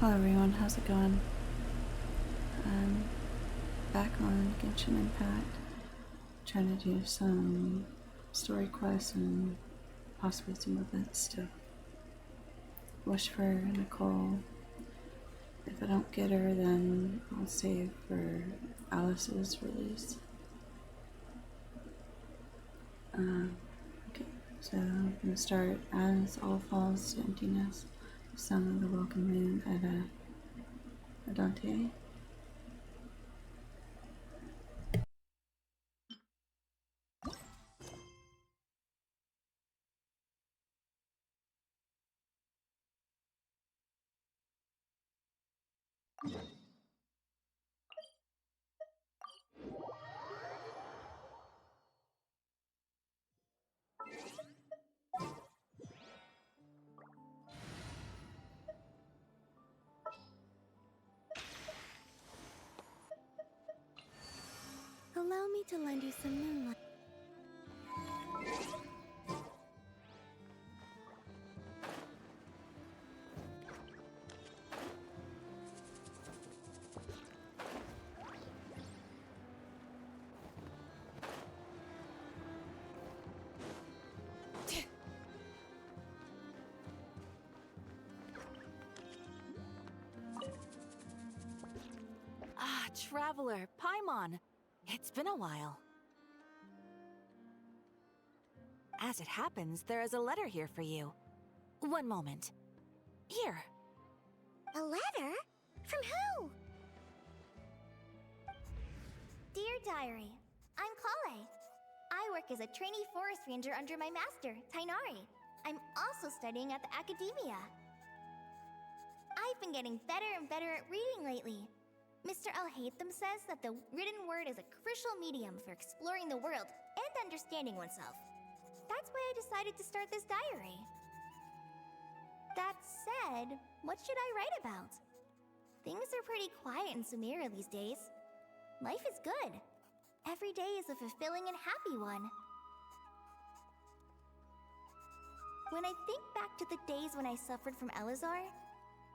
Hello everyone, how's it going? I'm back on Genshin Impact, trying to do some story quests and possibly some event stuff. Wish for Nicole. If I don't get her, then I'll save for Alice's release. Okay, so I'm going to start as all falls to emptiness, some of the Welkin moon at Andante. Allow me to lend you some moonlight. Ah, Traveler, Paimon. It's been a while. As it happens, there is a letter here for you. One moment. Here. A letter? From who? Dear Diary, I'm Kale. I work as a trainee forest ranger under my master, Tainari. I'm also studying at the academia. I've been getting better and better at reading lately. Mr. Alhaitham says that the written word is a crucial medium for exploring the world and understanding oneself. That's why I decided to start this diary. That said, what should I write about? Things are pretty quiet in Sumeria these days. Life is good. Every day is a fulfilling and happy one. When I think back to the days when I suffered from Elazar,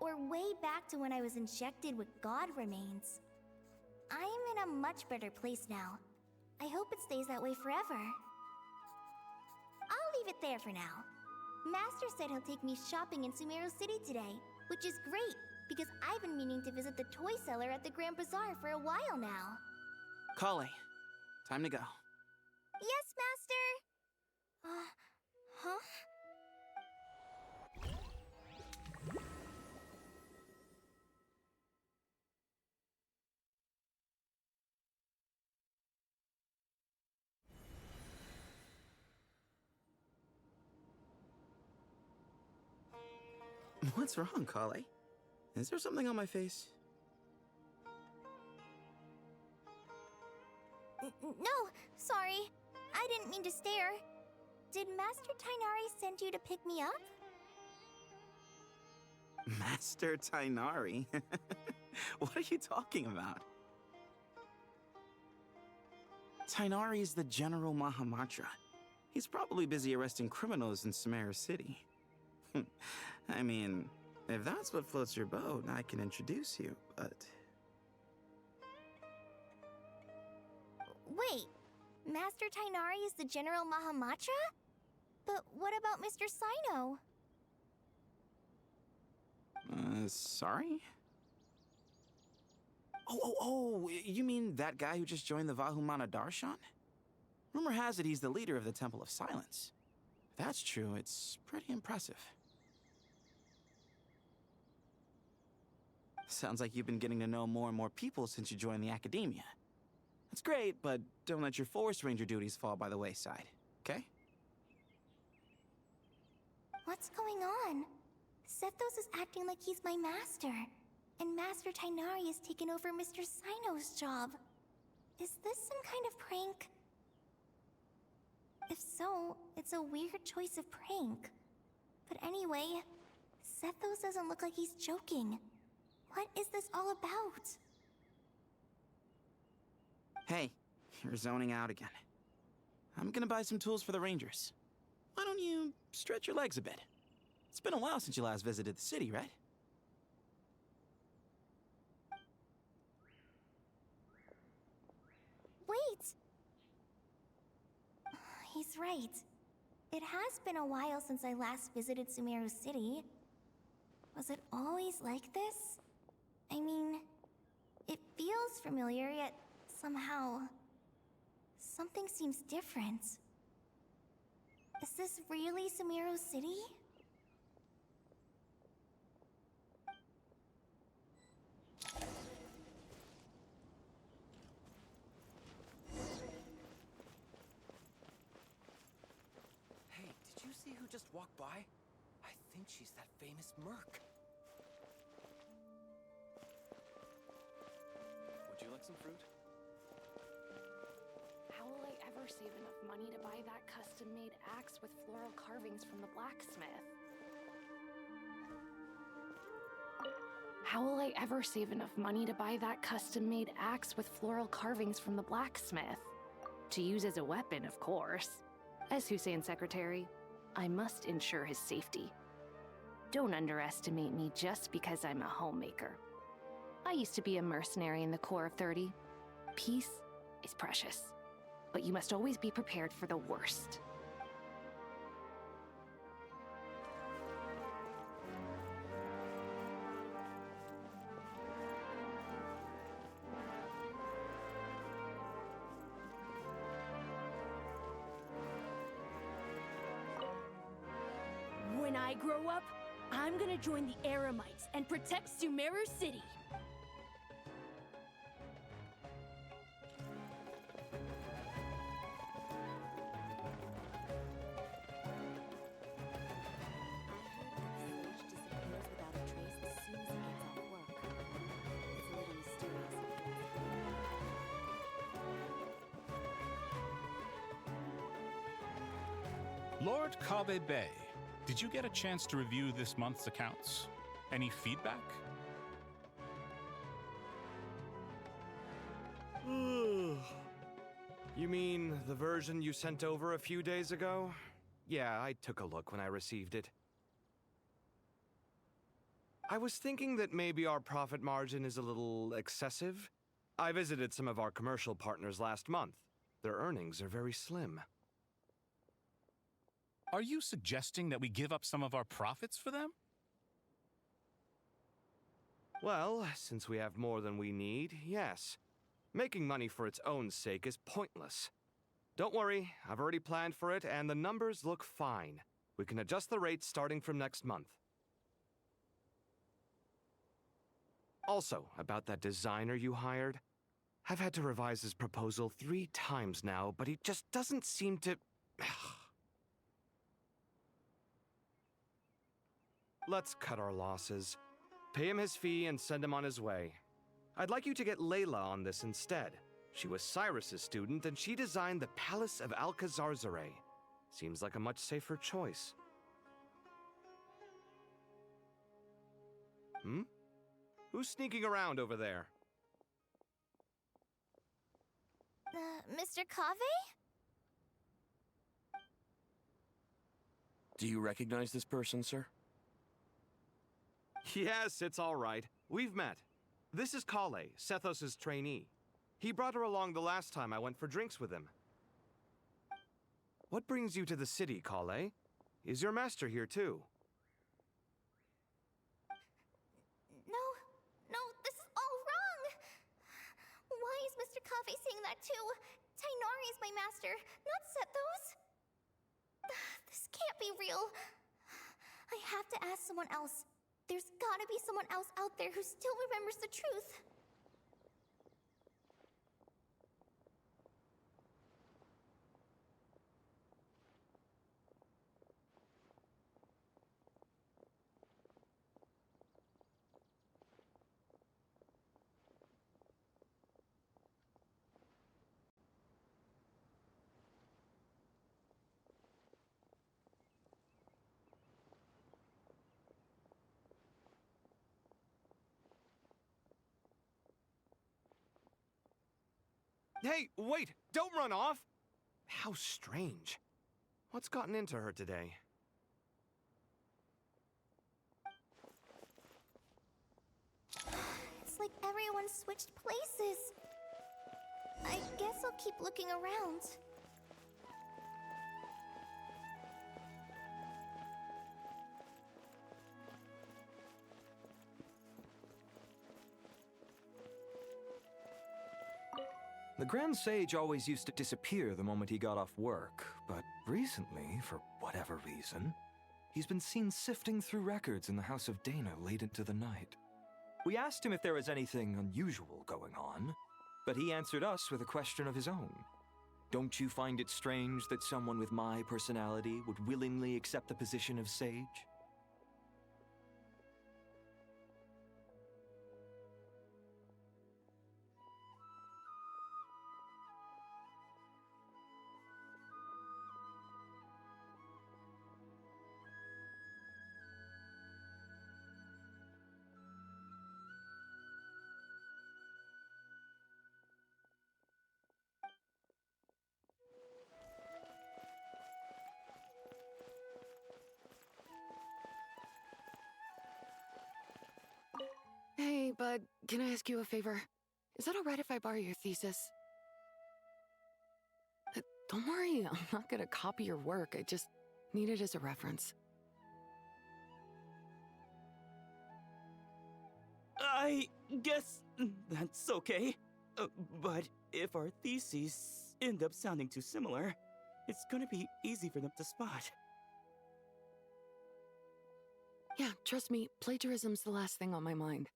or way back to when I was injected with God remains, I am in a much better place now. I hope it stays that way forever. I'll leave it there for now. Master said he'll take me shopping in Sumeru City today, which is great, because I've been meaning to visit the toy seller at the Grand Bazaar for a while now. Kale, time to go. Yes, Master! Huh? What's wrong, Kale? Is there something on my face? No, sorry. I didn't mean to stare. Did Master Tainari send you to pick me up? Master Tainari? What are you talking about? Tainari is the General Mahamatra. He's probably busy arresting criminals in Sumeru City. I mean, if that's what floats your boat, I can introduce you, but... Wait, Master Tainari is the General Mahamatra? But what about Mr. Sino? Sorry? Oh, you mean that guy who just joined the Vahumana Darshan? Rumor has it he's the leader of the Temple of Silence. If that's true, it's pretty impressive. Sounds like you've been getting to know more and more people since you joined the academia. That's great, but don't let your forest ranger duties fall by the wayside, okay? What's going on? Sethos is acting like he's my master, and Master Tainari has taken over Mr. Sino's job. Is this some kind of prank? If so, it's a weird choice of prank. But anyway, Sethos doesn't look like he's joking. What is this all about? Hey, you're zoning out again. I'm gonna buy some tools for the rangers. Why don't you stretch your legs a bit? It's been a while since you last visited the city, right? right? He's right. It has been a while since I last visited Sumeru City. Was it always like this? I mean, it feels familiar, yet somehow... something seems different. Is this really Sumeru City? Hey, did you see who just walked by? I think she's that famous merc. Would you like some fruit? How will I ever save enough money to buy that custom-made axe with floral carvings from the blacksmith? How will I ever save enough money to buy that custom-made axe with floral carvings from the blacksmith? To use as a weapon, of course. As Hussein's secretary, I must ensure his safety. Don't underestimate me just because I'm a homemaker. I used to be a mercenary in the Corps of 30. Peace is precious, but you must always be prepared for the worst. When I grow up, I'm gonna join the Eremites and protect Sumeru City. Lord Kabe Bay, did you get a chance to review this month's accounts? Any feedback? You mean the version you sent over a few days ago? Yeah, I took a look when I received it. I was thinking that maybe our profit margin is a little excessive. I visited some of our commercial partners last month. Their earnings are very slim. Are you suggesting that we give up some of our profits for them? Well, since we have more than we need, yes. Making money for its own sake is pointless. Don't worry, I've already planned for it, and the numbers look fine. We can adjust the rates starting from next month. Also, about that designer you hired, I've had to revise his proposal 3 times now, but he just doesn't seem to... Let's cut our losses. Pay him his fee and send him on his way. I'd like you to get Layla on this instead. She was Cyrus's student, and she designed the Palace of Alcazarzare. Seems like a much safer choice. Who's sneaking around over there? Mr. Kave? Do you recognize this person, sir? Yes, it's all right. We've met. This is Kale, Sethos' trainee. He brought her along the last time I went for drinks with him. What brings you to the city, Kale? Is your master here too? No, this is all wrong! Why is Mr. Kave saying that too? Tainari is my master, not Sethos! This can't be real. I have to ask someone else. There's gotta be someone else out there who still remembers the truth. Hey, wait! Don't run off! How strange. What's gotten into her today? It's like everyone switched places. I guess I'll keep looking around. The Grand Sage always used to disappear the moment he got off work, but recently, for whatever reason, he's been seen sifting through records in the House of Dana late into the night. We asked him if there was anything unusual going on, but he answered us with a question of his own. Don't you find it strange that someone with my personality would willingly accept the position of sage? Hey, bud, can I ask you a favor? Is that alright if I borrow your thesis? Don't worry, I'm not gonna copy your work. I just need it as a reference. I guess that's okay. But if our theses end up sounding too similar, it's gonna be easy for them to spot. Yeah, trust me, plagiarism's the last thing on my mind.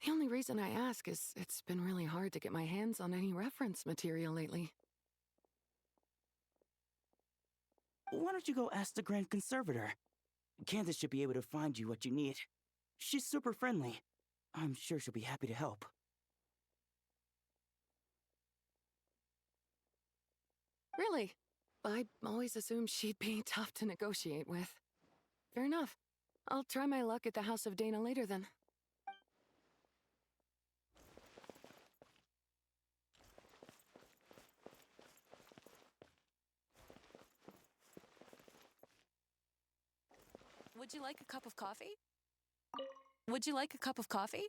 The only reason I ask is it's been really hard to get my hands on any reference material lately. Why don't you go ask the Grand Conservator? Candace should be able to find you what you need. She's super friendly. I'm sure she'll be happy to help. Really? I always assumed she'd be tough to negotiate with. Fair enough. I'll try my luck at the House of Dana later then. Would you like a cup of coffee? Would you like a cup of coffee?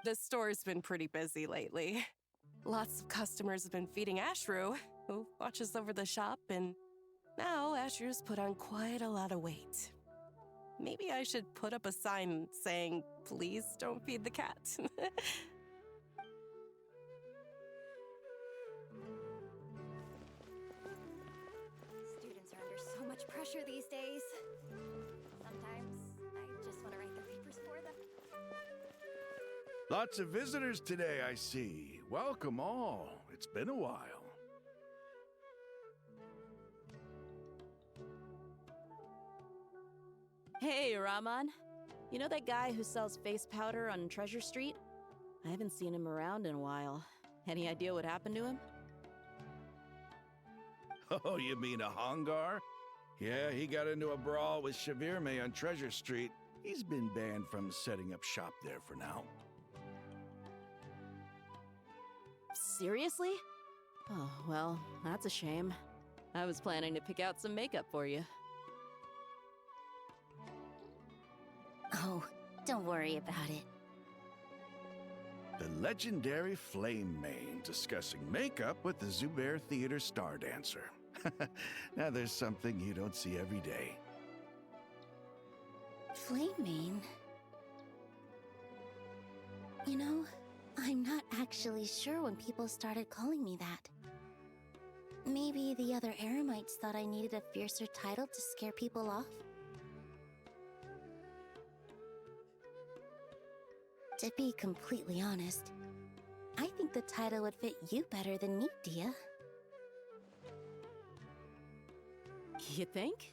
The store's been pretty busy lately. Lots of customers have been feeding Ashru, who watches over the shop, and now Ashru's put on quite a lot of weight. Maybe I should put up a sign saying, please don't feed the cat. Students are under so much pressure these days. Sometimes I just want to write their papers for them. Lots of visitors today, I see. Welcome all. It's been a while. Hey, Rahman. You know that guy who sells face powder on Treasure Street? I haven't seen him around in a while. Any idea what happened to him? Oh, you mean a Hongar? Yeah, he got into a brawl with Shavirme on Treasure Street. He's been banned from setting up shop there for now. Seriously? Oh, well, that's a shame. I was planning to pick out some makeup for you. Oh, don't worry about it. The legendary Flame Mane discussing makeup with the Zubair Theater star dancer. Now there's something you don't see every day. Flame Mane? You know, I'm not actually sure when people started calling me that. Maybe the other Eremites thought I needed a fiercer title to scare people off? To be completely honest, I think the title would fit you better than me, Dia. You think?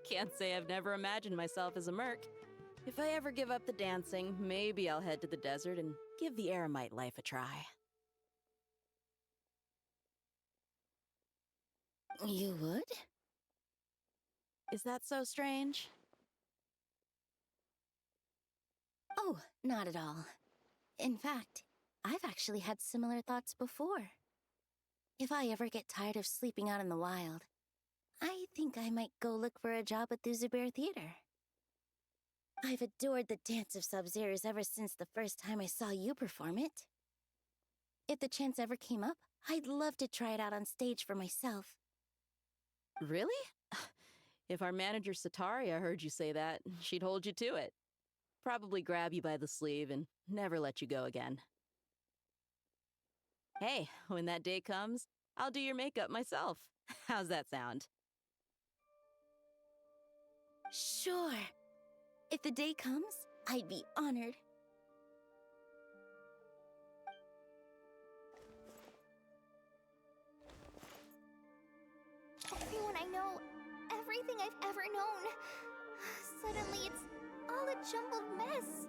Can't say I've never imagined myself as a merc. If I ever give up the dancing, maybe I'll head to the desert and give the Eremite life a try. You would? Is that so strange? Oh, not at all. In fact, I've actually had similar thoughts before. If I ever get tired of sleeping out in the wild, I think I might go look for a job at the Zubair Theater. I've adored the dance of Sub-Zeros ever since the first time I saw you perform it. If the chance ever came up, I'd love to try it out on stage for myself. Really? If our manager Sataria heard you say that, she'd hold you to it. Probably grab you by the sleeve and never let you go again. Hey, when that day comes, I'll do your makeup myself. How's that sound? Sure. If the day comes, I'd be honored. Everyone I know, everything I've ever known. Suddenly it's all a jumbled mess.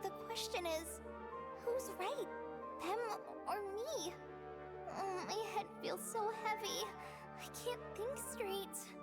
The question is, who's right? Them or me? Oh, my head feels so heavy. I can't think straight.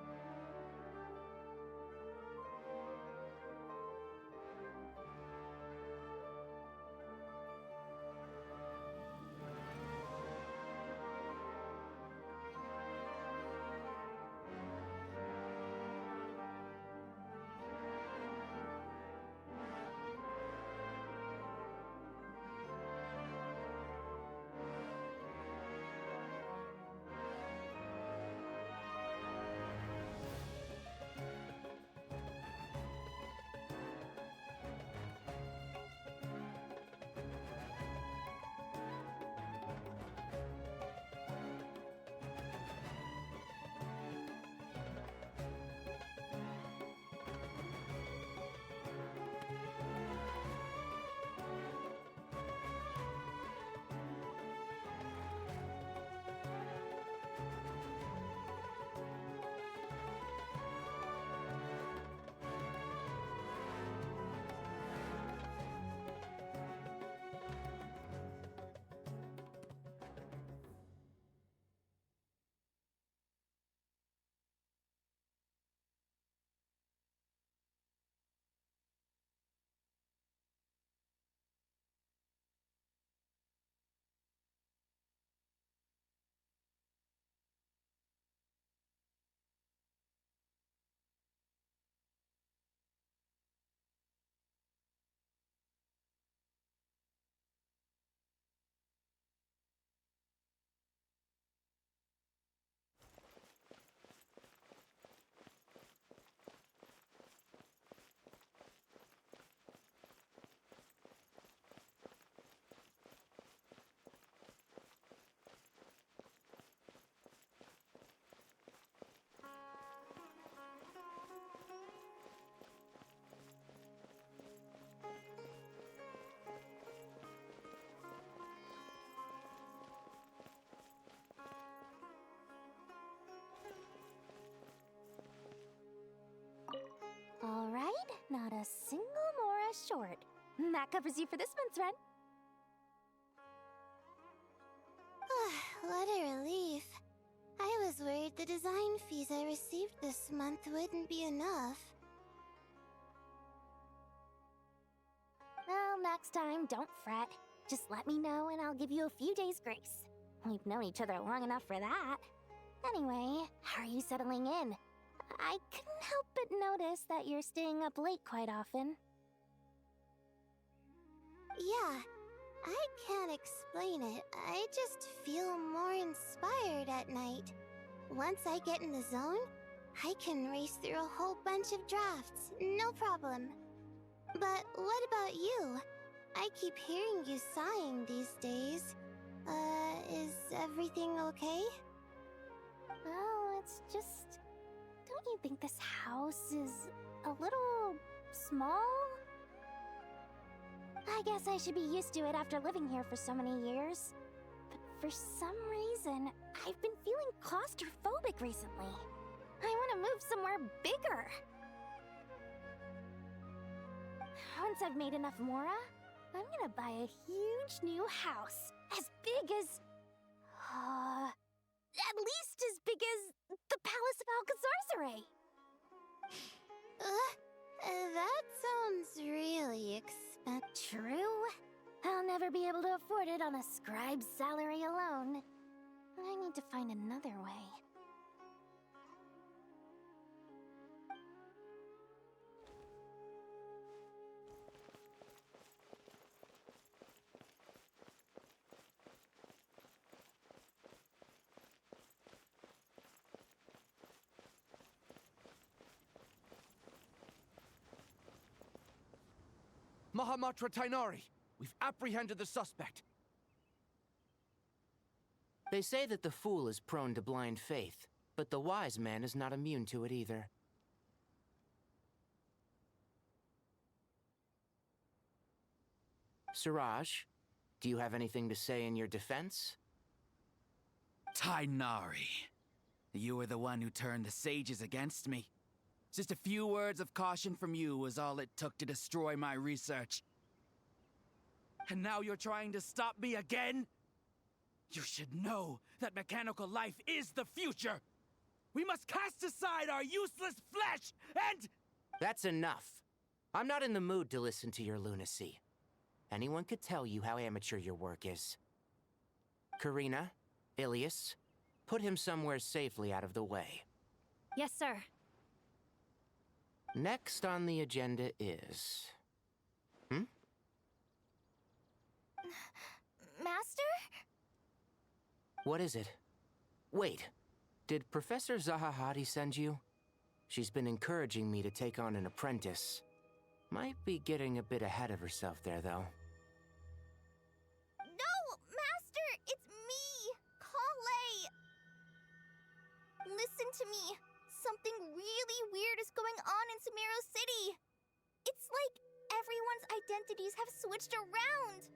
Alright, not a single Mora short. That covers you for this month's rent. What a relief. I was worried the design fees I received this month wouldn't be enough. Well, next time, don't fret. Just let me know and I'll give you a few days' grace. We've known each other long enough for that. Anyway, how are you settling in? I couldn't help but notice that you're staying up late quite often. Yeah, I can't explain it. I just feel more inspired at night. Once I get in the zone, I can race through a whole bunch of drafts, no problem. But what about you? I keep hearing you sighing these days. Is everything okay? Well, it's just... Don't you think this house is a little small? I guess I should be used to it after living here for so many years. But for some reason, I've been feeling claustrophobic recently. I want to move somewhere bigger. Once I've made enough Mora, I'm gonna buy a huge new house. As big as... at least as big as the Palace of Alcazarzare. That sounds really expensive. True. I'll never be able to afford it on a scribe's salary alone. I need to find another way. Mahamatra Tainari! We've apprehended the suspect. They say that the fool is prone to blind faith, but the wise man is not immune to it either. Siraj, do you have anything to say in your defense? Tainari, you were the one who turned the sages against me. Just a few words of caution from you was all it took to destroy my research. And now you're trying to stop me again? You should know that mechanical life is the future! We must cast aside our useless flesh and— That's enough. I'm not in the mood to listen to your lunacy. Anyone could tell you how amateur your work is. Karina, Ilias, put him somewhere safely out of the way. Yes, sir. Next on the agenda is... Master? What is it? Wait, did Professor Zahahati send you? She's been encouraging me to take on an apprentice. Might be getting a bit ahead of herself there, though. No, Master! It's me, Kale! Listen to me. Something really weird is going on in Sumeru City. It's like everyone's identities have switched around.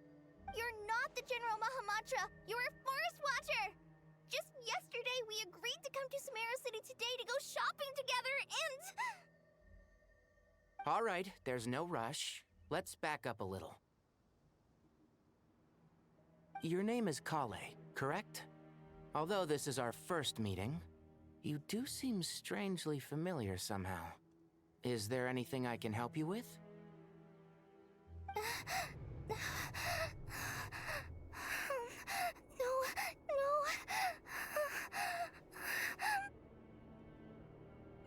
You're not the General Mahamatra. You're a Forest Watcher. Just yesterday, we agreed to come to Sumeru City today to go shopping together and... All right, there's no rush. Let's back up a little. Your name is Kale, correct? Although this is our first meeting, you do seem strangely familiar somehow. Is there anything I can help you with? No.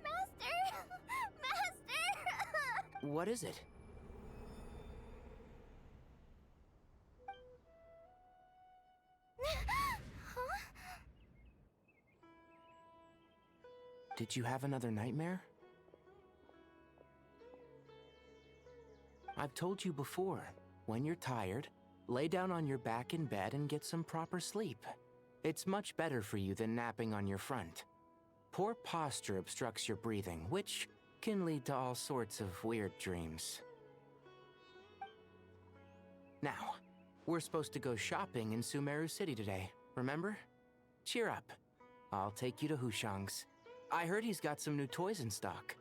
Master! What is it? Huh? Did you have another nightmare? I've told you before, when you're tired, lay down on your back in bed and get some proper sleep. It's much better for you than napping on your front. Poor posture obstructs your breathing, which can lead to all sorts of weird dreams. Now, we're supposed to go shopping in Sumeru City today, remember? Cheer up. I'll take you to Hushang's. I heard he's got some new toys in stock.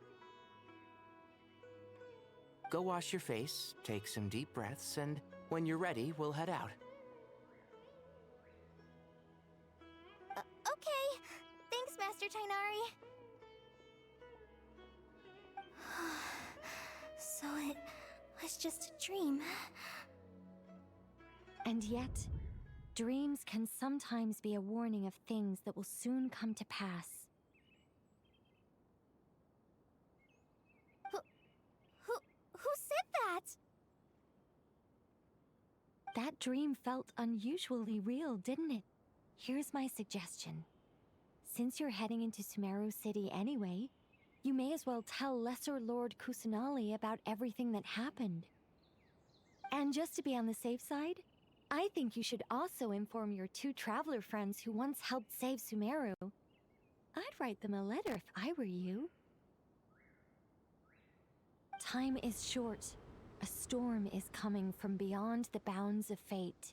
Go wash your face, take some deep breaths, and when you're ready, we'll head out. Okay. Thanks, Master Tainari. So it was just a dream. And yet, dreams can sometimes be a warning of things that will soon come to pass. Who said that? That dream felt unusually real, didn't it? Here's my suggestion. Since you're heading into Sumeru City anyway, you may as well tell Lesser Lord Kusanali about everything that happened. And just to be on the safe side, I think you should also inform your two traveler friends who once helped save Sumeru. I'd write them a letter if I were you. Time is short. A storm is coming from beyond the bounds of fate.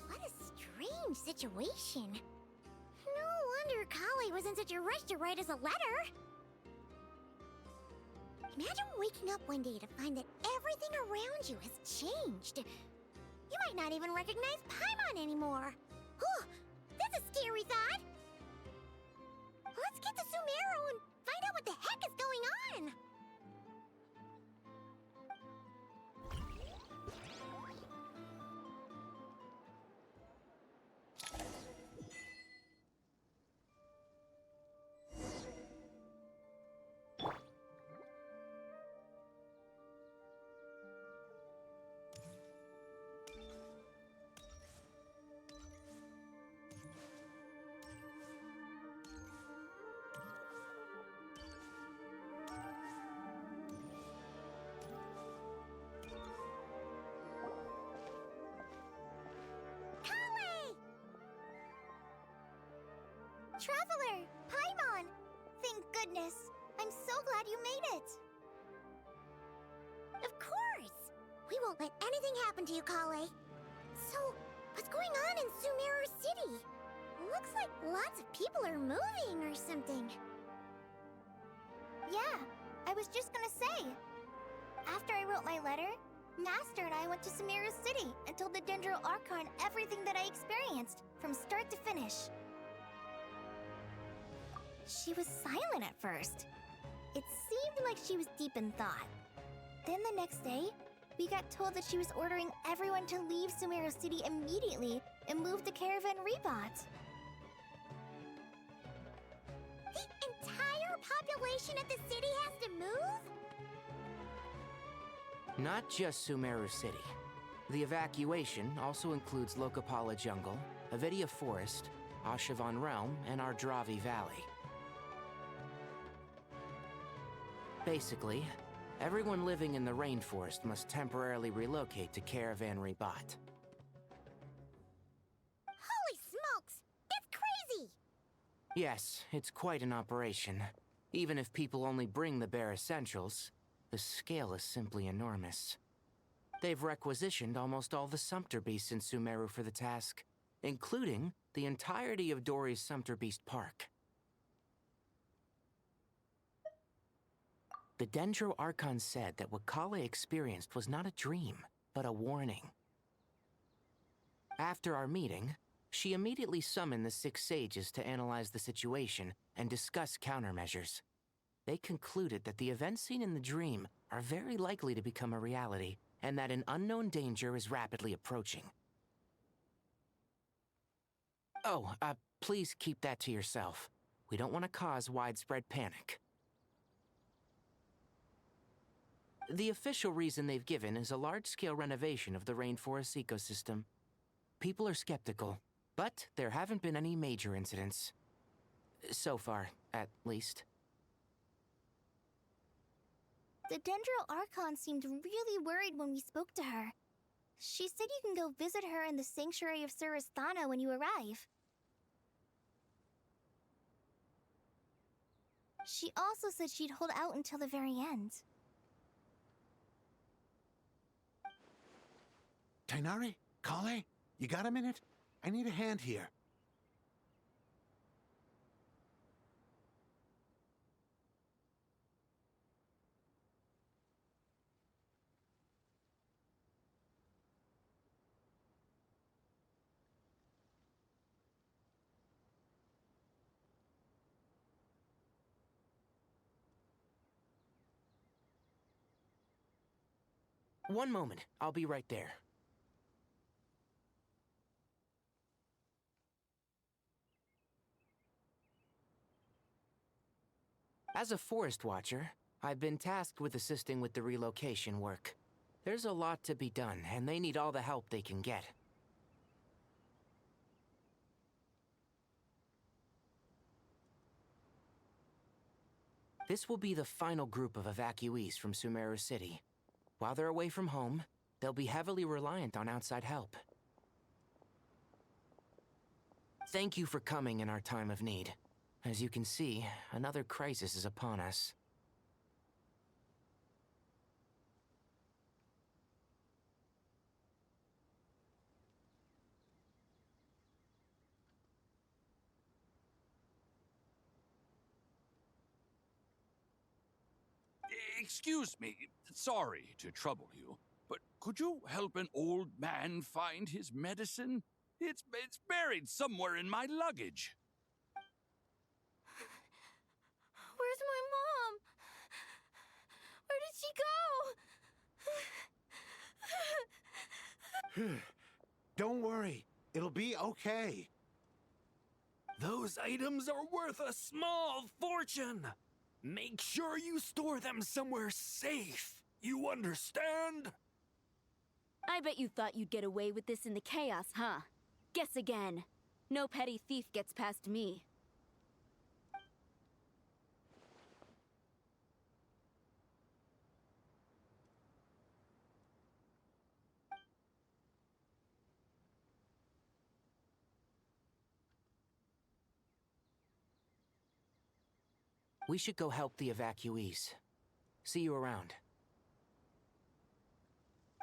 What a strange situation. No wonder Kale was in such a rush to write us a letter. Imagine waking up one day to find that everything around you has changed. You might not even recognize Paimon anymore. Oh, that's a scary thought. Let's get to Sumeru and find out what the heck is going on. Traveler! Paimon! Thank goodness! I'm so glad you made it! Of course! We won't let anything happen to you, Kale. So, what's going on in Sumeru City? Looks like lots of people are moving or something. Yeah, I was just gonna say. After I wrote my letter, Master and I went to Sumeru City and told the Dendro Archon everything that I experienced, from start to finish. She was silent at first. It seemed like she was deep in thought. Then the next day, we got told that she was ordering everyone to leave Sumeru City immediately and move to Caravan Rebot. The entire population of the city has to move? Not just Sumeru City. The evacuation also includes Lokapala Jungle, Avidia Forest, Ashavan Realm, and Ardravi Valley. Basically, everyone living in the rainforest must temporarily relocate to Caravan Rebot. Holy smokes! That's crazy! Yes, it's quite an operation. Even if people only bring the bare essentials, the scale is simply enormous. They've requisitioned almost all the Sumpter Beasts in Sumeru for the task, including the entirety of Dori's Sumpter Beast Park. The Dendro Archon said that what Kale experienced was not a dream, but a warning. After our meeting, she immediately summoned the 6 sages to analyze the situation and discuss countermeasures. They concluded that the events seen in the dream are very likely to become a reality, and that an unknown danger is rapidly approaching. Oh, please keep that to yourself. We don't want to cause widespread panic. The official reason they've given is a large-scale renovation of the rainforest ecosystem. People are skeptical, but there haven't been any major incidents. So far, at least. The Dendro Archon seemed really worried when we spoke to her. She said you can go visit her in the Sanctuary of Surasthana when you arrive. She also said she'd hold out until the very end. Tighnari? Kale? You got a minute? I need a hand here. One moment, I'll be right there. As a forest watcher, I've been tasked with assisting with the relocation work. There's a lot to be done, and they need all the help they can get. This will be the final group of evacuees from Sumeru City. While they're away from home, they'll be heavily reliant on outside help. Thank you for coming in our time of need. As you can see, another crisis is upon us. Excuse me, sorry to trouble you, but could you help an old man find his medicine? It's buried somewhere in my luggage. Where's my mom? Where did she go? Don't worry. It'll be okay. Those items are worth a small fortune. Make sure you store them somewhere safe. You understand? I bet you thought you'd get away with this in the chaos, huh? Guess again. No petty thief gets past me. We should go help the evacuees. See you around.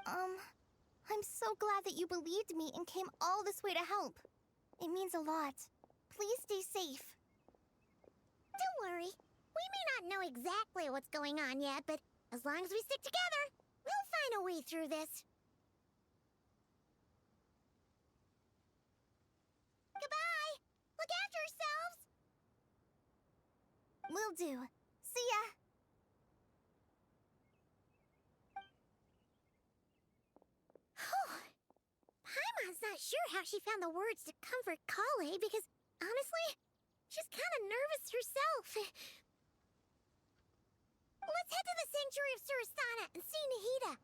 I'm so glad that you believed me and came all this way to help. It means a lot. Please stay safe. Don't worry. We may not know exactly what's going on yet, but as long as we stick together, we'll find a way through this. Goodbye! Look after yourselves! Will do. See ya! Paimon's not sure how she found the words to comfort Kale because, honestly, she's kind of nervous herself. Let's head to the Sanctuary of Surasana and see Nahida.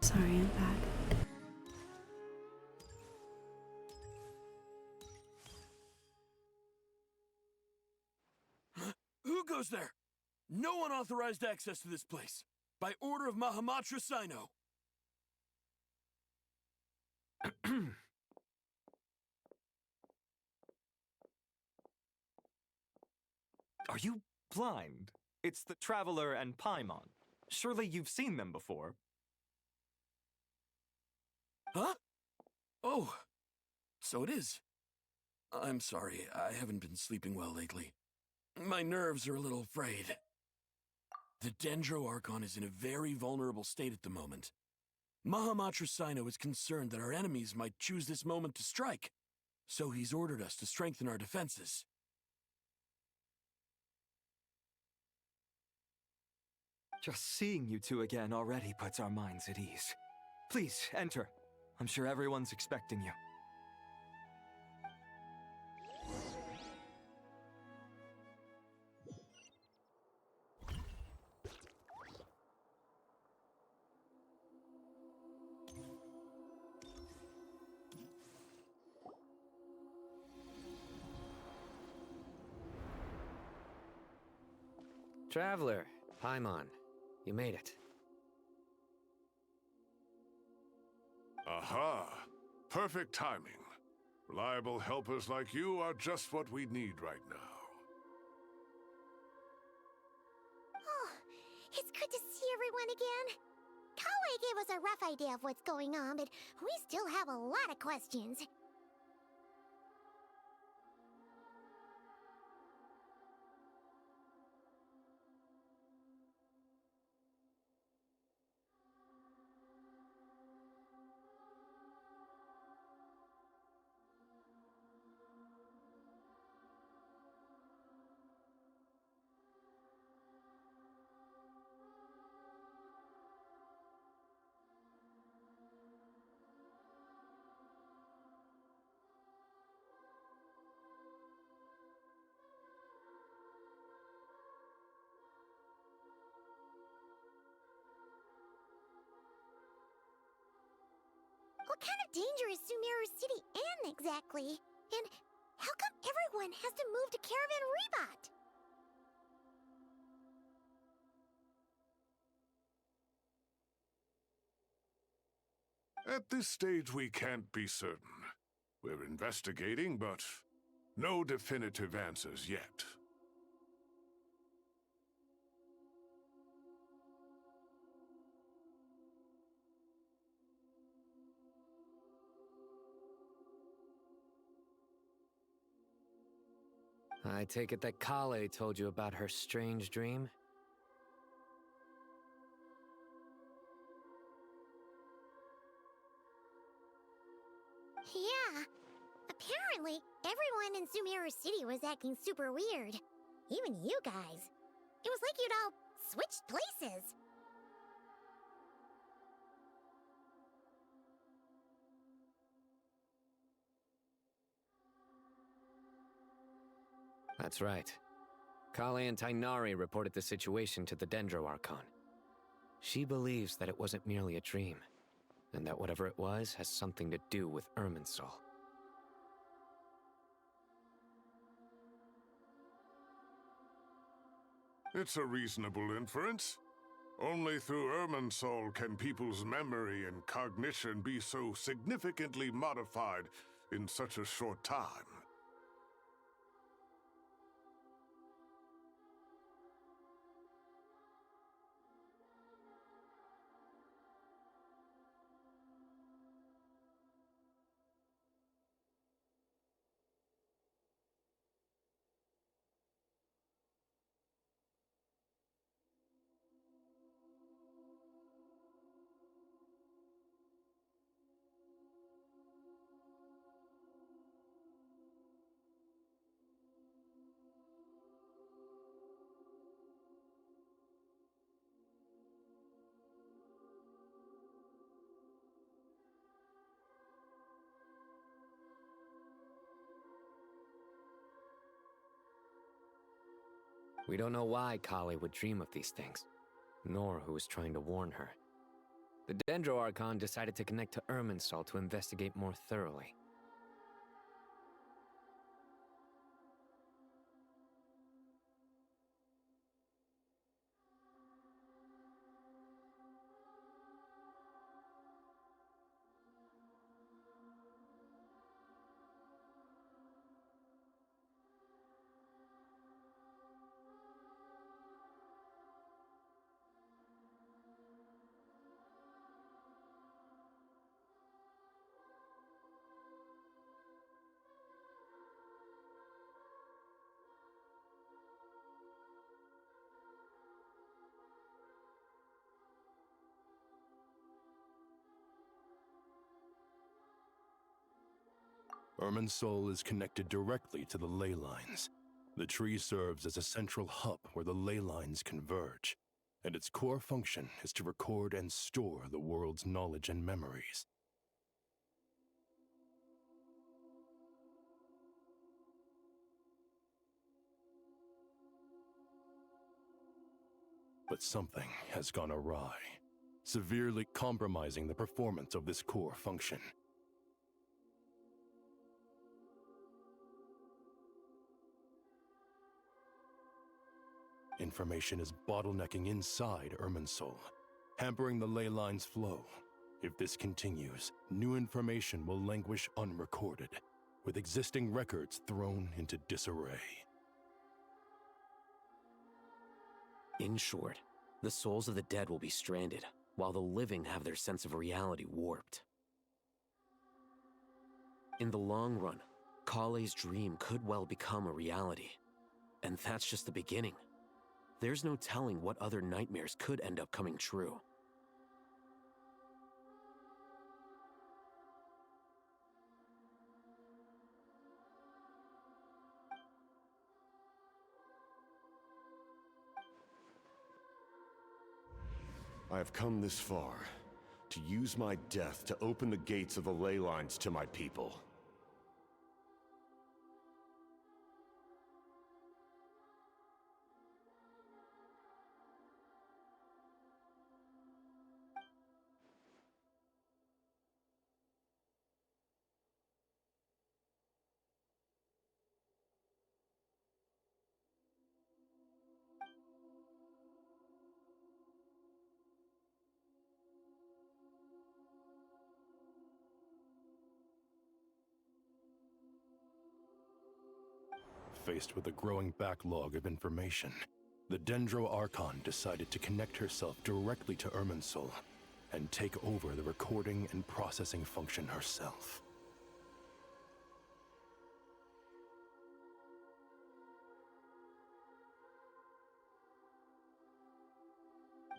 Sorry, I'm back. Who goes there? No unauthorized access to this place. By order of Mahamatra Sino. Are you blind? It's the Traveler and Paimon. Surely you've seen them before. Huh? Oh, so it is. I'm sorry, I haven't been sleeping well lately. My nerves are a little frayed. The Dendro Archon is in a very vulnerable state at the moment. Mahamatra Sino is concerned that our enemies might choose this moment to strike, so he's ordered us to strengthen our defenses. Just seeing you two again already puts our minds at ease. Please, enter. I'm sure everyone's expecting you. Traveler, Paimon, you made it. Aha! Perfect timing. Reliable helpers like you are just what we need right now. Oh, it's good to see everyone again. Kale gave us a rough idea of what's going on, but we still have a lot of questions. What kind of danger is Sumeru City in exactly? And how come everyone has to move to Caravan Rebot? At this stage, we can't be certain. We're investigating, but no definitive answers yet. I take it that Kale told you about her strange dream? Yeah. Apparently, everyone in Sumeru City was acting super weird. Even you guys. It was like you'd all switched places. That's right. Kale and Tainari reported the situation to the Dendro Archon. She believes that it wasn't merely a dream, and that whatever it was has something to do with Irminsul. It's a reasonable inference. Only through Irminsul can people's memory and cognition be so significantly modified in such a short time. We don't know why Kale would dream of these things, nor who was trying to warn her. The Dendro Archon decided to connect to Irminsul to investigate more thoroughly. Irminsul is connected directly to the ley lines. The tree serves as a central hub where the ley lines converge, and its core function is to record and store the world's knowledge and memories. But something has gone awry, severely compromising the performance of this core function. Information is bottlenecking inside Irminsul, hampering the ley line's flow. If this continues, new information will languish unrecorded, with existing records thrown into disarray. In short, the souls of the dead will be stranded, while the living have their sense of reality warped. In the long run, Kale's dream could well become a reality. And that's just the beginning. There's no telling what other nightmares could end up coming true. I have come this far, to use my death to open the gates of the ley lines to my people. Faced with a growing backlog of information, the Dendro Archon decided to connect herself directly to Irminsul and take over the recording and processing function herself.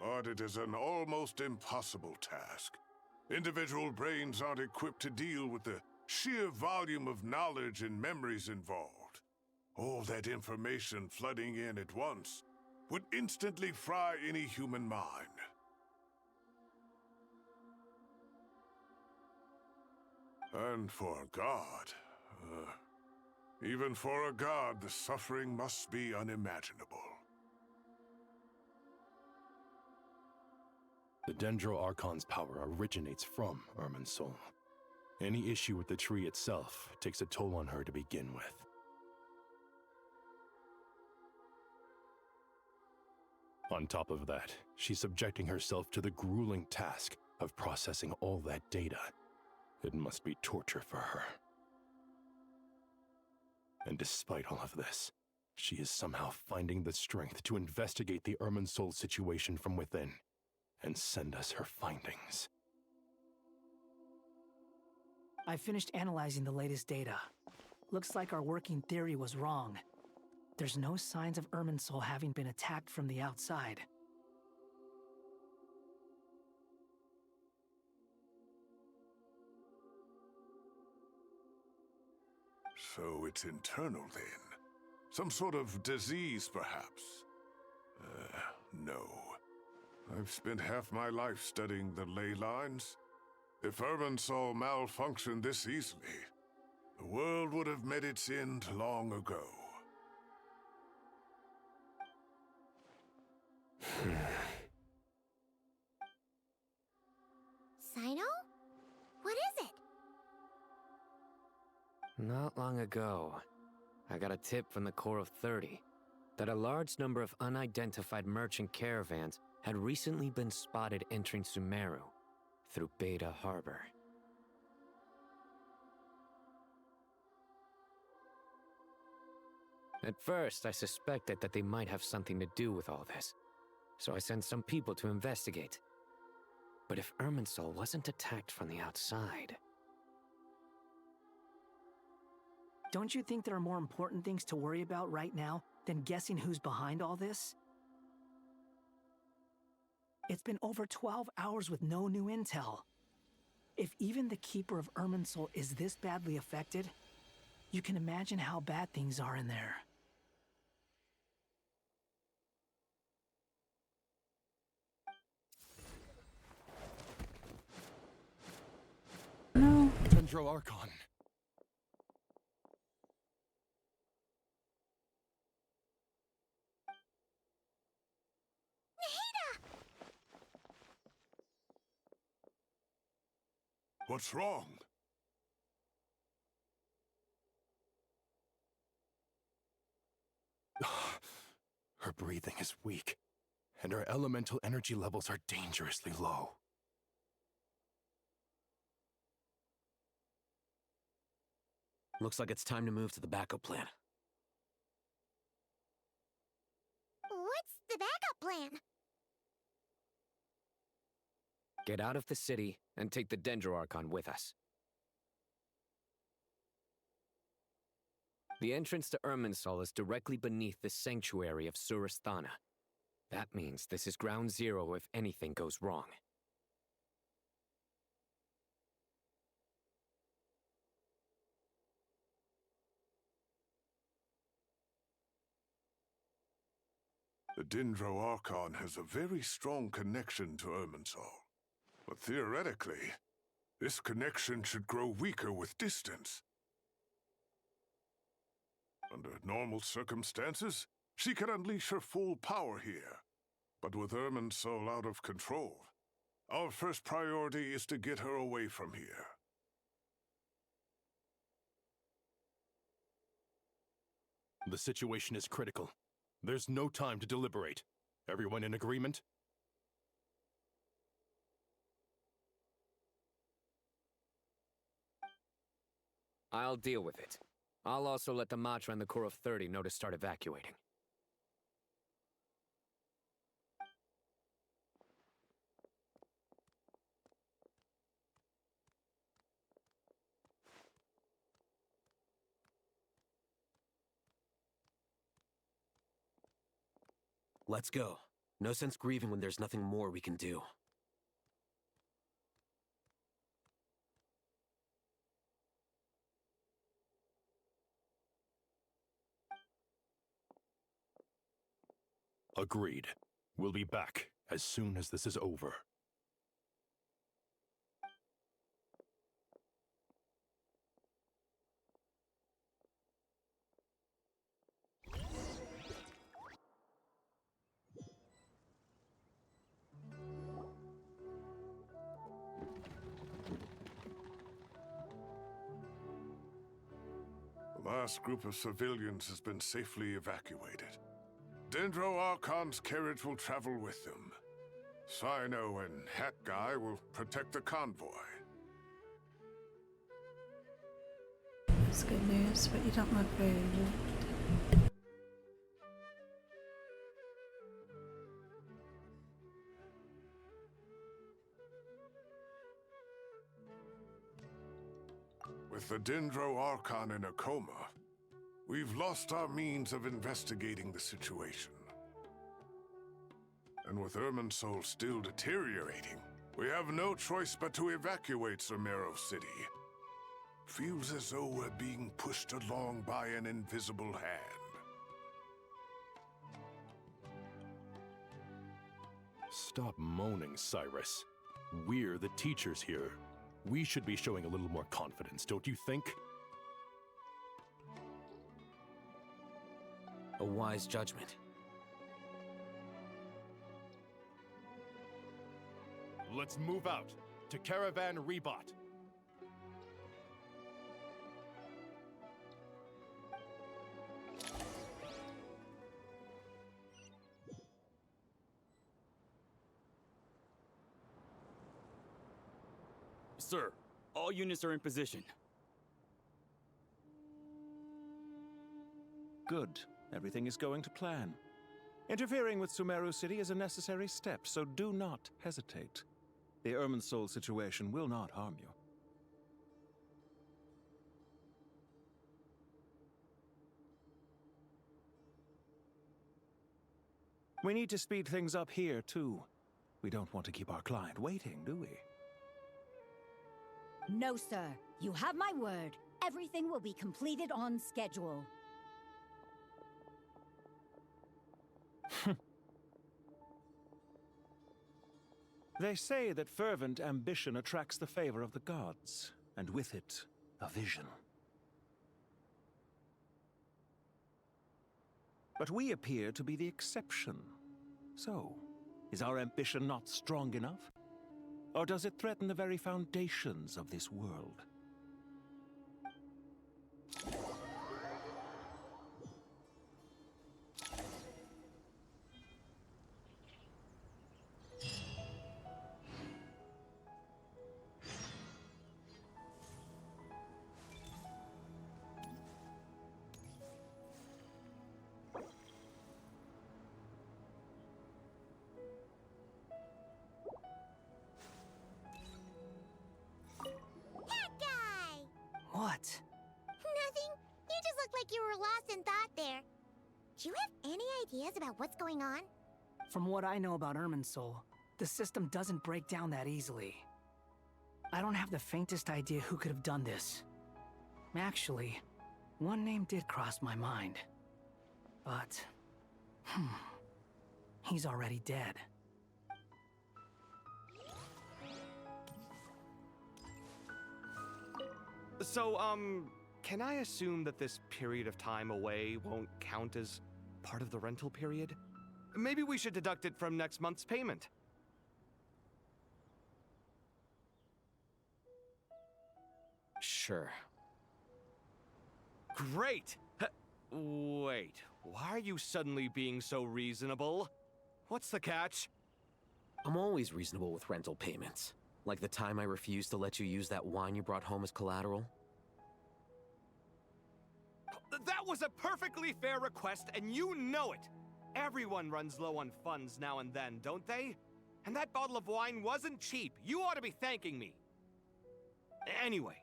But it is an almost impossible task. Individual brains aren't equipped to deal with the sheer volume of knowledge and memories involved. All that information flooding in at once would instantly fry any human mind. And for a god, even for a god, the suffering must be unimaginable. The Dendro Archon's power originates from Irminsul. Any issue with the tree itself takes a toll on her to begin with. On top of that, she's subjecting herself to the grueling task of processing all that data. It must be torture for her. And despite all of this, she is somehow finding the strength to investigate the Irminsul situation from within and send us her findings. I finished analyzing the latest data. Looks like our working theory was wrong. There's no signs of Irminsul having been attacked from the outside. So it's internal then? Some sort of disease, perhaps? No. I've spent half my life studying the ley lines. If Irminsul malfunctioned this easily, the world would have met its end long ago. Sino? What is it? Not long ago, I got a tip from the Core of 30 that a large number of unidentified merchant caravans had recently been spotted entering Sumeru through Beta Harbor. At first, I suspected that they might have something to do with all this, so I sent some people to investigate. But if Irminsul wasn't attacked from the outside... Don't you think there are more important things to worry about right now than guessing who's behind all this? It's been over 12 hours with no new intel. If even the Keeper of Irminsul is this badly affected, you can imagine how bad things are in there. No. Dendro Archon. What's wrong? Her breathing is weak, and her elemental energy levels are dangerously low. Looks like it's time to move to the backup plan. What's the backup plan? Get out of the city and take the Dendro Archon with us. The entrance to Irminsul is directly beneath the sanctuary of Surasthana. That means this is ground zero if anything goes wrong. The Dendro Archon has a very strong connection to Irminsul. But theoretically, this connection should grow weaker with distance. Under normal circumstances, she could unleash her full power here. But with Irminsul out of control, our first priority is to get her away from here. The situation is critical. There's no time to deliberate. Everyone in agreement? I'll deal with it. I'll also let the Matra and the Core of 30 know to start evacuating. Let's go. No sense grieving when there's nothing more we can do. Agreed. We'll be back as soon as this is over. The last group of civilians has been safely evacuated. Dendro Archon's carriage will travel with them. Sino and Hat Guy will protect the convoy. That's good news, but you don't look very good. With the Dendro Archon in a coma, we've lost our means of investigating the situation. And with Irminsul still deteriorating, we have no choice but to evacuate Sumeru City. Feels as though we're being pushed along by an invisible hand. Stop moaning, Cyrus. We're the teachers here. We should be showing a little more confidence, don't you think? A wise judgment. Let's move out to Caravan Rebot. Sir, all units are in position. Good. Everything is going to plan. Interfering with Sumeru City is a necessary step, so do not hesitate. The Irminsul situation will not harm you. We need to speed things up here, too. We don't want to keep our client waiting, do we? No, sir. You have my word. Everything will be completed on schedule. They say that fervent ambition attracts the favor of the gods, and with it, a vision. But we appear to be the exception. So, is our ambition not strong enough? Or does it threaten the very foundations of this world? What? Nothing. You just look like you were lost in thought there. Do you have any ideas about what's going on? From what I know about Irminsul, the system doesn't break down that easily. I don't have the faintest idea who could have done this. Actually, one name did cross my mind. But, he's already dead. So, can I assume that this period of time away won't count as part of the rental period? Maybe we should deduct it from next month's payment. Sure. Great! Wait, why are you suddenly being so reasonable? What's the catch? I'm always reasonable with rental payments. Like the time I refused to let you use that wine you brought home as collateral. That was a perfectly fair request, and you know it! Everyone runs low on funds now and then, don't they? And that bottle of wine wasn't cheap. You ought to be thanking me. Anyway,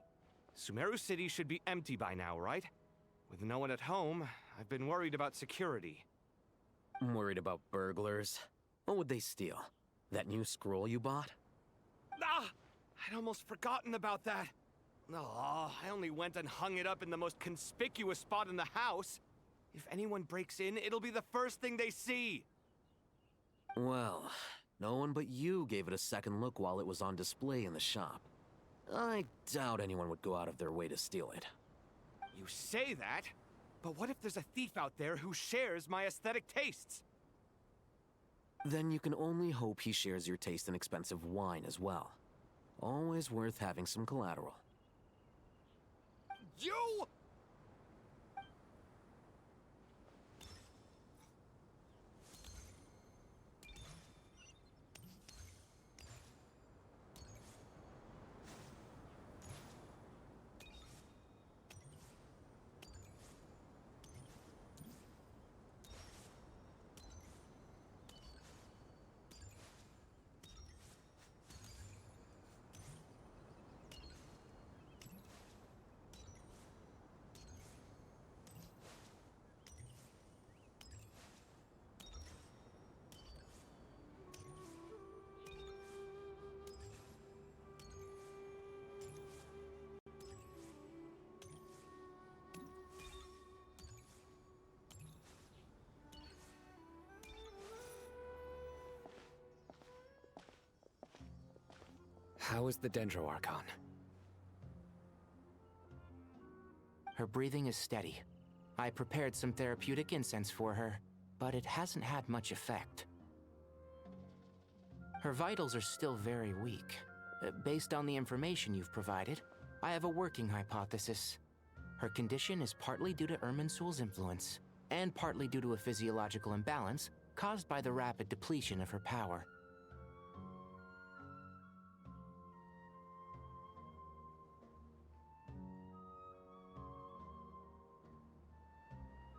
Sumeru City should be empty by now, right? With no one at home, I've been worried about security. I'm worried about burglars. What would they steal? That new scroll you bought? Ah! I'd almost forgotten about that. Oh, I only went and hung it up in the most conspicuous spot in the house. If anyone breaks in, it'll be the first thing they see. Well, no one but you gave it a second look while it was on display in the shop. I doubt anyone would go out of their way to steal it. You say that, but what if there's a thief out there who shares my aesthetic tastes? Then you can only hope he shares your taste in expensive wine as well. Always worth having some collateral. You! How is the Dendro Archon? Her breathing is steady. I prepared some therapeutic incense for her, but it hasn't had much effect. Her vitals are still very weak. Based on the information you've provided, I have a working hypothesis. Her condition is partly due to Irminsul's influence, and partly due to a physiological imbalance caused by the rapid depletion of her power.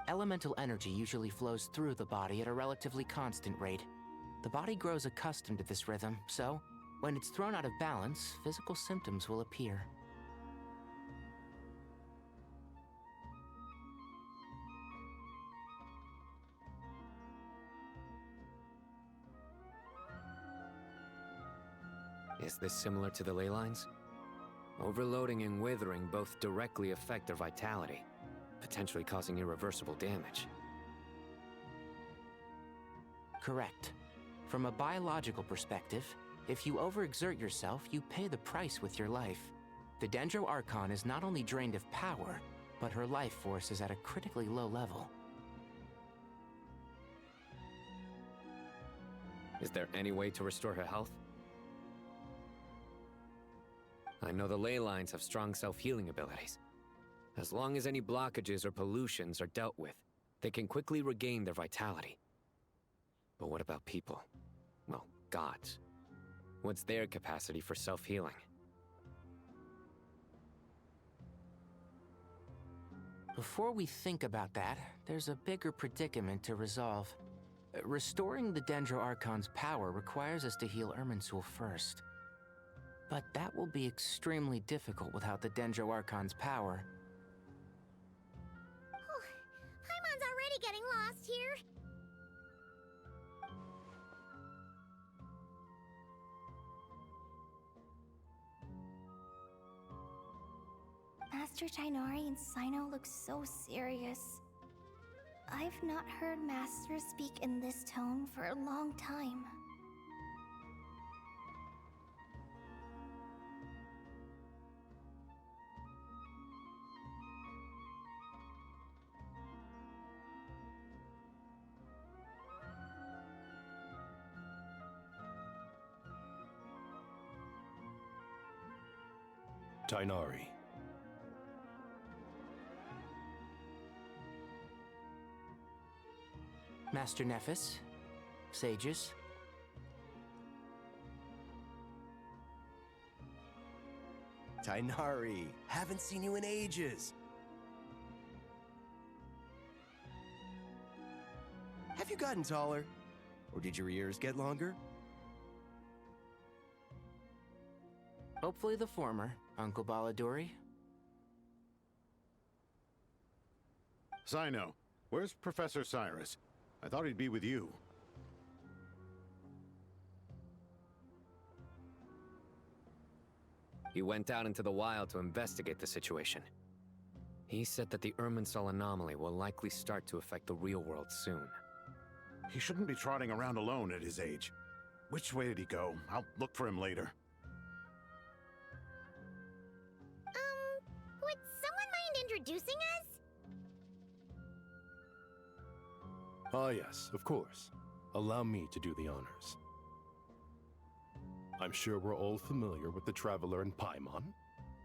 Elemental energy usually flows through the body at a relatively constant rate. The body grows accustomed to this rhythm, so when it's thrown out of balance, physical symptoms will appear. Is this similar to the ley lines? Overloading and withering both directly affect their vitality, potentially causing irreversible damage. Correct. From a biological perspective, if you overexert yourself, you pay the price with your life. The Dendro Archon is not only drained of power, but her life force is at a critically low level. Is there any way to restore her health? I know the ley lines have strong self-healing abilities. As long as any blockages or pollutions are dealt with, they can quickly regain their vitality. But what about people? Well, gods. What's their capacity for self-healing? Before we think about that, there's a bigger predicament to resolve. Restoring the Dendro Archon's power requires us to heal Irminsul first. But that will be extremely difficult without the Dendro Archon's power. Paimon's already getting lost here. Master Tighnari and Sino look so serious. I've not heard Masters speak in this tone for a long time. Tighnari. Master Nephis, sages. Tighnari, haven't seen you in ages. gotten taller. Or did your ears get longer? Hopefully the former, Uncle Baladuri. Cyno, where's Professor Cyrus? I thought he'd be with you. He went out into the wild to investigate the situation. He said that the Irminsul anomaly will likely start to affect the real world soon. He shouldn't be trotting around alone at his age. Which way did he go? I'll look for him later. Would someone mind introducing us? Ah, yes, of course. Allow me to do the honors. I'm sure we're all familiar with the Traveler and Paimon.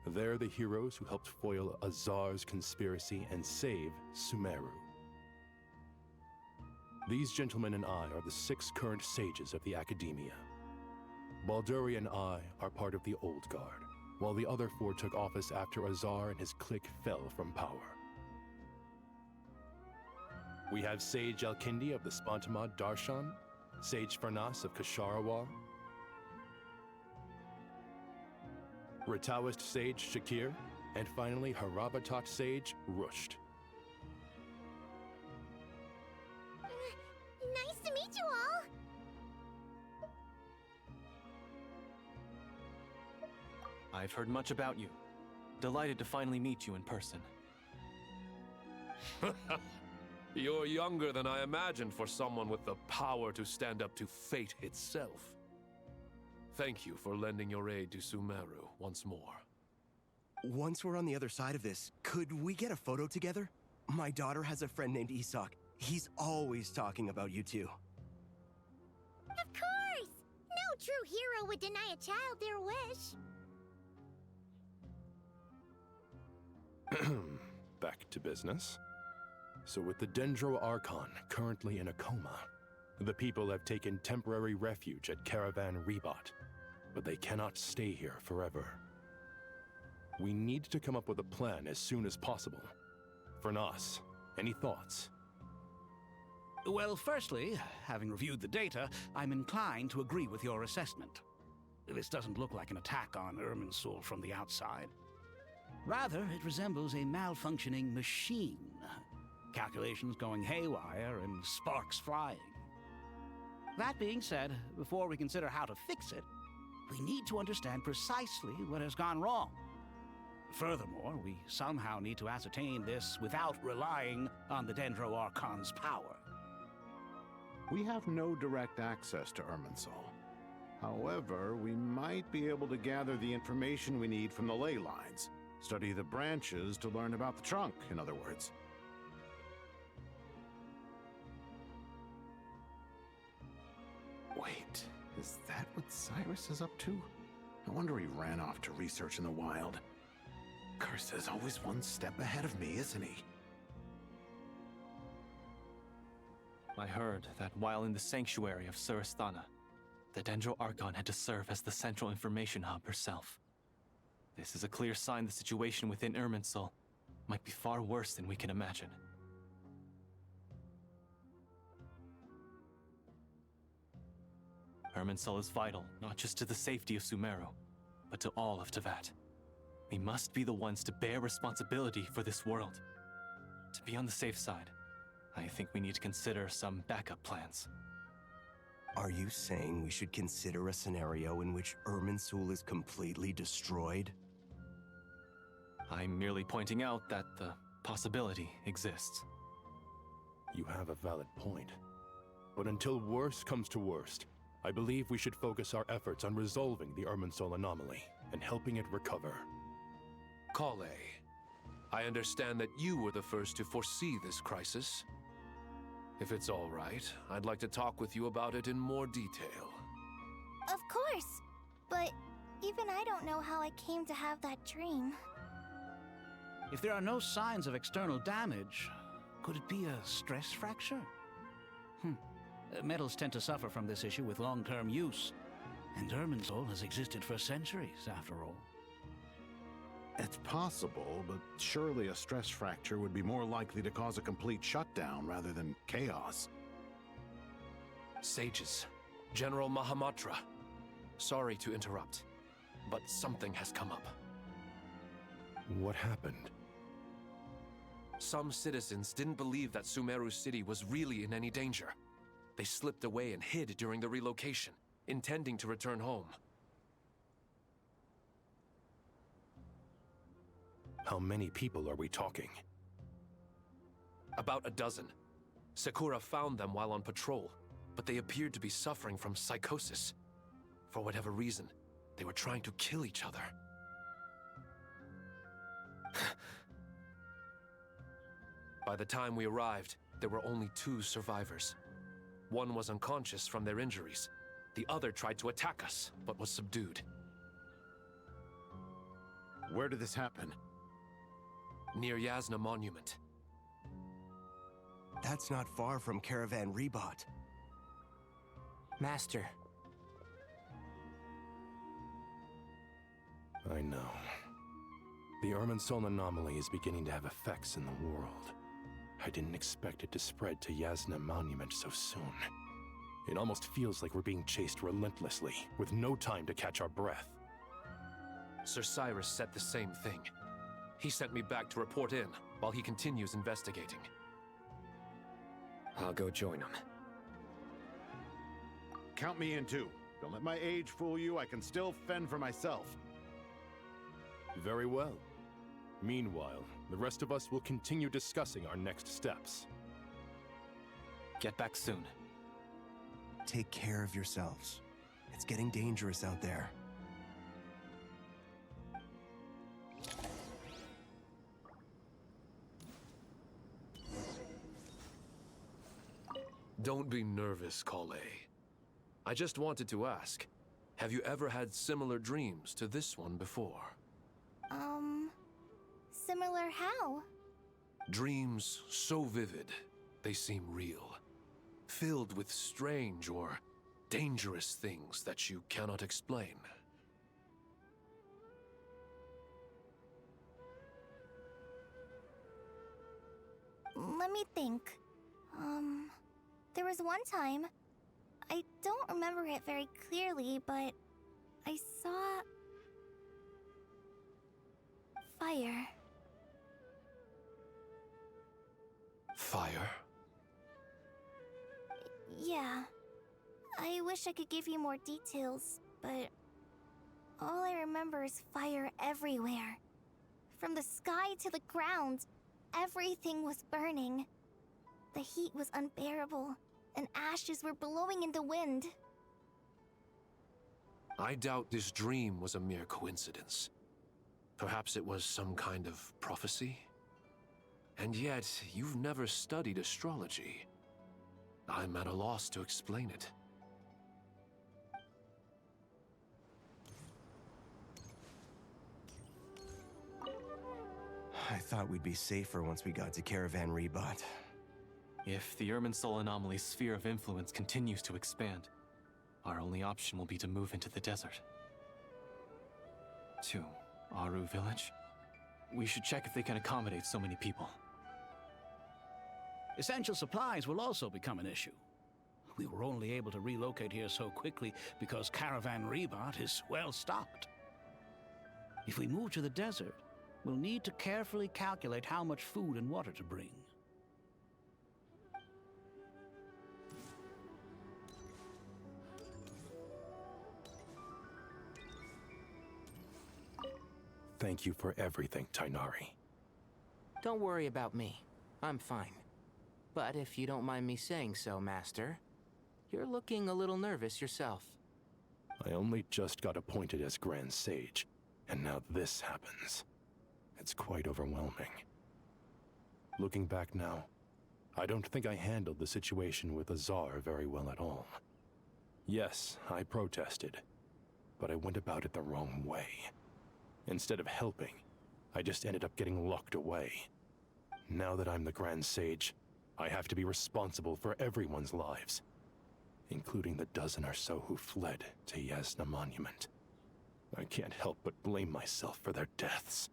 They're the heroes who helped foil Azar's conspiracy and save Sumeru. These gentlemen and I are the 6 current sages of the Academia. Balduri and I are part of the Old Guard, while the other 4 took office after Azar and his clique fell from power. We have Sage Alkindi of the Spantamad Darshan, Sage Farnas of Kasharawar, Rataoist Sage Shakir, and finally Harabatot Sage Rusht. Nice to meet you all! I've heard much about you. Delighted to finally meet you in person. You're younger than I imagined for someone with the power to stand up to fate itself. Thank you for lending your aid to Sumeru once more. Once we're on the other side of this, could we get a photo together? My daughter has a friend named Isak. He's always talking about you two. Of course! No true hero would deny a child their wish. Back to business. So with the Dendro Archon currently in a coma, the people have taken temporary refuge at Caravan Rebot, but they cannot stay here forever. We need to come up with a plan as soon as possible. Farnas, any thoughts? Well, firstly, having reviewed the data, I'm inclined to agree with your assessment. This doesn't look like an attack on Irminsul from the outside. Rather, it resembles a malfunctioning machine. Calculations going haywire and sparks flying. That being said, before we consider how to fix it, we need to understand precisely what has gone wrong. Furthermore, we somehow need to ascertain this without relying on the Dendro Archon's power. We have no direct access to Irminsul. However, we might be able to gather the information we need from the ley lines. Study the branches to learn about the trunk, in other words. Wait, is that what Cyrus is up to? No wonder he ran off to research in the wild. Curse is always one step ahead of me, isn't he? I heard that while in the sanctuary of Surasthana, the Dendro Archon had to serve as the central information hub herself. This is a clear sign the situation within Irminsul might be far worse than we can imagine. Irminsul is vital, not just to the safety of Sumeru, but to all of Teyvat. We must be the ones to bear responsibility for this world. To be on the safe side, I think we need to consider some backup plans. Are you saying we should consider a scenario in which Irminsul is completely destroyed? I'm merely pointing out that the possibility exists. You have a valid point. But until worst comes to worst, I believe we should focus our efforts on resolving the Irminsul anomaly and helping it recover. Kale, I understand that you were the first to foresee this crisis. If it's all right, I'd like to talk with you about it in more detail. Of course, but even I don't know how I came to have that dream. If there are no signs of external damage, could it be a stress fracture? Metals tend to suffer from this issue with long-term use, and Irminsul has existed for centuries, after all. It's possible, but surely a stress fracture would be more likely to cause a complete shutdown rather than chaos. Sages. General Mahamatra. Sorry to interrupt, but something has come up. What happened? Some citizens didn't believe that Sumeru City was really in any danger. They slipped away and hid during the relocation, intending to return home. How many people are we talking? About a dozen. Sakura found them while on patrol, but they appeared to be suffering from psychosis. For whatever reason, they were trying to kill each other. By the time we arrived, there were only 2 survivors. One was unconscious from their injuries. The other tried to attack us, but was subdued. Where did this happen? Near Yasna Monument. That's not far from Caravan Rebot. Master. I know. The Irminsul anomaly is beginning to have effects in the world. I didn't expect it to spread to Yasna Monument so soon. It almost feels like we're being chased relentlessly, with no time to catch our breath. Sir Cyrus said the same thing. He sent me back to report in, while he continues investigating. I'll go join him. Count me in too. Don't let my age fool you. I can still fend for myself. Very well. Meanwhile, the rest of us will continue discussing our next steps. Get back soon. Take care of yourselves. It's getting dangerous out there. Don't be nervous, Kale. I just wanted to ask, have you ever had similar dreams to this one before? Similar how? Dreams so vivid, they seem real. Filled with strange or dangerous things that you cannot explain. Let me think. There was one time, I don't remember it very clearly, but I saw fire. Fire? Yeah. I wish I could give you more details, but all I remember is fire everywhere. From the sky to the ground, everything was burning. The heat was unbearable, and ashes were blowing in the wind. I doubt this dream was a mere coincidence. Perhaps it was some kind of prophecy? And yet, you've never studied astrology. I'm at a loss to explain it. I thought we'd be safer once we got to Caravan Rebot. If the Irminsul anomaly's sphere of influence continues to expand, our only option will be to move into the desert. To Aru Village? We should check if they can accommodate so many people. Essential supplies will also become an issue. We were only able to relocate here so quickly because Caravan Rebot is well stocked. If we move to the desert, we'll need to carefully calculate how much food and water to bring. Thank you for everything, Tainari. Don't worry about me. I'm fine. But if you don't mind me saying so, Master, you're looking a little nervous yourself. I only just got appointed as Grand Sage, and now this happens. It's quite overwhelming. Looking back now, I don't think I handled the situation with Azar very well at all. Yes, I protested, but I went about it the wrong way. Instead of helping, I just ended up getting locked away. Now that I'm the Grand Sage, I have to be responsible for everyone's lives, including the dozen or so who fled to Yasna Monument. I can't help but blame myself for their deaths.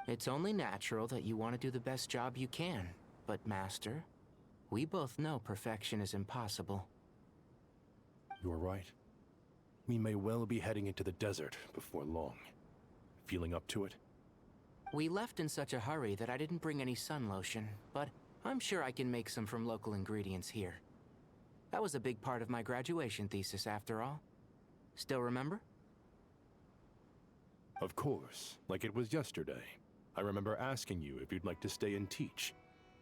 It's only natural that you want to do the best job you can, but Master, we both know perfection is impossible. You're right. We may well be heading into the desert before long. Feeling up to it? We left in such a hurry that I didn't bring any sun lotion, but I'm sure I can make some from local ingredients here. That was a big part of my graduation thesis, after all. Still remember? Of course, like it was yesterday. I remember asking you if you'd like to stay and teach,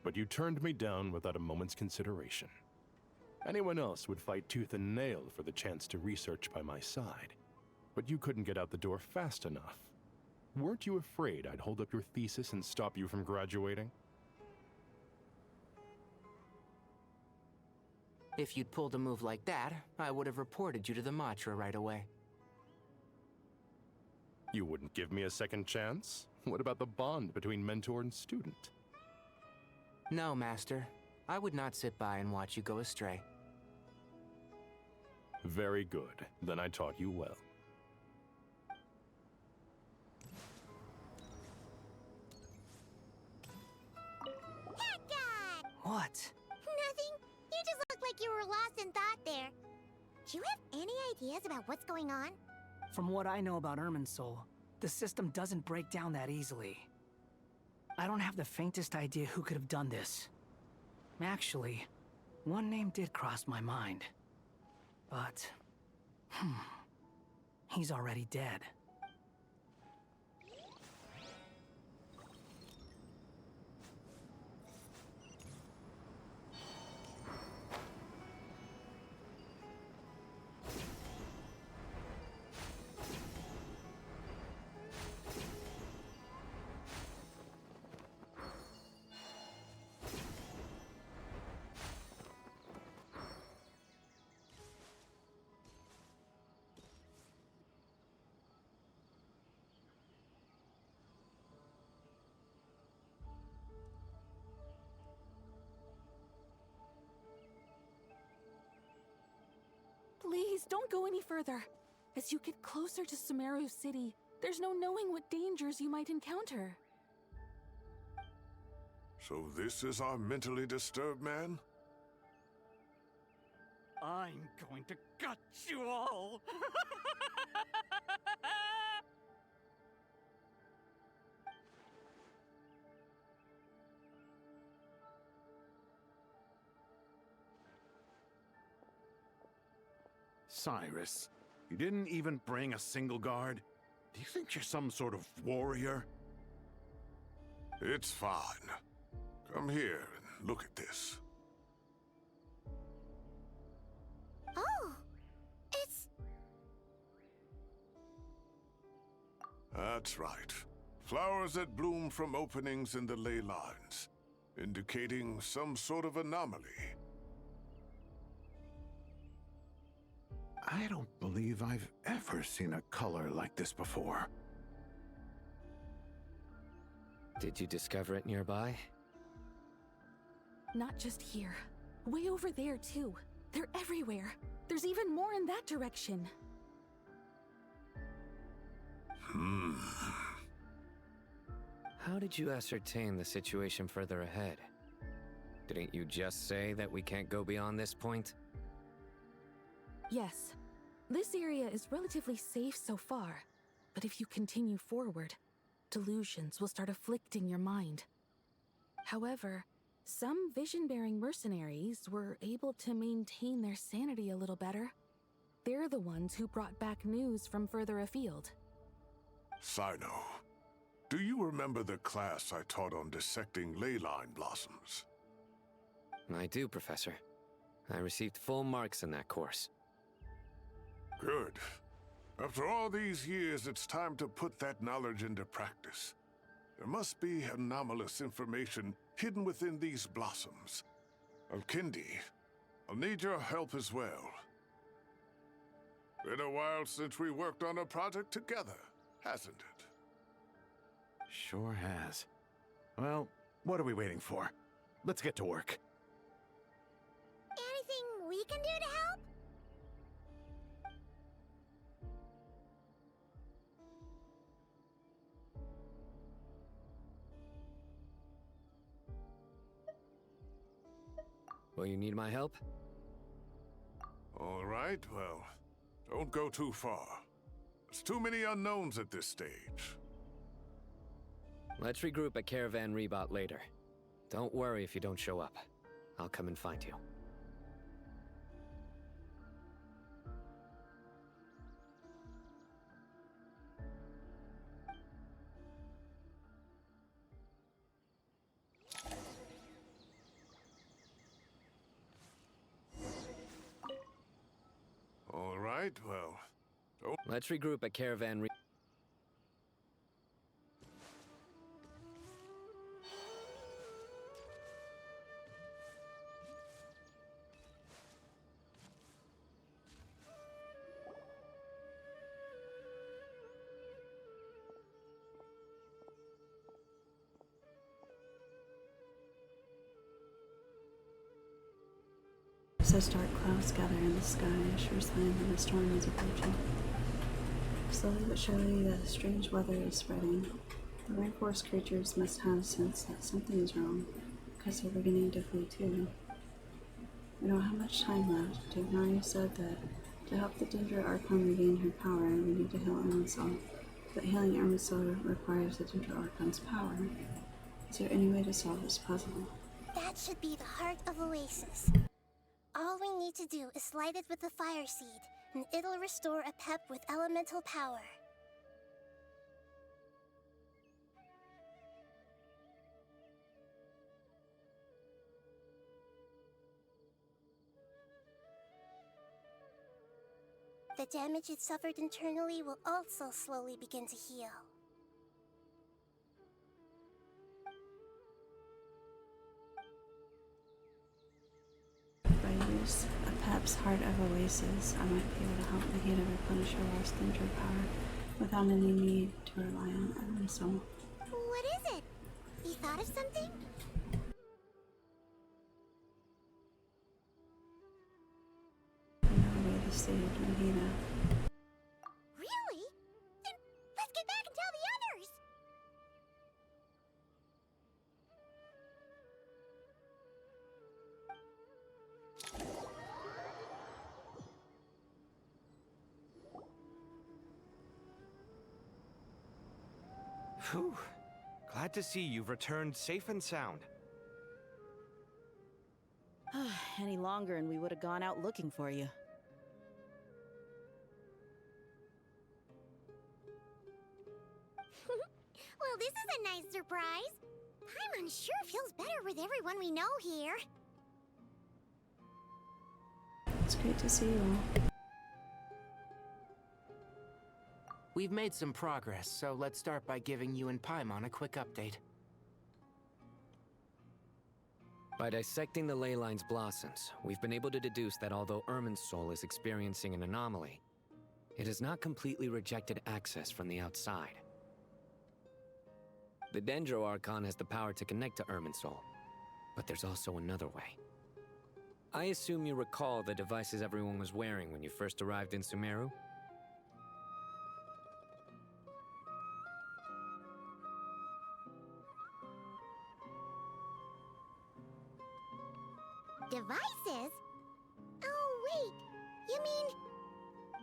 but you turned me down without a moment's consideration. Anyone else would fight tooth and nail for the chance to research by my side, but you couldn't get out the door fast enough. Weren't you afraid I'd hold up your thesis and stop you from graduating? If you'd pulled a move like that, I would have reported you to the Matra right away. You wouldn't give me a second chance? What about the bond between mentor and student? No, Master. I would not sit by and watch you go astray. Very good. Then I taught you well. What? Nothing. You just look like you were lost in thought there. Do you have any ideas about what's going on? From what I know about Irminsul, the system doesn't break down that easily. I don't have the faintest idea who could have done this. Actually, one name did cross my mind. But, he's already dead. Please, don't go any further. As you get closer to Sumeru City, there's no knowing what dangers you might encounter. So this is our mentally disturbed man? I'm going to gut you all! Cyrus, you didn't even bring a single guard? Do you think you're some sort of warrior? It's fine. Come here and look at this. Oh, it's... That's right. Flowers that bloom from openings in the ley lines, indicating some sort of anomaly. I don't believe I've ever seen a color like this before. Did you discover it nearby? Not just here. Way over there, too. They're everywhere. There's even more in that direction. How did you ascertain the situation further ahead? Didn't you just say that we can't go beyond this point? Yes. This area is relatively safe so far, but if you continue forward, delusions will start afflicting your mind. However, some vision-bearing mercenaries were able to maintain their sanity a little better. They're the ones who brought back news from further afield. Sino, do you remember the class I taught on dissecting ley line blossoms? I do, Professor. I received full marks in that course. Good. After all these years, it's time to put that knowledge into practice. There must be anomalous information hidden within these blossoms. Alkindi, I'll need your help as well. Been a while since we worked on a project together, hasn't it? Sure has. Well, what are we waiting for? Let's get to work. Anything we can do to help? Will you need my help? All right, well, don't go too far. There's too many unknowns at this stage. Let's regroup at Caravan Rebot later. Don't worry if you don't show up. I'll come and find you. All right, well, don't... Let's regroup at Caravan Rebot. As dark clouds gather in the sky, a sure sign that a storm is approaching. Slowly but surely, the strange weather is spreading. The rainforest creatures must have sensed that something is wrong, because they're beginning to flee too. We don't have much time left. Tighnari said that to help the Dendra Archon regain her power, we need to heal Irminsul. But healing Irminsul requires the Dendra Archon's power. Is there any way to solve this puzzle? That should be the heart of Oasis. All we need to do is light it with the fire seed, and it'll restore a pep with elemental power. The damage it suffered internally will also slowly begin to heal. A Pep's Heart of Oasis, I might be able to help Nahida replenish her lost Dendra power without any need to rely on Irminsul. What is it? You thought of something? No way to save Nahida. Really? Then let's get back and tell the others! Whew. Glad to see you've returned safe and sound. Any longer and we would have gone out looking for you. Well, this is a nice surprise. Paimon sure feels better with everyone we know here. It's great to see you all. We've made some progress, so let's start by giving you and Paimon a quick update. By dissecting the ley line's blossoms, we've been able to deduce that although Irminsul is experiencing an anomaly, it has not completely rejected access from the outside. The Dendro Archon has the power to connect to Irminsul, but there's also another way. I assume you recall the devices everyone was wearing when you first arrived in Sumeru? Devices? Oh, wait. You mean...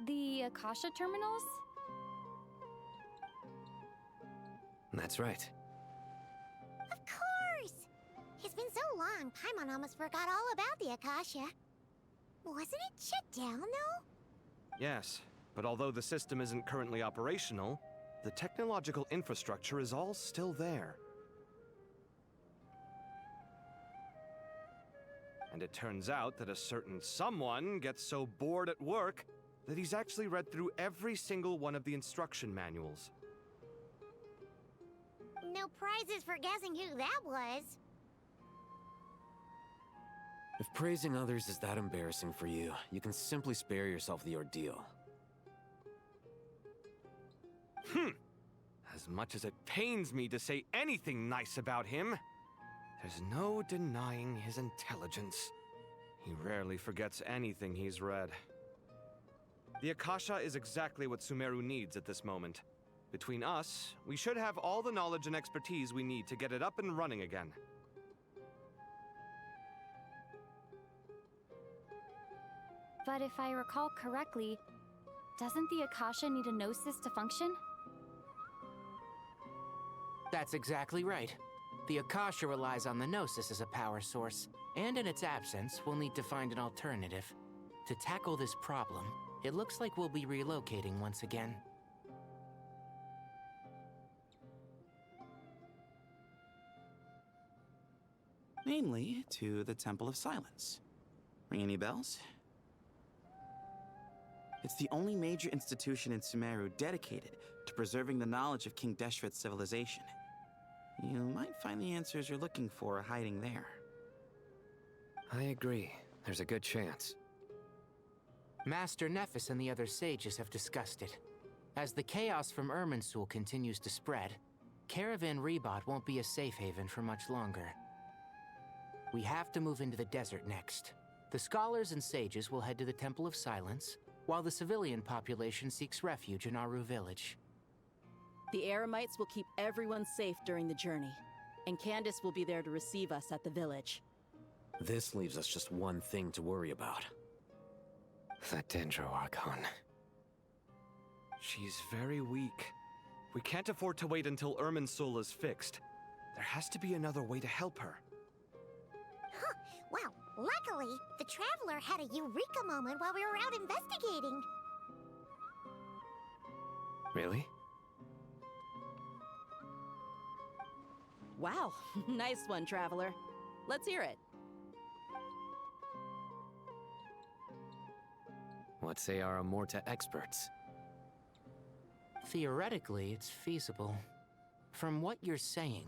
The Akasha terminals? That's right. Of course! It's been so long, Paimon almost forgot all about the Akasha. Wasn't it shut down, though? Yes, but although the system isn't currently operational, the technological infrastructure is all still there. And it turns out that a certain someone gets so bored at work that he's actually read through every single one of the instruction manuals. No prizes for guessing who that was. If praising others is that embarrassing for you, you can simply spare yourself the ordeal. As much as it pains me to say anything nice about him, there's no denying his intelligence. He rarely forgets anything he's read. The Akasha is exactly what Sumeru needs at this moment. Between us, we should have all the knowledge and expertise we need to get it up and running again. But if I recall correctly, doesn't the Akasha need a gnosis to function? That's exactly right. The Akasha relies on the Gnosis as a power source, and in its absence, we'll need to find an alternative. To tackle this problem, it looks like we'll be relocating once again. Namely, to the Temple of Silence. Ring any bells? It's the only major institution in Sumeru dedicated to preserving the knowledge of King Deshret's civilization. You might find the answers you're looking for hiding there. I agree. There's a good chance. Master Nephis and the other sages have discussed it. As the chaos from Irminsul continues to spread, Caravan Rebot won't be a safe haven for much longer. We have to move into the desert next. The scholars and sages will head to the Temple of Silence, while the civilian population seeks refuge in Aru village. The Eremites will keep everyone safe during the journey, and Candace will be there to receive us at the village. This leaves us just one thing to worry about. That Dendro Archon. She's very weak. We can't afford to wait until Irminsul is fixed. There has to be another way to help her. Huh. Wow, luckily, the Traveler had a eureka moment while we were out investigating. Really? Wow, nice one, Traveler. Let's hear it. What say our Amorta experts? Theoretically, it's feasible. From what you're saying,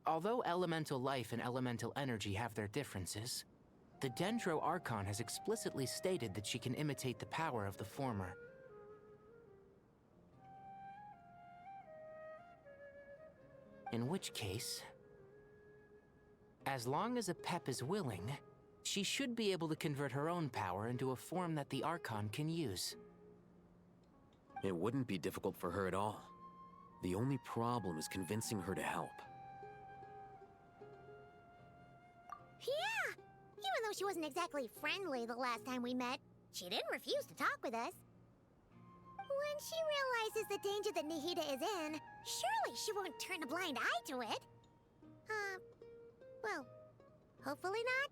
although elemental life and elemental energy have their differences, the Dendro Archon has explicitly stated that she can imitate the power of the former. In which case, as long as Apep is willing, she should be able to convert her own power into a form that the Archon can use. It wouldn't be difficult for her at all. The only problem is convincing her to help. Yeah! Even though she wasn't exactly friendly the last time we met, she didn't refuse to talk with us. When she realizes the danger that Nahida is in, surely she won't turn a blind eye to it. Well, hopefully not.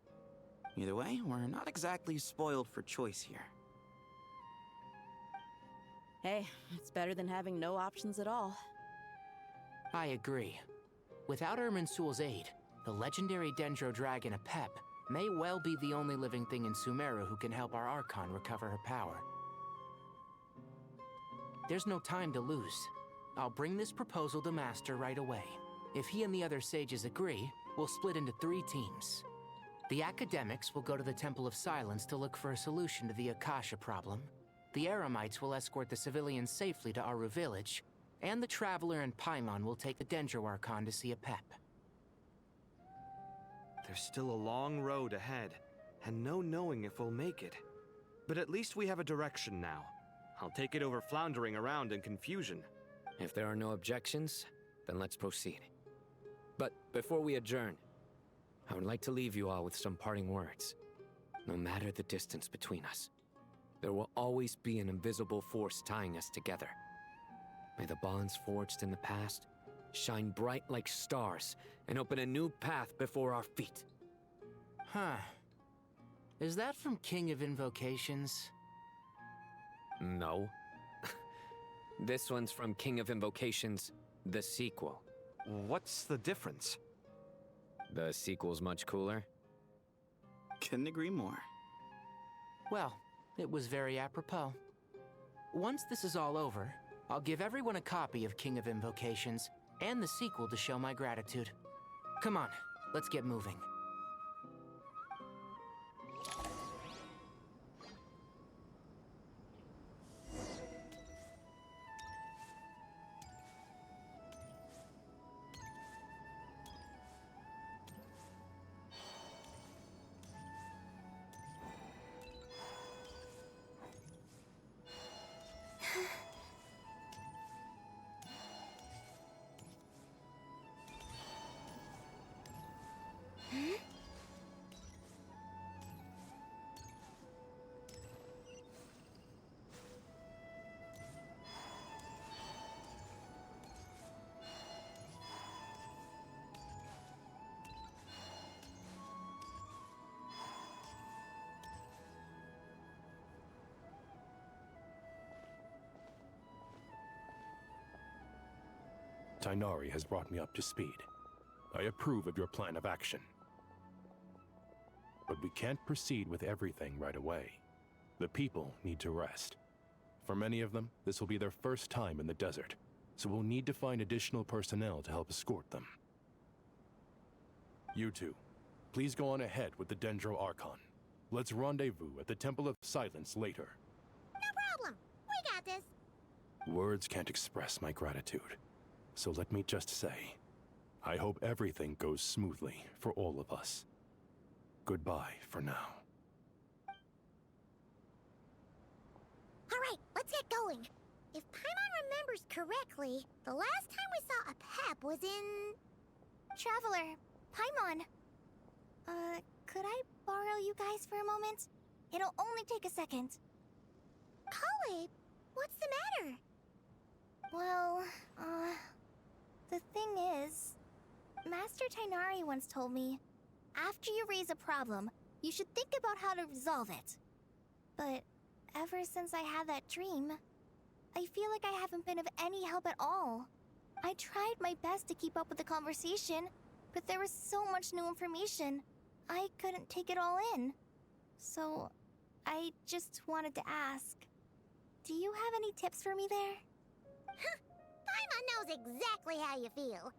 Either way, we're not exactly spoiled for choice here. Hey, it's better than having no options at all. I agree. Without Irminsul's aid, the legendary Dendro Dragon Apep may well be the only living thing in Sumeru who can help our Archon recover her power. There's no time to lose. I'll bring this proposal to Master right away. If he and the other sages agree, we'll split into 3 teams. The academics will go to the Temple of Silence to look for a solution to the Akasha problem. The Eremites will escort the civilians safely to Aru village, and the Traveler and Paimon will take the Dendro Archon to see Apep. There's still a long road ahead, and no knowing if we'll make it. But at least we have a direction now. I'll take it over floundering around in confusion. If there are no objections, then let's proceed. But before we adjourn, I would like to leave you all with some parting words. No matter the distance between us, there will always be an invisible force tying us together. May the bonds forged in the past shine bright like stars and open a new path before our feet. Huh. Is that from King of Invocations? No. This one's from King of Invocations, the sequel. What's the difference? The sequel's much cooler. Couldn't agree more. Well, it was very apropos. Once this is all over, I'll give everyone a copy of King of Invocations and the sequel to show my gratitude. Come on, let's get moving. Tainari has brought me up to speed. I approve of your plan of action. But we can't proceed with everything right away. The people need to rest. For many of them, this will be their first time in the desert, so we'll need to find additional personnel to help escort them. You two, please go on ahead with the Dendro Archon. Let's rendezvous at the Temple of Silence later. No problem. We got this. Words can't express my gratitude, so let me just say, I hope everything goes smoothly for all of us. Goodbye for now. All right, let's get going. If Paimon remembers correctly, the last time we saw a Pep was in... Traveler, Paimon. Could I borrow you guys for a moment? It'll only take a second. Kale, what's the matter? Well, the thing is, Master Tainari once told me, after you raise a problem, you should think about how to resolve it. But ever since I had that dream, I feel like I haven't been of any help at all. I tried my best to keep up with the conversation, but there was so much new information, I couldn't take it all in. So, I just wanted to ask, do you have any tips for me there? Paimon knows exactly how you feel.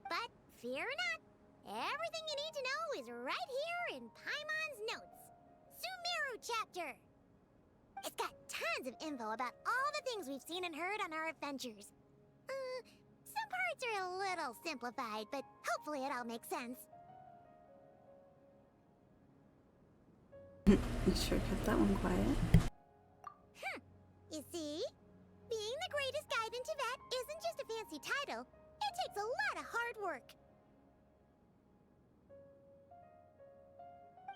But fear not, everything you need to know is right here in Paimon's notes. Sumeru chapter! It's got tons of info about all the things we've seen and heard on our adventures. Some parts are a little simplified, but hopefully it all makes sense. You sure kept that one quiet. You see? Being the greatest guide in Tibet isn't just a fancy title. It takes a lot of hard work.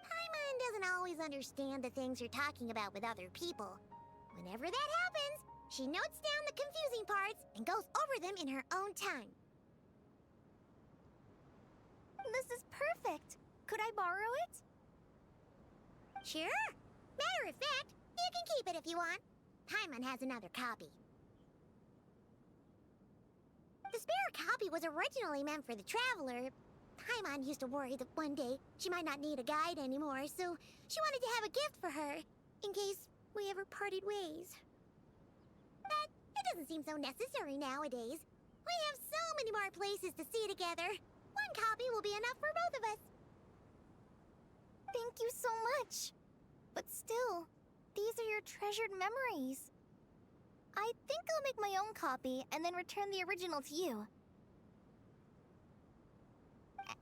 Paimon doesn't always understand the things you're talking about with other people. Whenever that happens, she notes down the confusing parts and goes over them in her own time. This is perfect. Could I borrow it? Sure. Matter of fact, you can keep it if you want. Paimon has another copy. The spare copy was originally meant for the Traveler. Paimon used to worry that one day she might not need a guide anymore, so she wanted to have a gift for her, in case we ever parted ways. But it doesn't seem so necessary nowadays. We have so many more places to see together. One copy will be enough for both of us. Thank you so much. But still, these are your treasured memories. I think I'll make my own copy and then return the original to you.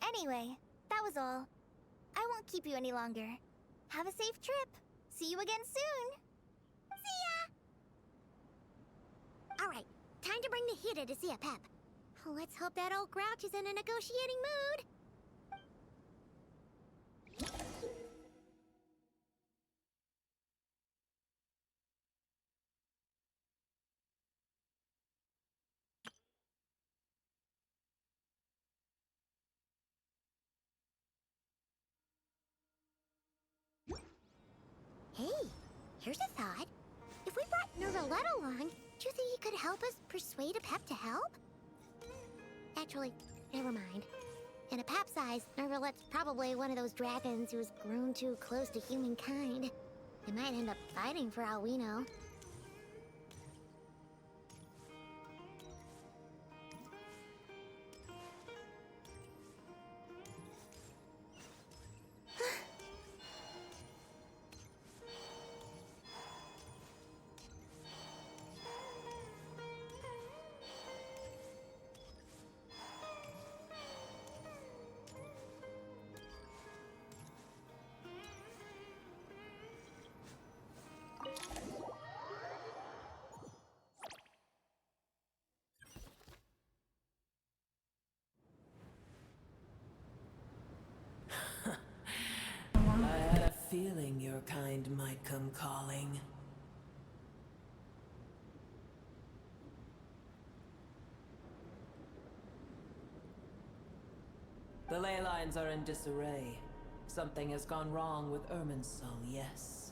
Anyway, that was all. I won't keep you any longer. Have a safe trip. See you again soon. See ya! Alright, time to bring Nahida to see a Pep. Let's hope that old grouch is in a negotiating mood. Hey, here's a thought. If we brought Nervalette along, do you think he could help us persuade a Pep to help? Actually, never mind. In a Pep's eyes, Nervalette's probably one of those dragons who's grown too close to humankind. They might end up fighting for all we know. I had a feeling your kind might come calling. The ley lines are in disarray. Something has gone wrong with Irminsul, yes.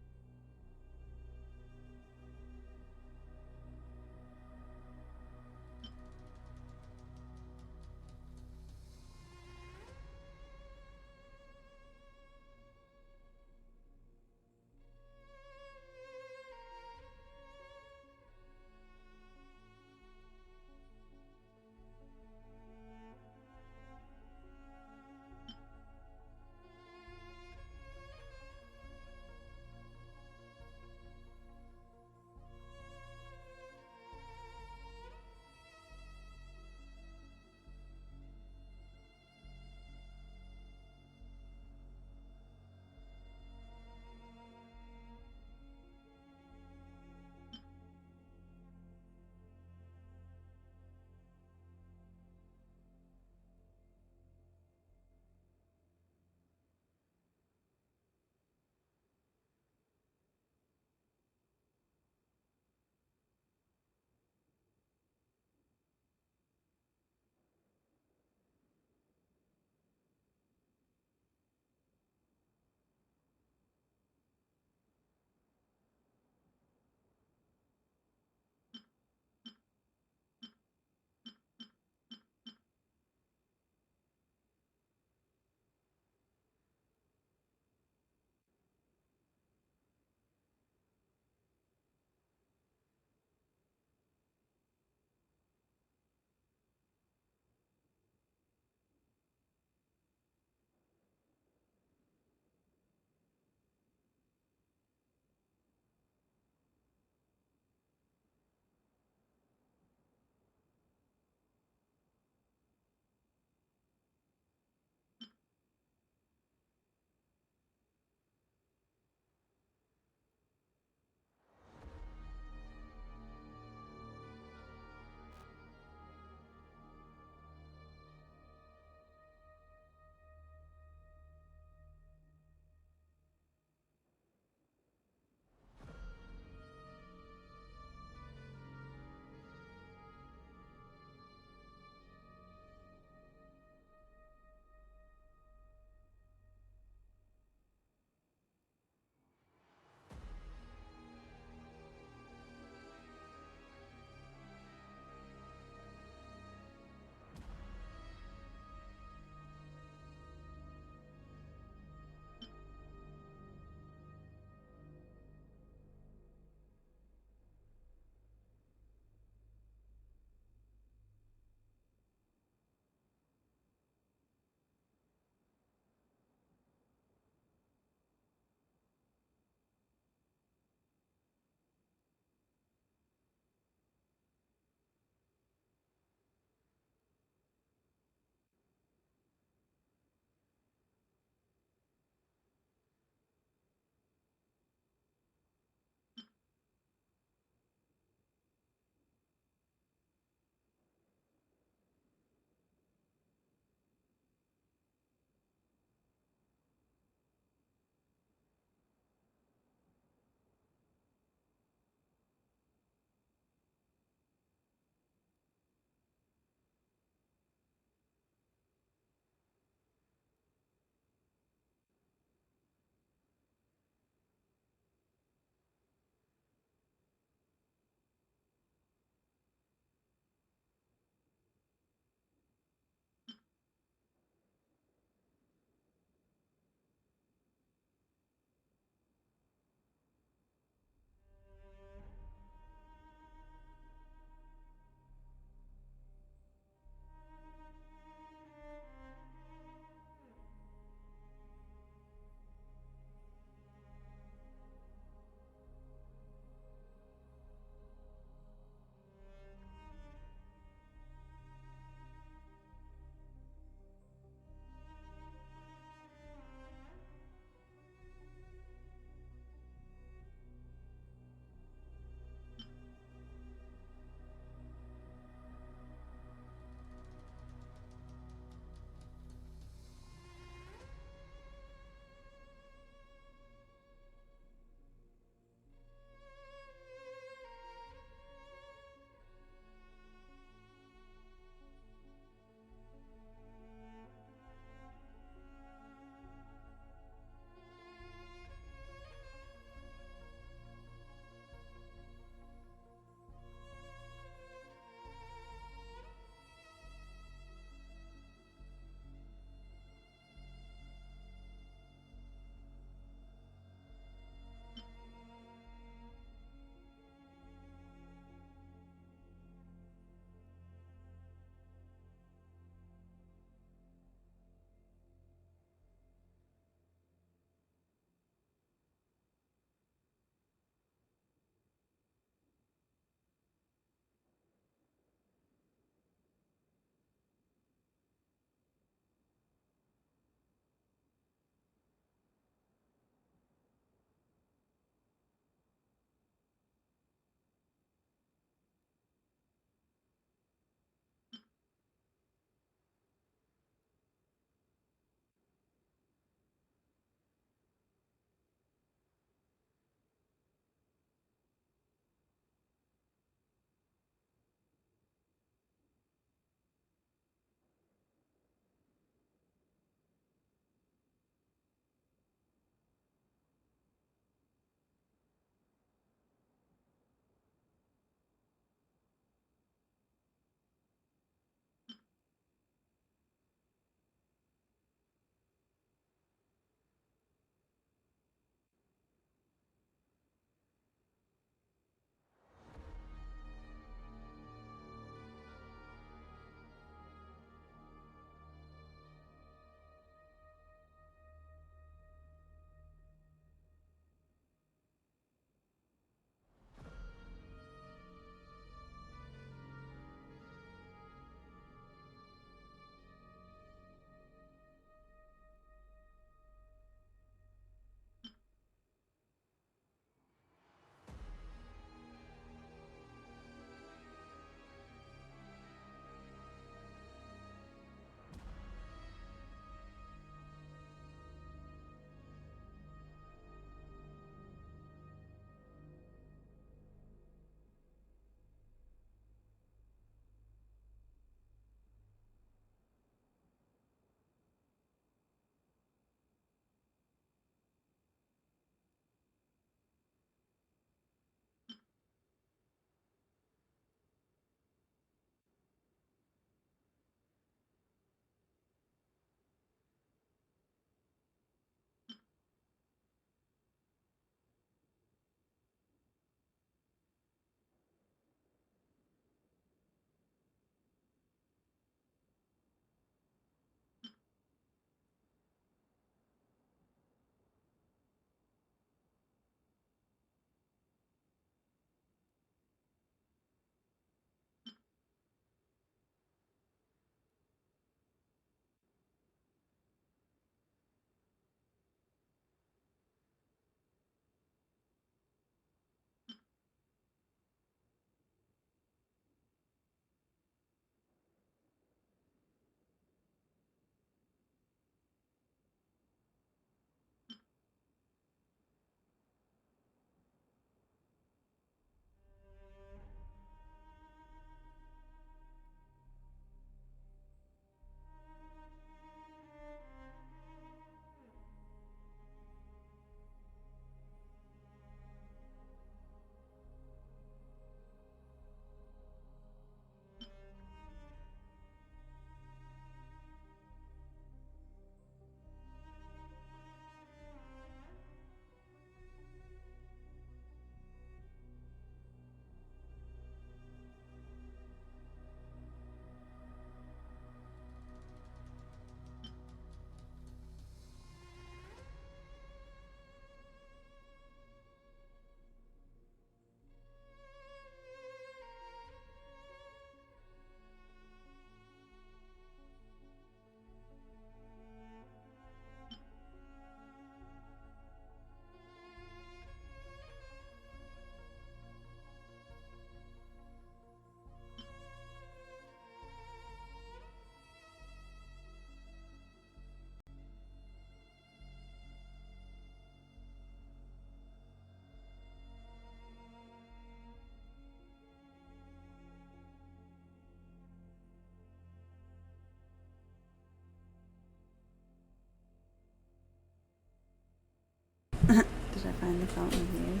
Did I find the Fountain of Youth?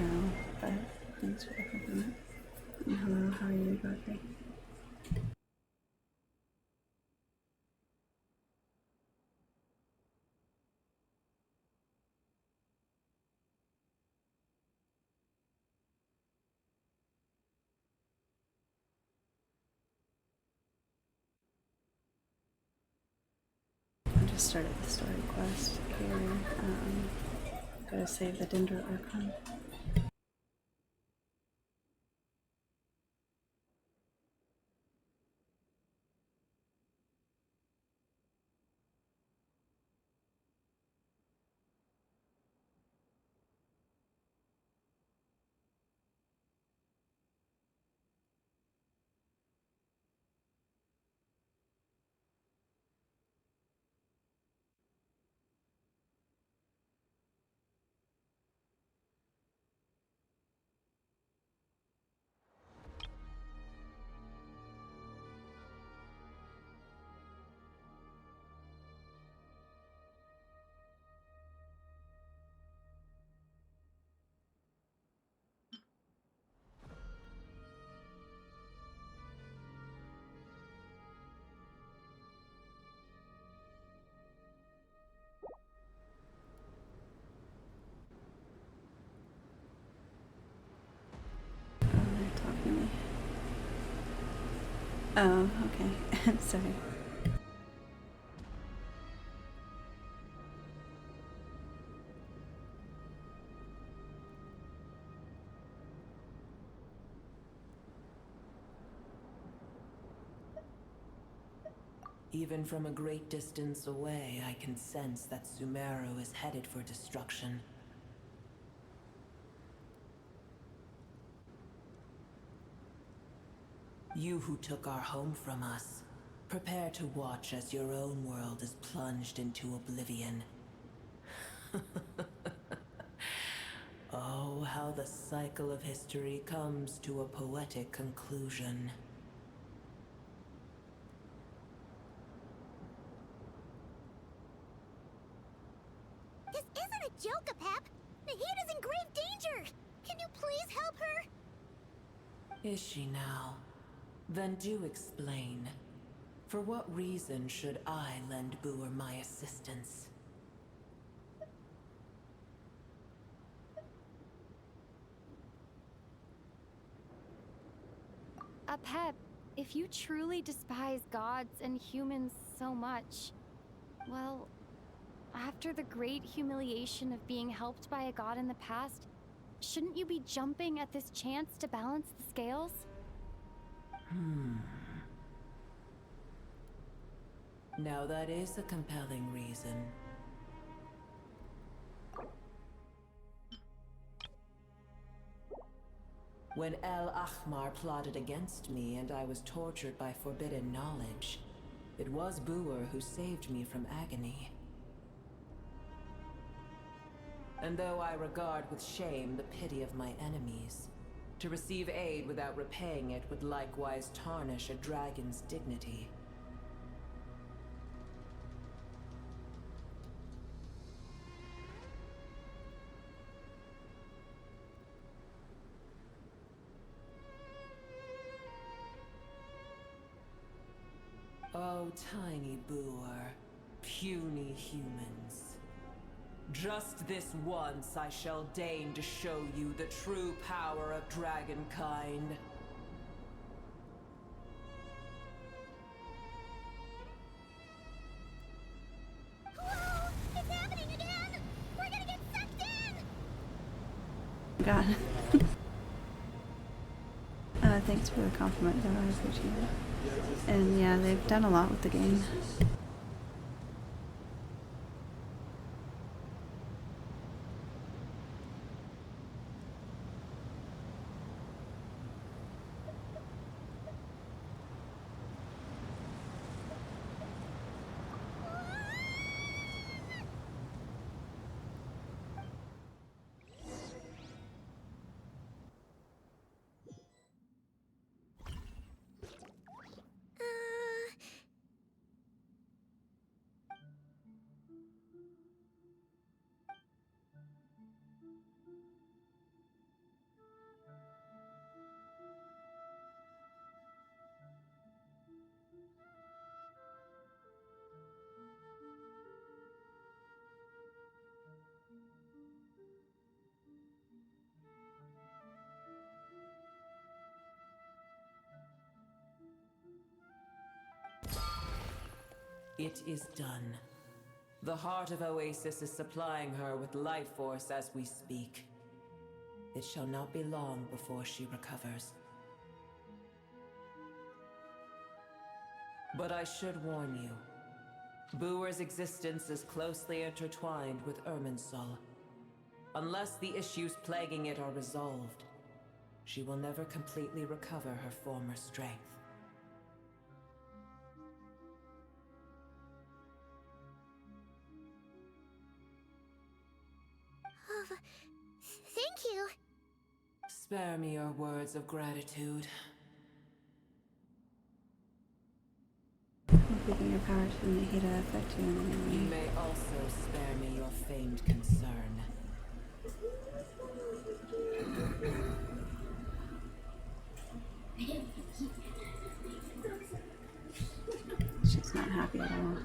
No, but thanks for the compliment. Hello, how are you, Godfrey? I just started the story quest here. Gotta save the Dendro Archon. Oh, okay. Sorry. Even from a great distance away, I can sense that Sumeru is headed for destruction. You who took our home from us, prepare to watch as your own world is plunged into oblivion. Oh, how the cycle of history comes to a poetic conclusion. This isn't a joke, Apep! Nahida's in grave danger! Can you please help her? Is she now? Then do explain. For what reason should I lend Booer my assistance? Apep, if you truly despise gods and humans so much, well, after the great humiliation of being helped by a god in the past, shouldn't you be jumping at this chance to balance the scales? Now that is a compelling reason. When El Ahmar plotted against me and I was tortured by forbidden knowledge, it was Booer who saved me from agony. And though I regard with shame the pity of my enemies, to receive aid without repaying it would likewise tarnish a dragon's dignity. Oh, tiny Booer, puny humans. Just this once I shall deign to show you the true power of dragonkind. Whoa! It's happening again! We're gonna get sucked in! God. Thanks for the compliment, though. I appreciate it. And yeah, they've done a lot with the game. It is done. The heart of Oasis is supplying her with life force as we speak. It shall not be long before she recovers. But I should warn you. Booer's existence is closely intertwined with Irminsul. Unless the issues plaguing it are resolved, she will never completely recover her former strength. Thank you. Spare me your words of gratitude. Giving your power to the Nahida affect you in any way. You may also spare me your famed concern. She's not happy at all.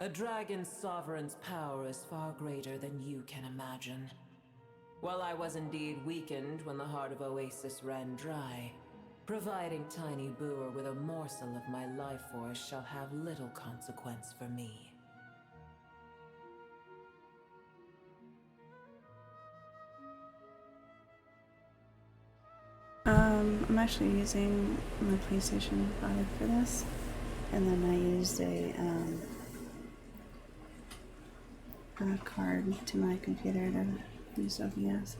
A dragon's sovereign's power is far greater than you can imagine. While I was indeed weakened when the heart of Oasis ran dry, providing Tiny Booer with a morsel of my life force shall have little consequence for me. I'm actually using my PlayStation 5 for this, and then I used a card to my computer to use OBS.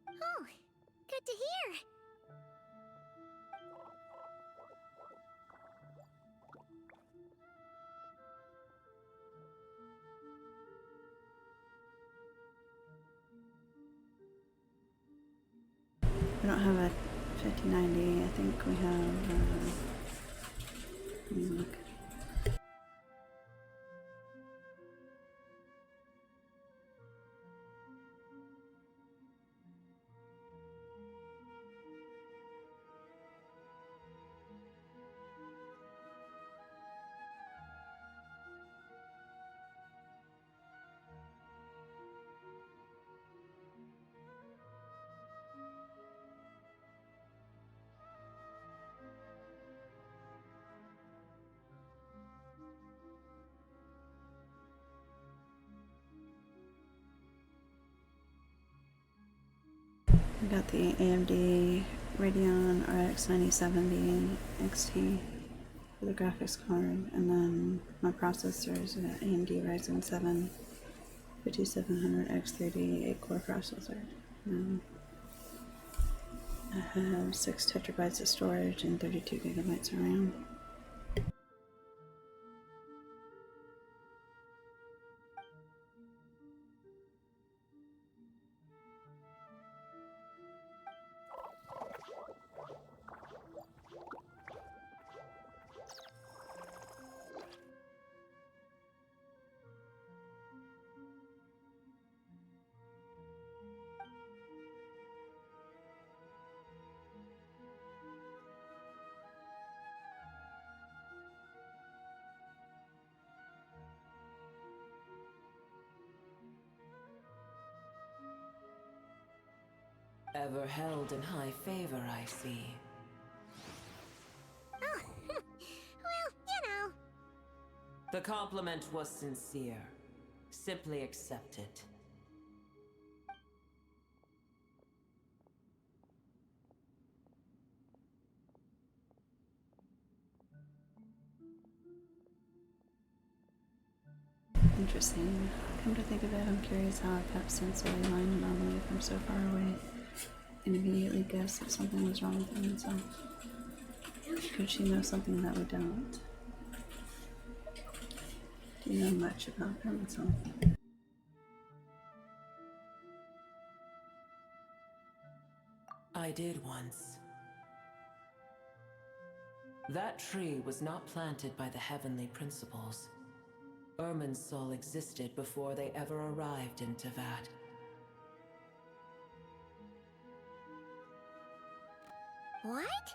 Oh, good to hear. We don't have a 5090. I think we have. Let me look. I got the AMD Radeon RX 97B XT for the graphics card, and then my processor is an AMD Ryzen 7 5700 X30 8-core processor. And I have 6 terabytes of storage and 32 gigabytes of RAM. Ever held in high favor, I see. Oh, well, you know. The compliment was sincere. Simply accept it. Interesting. Come to think of it, I'm curious how I kept since the line anomaly from so far away and immediately guessed that something was wrong with him himself. Could she know something that we don't? Do you know much about Irminsul? I did once. That tree was not planted by the heavenly principles. Irminsul existed before they ever arrived in Teyvat. What?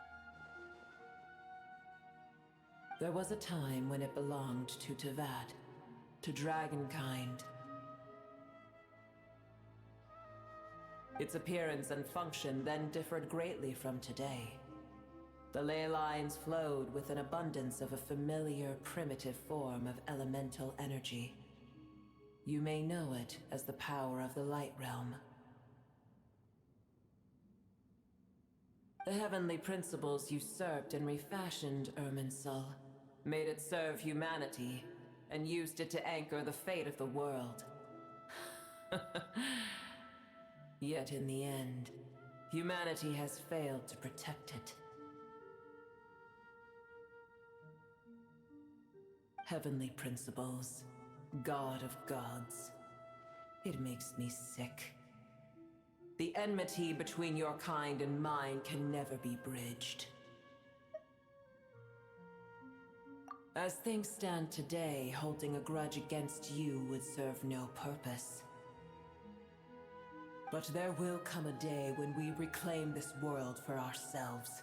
There was a time when it belonged to Tavad, to Dragonkind. Its appearance and function then differed greatly from today. The ley lines flowed with an abundance of a familiar, primitive form of elemental energy. You may know it as the power of the Light Realm. The heavenly principles usurped and refashioned Irminsul, made it serve humanity, and used it to anchor the fate of the world. Yet in the end, humanity has failed to protect it. Heavenly principles, God of gods. It makes me sick. The enmity between your kind and mine can never be bridged. As things stand today, holding a grudge against you would serve no purpose. But there will come a day when we reclaim this world for ourselves.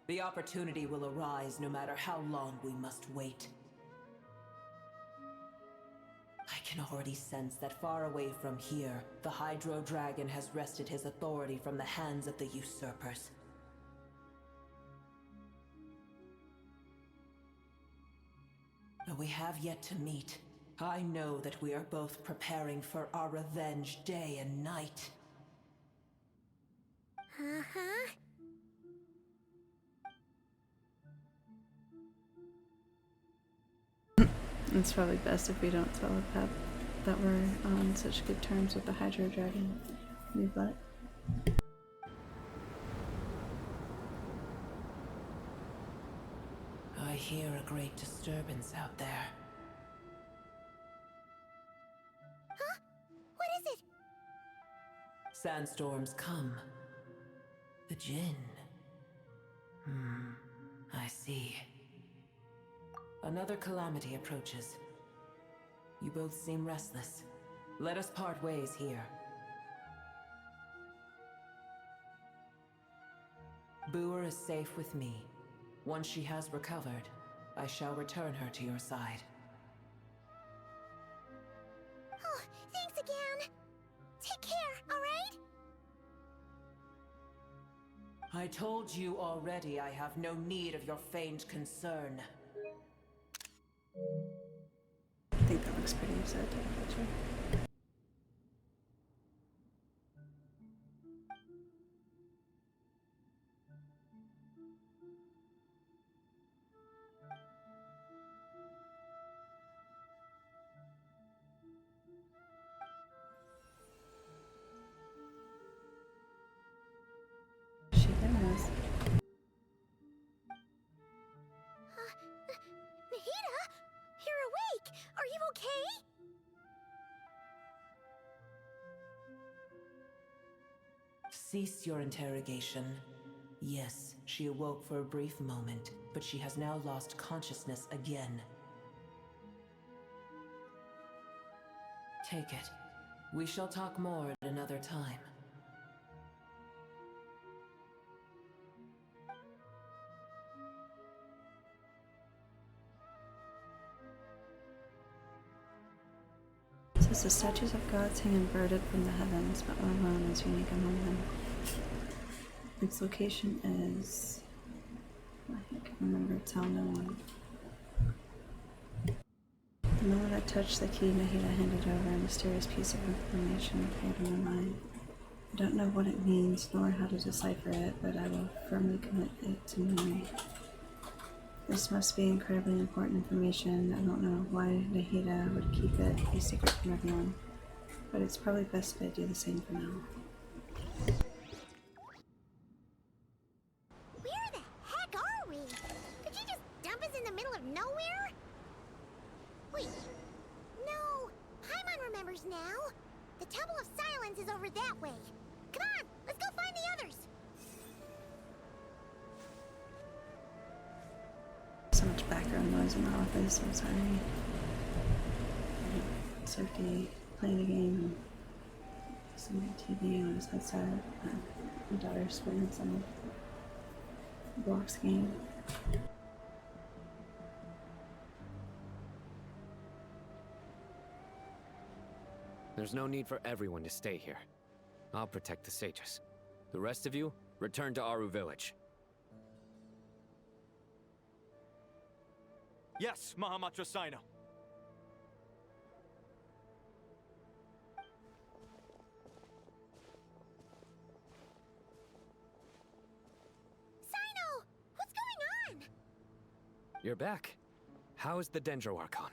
The opportunity will arise no matter how long we must wait. I can already sense that far away from here, the Hydro Dragon has wrested his authority from the hands of the usurpers. Though we have yet to meet, I know that we are both preparing for our revenge day and night. Uh-huh. It's probably best if we don't tell Pep that we're on such good terms with the Hydro Dragon. New butt. I hear a great disturbance out there. Huh? What is it? Sandstorms come. The Jinn. I see. Another calamity approaches. You both seem restless. Let us part ways here. Boer is safe with me. Once she has recovered, I shall return her to your side. Oh, thanks again. Take care, alright? I told you already I have no need of your feigned concern. I think that looks pretty upset, that picture. She does. Nahida? You're awake! Are you okay? Cease your interrogation. Yes, she awoke for a brief moment, but she has now lost consciousness again. Take it. We shall talk more at another time. It says the statues of gods hang inverted from the heavens, but one alone is unique among them. Its location is... I can't remember, tell no one. The moment I touched the key, Nahida handed over a mysterious piece of information appeared in my mind. I don't know what it means, nor how to decipher it, but I will firmly commit it to memory. This must be incredibly important information. I don't know why Nahida would keep it a secret from everyone, but it's probably best if I do the same for now. Where the heck are we? Did you just dump us in the middle of nowhere? Wait. No. Paimon remembers now. The Temple of Silence is over that way. Come on, let's go find the others. So much background noise in the office, I'm sorry. Sophie playing a game and listening to TV on his headset. My daughter's playing something. Roblox game. There's no need for everyone to stay here. I'll protect the sages. The rest of you, return to Aru Village. Yes, Mahamatra Sino. Sino! What's going on? You're back. How is the Dendro Archon?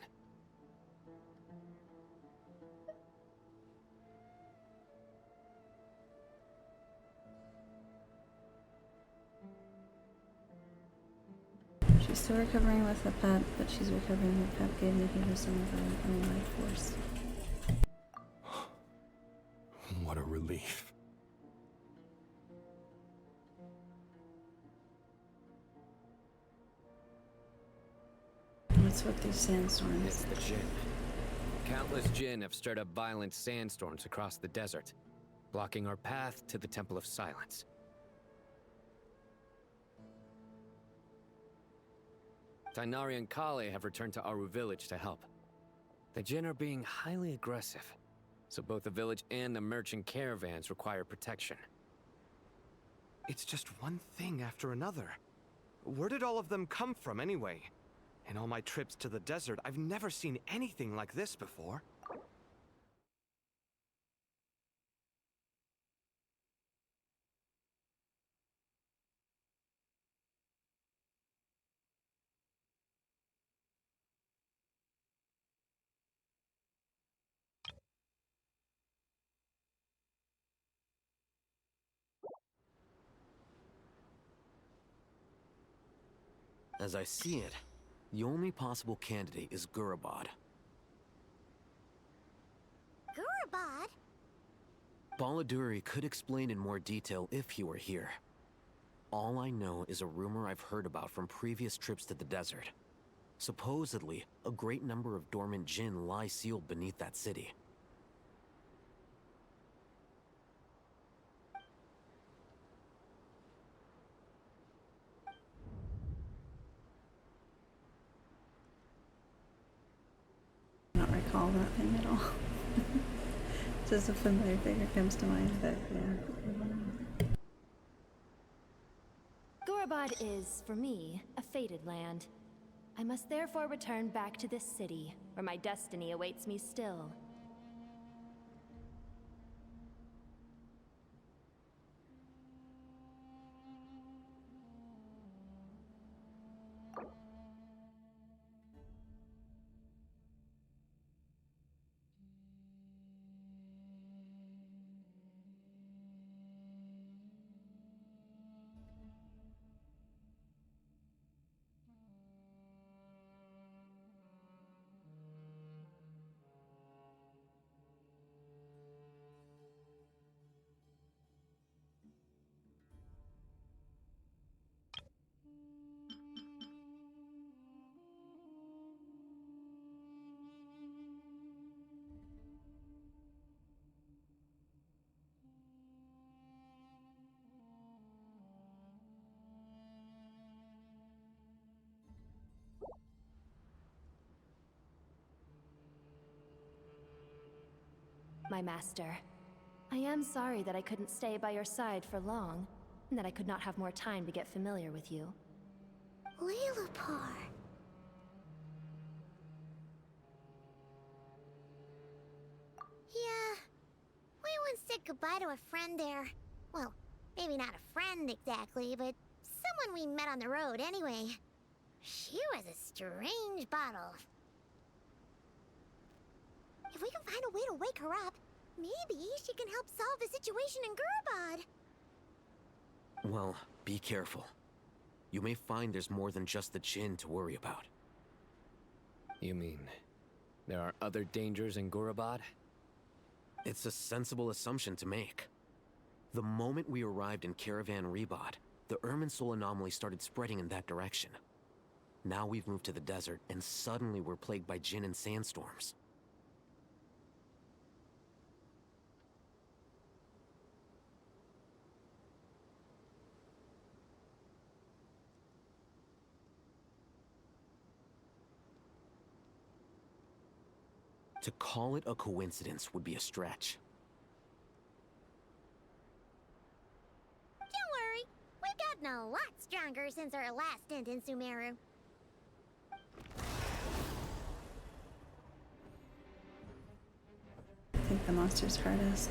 She's still recovering with the pep, but she's recovering with pep gave Nihida some of her own life force. What a relief. What's with these sandstorms? It's the Jinn. Countless Jinn have stirred up violent sandstorms across the desert, blocking our path to the Temple of Silence. Tainari and Kale have returned to Aru Village to help. The Jinn are being highly aggressive, so both the village and the merchant caravans require protection. It's just one thing after another. Where did all of them come from anyway? In all my trips to the desert, I've never seen anything like this before. As I see it, the only possible candidate is Gurabad. Gurabad? Baladuri could explain in more detail if he were here. All I know is a rumor I've heard about from previous trips to the desert. Supposedly, a great number of dormant Jinn lie sealed beneath that city. Not recall that thing at all. Just a familiar figure comes to mind, but yeah. Gurabad is, for me, a fated land. I must therefore return back to this city, where my destiny awaits me still. My master, I am sorry that I couldn't stay by your side for long, and that I could not have more time to get familiar with you. Lilipar. Yeah, we once said goodbye to a friend there. Well, maybe not a friend exactly, but someone we met on the road anyway. She was a strange bottle. If we can find a way to wake her up, maybe she can help solve the situation in Gurabad. Well, be careful. You may find there's more than just the Jinn to worry about. You mean, there are other dangers in Gurabad? It's a sensible assumption to make. The moment we arrived in Caravan Rebod, the Irminsul anomaly started spreading in that direction. Now we've moved to the desert, and suddenly we're plagued by Jinn and sandstorms. To call it a coincidence would be a stretch. Don't worry, we've gotten a lot stronger since our last stint in Sumeru. I think the monsters heard us.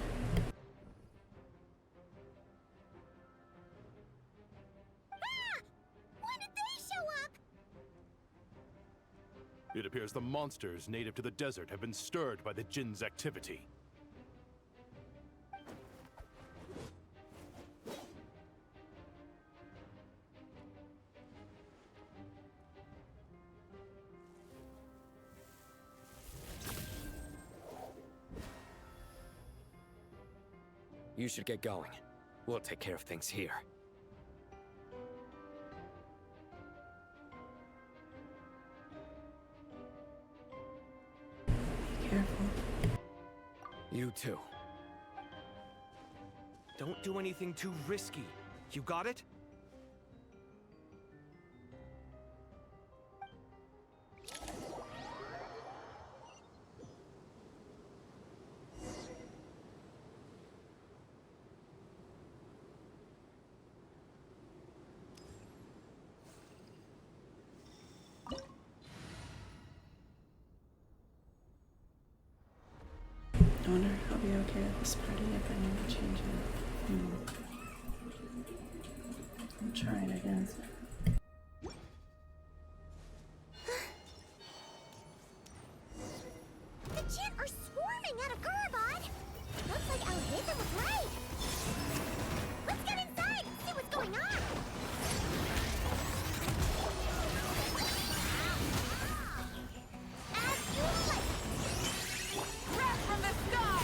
Ah! When did they show up? It appears the monsters native to the desert have been stirred by the Jinn's activity. You should get going. We'll take care of things here. Be careful. You too. Don't do anything too risky. You got it? I wonder if I'll be okay at this party if I need to change it. I'm trying again. The Jinn are swarming out of Gurabad! Looks like I'll hit them with light! Let's get inside and see what's going on! As you like! Wrath from the sky!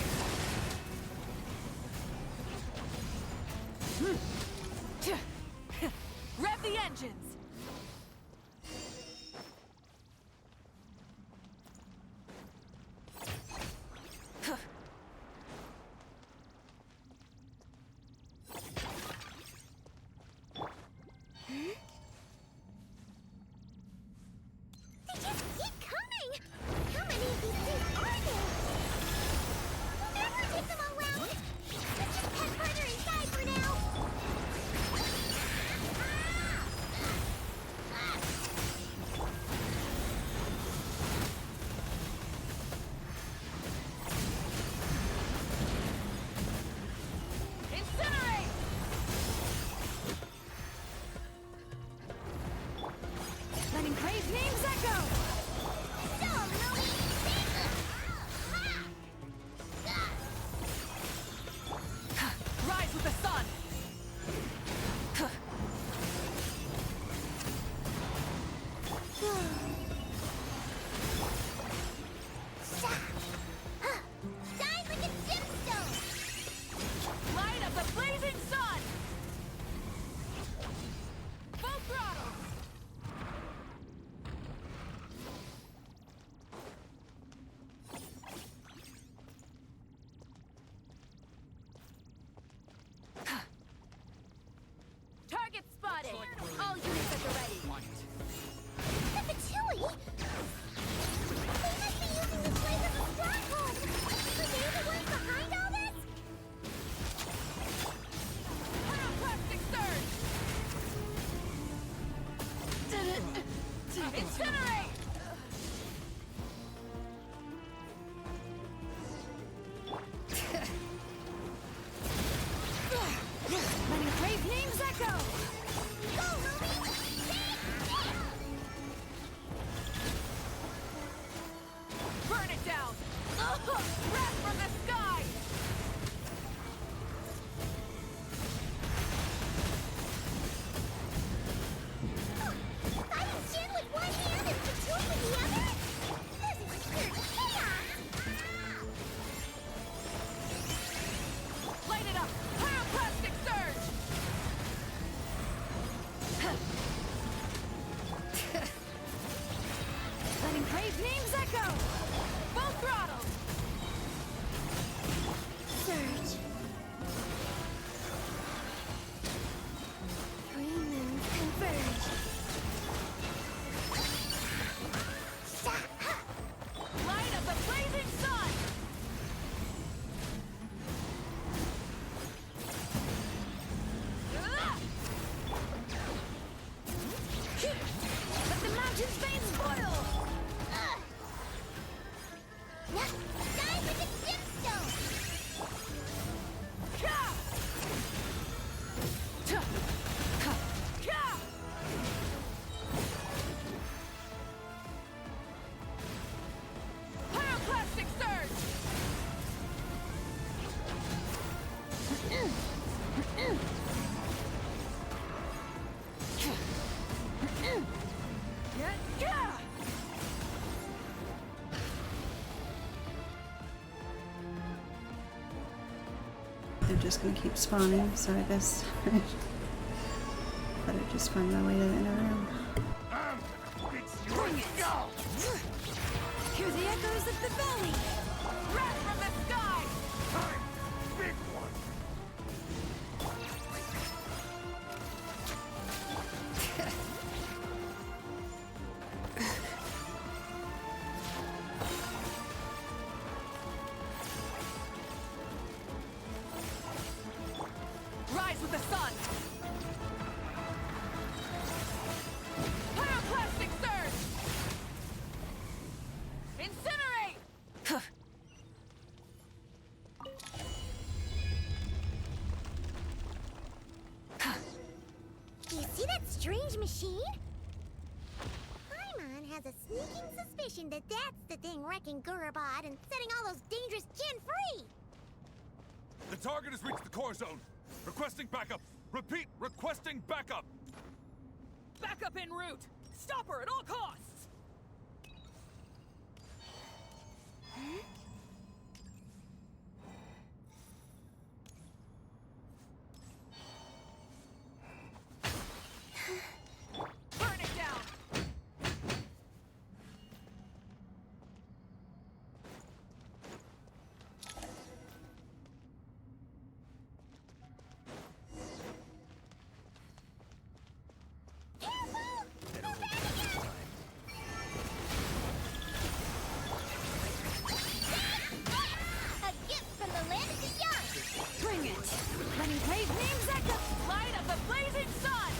Rev the engines! They just keep coming! How many of these things are there? We'll never take them all out! Let's just head further inside for now! Incinerate! Letting crazed names echo! Rise with the sun! Shine like a gemstone! Light of the blazing sun! Full throttle! Target spotted! All units at the ready! The Fatui! They must be using this place as a stronghold! Are they the ones behind all this? Pyroclastic surge! Incinerate! Letting crazed names echo! Go, Ruby! Burn it down! Wrath from the sky! Fighting Jin with one hand and Fatui with the other? This is pure chaos! Light it up! Pyroclastic surge! they're just gonna keep spawning, so I guess I better just find my way to the inner room. Bring it! Hear the echoes of the valley! Wrath from the sky! Big one! Rise with the sun! Pyroclastic surge! Incinerate! Do you see that strange machine? Paimon has a sneaking suspicion that that's the thing wrecking Gurabad and setting all those dangerous Jinn free! The target has reached the core zone. Requesting backup. Repeat, requesting backup. Backup en route! Stop her at all costs! Burn it down! A gift from the land of the young! Bring it! Letting brave names echo! Light of the blazing sun!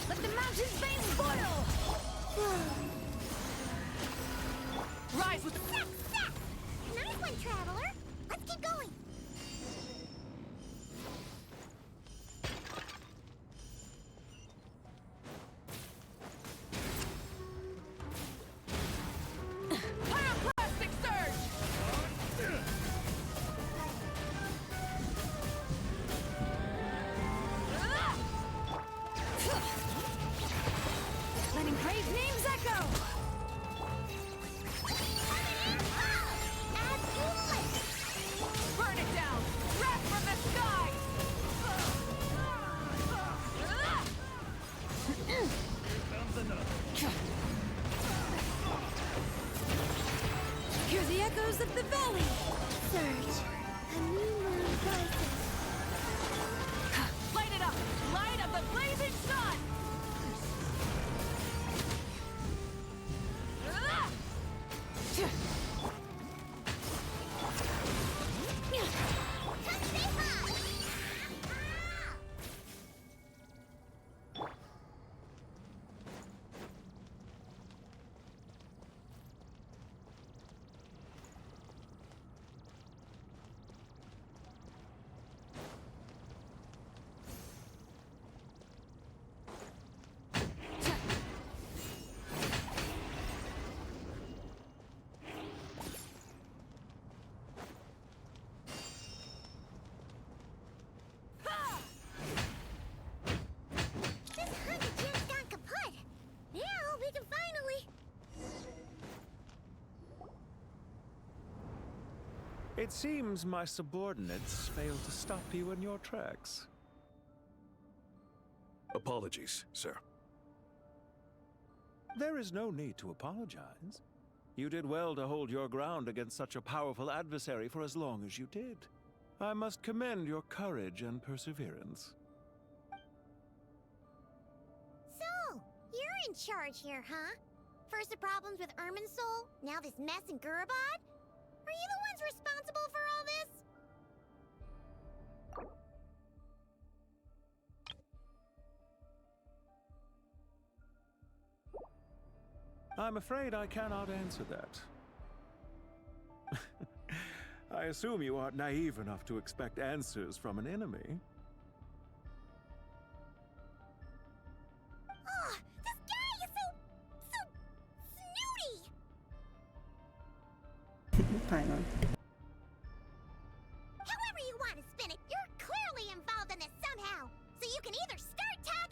Let the mountain's veins boil! Rise with the... Sack, sack! Nice one, traveler! Let's keep going! Pyroclastic surge! Letting brave names echo! Burn it down! Wrath from the sky! Hear the echoes of the valley! Surge. A new moon rises. Light it up! Light of the blazing sun! This hundred Jinn's gone kaput! Now we can finally... It seems my subordinates failed to stop you in your tracks. Apologies, sir. There is no need to apologize. You did well to hold your ground against such a powerful adversary for as long as you did. I must commend your courage and perseverance. So, you're in charge here, huh? First the problems with Irminsul, now this mess in Gurabad? Are you the ones responsible for all this? I'm afraid I cannot answer that. I assume you aren't naive enough to expect answers from an enemy. Oh, this guy is so snooty! Paimon. However you want to spin it, you're clearly involved in this somehow. So you can either start talking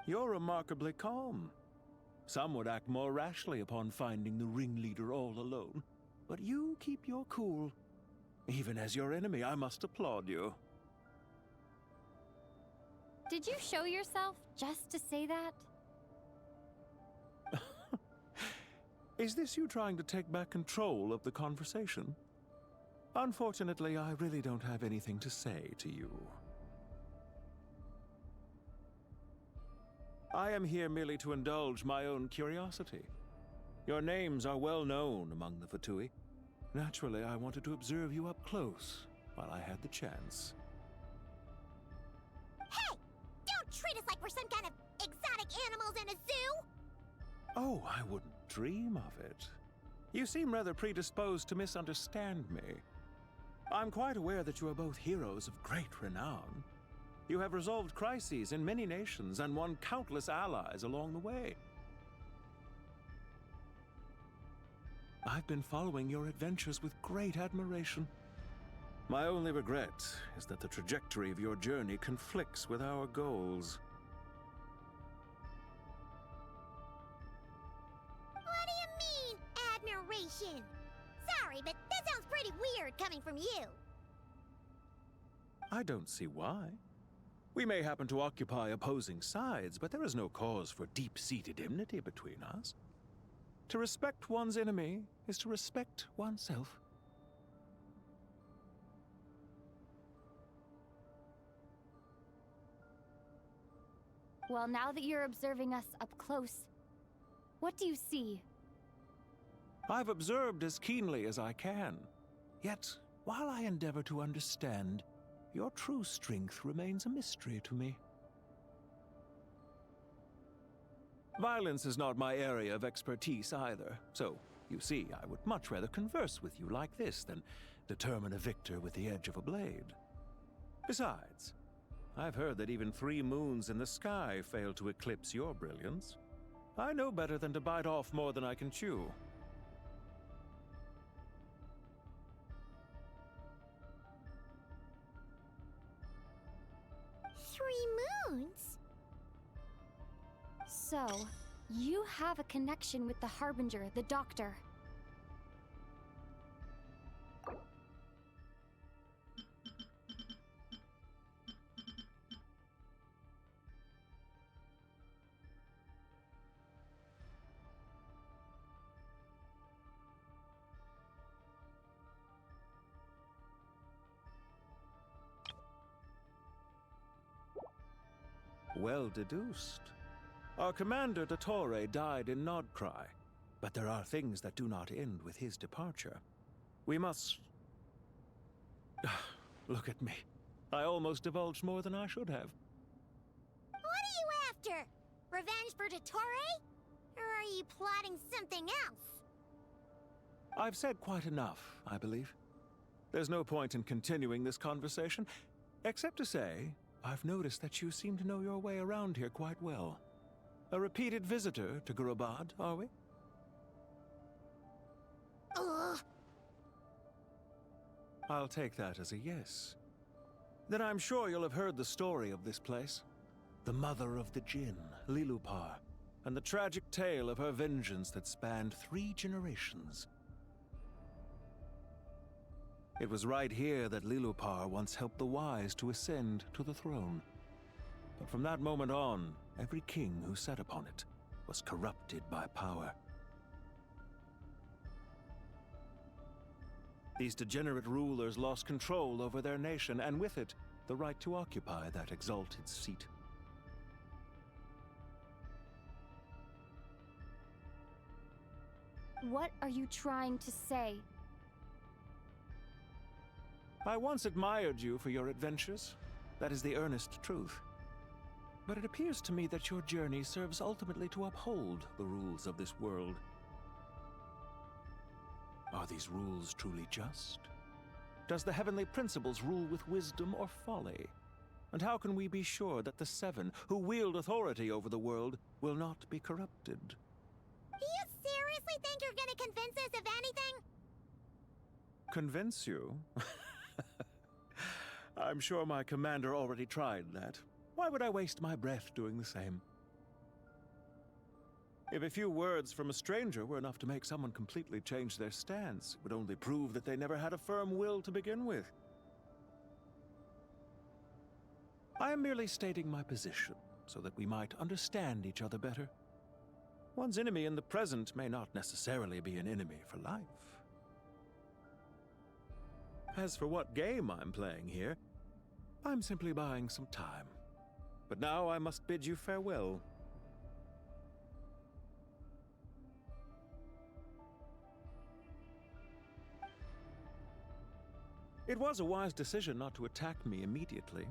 You're remarkably calm. Some would act more rashly upon finding the ringleader all alone. But you keep your cool. Even as your enemy, I must applaud you. Did you show yourself just to say that? Is this you trying to take back control of the conversation? Unfortunately, I really don't have anything to say to you. I am here merely to indulge my own curiosity. Your names are well known among the Fatui. Naturally, I wanted to observe you up close while I had the chance. Hey! Don't treat us like we're some kind of exotic animals in a zoo! Oh, I wouldn't dream of it. You seem rather predisposed to misunderstand me. I'm quite aware that you are both heroes of great renown. You have resolved crises in many nations and won countless allies along the way. I've been following your adventures with great admiration. My only regret is that the trajectory of your journey conflicts with our goals. What do you mean, admiration? Sorry, but that sounds pretty weird coming from you. I don't see why. We may happen to occupy opposing sides, but there is no cause for deep-seated enmity between us. To respect one's enemy is to respect oneself. Well, now that you're observing us up close, what do you see? I've observed as keenly as I can. Yet, while I endeavor to understand, your true strength remains a mystery to me. Violence is not my area of expertise either, so, you see, I would much rather converse with you like this than determine a victor with the edge of a blade. Besides, I've heard that even 3 moons in the sky fail to eclipse your brilliance. I know better than to bite off more than I can chew. Moons? So, you have a connection with the Harbinger, the Doctor. Well deduced. Our commander, Dottore, died in Nodcry, but there are things that do not end with his departure. We must... Look at me. I almost divulged more than I should have. What are you after? Revenge for Dottore? Or are you plotting something else? I've said quite enough, I believe. There's no point in continuing this conversation, except to say, I've noticed that you seem to know your way around here quite well. A repeated visitor to Gurabad, are we? Ugh. I'll take that as a yes. Then I'm sure you'll have heard the story of this place. The mother of the Jinn, Lilupar, and the tragic tale of her vengeance that spanned 3 generations. It was right here that Lilupar once helped the wise to ascend to the throne. But from that moment on, every king who sat upon it was corrupted by power. These degenerate rulers lost control over their nation, and with it, the right to occupy that exalted seat. What are you trying to say? I once admired you for your adventures. That is the earnest truth. But it appears to me that your journey serves ultimately to uphold the rules of this world. Are these rules truly just? Does the heavenly principles rule with wisdom or folly? And how can we be sure that the 7 who wield authority over the world will not be corrupted? Do you seriously think you're gonna convince us of anything? Convince you? I'm sure my commander already tried that. Why would I waste my breath doing the same? If a few words from a stranger were enough to make someone completely change their stance, it would only prove that they never had a firm will to begin with. I am merely stating my position, so that we might understand each other better. One's enemy in the present may not necessarily be an enemy for life. As for what game I'm playing here, I'm simply buying some time. But now I must bid you farewell. It was a wise decision not to attack me immediately.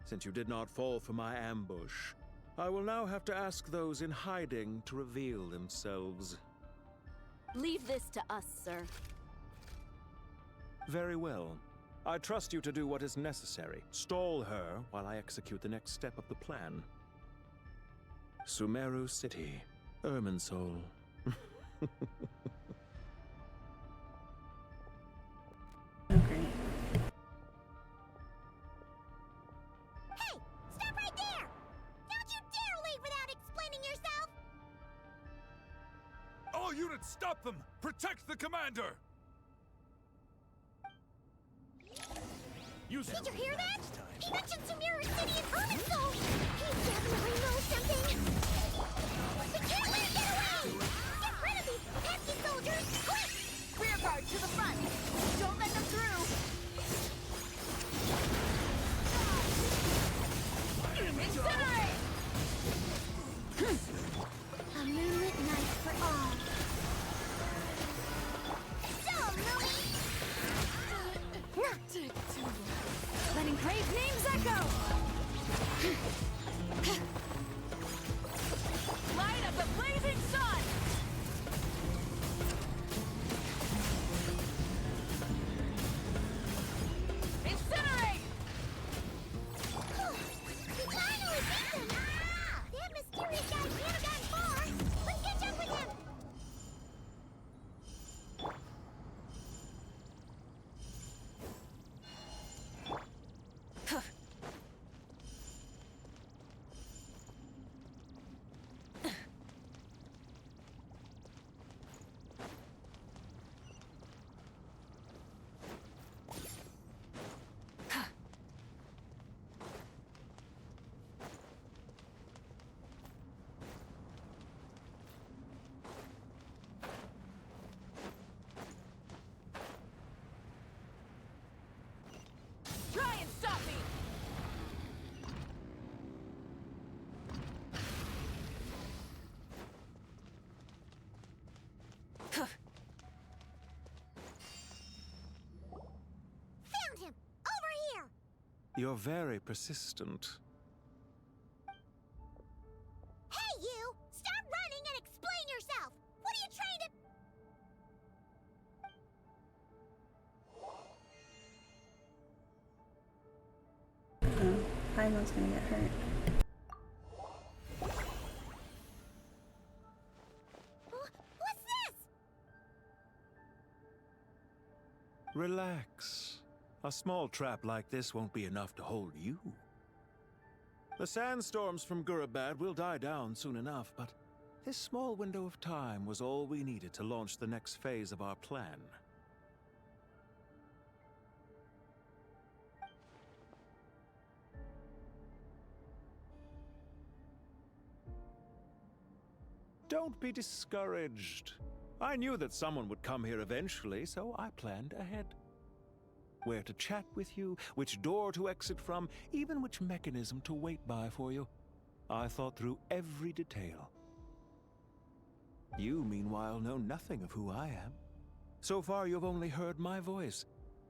Since you did not fall for my ambush, I will now have to ask those in hiding to reveal themselves. Leave this to us, sir. Very well. I trust you to do what is necessary. Stall her while I execute the next step of the plan. Sumeru City, Irminsul. All units, stop them! Protect the commander! Did you hear that? He mentioned Sumeru City and Irminsul! He definitely knows something! We can't let him get away! Get rid of these pesky soldiers, quick! Rear guard to the front! Don't let them through! Incinerate! A moonlit night for all. So, Moomy! Letting brave names echo! Light up the blazing sun! Incinerate! We finally beat them! That mysterious guy can't have gotten far! Let's catch up with him! Try and stop me! Found him! Over here! You're very persistent. Hey, you! Stop running and explain yourself! What are you trying to... Paimon's gonna get hurt. What's this? Relax. A small trap like this won't be enough to hold you. The sandstorms from Gurabad will die down soon enough, but this small window of time was all we needed to launch the next phase of our plan. Don't be discouraged. I knew that someone would come here eventually, so I planned ahead. Where to chat with you, which door to exit from, even which mechanism to wait by for you. I thought through every detail. You, meanwhile, know nothing of who I am. So far, you've only heard my voice,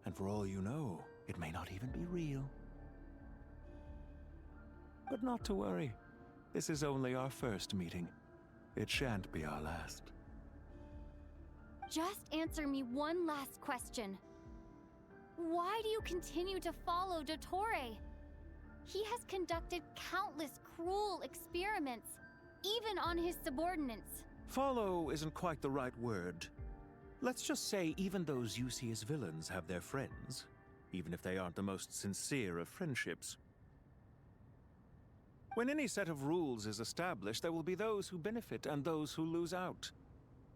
and for all you know, it may not even be real. But not to worry. This is only our first meeting. It shan't be our last. Just answer me one last question. Why do you continue to follow Dottore? He has conducted countless cruel experiments, even on his subordinates. Follow isn't quite the right word. Let's just say even those you see as villains have their friends, even if they aren't the most sincere of friendships. When any set of rules is established, there will be those who benefit and those who lose out.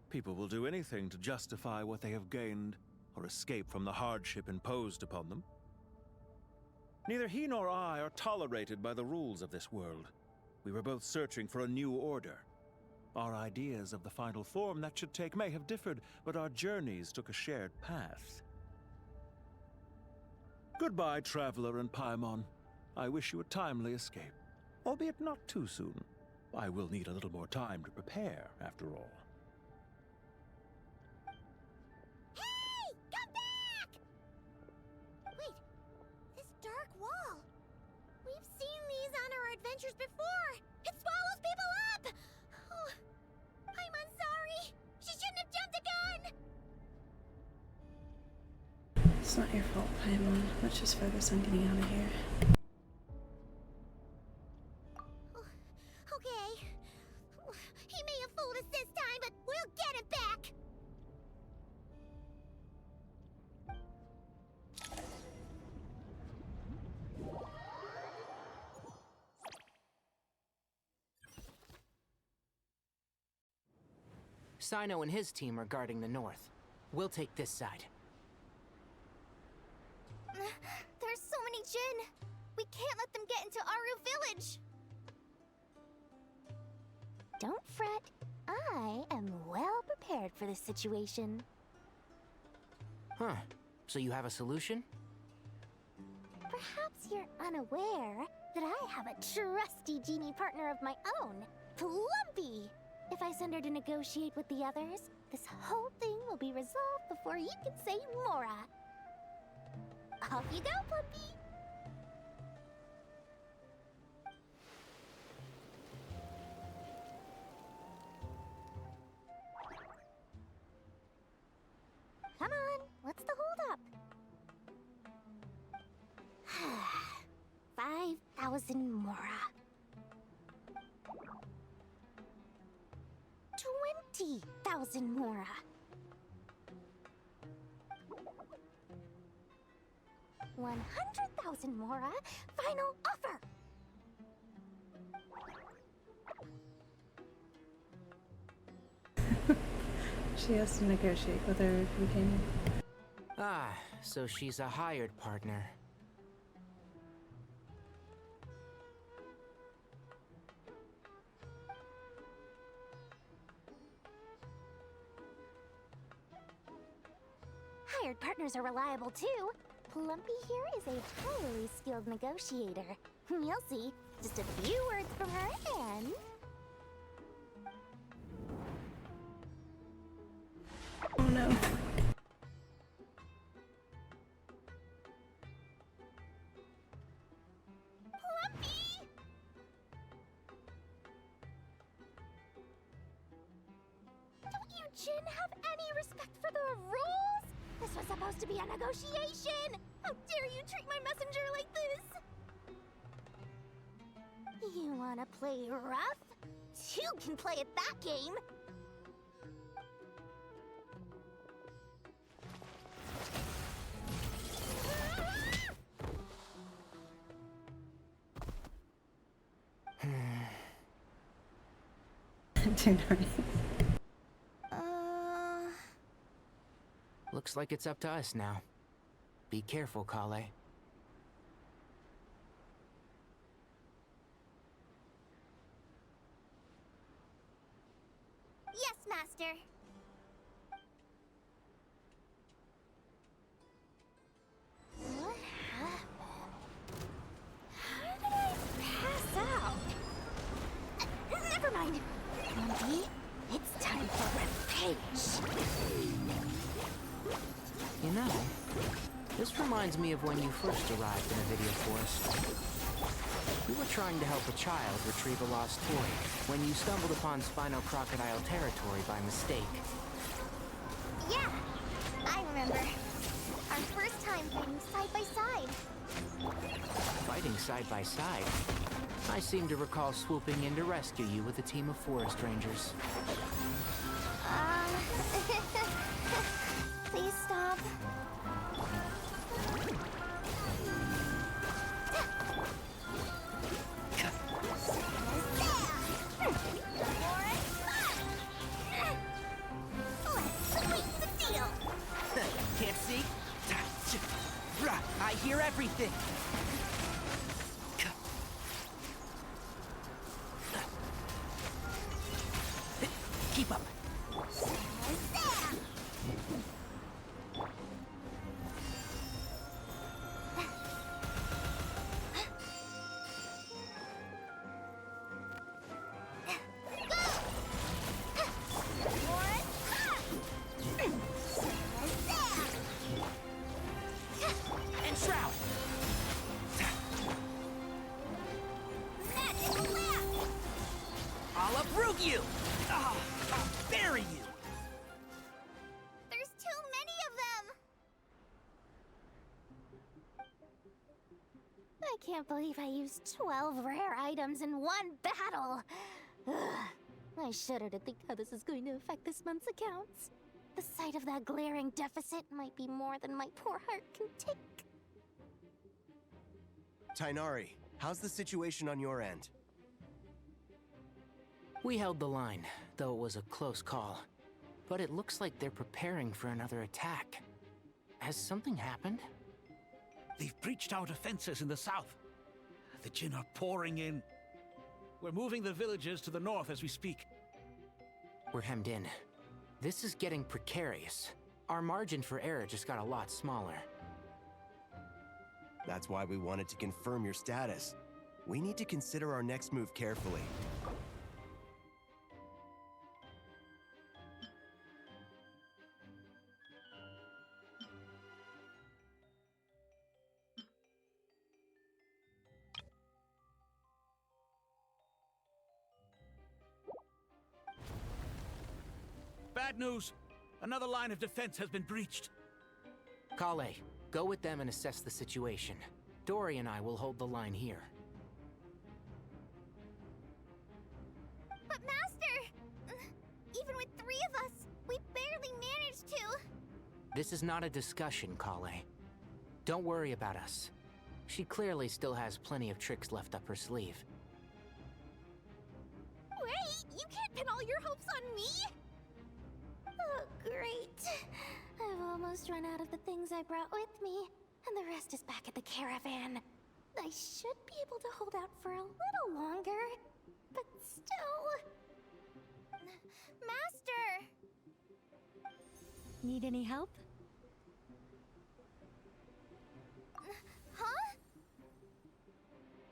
People will do anything to justify what they have gained or escape from the hardship imposed upon them. Neither he nor I are tolerated by the rules of this world. We were both searching for a new order. Our ideas of the final form that should take may have differed, but our journeys took a shared path. Goodbye, Traveler and Paimon. I wish you a timely escape, albeit not too soon. I will need a little more time to prepare, after all. Hey! Come back! Wait, this dark wall. We've seen these on our adventures before. It swallows people up! Oh, I'm sorry. She shouldn't have jumped a gun! It's not your fault, Paimon. Let's just focus on getting out of here. Okay. He may have fooled us this time, but we'll get him back! Sino and his team are guarding the north. We'll take this side. There's so many Jin. We can't let them get into Aru Village. Don't fret. I am well prepared for this situation. Huh. So you have a solution? Perhaps you're unaware that I have a trusty genie partner of my own, Plumpy. If I send her to negotiate with the others, this whole thing will be resolved before you can say Mora. Off you go, Plumpy! Come on, what's the holdup? 5,000 Mora. 20,000 Mora. 100,000 Mora. Final offer. She has to negotiate with her companion. Ah, so she's a hired partner. Hired partners are reliable too. Plumpy here is a highly skilled negotiator. You'll see. Just a few words from her and... Oh no. Plumpy! Don't you Jin have any respect for the rules? This was supposed to be a negotiation! How dare you treat my messenger like this? You wanna play rough? Two can play at that game! Looks like it's up to us now. Be careful, Kale. Yes, Master. What happened? How did I pass out? Never mind. Plumpy, it's time for revenge. You know, this reminds me of when you first arrived in Avidia Forest. You were trying to help a child retrieve a lost toy when you stumbled upon Spino Crocodile territory by mistake. Yeah, I remember. Our first time fighting side by side. Fighting side by side? I seem to recall swooping in to rescue you with a team of forest rangers. Please stop. hear everything! Keep up! And shroud! I'll uproot you! I'll bury you! There's too many of them! I can't believe I used 12 rare items in one battle! Ugh. I shudder to think how this is going to affect this month's accounts. The sight of that glaring deficit might be more than my poor heart can take. Tighnari, how's the situation on your end? We held the line, though it was a close call. But it looks like they're preparing for another attack. Has something happened? They've breached our defenses in the south. The Jinn are pouring in. We're moving the villagers to the north as we speak. We're hemmed in. This is getting precarious. Our margin for error just got a lot smaller. That's why we wanted to confirm your status. We need to consider our next move carefully. Bad news! Another line of defense has been breached. Kale, go with them and assess the situation. Dory and I will hold the line here. But Master! Even with 3 of us, we barely managed to! This is not a discussion, Kale. Don't worry about us. She clearly still has plenty of tricks left up her sleeve. Wait! You can't pin all your hopes on me? Oh, great. I've almost run out of the things I brought with me, and the rest is back at the caravan. I should be able to hold out for a little longer, but still... Master! Need any help? Huh?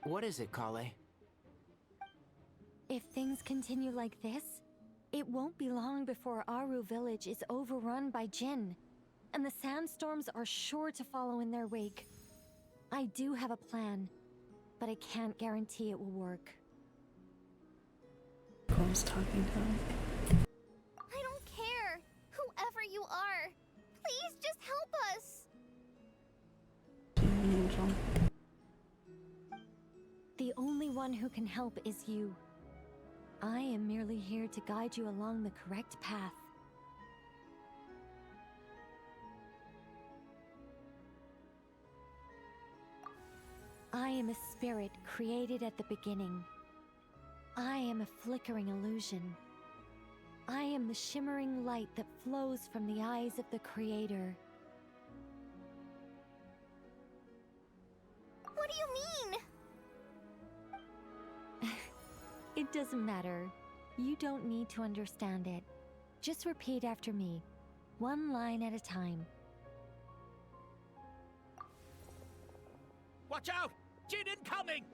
What is it, Kale? If things continue like this, it won't be long before Aru village is overrun by Jinn, and the sandstorms are sure to follow in their wake. I do have a plan, but I can't guarantee it will work. Cole's talking to him. I don't care! Whoever you are! Please just help us! Angel. The only one who can help is you. I am merely here to guide you along the correct path. I am a spirit created at the beginning. I am a flickering illusion. I am the shimmering light that flows from the eyes of the Creator. What do you mean? It doesn't matter. You don't need to understand it. Just repeat after me, one line at a time. Watch out! Jinn incoming!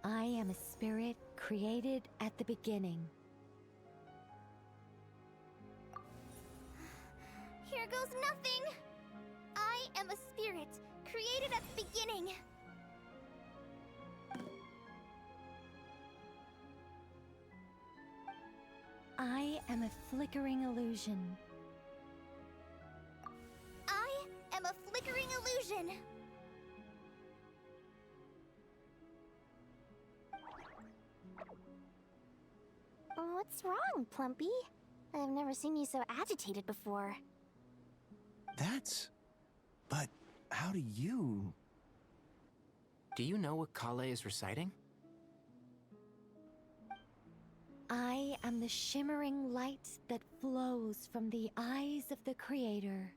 I am a spirit created at the beginning. Here goes nothing! I am a spirit, created at the beginning. I am a flickering illusion. I am a flickering illusion. What's wrong, Plumpy? I've never seen you so agitated before. But how do you... Do you know what Kale is reciting? I am the shimmering light that flows from the eyes of the Creator.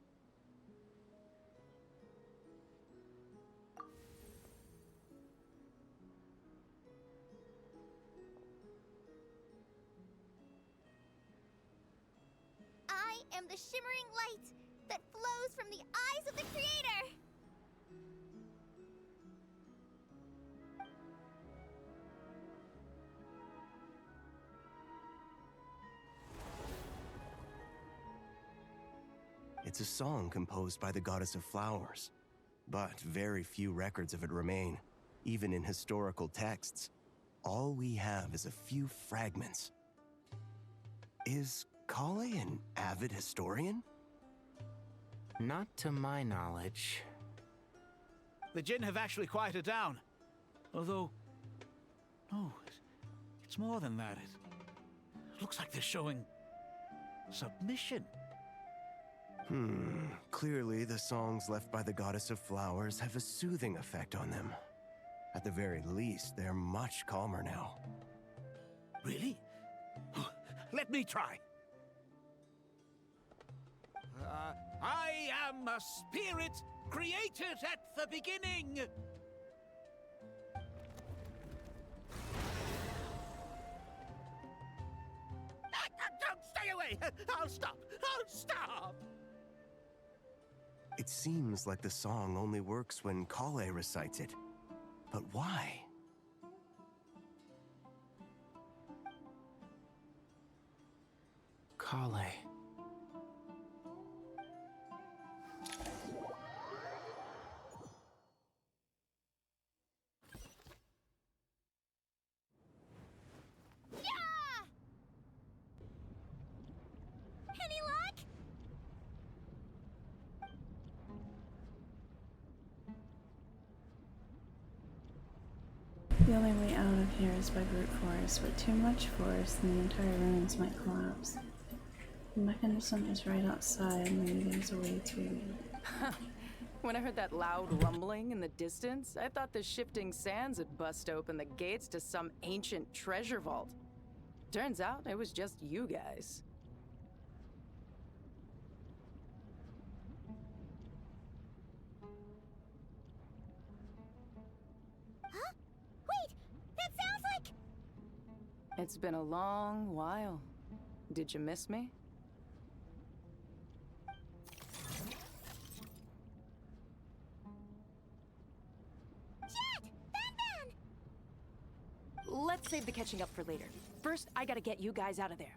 am the shimmering light that flows from the eyes of the Creator! It's a song composed by the goddess of flowers, but very few records of it remain, even in historical texts. All we have is a few fragments. Is Kale an avid historian? Not to my knowledge. The Jinn have actually quieted down. Although, no, it's more than that. It looks like they're showing submission. Clearly the songs left by the goddess of flowers have a soothing effect on them. At the very least, they're much calmer now. Really? Let me try. I am a spirit created at the beginning. Don't stay away! I'll stop! I'll stop! It seems like the song only works when Kale recites it. But why? Kale. Yeah! Any luck? The only way out of here is by brute force, but too much force and the entire ruins might collapse. The mechanism is right outside, maybe there's a way to... When I heard that loud rumbling in the distance, I thought the shifting sands had bust open the gates to some ancient treasure vault. Turns out it was just you guys. Huh? Wait! That sounds like... It's been a long while. Did you miss me? Let's save the catching up for later. First, I gotta get you guys out of there.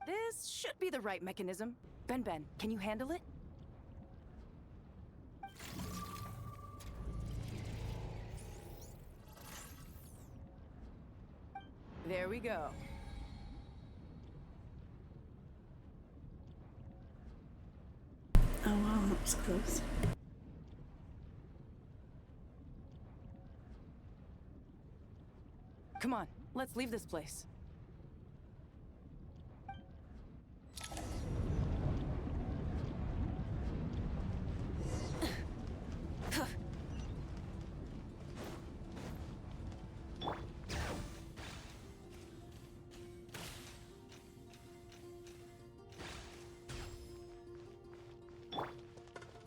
This should be the right mechanism. Ben, can you handle it? There we go. Oh wow, that was close. Come on, let's leave this place.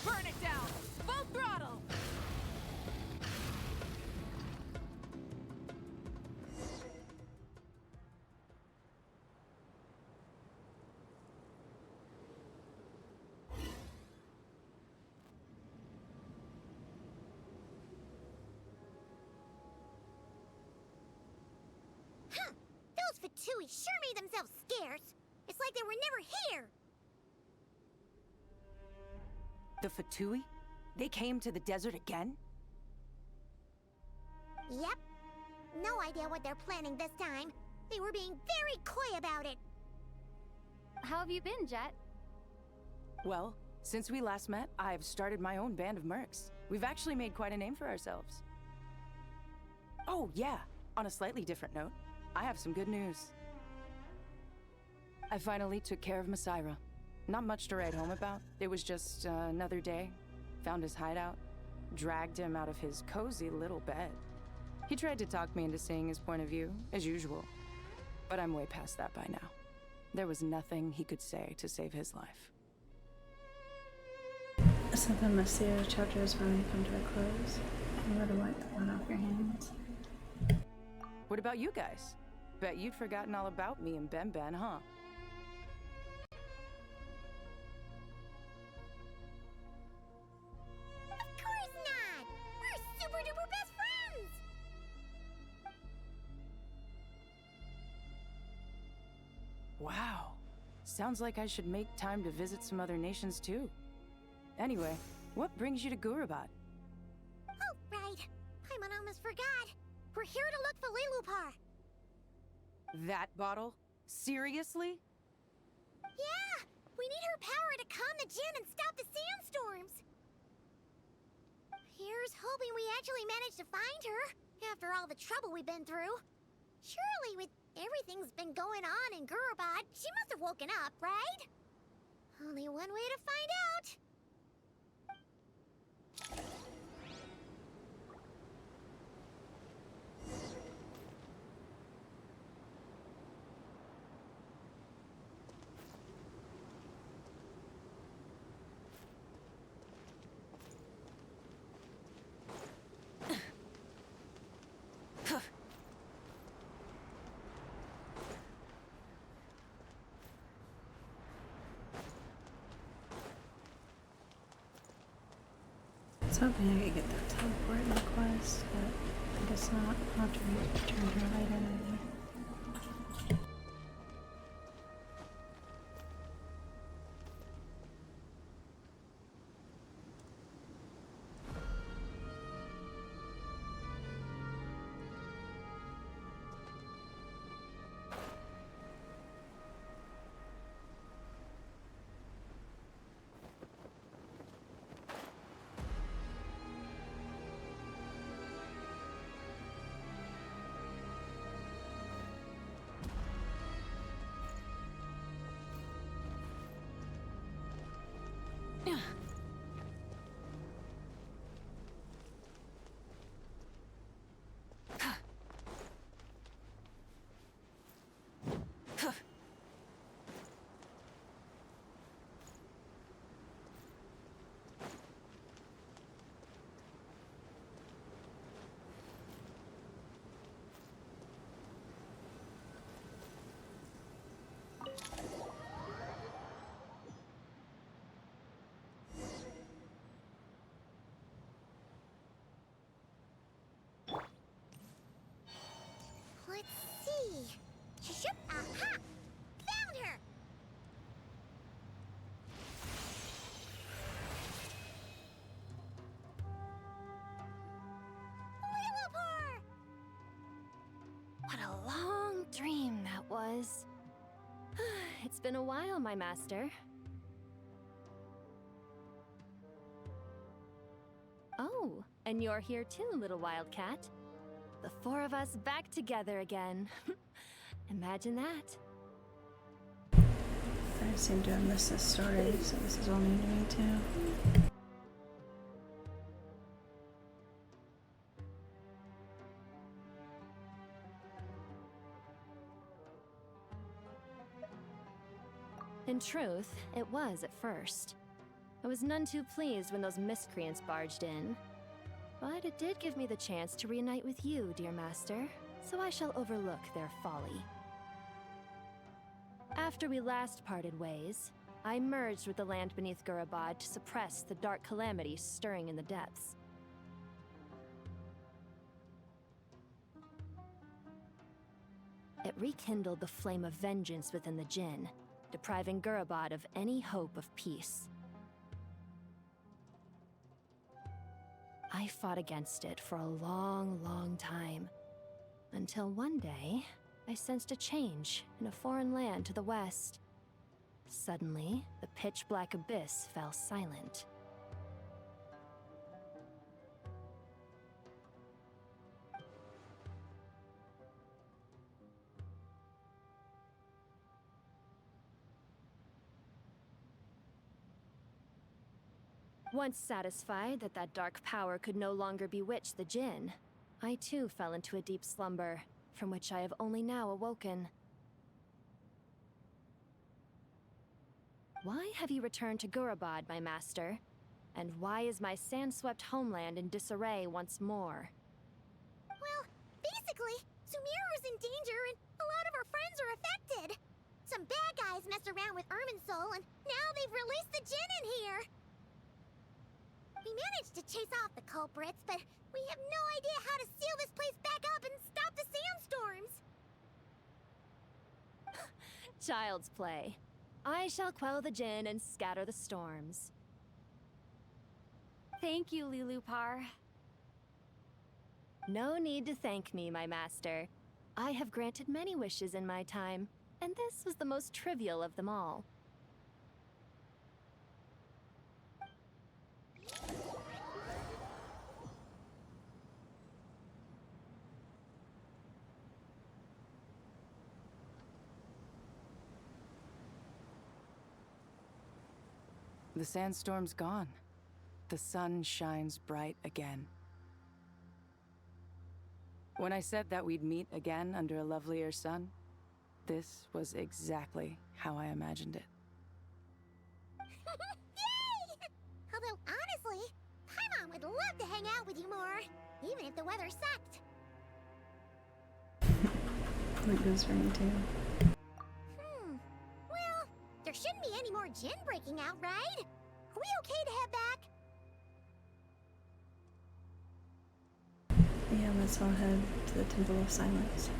Burn it down! Full throttle! Huh! Those Fatui sure made themselves scarce. It's like they were never here. The Fatui? They came to the desert again? Yep. No idea what they're planning this time. They were being very coy about it. How have you been, Jet? Well, since we last met, I've started my own band of mercs. We've actually made quite a name for ourselves. Oh, yeah. On a slightly different note, I have some good news. I finally took care of Masaira. Not much to write home about. It was just another day. Found his hideout. Dragged him out of his cozy little bed. He tried to talk me into seeing his point of view, as usual. But I'm way past that by now. There was nothing he could say to save his life. So the Masaira chapter has finally come to a close. You would have wiped that one off your hands. What about you guys? Bet you'd forgotten all about me and Ben, huh? Of course not! We're super duper best friends! Wow. Sounds like I should make time to visit some other nations too. Anyway, what brings you to Gurabad? Oh, right. Paimon almost forgot. We're here to look for Lilupar. That bottle? Seriously? Yeah! We need her power to calm the Jinn and stop the sandstorms. Here's hoping we actually manage to find her, after all the trouble we've been through. Surely with everything's been going on in Gurabad, she must have woken up, right? Only one way to find out. I was hoping I could get that teleport in the quest, but I guess not. I'll have to return her later maybe. Let's see. Shoop! Aha! Found her! Lilupar! What a long dream that was. It's been a while, my master. Oh, and you're here too, little wildcat. The four of us back together again. Imagine that. I seem to have missed this story, so this is all new to me too. In truth, it was at first. I was none too pleased when those miscreants barged in. But it did give me the chance to reunite with you, dear master, so I shall overlook their folly. After we last parted ways, I merged with the land beneath Gurabad to suppress the dark calamities stirring in the depths. It rekindled the flame of vengeance within the Jinn, depriving Gurabad of any hope of peace. I fought against it for a long, long time, until one day, I sensed a change in a foreign land to the west. Suddenly, the pitch-black abyss fell silent. Once satisfied that that dark power could no longer bewitch the Jinn, I too fell into a deep slumber, from which I have only now awoken. Why have you returned to Gurabad, my master? And why is my sand-swept homeland in disarray once more? Well, basically, Sumeru's in danger and a lot of our friends are affected. Some bad guys messed around with Irminsul and now they've released the Jinn in here. We managed to chase off the culprits, but we have no idea how to seal this place back up and stop the sandstorms. Child's play. I shall quell the Jinn and scatter the storms. Thank you, Lilupar. No need to thank me, my master. I have granted many wishes in my time, and this was the most trivial of them all. The sandstorm's gone. The sun shines bright again. When I said that we'd meet again under a lovelier sun, this was exactly how I imagined it. Yay! Although, honestly, Paimon would love to hang out with you more, even if the weather sucked. That goes for me too. Well, there shouldn't be any more Jinn breaking out, right? Are we okay to head back? Yeah, let's all head to the Temple of Silence.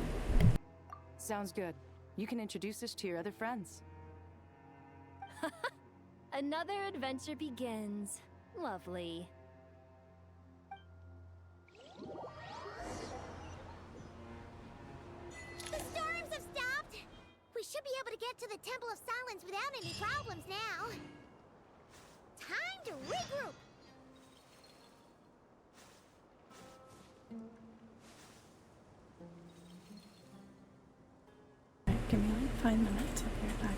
Sounds good. You can introduce us to your other friends. Another adventure begins. Lovely. The storms have stopped! We should be able to get to the Temple of Silence without any problems now. Time to regroup! Give me like 5 minutes. I'll be right back.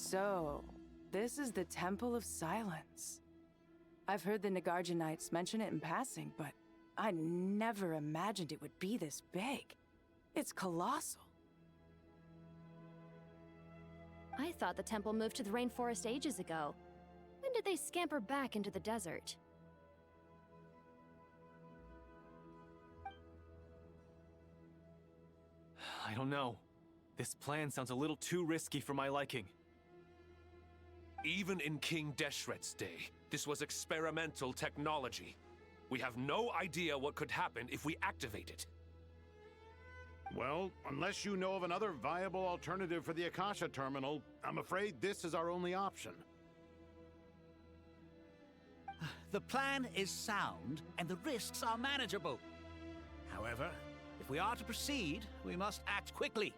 So, this is the Temple of Silence. I've heard the Nagarjanites mention it in passing, but I never imagined it would be this big. It's colossal. I thought the temple moved to the rainforest ages ago. When did they scamper back into the desert? I don't know. This plan sounds a little too risky for my liking. Even in King Deshret's day, this was experimental technology. We have no idea what could happen if we activate it. Well, unless you know of another viable alternative for the Akasha terminal, I'm afraid this is our only option. The plan is sound, and the risks are manageable. However, if we are to proceed, we must act quickly.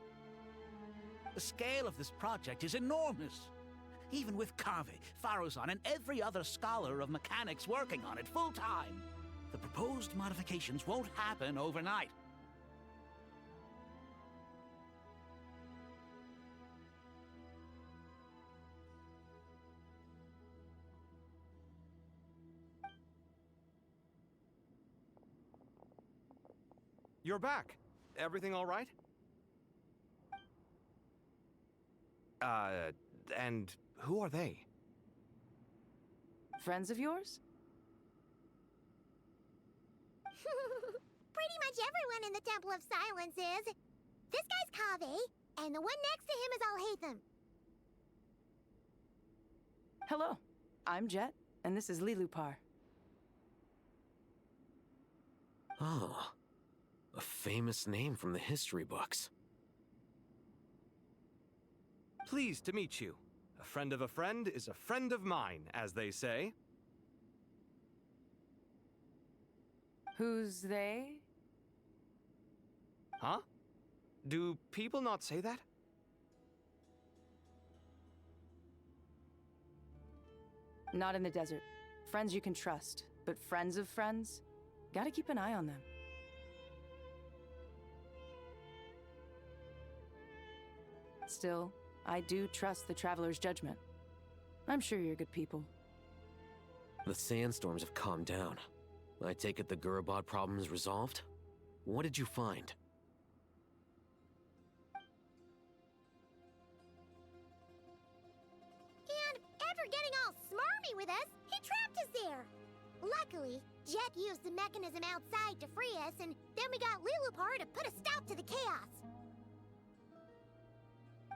The scale of this project is enormous. Even with Kaveh, Faruzan, and every other scholar of mechanics working on it full-time, the proposed modifications won't happen overnight. You're back. Everything all right? And who are they? Friends of yours? Pretty much everyone in the Temple of Silence is. This guy's Kaveh, and the one next to him is Alhaitham. Hello, I'm Jet, and this is Lilupar. Oh, a famous name from the history books. Pleased to meet you. A friend of a friend is a friend of mine, as they say. Who's they? Huh? Do people not say that? Not in the desert. Friends you can trust, but friends of friends? Gotta keep an eye on them. Still, I do trust the Traveler's judgment. I'm sure you're good people. The sandstorms have calmed down. I take it the Gurabad problem is resolved? What did you find? And after getting all smarmy with us, he trapped us there. Luckily, Jet used the mechanism outside to free us, and then we got Lilupar to put a stop to the chaos.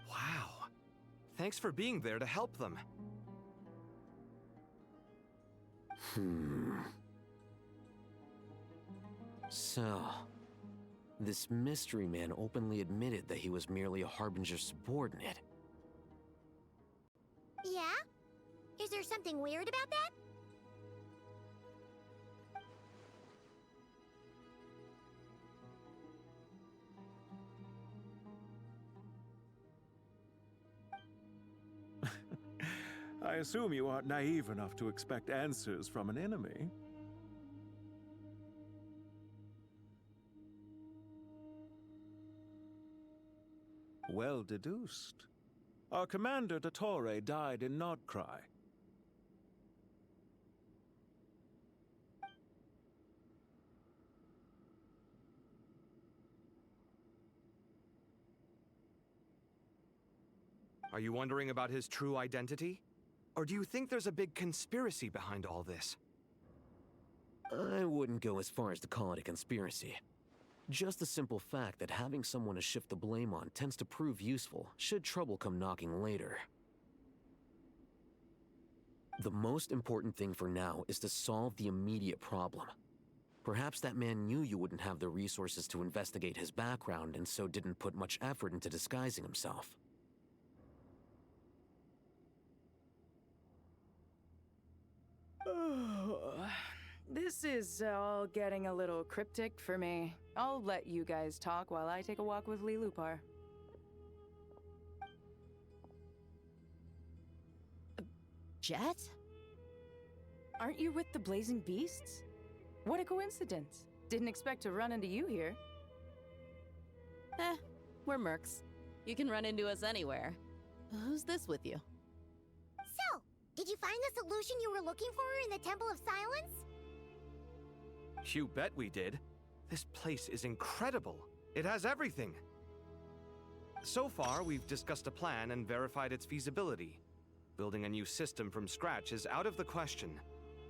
Wow. Thanks for being there to help them. So, this mystery man openly admitted that he was merely a Harbinger subordinate. Yeah? Is there something weird about that? I assume you aren't naive enough to expect answers from an enemy. Well deduced. Our commander, Dottore, died in Nodcry. Are you wondering about his true identity? Or do you think there's a big conspiracy behind all this? I wouldn't go as far as to call it a conspiracy. Just the simple fact that having someone to shift the blame on tends to prove useful, should trouble come knocking later. The most important thing for now is to solve the immediate problem. Perhaps that man knew you wouldn't have the resources to investigate his background and so didn't put much effort into disguising himself. This is all getting a little cryptic for me. I'll let you guys talk while I take a walk with Lilupar. Jet? Aren't you with the Blazing Beasts? What a coincidence. Didn't expect to run into you here. We're mercs. You can run into us anywhere. Who's this with you? So, did you find the solution you were looking for in the Temple of Silence? You bet we did. This place is incredible. It has everything. So far, we've discussed a plan and verified its feasibility. Building a new system from scratch is out of the question.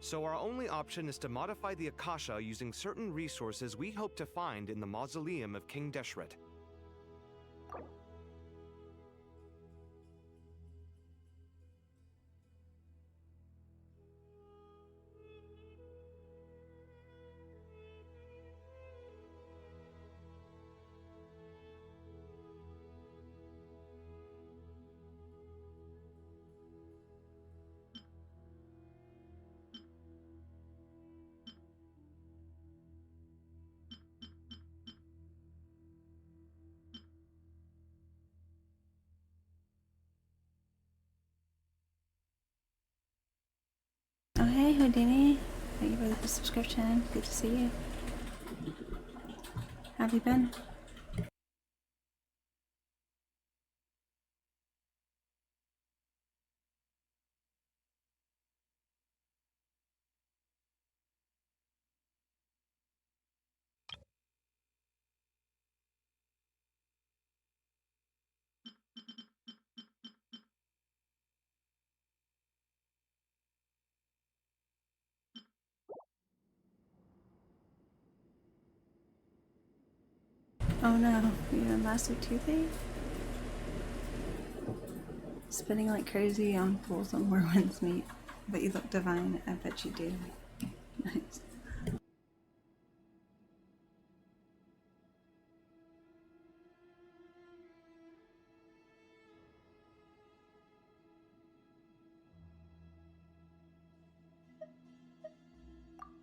So our only option is to modify the Akasha using certain resources we hope to find in the mausoleum of King Deshret. Oh hey Houdini, thank you for the subscription. Good to see you. How have you been? Oh no, you're a massive toothache? Spinning like crazy on pools on Morwin's meat. But you look divine, I bet you do. Nice.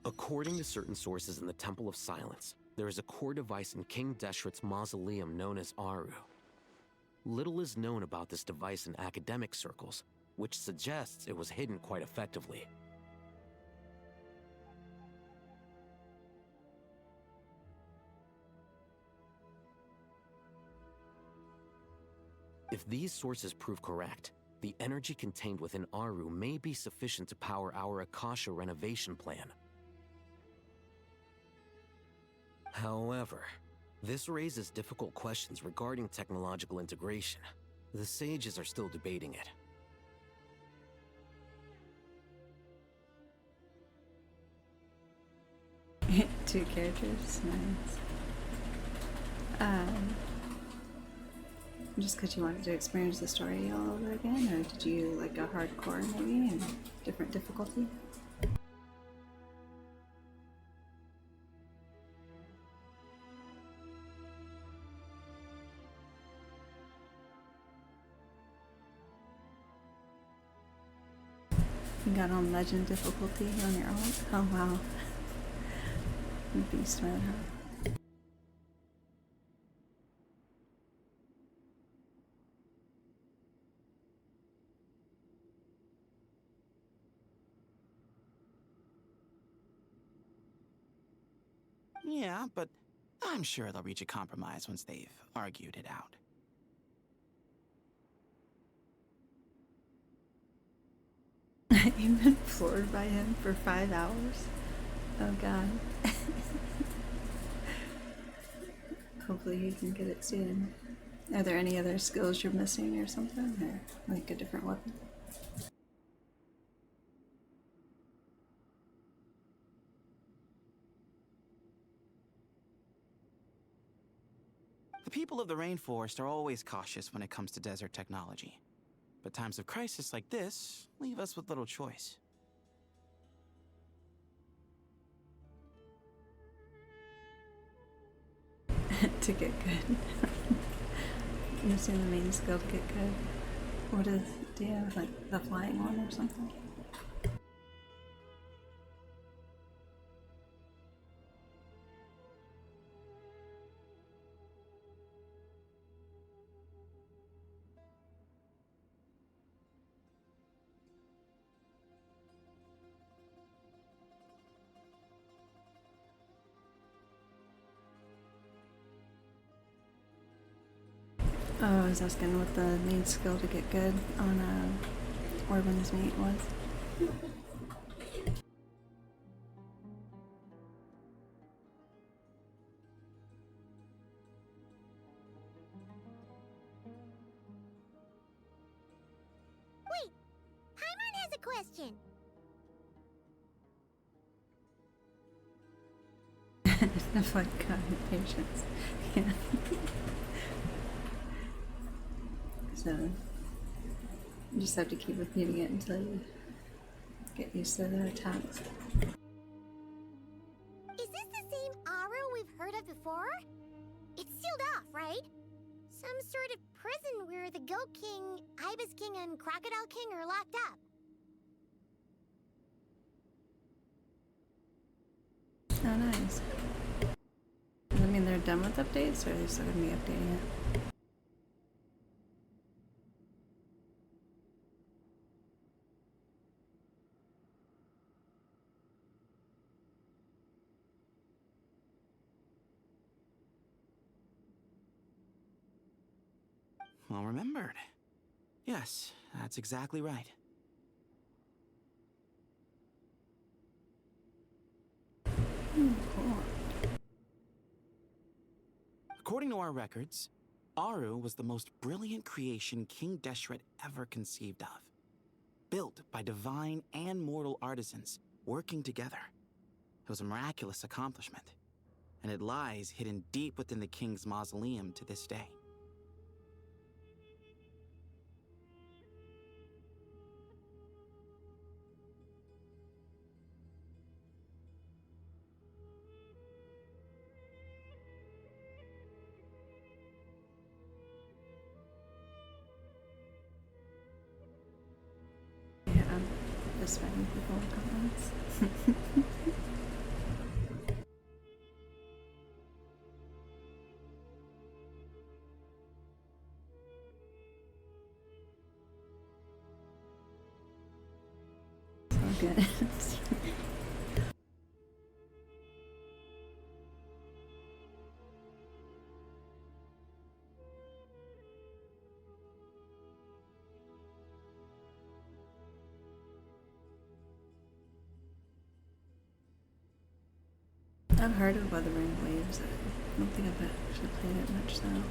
According to certain sources in the Temple of Silence, there is a core device in King Deshret's mausoleum known as Aru. Little is known about this device in academic circles, which suggests it was hidden quite effectively. If these sources prove correct, the energy contained within Aru may be sufficient to power our Akasha renovation plan. However, this raises difficult questions regarding technological integration. The sages are still debating it. 2 characters, nice. Just because you wanted to experience the story all over again, or did you like a hardcore maybe and different difficulty? You got on legend difficulty on your own? Oh wow. Beast mode, huh? Yeah, but I'm sure they'll reach a compromise once they've argued it out. You've been floored by him for 5 hours? Oh god. Hopefully you can get it soon. Are there any other skills you're missing or something? Or like a different weapon? The people of the rainforest are always cautious when it comes to desert technology. But times of crisis like this leave us with little choice. To get good. Missing the main skill to get good. What is, do you have like the flying one or something? Oh, I was asking what the main skill to get good on Or when his mate was. Wait, Paimon has a question. Enough like God, patience. Yeah. So you just have to keep repeating it until you get used to their attacks. Is this the same Aru we've heard of before? It's sealed off, right? Some sort of prison where the Goat King, Ibis King, and Crocodile King are locked up. Oh, nice. Does that mean they're done with updates, or are they still going to be updating it? Well remembered. Yes, that's exactly right. Cool. According to our records, Aru was the most brilliant creation King Deshret ever conceived of. Built by divine and mortal artisans working together. It was a miraculous accomplishment, and it lies hidden deep within the king's mausoleum to this day. Yeah, I'm just fighting people with comments. So good. I've heard of Wuthering Waves. I don't think I've actually played it much though.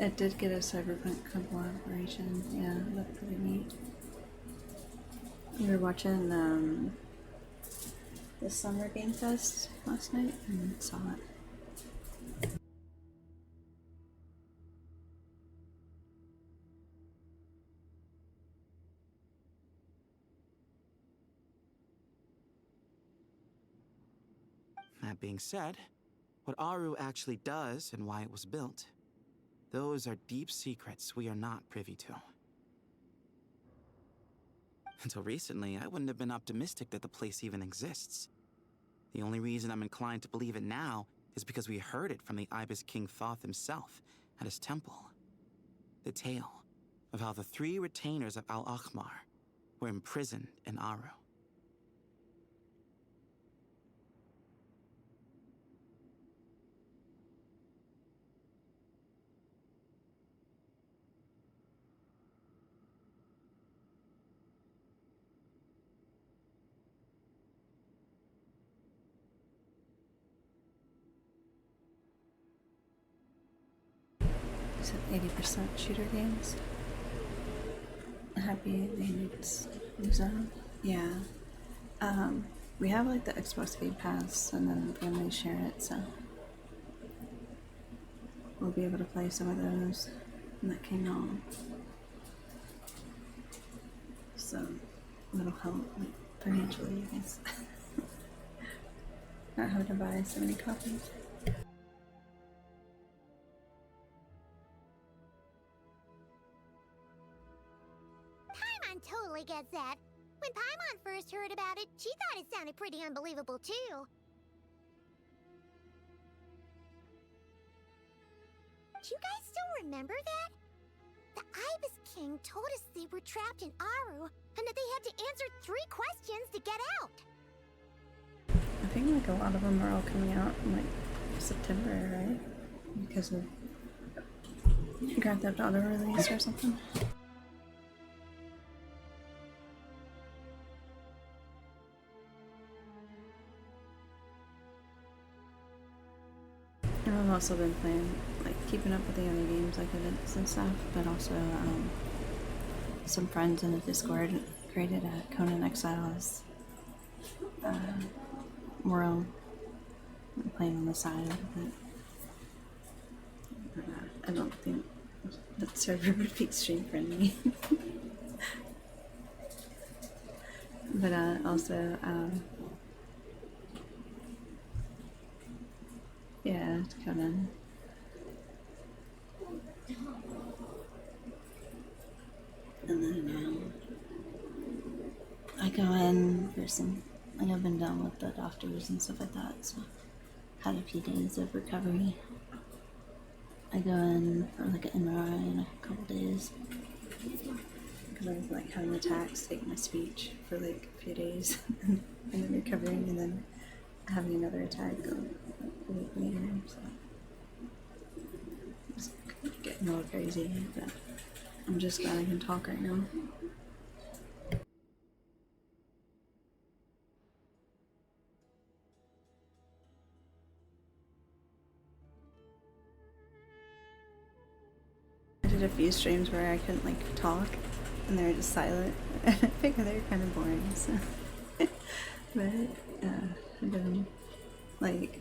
It did get a Cyberpunk collaboration. Yeah, it looked pretty neat. We were watching the Summer Game Fest last night and saw it. That being said, what Aru actually does and why it was built, those are deep secrets we are not privy to. Until recently, I wouldn't have been optimistic that the place even exists. The only reason I'm inclined to believe it now is because we heard it from the Ibis King Thoth himself at his temple. The tale of how the 3 retainers of Al-Akhmar were imprisoned in Aru. Is it 80% shooter games? Happy they use them. Yeah. We have like the Xbox Game Pass and then the family share it, so we'll be able to play some of those that came out. So that'll help like, financially, I guess. Not having to buy so many copies. Paimon totally gets that. When Paimon first heard about it, she thought it sounded pretty unbelievable too. Do you guys still remember that? The Ibis King told us they were trapped in Aru, and that they had to answer 3 questions to get out. I think like a lot of them are all coming out in like September, right? Because of Grand Theft Auto release or something. also been playing, like, keeping up with the other games, like events and stuff, but also some friends in the Discord created a Conan Exiles world. I'm playing on the side of it. I don't think that server would be stream friendly. But also, yeah, Conan. And then I go in for some, like I've been done with the doctors and stuff like that, so had a few days of recovery. I go in for like an MRI in a couple days because I was like having attacks, taking my speech for like a few days and then recovering and then having another attack a week later, so it's getting a little crazy, but I'm just glad I can talk right now. I did a few streams where I couldn't like talk and they were just silent. I figured they were kind of boring, so but I did like,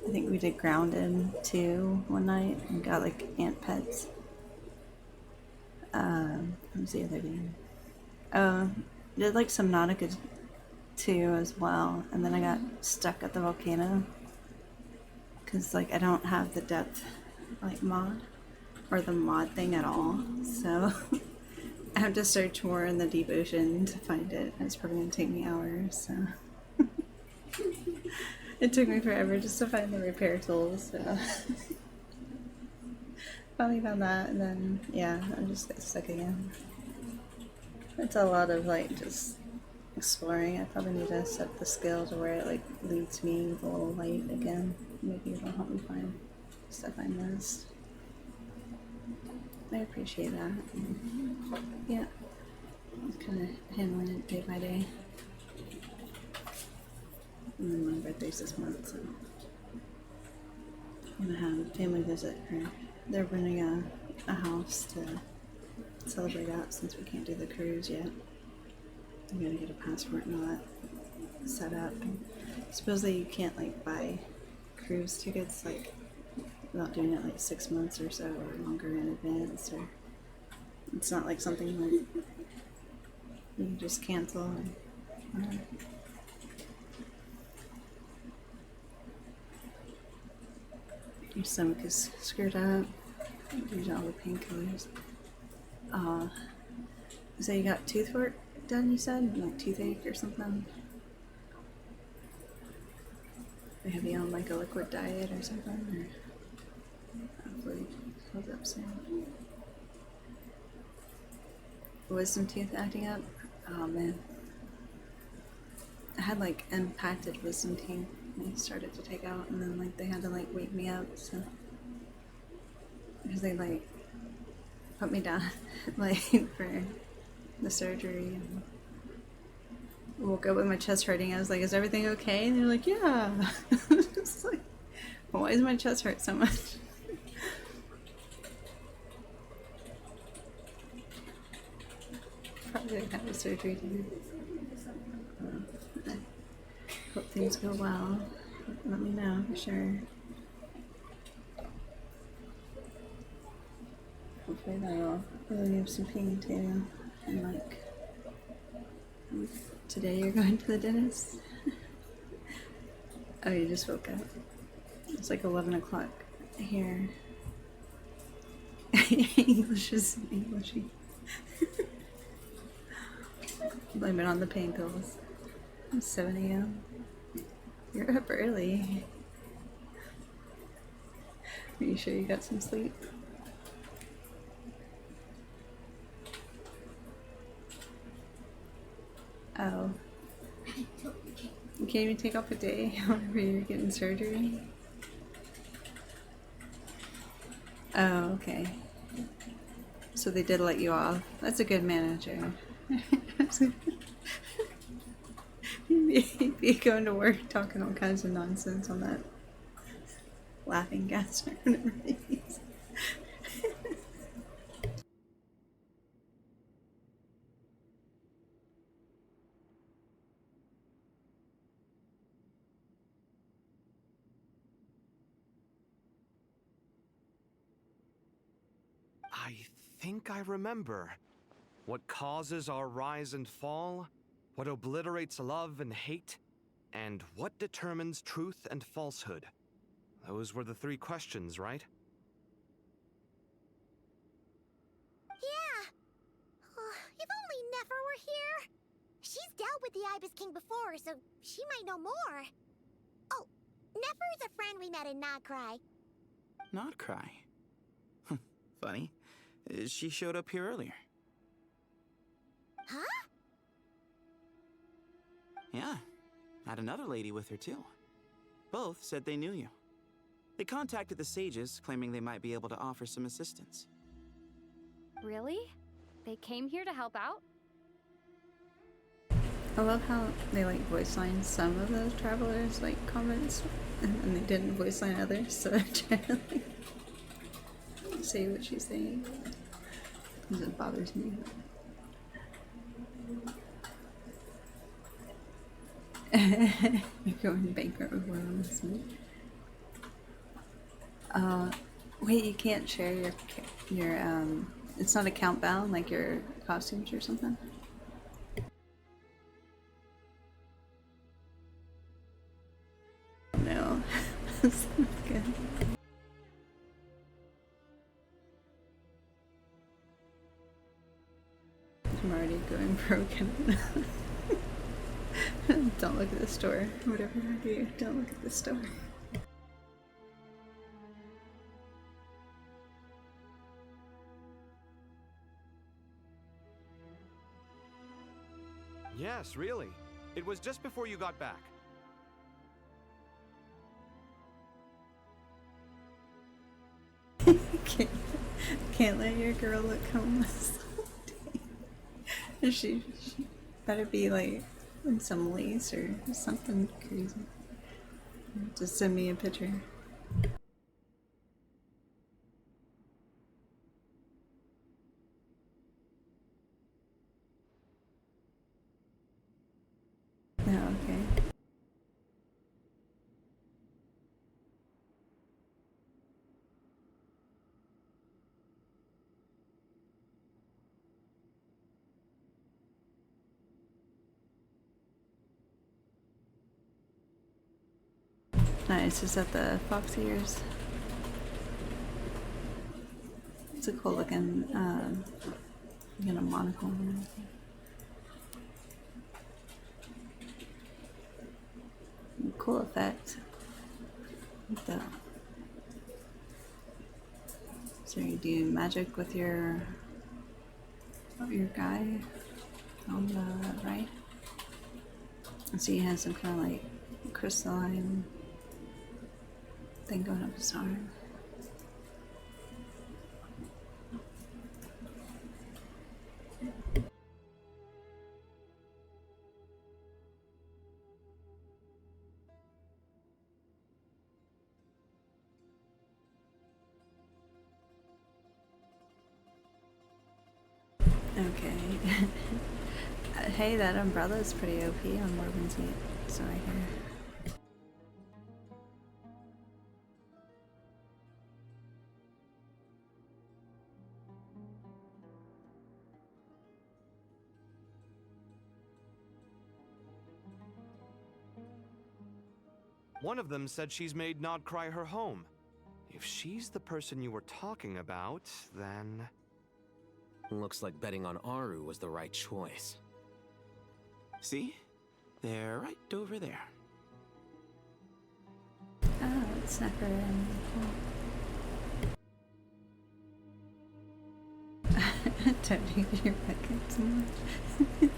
I think we did Grounded 2 one night and got like ant pets. What was the other game? Did like Subnautica 2 as well, and then I got stuck at the volcano because like I don't have the depth like mod or the mod thing at all, so I have to search more in the deep ocean to find it. It's probably gonna take me hours, so it took me forever just to find the repair tools, so finally found that, and then yeah, I just got stuck again. It's a lot of like just exploring. I probably need to set the skill to where it like leads me with a little light again. Maybe it'll help me find stuff I missed. I appreciate that. Yeah, I'm kind of handling it day by day. And then my birthday's this month, so I'm gonna have a family visit. They're renting a house to celebrate that since we can't do the cruise yet. I'm gonna get a passport and all that set up. And supposedly you can't like buy cruise tickets like without doing it like 6 months or so or longer in advance, or it's not like something like you can just cancel and your stomach is screwed up due to all the painkillers. So you got tooth work done, you said? Like toothache or something? They have you on like a liquid diet or something? Or hopefully it heals up soon. Wisdom teeth acting up? Oh man. I had like impacted wisdom teeth they started to take out, and then like they had to like wake me up, so because they like put me down like for the surgery and woke up with my chest hurting. I was like, is everything okay? And they're like, yeah. It's like, well, why does my chest hurt so much? Probably gonna have a surgery too. I hope things go well. Let me know for sure. Hopefully that'll relieve some pain too. And like, today you're going to the dentist? Oh, you just woke up. It's like 11 o'clock here. English is Englishy. Blame it on the pain pills. It's 7 a.m. You're up early. Are you sure you got some sleep? Oh. You can't even take off a day whenever you're getting surgery? Oh, okay. So they did let you off. That's a good manager. He'd be going to work talking all kinds of nonsense on that laughing gas or whatever they use. I think I remember. What causes our rise and fall? What obliterates love and hate? And what determines truth and falsehood? Those were the 3 questions, right? Yeah. If only Nefer were here. She's dealt with the Ibis King before, so she might know more. Oh, Nefer's a friend we met in Nodcry. Not cry. Funny. She showed up here earlier. Huh? Yeah. Had another lady with her, too. Both said they knew you. They contacted the sages, claiming they might be able to offer some assistance. Really? They came here to help out? I love how they like voice line some of those travelers like comments and they didn't voice line others, so I try to like say what she's saying. Because it bothers me. You're going bankrupt with one on this one. Wait, you can't share your it's not account bound, like your costumes or something? No. That's not good. I'm already going broken. Don't look at the store. Whatever I do, don't look at the store. Yes, really. It was just before you got back. Can't let your girl look homeless. she better be like in some lace or something crazy. Just send me a picture. Oh, okay. Nice, is that the fox ears? It's a cool looking, you know, monocle and everything. Cool effect. With the... So you do magic with your guy on the right. And so he has some kind of like crystalline thing going up his arm. Okay. Hey, that umbrella is pretty OP on Morgan's Gate, so I hear. One of them said she's made Nodcry her home. If she's the person you were talking about, then... Looks like betting on Aru was the right choice. See? They're right over there. Oh, it's Nefer and don't need your records much.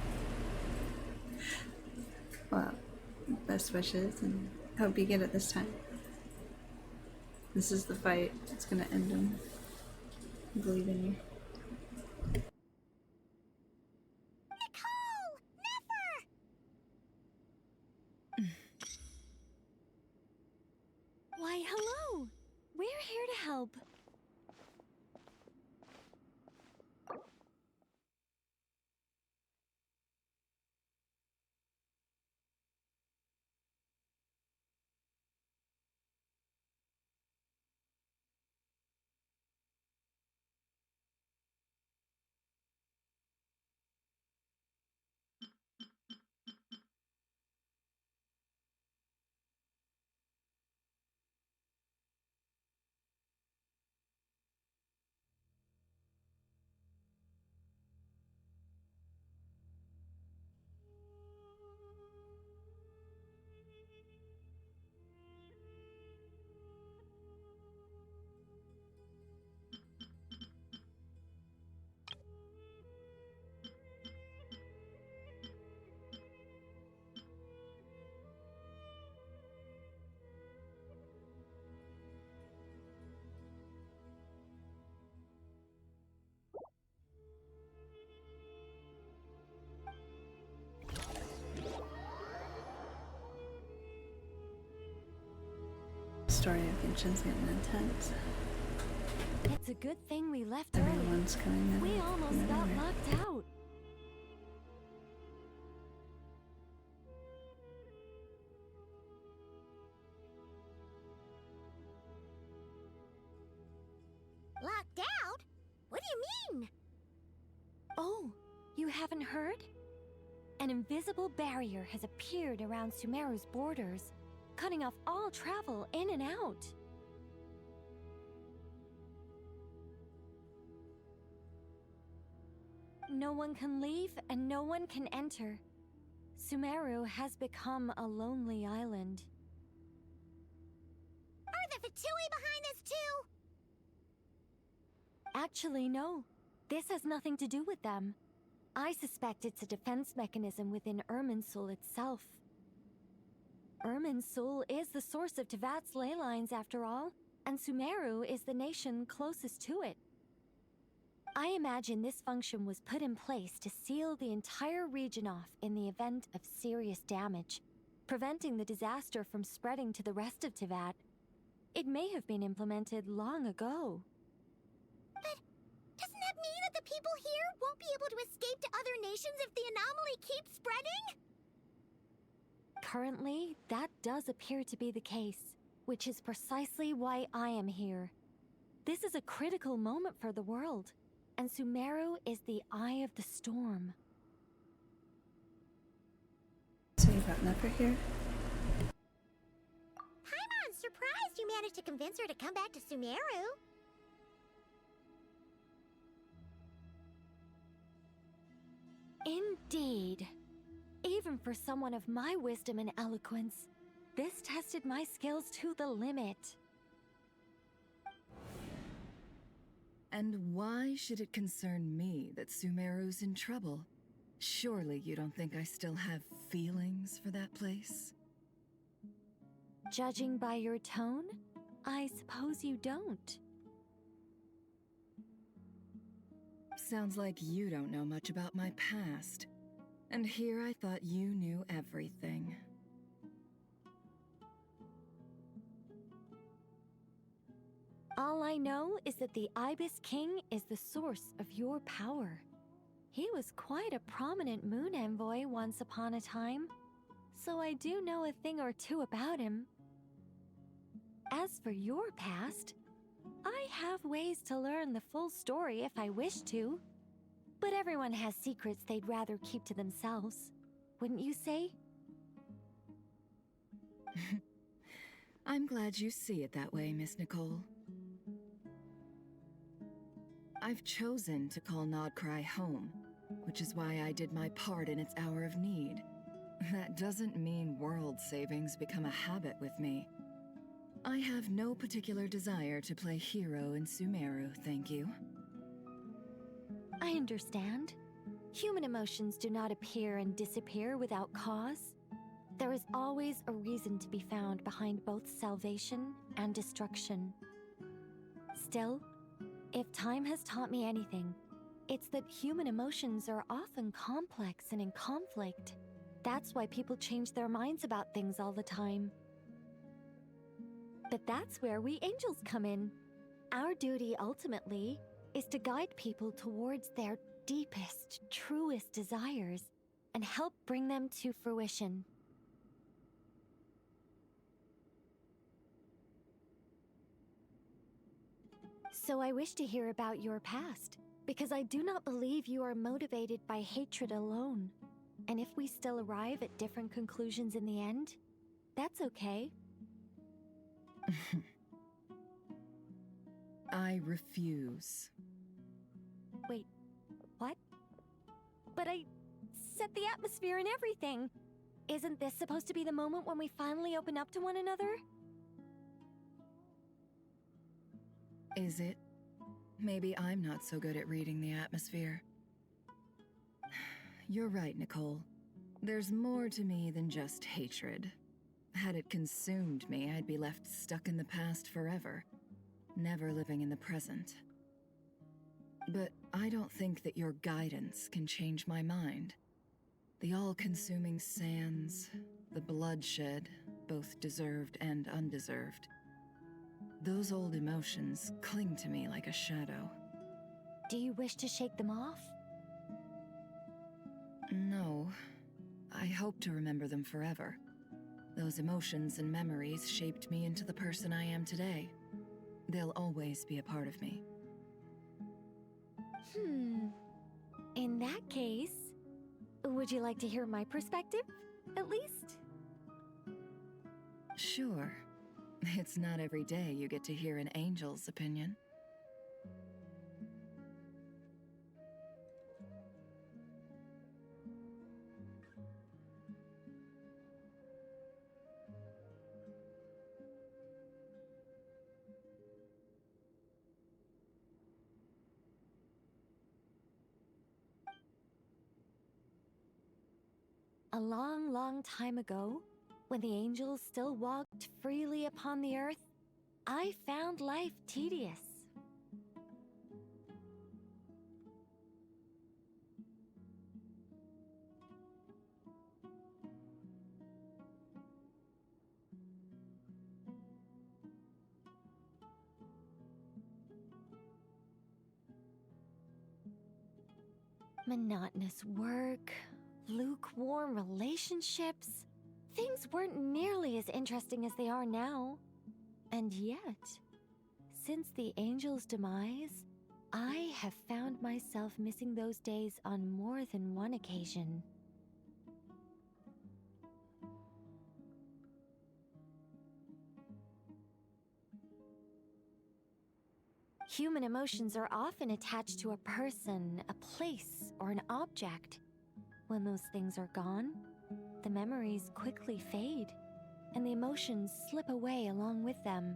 Well, best wishes and hope you get it this time. This is the fight. It's gonna end him. I believe in you. Why, hello! story of Genshin's getting intense. It's a good thing we left Everyone's early. coming in. We almost got locked out. Locked out? What do you mean? Oh, you haven't heard? An invisible barrier has appeared around Sumeru's borders, cutting off all travel in and out. No one can leave and no one can enter. Sumeru has become a lonely island. Are the Fatui behind this too? Actually, no. This has nothing to do with them. I suspect it's a defense mechanism within Irminsul itself. Irminsul is the source of Tevat's ley lines after all, and Sumeru is the nation closest to it. I imagine this function was put in place to seal the entire region off in the event of serious damage, preventing the disaster from spreading to the rest of Tevat. It may have been implemented long ago. But doesn't that mean that the people here won't be able to escape to other nations if the anomaly keeps spreading? Currently, that does appear to be the case, which is precisely why I am here. This is a critical moment for the world, and Sumeru is the eye of the storm. So you brought Nefer here? Paimon's surprised you managed to convince her to come back to Sumeru. Indeed. Even for someone of my wisdom and eloquence, this tested my skills to the limit. And why should it concern me that Sumeru's in trouble? Surely you don't think I still have feelings for that place? Judging by your tone, I suppose you don't. Sounds like you don't know much about my past. And here I thought you knew everything. All I know is that the Ibis King is the source of your power. He was quite a prominent moon envoy once upon a time, so I do know a thing or two about him. As for your past, I have ways to learn the full story if I wish to. But everyone has secrets they'd rather keep to themselves, wouldn't you say? I'm glad you see it that way, Miss Nicole. I've chosen to call Nodcry home, which is why I did my part in its hour of need. That doesn't mean world savings become a habit with me. I have no particular desire to play hero in Sumeru, thank you. I understand. Human emotions do not appear and disappear without cause. There is always a reason to be found behind both salvation and destruction. Still, if time has taught me anything, it's that human emotions are often complex and in conflict. That's why people change their minds about things all the time. But that's where we angels come in. Our duty, ultimately, is to guide people towards their deepest, truest desires and help bring them to fruition. So I wish to hear about your past, because I do not believe you are motivated by hatred alone. And if we still arrive at different conclusions in the end, that's okay. I refuse. Wait, what? But I set the atmosphere and everything. Isn't this supposed to be the moment when we finally open up to one another? Is it? Maybe I'm not so good at reading the atmosphere. You're right, Nicole. There's more to me than just hatred. Had it consumed me, I'd be left stuck in the past forever, never living in the present. But I don't think that your guidance can change my mind. The all-consuming sands, the bloodshed, both deserved and undeserved, Those old emotions cling to me like a shadow. Do you wish to shake them off? No. I hope to remember them forever. Those emotions and memories shaped me into the person I am today. They'll always be a part of me. In that case, would you like to hear my perspective, at least? Sure. It's not every day you get to hear an angel's opinion. A long, long time ago, when the angels still walked freely upon the earth, I found life tedious. Monotonous work, lukewarm relationships. Things weren't nearly as interesting as they are now. And yet, since the angel's demise, I have found myself missing those days on more than one occasion. Human emotions are often attached to a person, a place, or an object. When those things are gone, the memories quickly fade, and the emotions slip away along with them.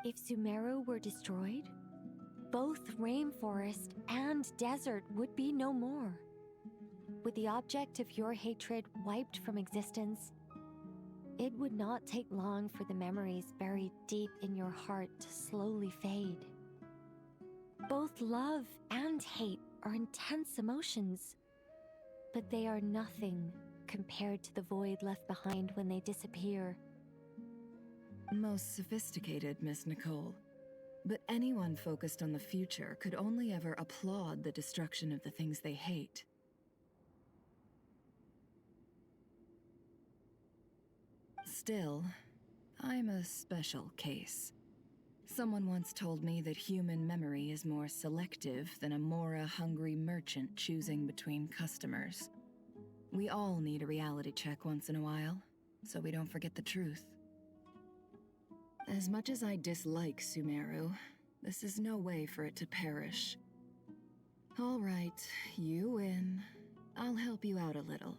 If Sumeru were destroyed, both rainforest and desert would be no more. With the object of your hatred wiped from existence, it would not take long for the memories buried deep in your heart to slowly fade. Both love and hate are intense emotions, but they are nothing compared to the void left behind when they disappear. Most sophisticated, Miss Nicole. But anyone focused on the future could only ever applaud the destruction of the things they hate. Still, I'm a special case. Someone once told me that human memory is more selective than a Mora-hungry merchant choosing between customers. We all need a reality check once in a while, so we don't forget the truth. As much as I dislike Sumeru, this is no way for it to perish. All right, you win. I'll help you out a little,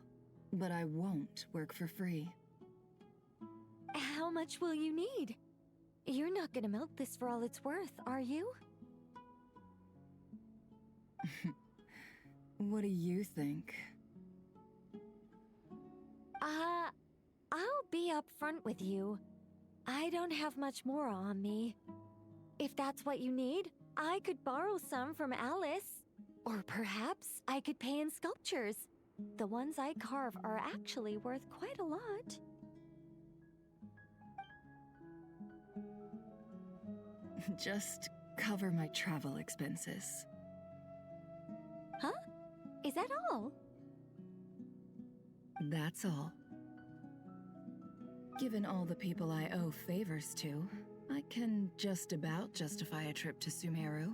but I won't work for free. How much will you need? You're not gonna milk this for all it's worth, are you? What do you think? I'll be upfront with you. I don't have much more on me. If that's what you need, I could borrow some from Alice. Or perhaps I could pay in sculptures. The ones I carve are actually worth quite a lot. Just cover my travel expenses. Huh? Is that all? That's all. Given all the people I owe favors to, I can just about justify a trip to Sumeru.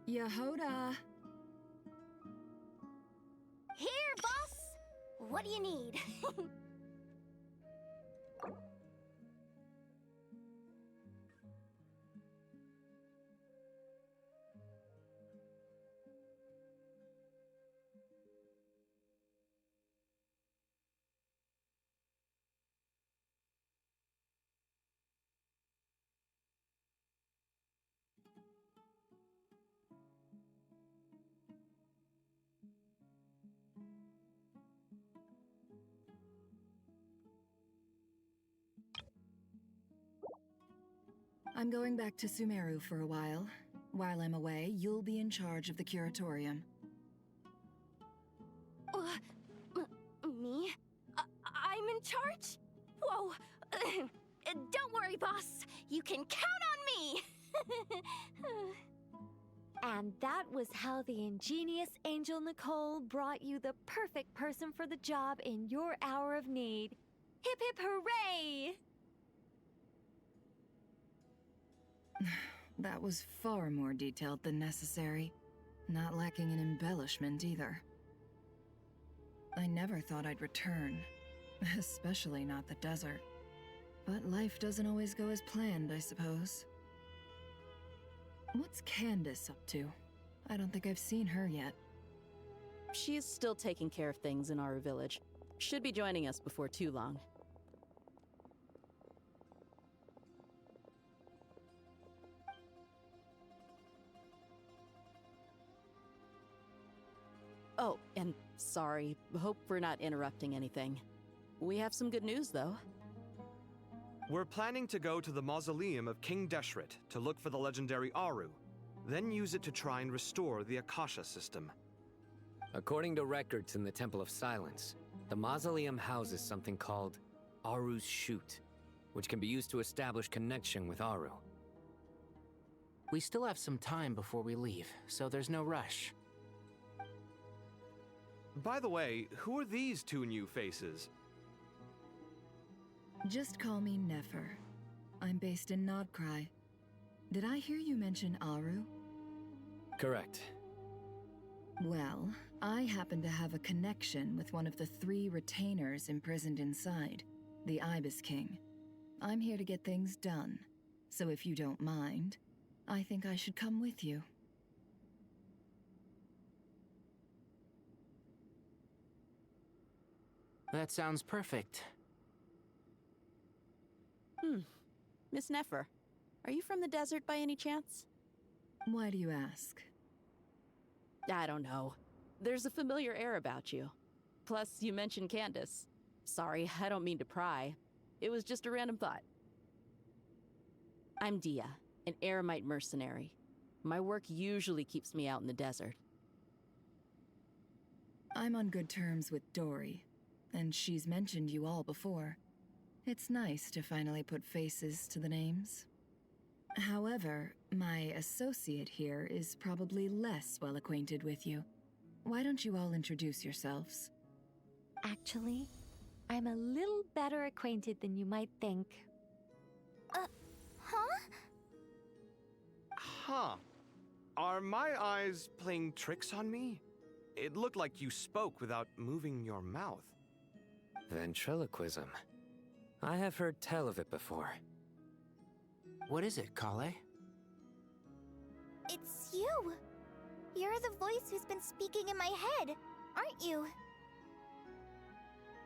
Yehoda! Here, boss! What do you need? I'm going back to Sumeru for a while. While I'm away, you'll be in charge of the curatorium. Me? I'm in charge? Whoa! Don't worry, boss. You can count on me! And that was how the ingenious Angel Nicole brought you the perfect person for the job in your hour of need. Hip hip hooray! That was far more detailed than necessary. Not lacking in embellishment either. I never thought I'd return, especially not the desert. But life doesn't always go as planned, I suppose. What's Candace up to? I don't think I've seen her yet. She's still taking care of things in our village. Should be joining us before too long. Oh, and sorry. Hope we're not interrupting anything. We have some good news, though. We're planning to go to the mausoleum of King Deshret to look for the legendary Aru, then use it to try and restore the Akasha system. According to records in the Temple of Silence, the mausoleum houses something called Aru's Chute, which can be used to establish connection with Aru. We still have some time before we leave, so there's no rush. By the way, who are these two new faces? Just call me Nefer. I'm based in Nodcry. Did I hear you mention Aru? Correct. Well, I happen to have a connection with one of the 3 retainers imprisoned inside, the Ibis King. I'm here to get things done, so if you don't mind, I think I should come with you. That sounds perfect. Miss Nefer, are you from the desert by any chance? Why do you ask? I don't know. There's a familiar air about you. Plus, you mentioned Candace. Sorry, I don't mean to pry. It was just a random thought. I'm Dia, an Eremite mercenary. My work usually keeps me out in the desert. I'm on good terms with Dory, and she's mentioned you all before. It's nice to finally put faces to the names. However, my associate here is probably less well acquainted with you. Why don't you all introduce yourselves? Actually, I'm a little better acquainted than you might think. Huh. Are my eyes playing tricks on me? It looked like you spoke without moving your mouth. Ventriloquism. I have heard tell of it before. What is it, Kale? It's you! You're the voice who's been speaking in my head, aren't you?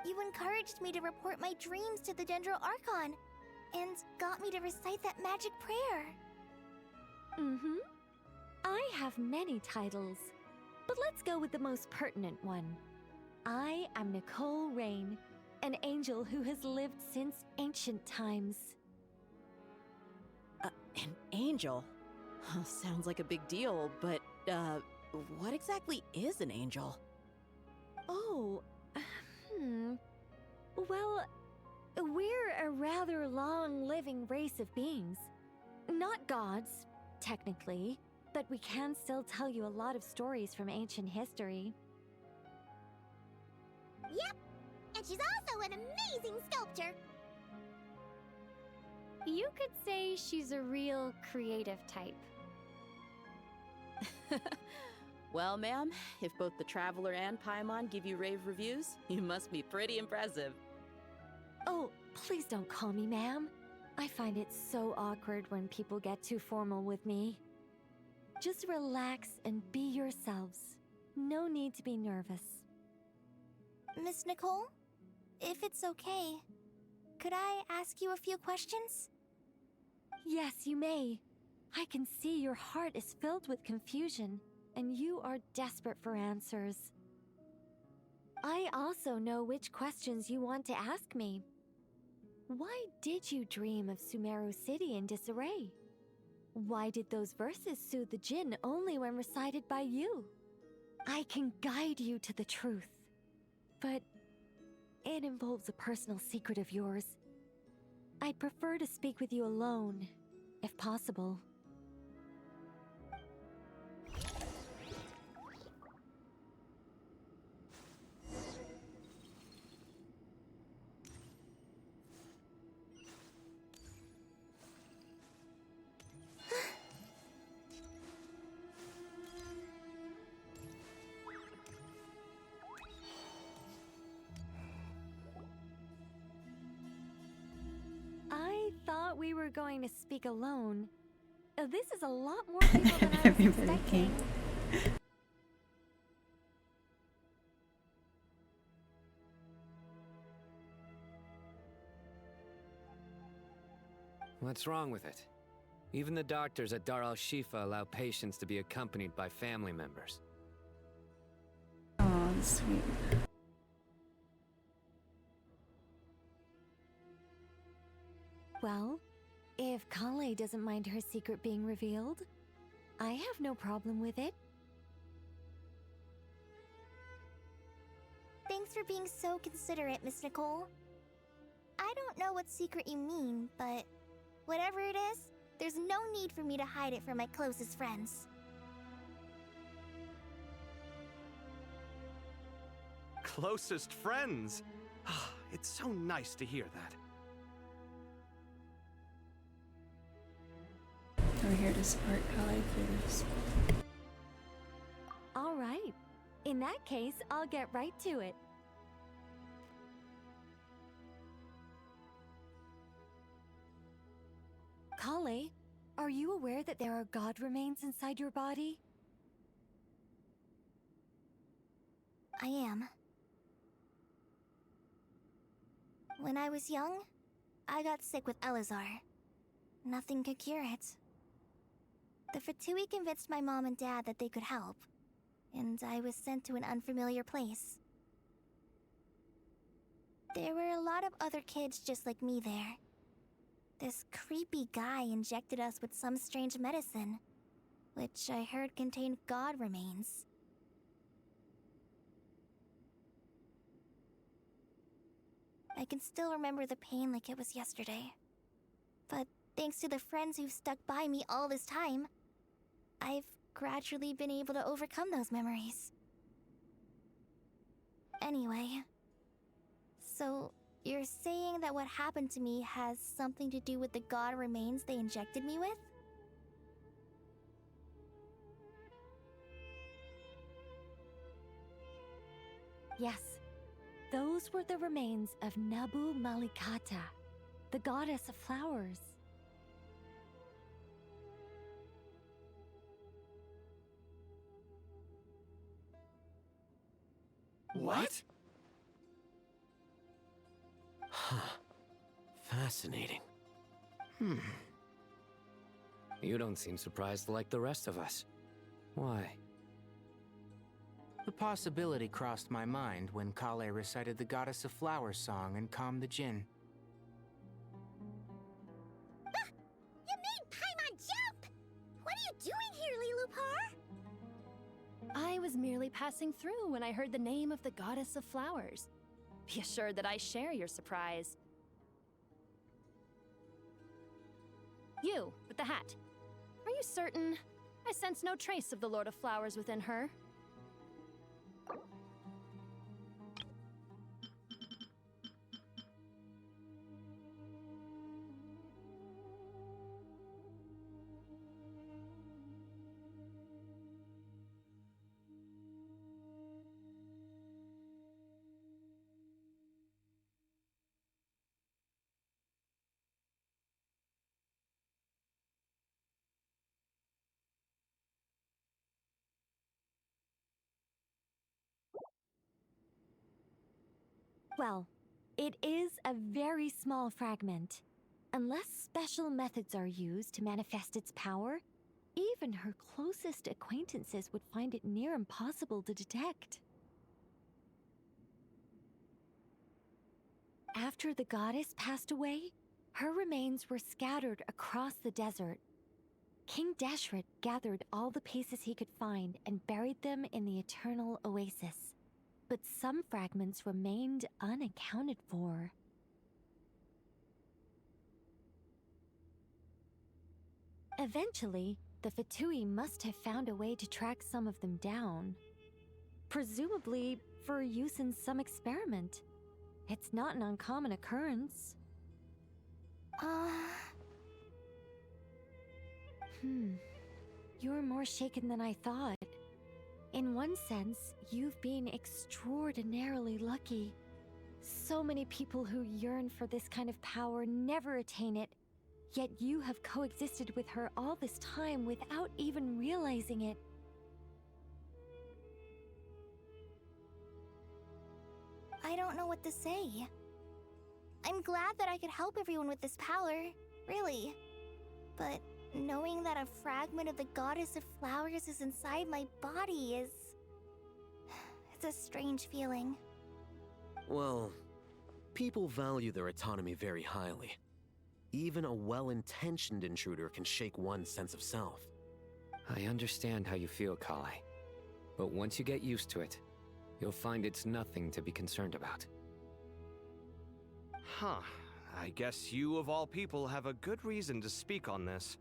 You encouraged me to report my dreams to the Dendro Archon, and got me to recite that magic prayer. I have many titles, but let's go with the most pertinent one. I am Nicole Rain, an angel who has lived since ancient times. An angel? Sounds like a big deal, but, what exactly is an angel? Oh, Well, we're a rather long-living race of beings. Not gods, technically, but we can still tell you a lot of stories from ancient history. Yep, and she's also an amazing sculptor. You could say she's a real creative type. Well, ma'am, if both the Traveler and Paimon give you rave reviews, you must be pretty impressive. Oh, please don't call me ma'am. I find it so awkward when people get too formal with me. Just relax and be yourselves. No need to be nervous. Miss Nicole, if it's okay, could I ask you a few questions? Yes, you may. I can see your heart is filled with confusion, and you are desperate for answers. I also know which questions you want to ask me. Why did you dream of Sumeru City in disarray? Why did those verses soothe the Jinn only when recited by you? I can guide you to the truth, but it involves a personal secret of yours. I'd prefer to speak with you alone, if possible. I thought we were going to speak alone. This is a lot more people than I was Everybody expecting. came. What's wrong with it? Even the doctors at Dar al-Shifa allow patients to be accompanied by family members. Oh, sweet. Well, if Kale doesn't mind her secret being revealed, I have no problem with it. Thanks for being so considerate, Miss Nicole. I don't know what secret you mean, but whatever it is, there's no need for me to hide it from my closest friends. Closest friends? It's so nice to hear that. We're here to support Kale through this. All right. In that case, I'll get right to it. Kale, are you aware that there are god remains inside your body? I am. When I was young, I got sick with Elazar. Nothing could cure it. The Fatui convinced my mom and dad that they could help, and I was sent to an unfamiliar place. There were a lot of other kids just like me there. This creepy guy injected us with some strange medicine, which I heard contained god remains. I can still remember the pain like it was yesterday. But thanks to the friends who've stuck by me all this time, I've gradually been able to overcome those memories. Anyway, so you're saying that what happened to me has something to do with the god remains they injected me with? Yes. Those were the remains of Nabu Malikata, the goddess of flowers. What? Huh. Fascinating. You don't seem surprised like the rest of us. Why? The possibility crossed my mind when Kale recited the Goddess of Flowers song and calmed the Jinn. You made Paimon jump! What are you doing here, Lilupar? I was merely passing through when I heard the name of the Goddess of Flowers. Be assured that I share your surprise. You, with the hat. Are you certain? I sense no trace of the Lord of Flowers within her. Well, it is a very small fragment. Unless special methods are used to manifest its power, even her closest acquaintances would find it near impossible to detect. After the goddess passed away, her remains were scattered across the desert. King Deshret gathered all the pieces he could find and buried them in the Eternal Oasis. But some fragments remained unaccounted for. Eventually, the Fatui must have found a way to track some of them down. Presumably for use in some experiment. It's not an uncommon occurrence. You're more shaken than I thought. In one sense, you've been extraordinarily lucky. So many people who yearn for this kind of power never attain it, yet you have coexisted with her all this time without even realizing it. I don't know what to say. I'm glad that I could help everyone with this power, really. But knowing that a fragment of the Goddess of Flowers is inside my body is... it's a strange feeling. Well, people value their autonomy very highly. Even a well-intentioned intruder can shake one's sense of self. I understand how you feel, Kale. But once you get used to it, you'll find it's nothing to be concerned about. Huh. I guess you, of all people, have a good reason to speak on this.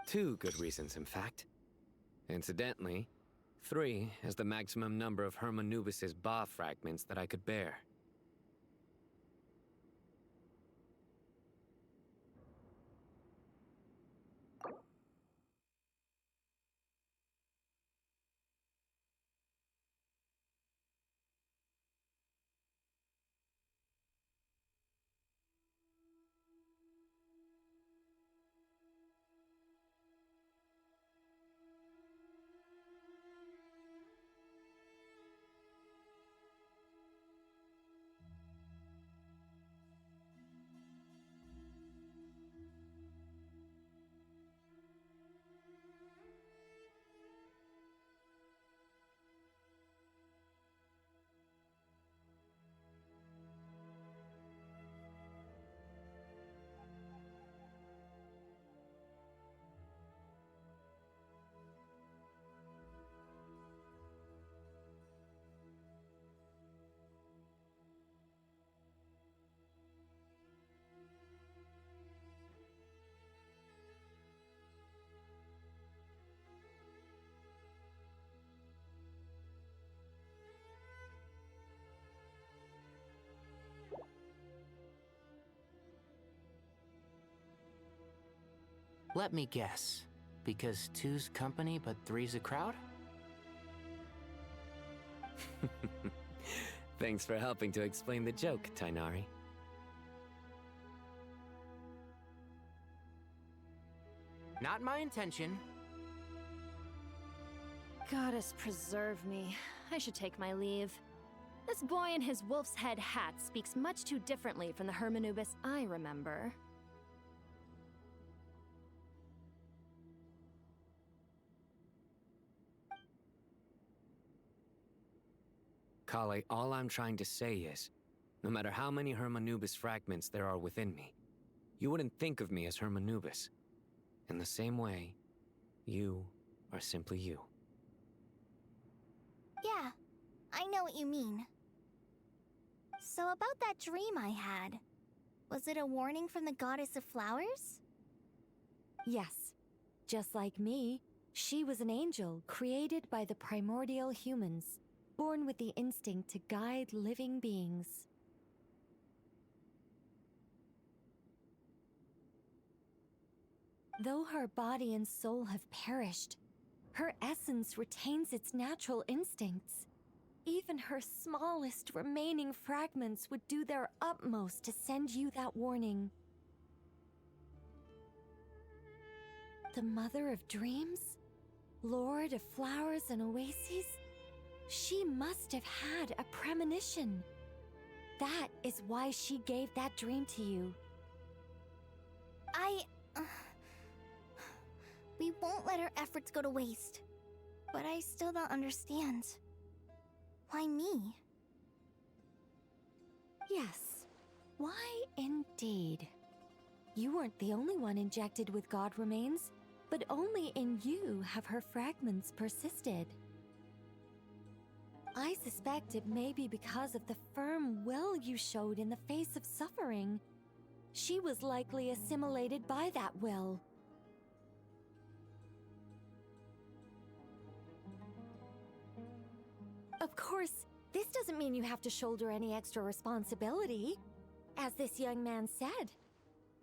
Two good reasons, in fact. Incidentally, 3 is the maximum number of Hermanubis' Ba fragments that I could bear. Let me guess. Because 2's company, but 3's a crowd? Thanks for helping to explain the joke, Tainari. Not my intention. Goddess preserve me. I should take my leave. This boy in his wolf's head hat speaks much too differently from the Hermanubis I remember. Kale, all I'm trying to say is, no matter how many Hermanubis fragments there are within me, you wouldn't think of me as Hermanubis. In the same way, you are simply you. Yeah, I know what you mean. So about that dream I had, was it a warning from the Goddess of Flowers? Yes. Just like me, she was an angel created by the primordial humans, born with the instinct to guide living beings. Though her body and soul have perished, her essence retains its natural instincts. Even her smallest remaining fragments would do their utmost to send you that warning. The mother of dreams? Lord of flowers and oases? She must have had a premonition. That is why she gave that dream to you. We won't let our efforts go to waste. But I still don't understand. Why me? Yes. Why indeed? You weren't the only one injected with god remains, but only in you have her fragments persisted. I suspect it may be because of the firm will you showed in the face of suffering. She was likely assimilated by that will. Of course, this doesn't mean you have to shoulder any extra responsibility. As this young man said,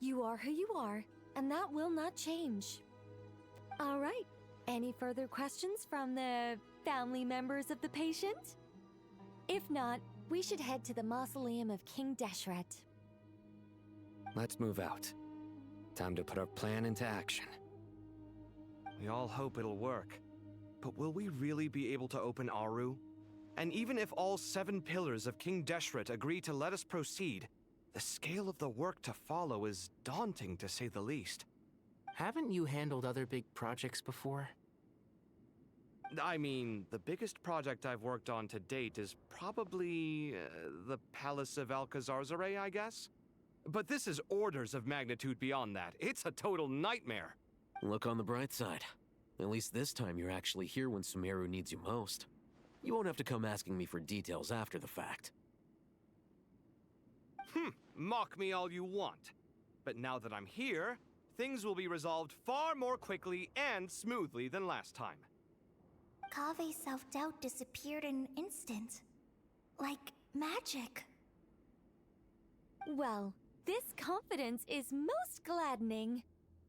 you are who you are, and that will not change. All right, any further questions from the family members of the patient? If not, we should head to the mausoleum of King Deshret. Let's move out. Time to put our plan into action. We all hope it'll work. But will we really be able to open Aru? And even if all 7 pillars of King Deshret agree to let us proceed, the scale of the work to follow is daunting to say the least. Haven't you handled other big projects before? I mean, the biggest project I've worked on to date is probably the Palace of Alcazarzaray, I guess? But this is orders of magnitude beyond that. It's a total nightmare. Look on the bright side. At least this time you're actually here when Sumeru needs you most. You won't have to come asking me for details after the fact. Mock me all you want. But now that I'm here, things will be resolved far more quickly and smoothly than last time. Kave's self-doubt disappeared in an instant. Like magic. Well, this confidence is most gladdening.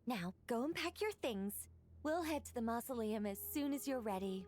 Now, go and pack your things. We'll head to the mausoleum as soon as you're ready.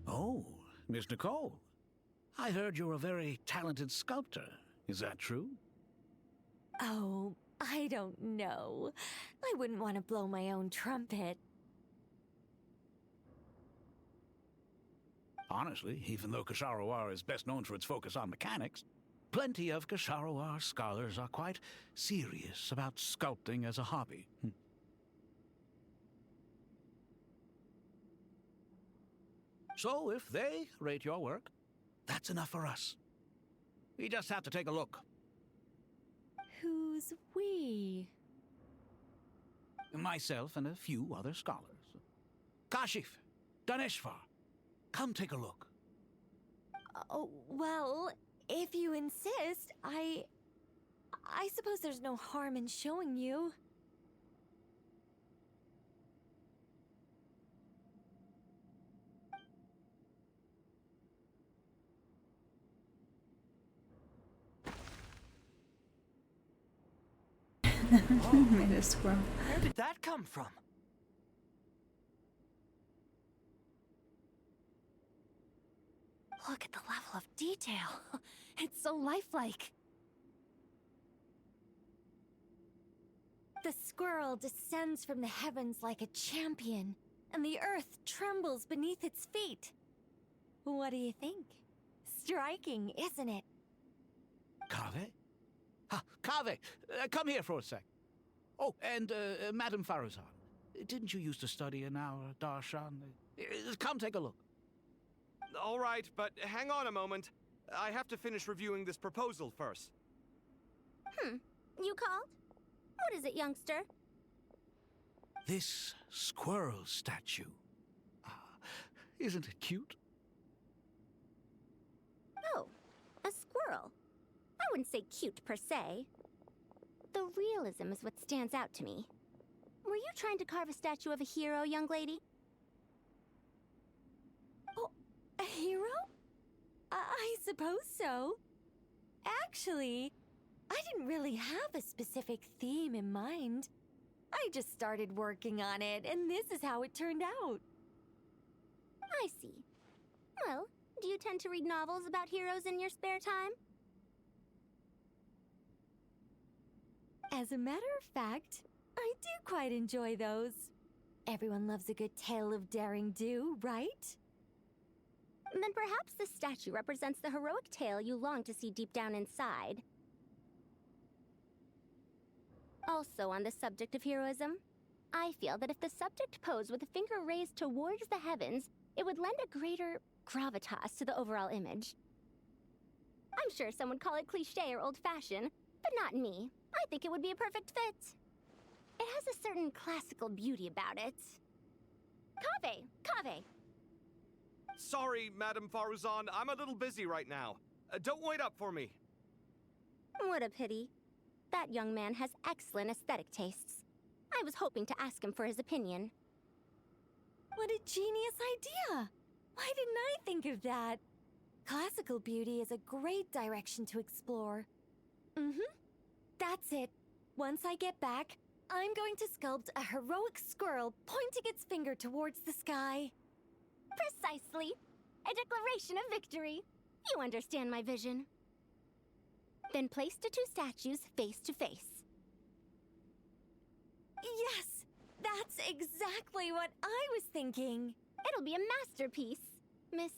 Oh, Miss Nicole. I heard you're a very talented sculptor. Is that true? Oh, I don't know. I wouldn't want to blow my own trumpet. Honestly, even though Kasharawar is best known for its focus on mechanics, plenty of Kasharawar scholars are quite serious about sculpting as a hobby. So if they rate your work, that's enough for us. We just have to take a look. Who's we? Myself and a few other scholars. Kashif, Daneshvar, come take a look. Oh, well, if you insist, I suppose there's no harm in showing you. Made a squirrel. Where did that come from? Look at the level of detail. It's so lifelike. The squirrel descends from the heavens like a champion, and the earth trembles beneath its feet. What do you think? Striking, isn't it? Kaveh? Ha, Kaveh! Come here for a sec. Oh, and Madame Farazan. Didn't you used to study in our darshan? Come take a look. All right, but hang on a moment. I have to finish reviewing this proposal first. You called? What is it, youngster? This squirrel statue. Isn't it cute? Oh, a squirrel. I wouldn't say cute per se. The realism is what stands out to me. Were you trying to carve a statue of a hero, young lady? Oh, a hero? I suppose so. Actually, I didn't really have a specific theme in mind. I just started working on it, and this is how it turned out. I see. Well, do you tend to read novels about heroes in your spare time? As a matter of fact, I do quite enjoy those. Everyone loves a good tale of daring do, right? Then perhaps this statue represents the heroic tale you long to see deep down inside. Also, on the subject of heroism, I feel that if the subject posed with a finger raised towards the heavens, it would lend a greater gravitas to the overall image. I'm sure some would call it cliché or old-fashioned, but not me. I think it would be a perfect fit. It has a certain classical beauty about it. Kaveh! Sorry, Madame Faruzan, I'm a little busy right now. Don't wait up for me. What a pity. That young man has excellent aesthetic tastes. I was hoping to ask him for his opinion. What a genius idea! Why didn't I think of that? Classical beauty is a great direction to explore. That's it. Once I get back, I'm going to sculpt a heroic squirrel pointing its finger towards the sky. Precisely. A declaration of victory. You understand my vision. Then place the two statues face to face. Yes! That's exactly what I was thinking. It'll be a masterpiece. Miss...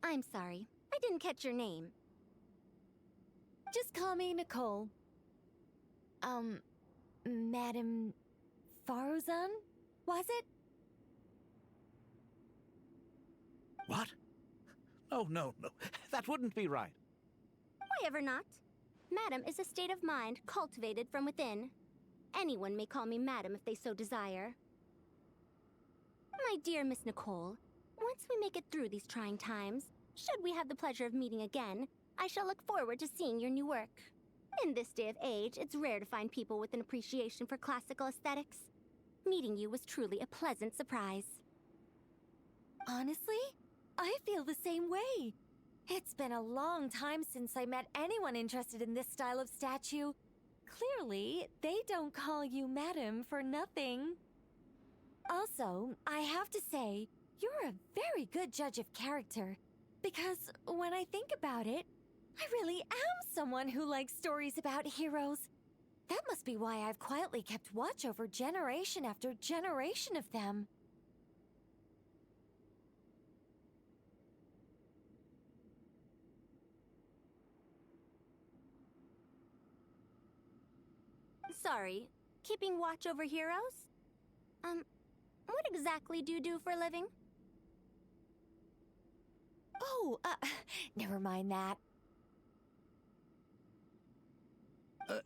I'm sorry. I didn't catch your name. Just call me Nicole. Madame Faruzan? Was it? What? Oh, no. That wouldn't be right. Why ever not? Madam is a state of mind cultivated from within. Anyone may call me Madam if they so desire. My dear Miss Nicole, once we make it through these trying times, should we have the pleasure of meeting again, I shall look forward to seeing your new work. In this day of age, it's rare to find people with an appreciation for classical aesthetics. Meeting you was truly a pleasant surprise. Honestly, I feel the same way. It's been a long time since I met anyone interested in this style of statue. Clearly, they don't call you Madam for nothing. Also, I have to say, you're a very good judge of character. Because when I think about it, I really am someone who likes stories about heroes. That must be why I've quietly kept watch over generation after generation of them. Sorry, keeping watch over heroes? What exactly do you do for a living? Oh, never mind that.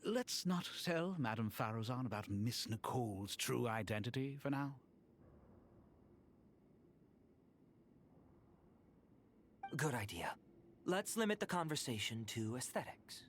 Let's not tell Madame Faruzan about Miss Nicole's true identity for now. Good idea. Let's limit the conversation to aesthetics.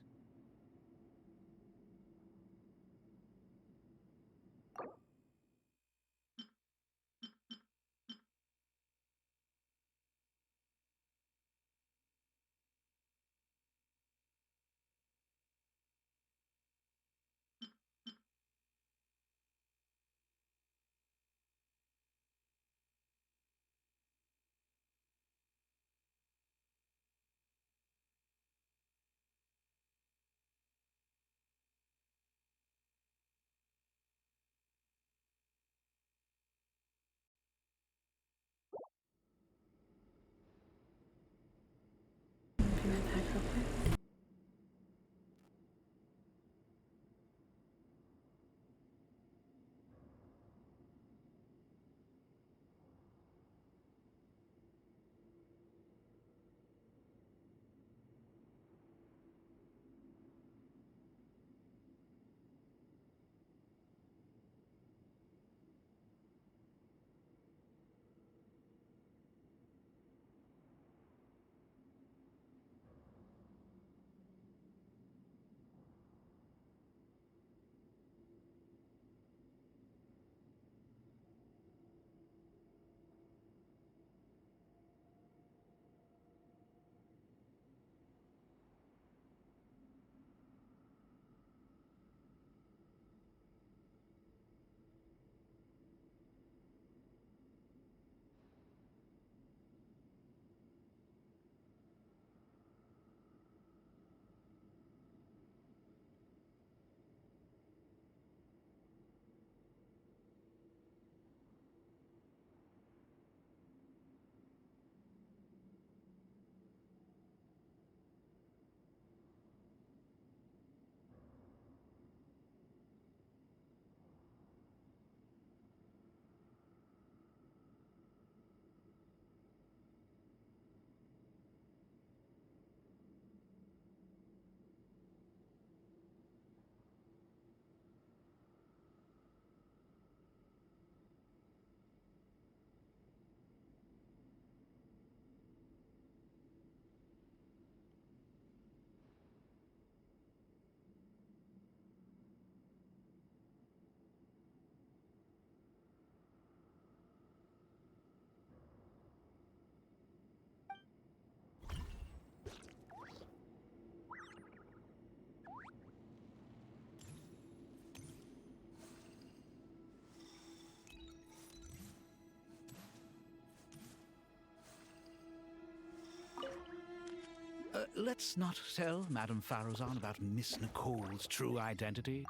Let's not tell Madame Faruzan about Miss Nicole's true identity.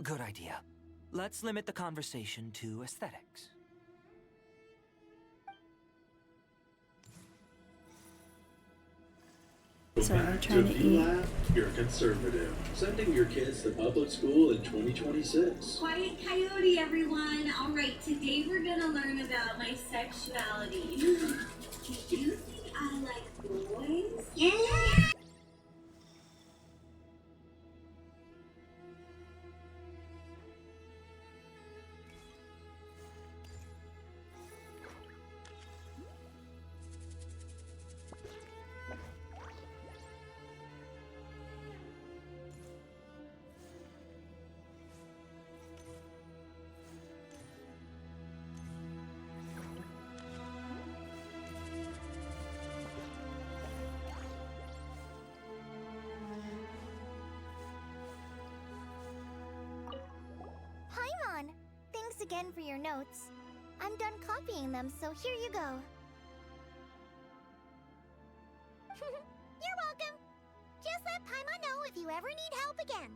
Good idea. Let's limit the conversation to aesthetics. So we're trying to eat. You're conservative. Sending your kids to public school in 2026. Quiet coyote, everyone. All right, today we're gonna learn about my sexuality. Do you think I like boys? Yeah. Paimon! Thanks again for your notes. I'm done copying them, so here you go. You're welcome! Just let Paimon know if you ever need help again.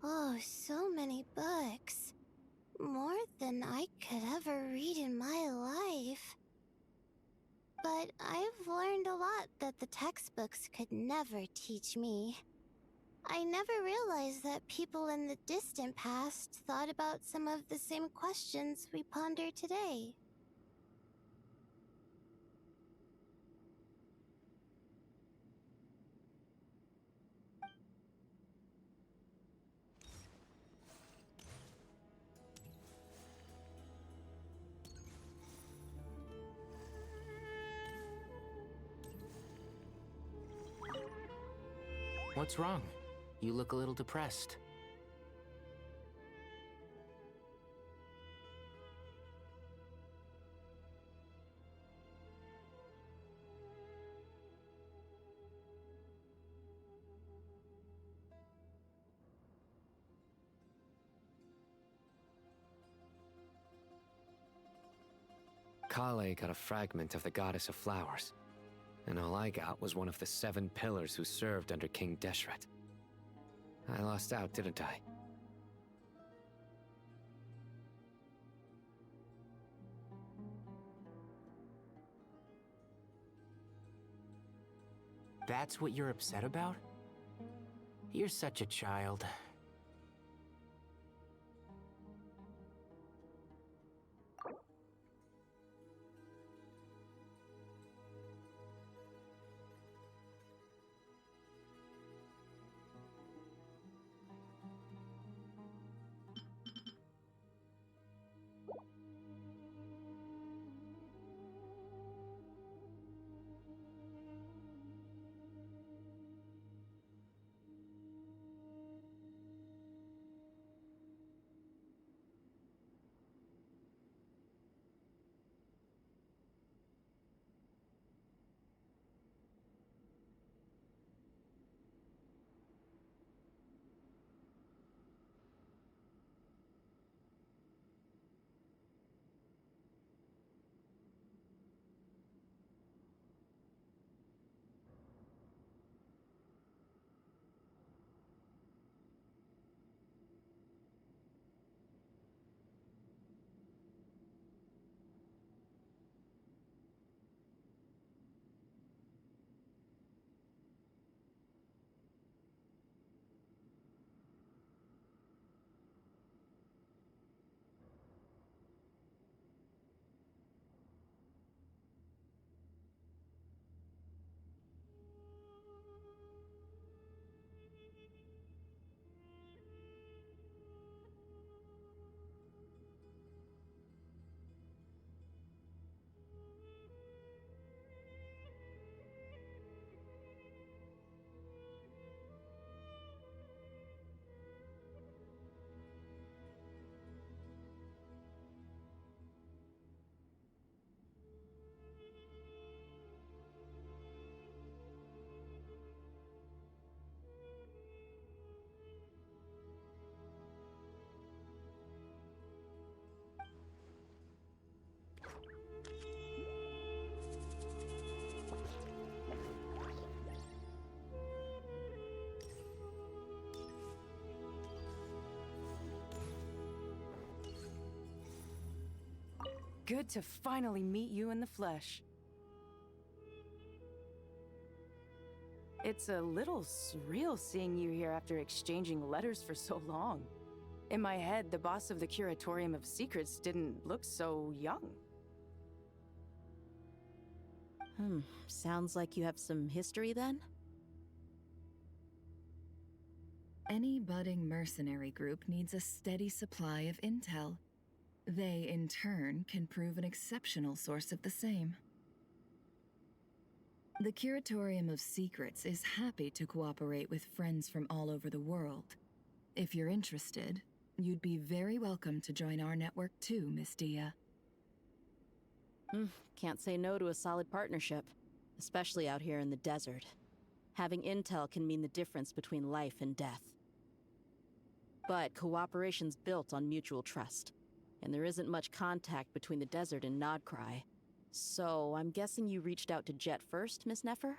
Oh, so many books. More than I could ever read in my life. But I've learned a lot that the textbooks could never teach me. I never realized that people in the distant past thought about some of the same questions we ponder today. What's wrong? You look a little depressed. Kale got a fragment of the Goddess of Flowers, and all I got was one of the 7 pillars who served under King Deshret. I lost out, didn't I? That's what you're upset about? You're such a child. Good to finally meet you in the flesh. It's a little surreal seeing you here after exchanging letters for so long. In my head, the boss of the Curatorium of Secrets didn't look so young. Sounds like you have some history then? Any budding mercenary group needs a steady supply of intel. They, in turn, can prove an exceptional source of the same. The Curatorium of Secrets is happy to cooperate with friends from all over the world. If you're interested, you'd be very welcome to join our network too, Miss Dia. Can't say no to a solid partnership, especially out here in the desert. Having intel can mean the difference between life and death. But cooperation's built on mutual trust, and there isn't much contact between the desert and Nodcry. So, I'm guessing you reached out to Jet first, Miss Nefer?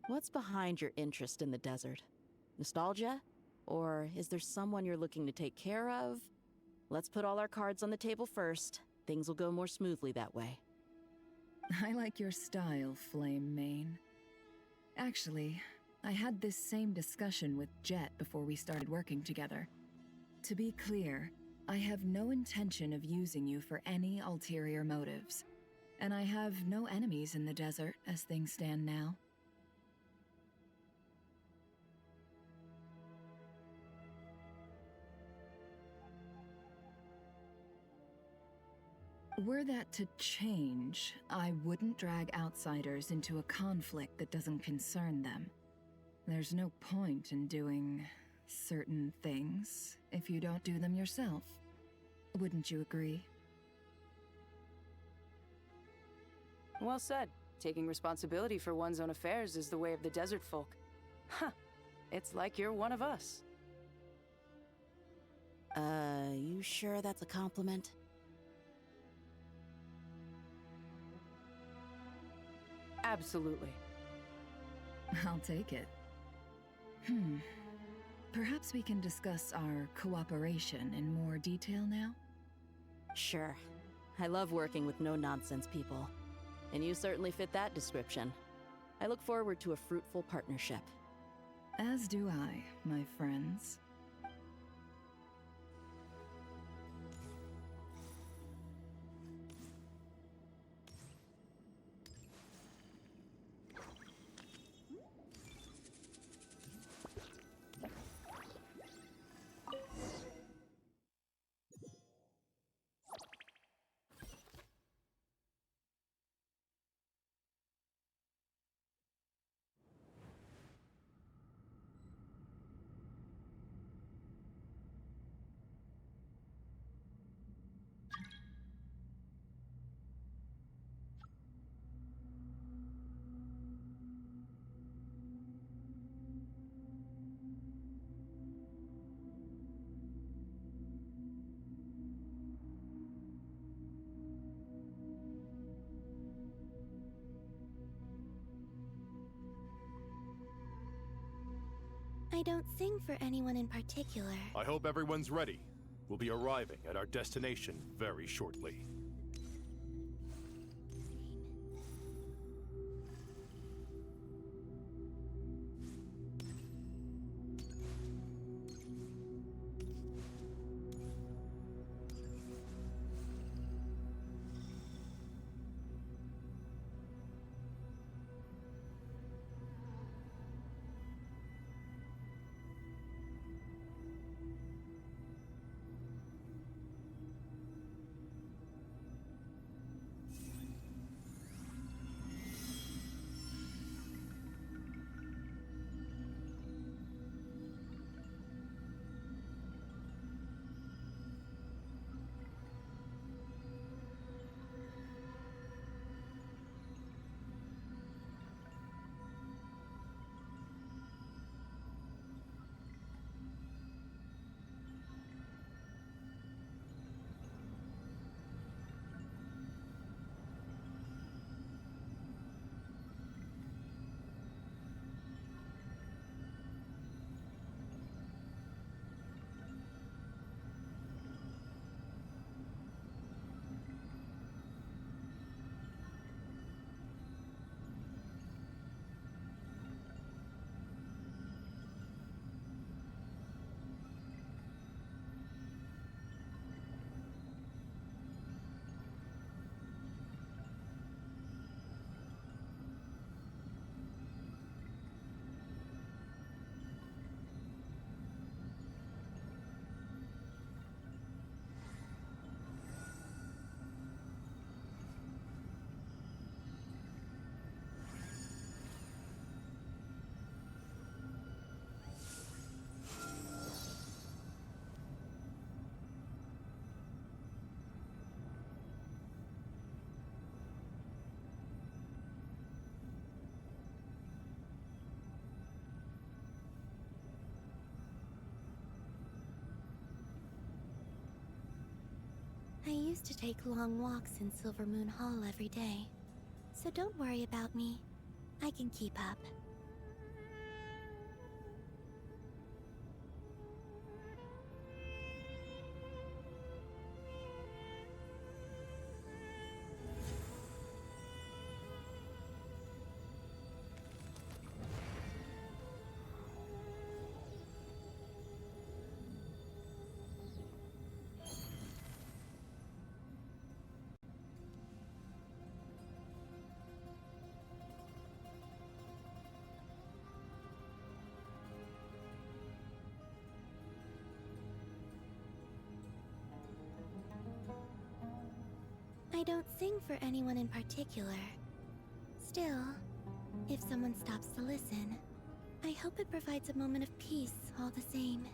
What's behind your interest in the desert? Nostalgia? Or is there someone you're looking to take care of? Let's put all our cards on the table first. Things will go more smoothly that way. I like your style, Flame Mane. Actually, I had this same discussion with Jet before we started working together. To be clear, I have no intention of using you for any ulterior motives, and I have no enemies in the desert as things stand now. Were that to change, I wouldn't drag outsiders into a conflict that doesn't concern them. There's no point in doing certain things if you don't do them yourself. Wouldn't you agree? Well said. Taking responsibility for one's own affairs is the way of the desert folk. Huh. It's like you're one of us. You sure that's a compliment? Absolutely. I'll take it. Perhaps we can discuss our cooperation in more detail now? Sure. I love working with no-nonsense people. And you certainly fit that description. I look forward to a fruitful partnership. As do I, my friends. I don't sing for anyone in particular. I hope everyone's ready. We'll be arriving at our destination very shortly. I used to take long walks in Silver Moon Hall every day. So don't worry about me. I can keep up. I don't sing for anyone in particular. Still, if someone stops to listen, I hope it provides a moment of peace all the same.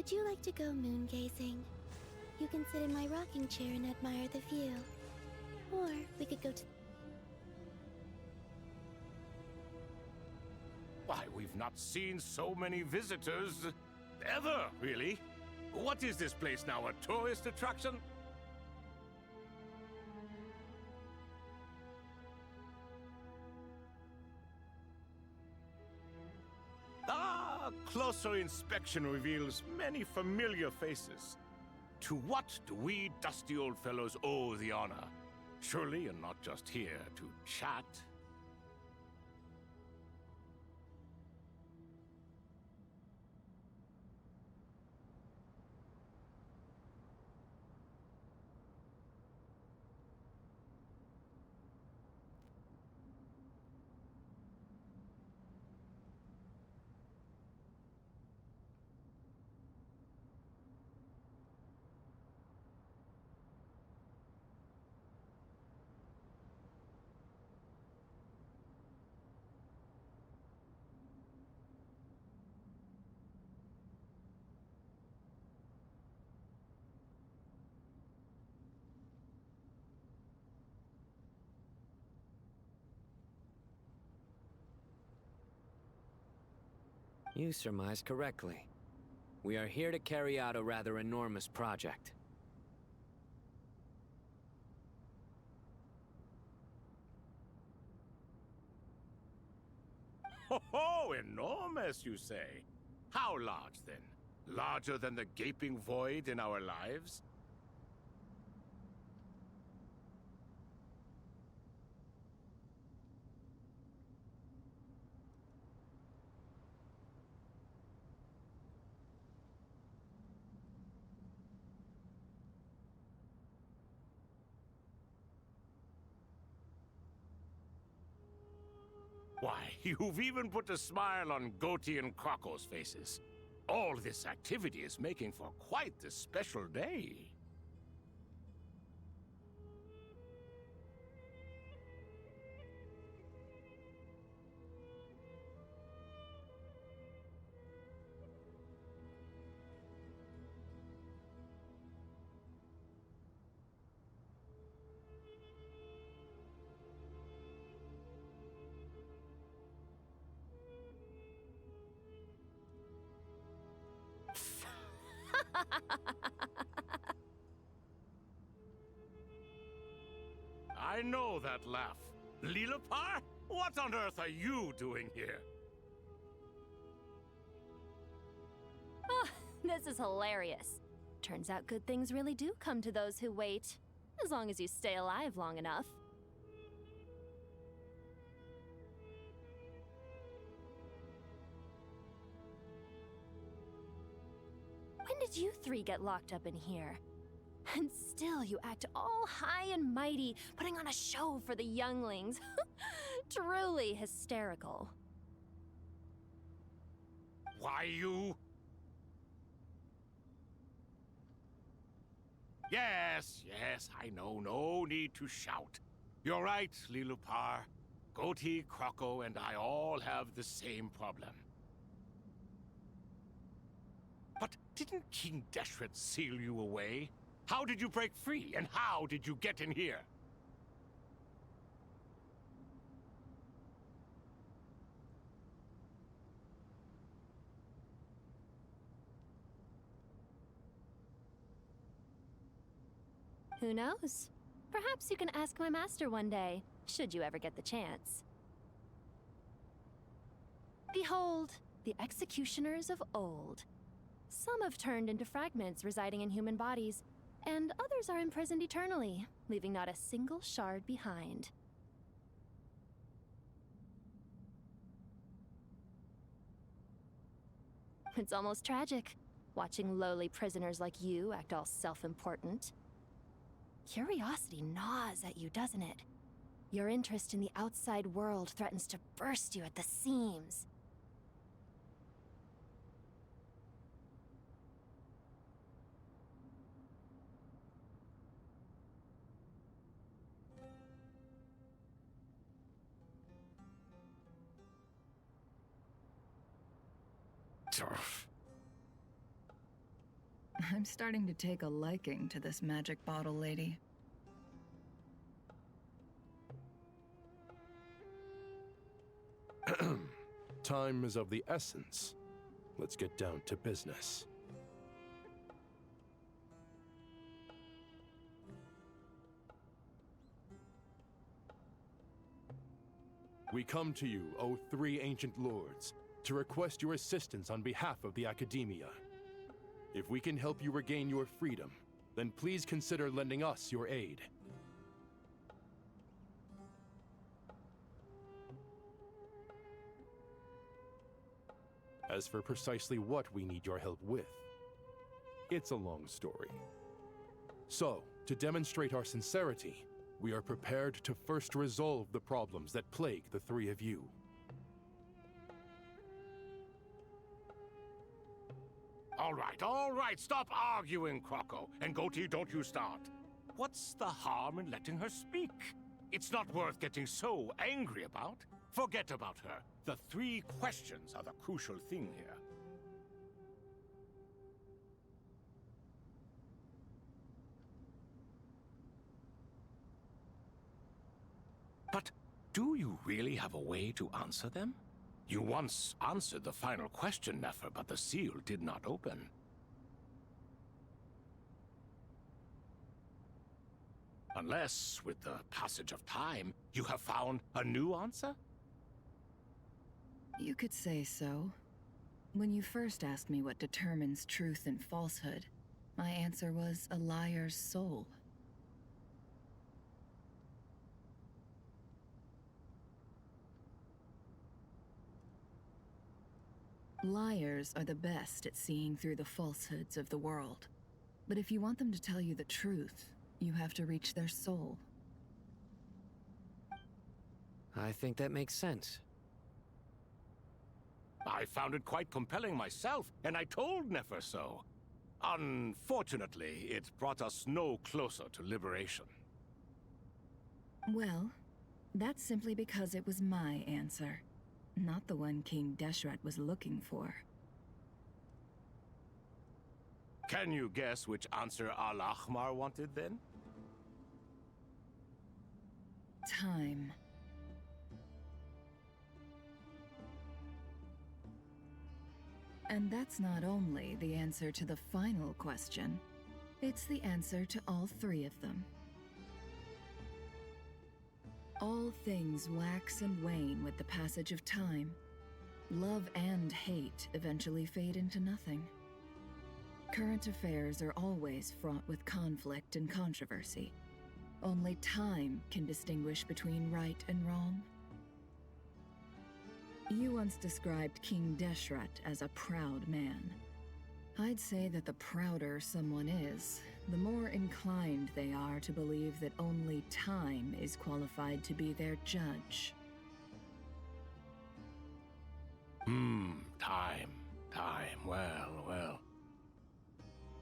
Would you like to go moon gazing? You can sit in my rocking chair and admire the view. Or we could go to... Why, we've not seen so many visitors ever, really. What is this place now, a tourist attraction? Closer inspection reveals many familiar faces. To what do we dusty old fellows owe the honor? Surely you're not just here to chat. You surmised correctly. We are here to carry out a rather enormous project. Ho, enormous, you say? How large, then? Larger than the gaping void in our lives? Why, you've even put a smile on Goatee and Crocco's faces. All this activity is making for quite a special day. I know that laugh. Lilipar? What on earth are you doing here? Oh, this is hilarious. Turns out good things really do come to those who wait. As long as you stay alive long enough. When did you three get locked up in here? And still you act all high and mighty, putting on a show for the younglings. Truly hysterical. Why, you... Yes, I know. No need to shout. You're right, Lilipar. Goatee, Crocco, and I all have the same problem. But didn't King Deshret seal you away? How did you break free, and how did you get in here? Who knows? Perhaps you can ask my master one day, should you ever get the chance. Behold, the executioners of old. Some have turned into fragments residing in human bodies, and others are imprisoned eternally, leaving not a single shard behind. It's almost tragic, watching lowly prisoners like you act all self-important. Curiosity gnaws at you, doesn't it? Your interest in the outside world threatens to burst you at the seams. I'm starting to take a liking to this magic bottle lady. Time is of the essence. Let's get down to business. We come to you, O three ancient lords, to request your assistance on behalf of the Academia. If we can help you regain your freedom, then please consider lending us your aid. As for precisely what we need your help with, it's a long story. So, to demonstrate our sincerity, we are prepared to first resolve the problems that plague the three of you. All right, stop arguing, Croco. And Goatee, don't you start. What's the harm in letting her speak? It's not worth getting so angry about. Forget about her. The three questions are the crucial thing here. But do you really have a way to answer them? You once answered the final question, Nefer, but the seal did not open. Unless, with the passage of time, you have found a new answer? You could say so. When you first asked me what determines truth and falsehood, my answer was a liar's soul. Liars are the best at seeing through the falsehoods of the world. But if you want them to tell you the truth, you have to reach their soul. I think that makes sense. I found it quite compelling myself, and I told Nefer so. Unfortunately, it brought us no closer to liberation. Well, that's simply because it was my answer, not the one King Deshret was looking for. Can you guess which answer Al-Ahmar wanted then? Time. And that's not only the answer to the final question, it's the answer to all three of them. All things wax and wane with the passage of time. Love and hate eventually fade into nothing. Current affairs are always fraught with conflict and controversy. Only time can distinguish between right and wrong. You once described King Deshret as a proud man. I'd say that the prouder someone is, the more inclined they are to believe that only time is qualified to be their judge. Time. Well.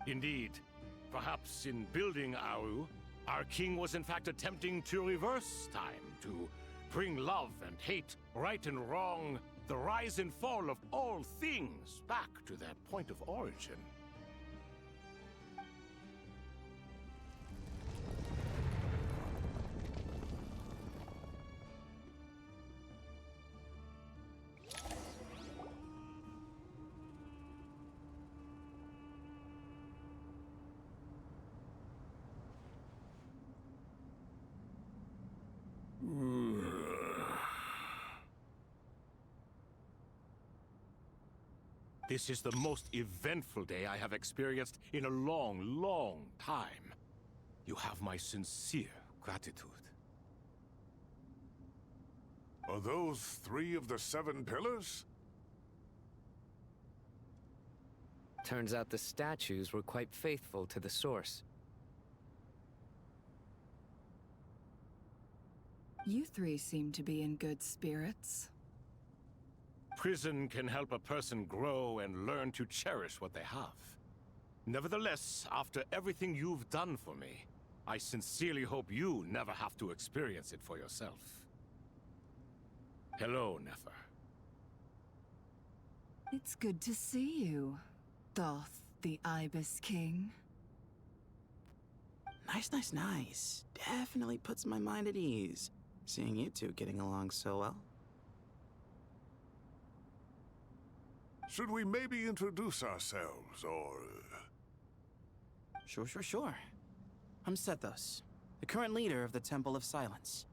Indeed. Perhaps in building Aru, our king was in fact attempting to reverse time, to bring love and hate, right and wrong, the rise and fall of all things back to their point of origin. This is the most eventful day I have experienced in a long time. You have my sincere gratitude. Are those 3 of the 7 pillars? Turns out the statues were quite faithful to the source. You three seem to be in good spirits. Prison can help a person grow and learn to cherish what they have. Nevertheless, after everything you've done for me, I sincerely hope you never have to experience it for yourself. Hello, Nefer. It's good to see you, Thoth. The Ibis King? Nice, nice, nice. Definitely puts my mind at ease, seeing you two getting along so well. Should we maybe introduce ourselves, or... Sure. I'm Sethos, the current leader of the Temple of Silence.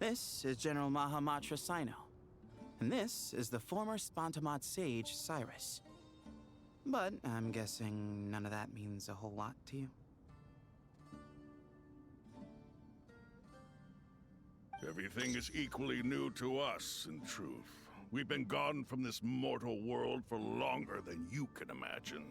This is General Mahamatra Sino, and this is the former Spantamot sage, Cyrus. But I'm guessing none of that means a whole lot to you. Everything is equally new to us, in truth. We've been gone from this mortal world for longer than you can imagine.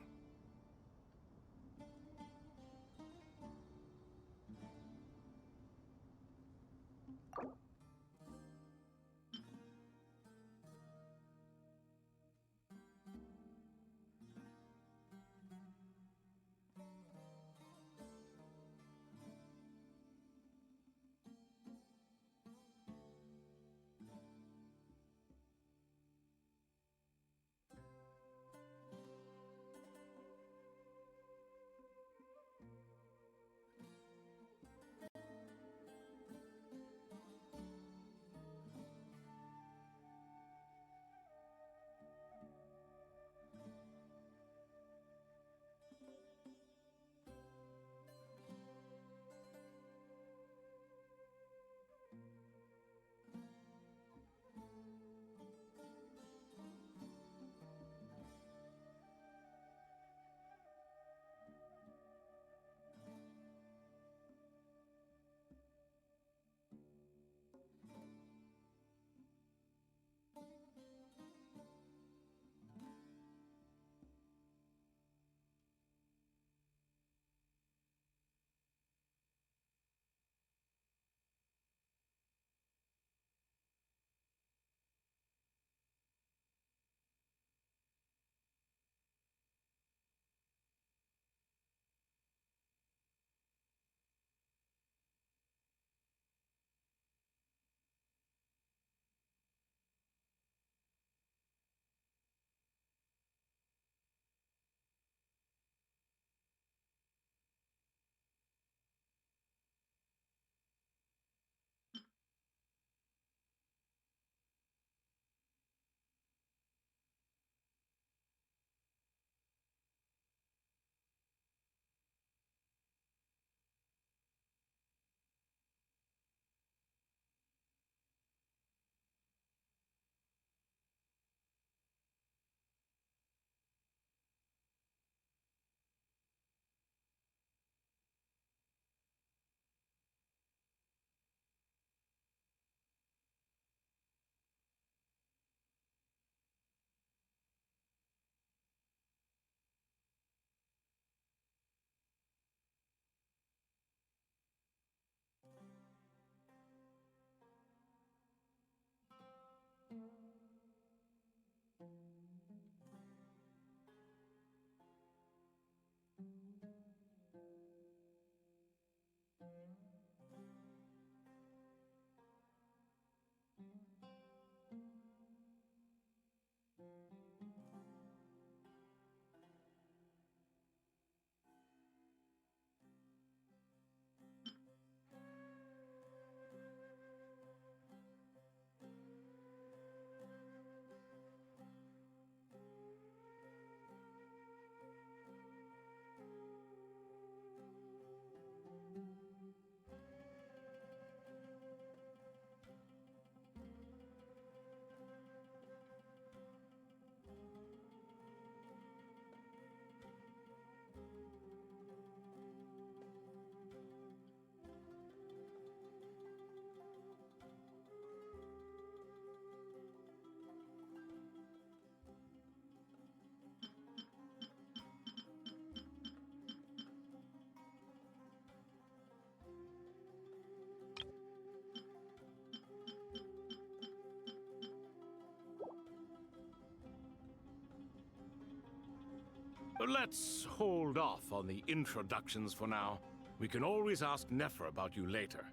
Let's hold off on the introductions for now. We can always ask Nefer about you later.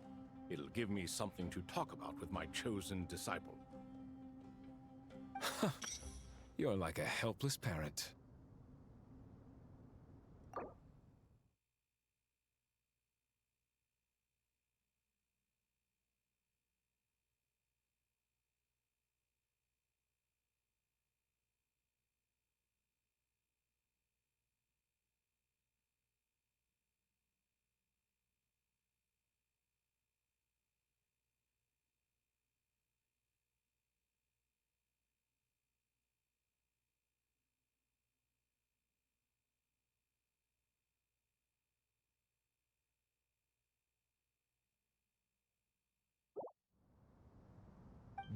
It'll give me something to talk about with my chosen disciple. You're like a helpless parent.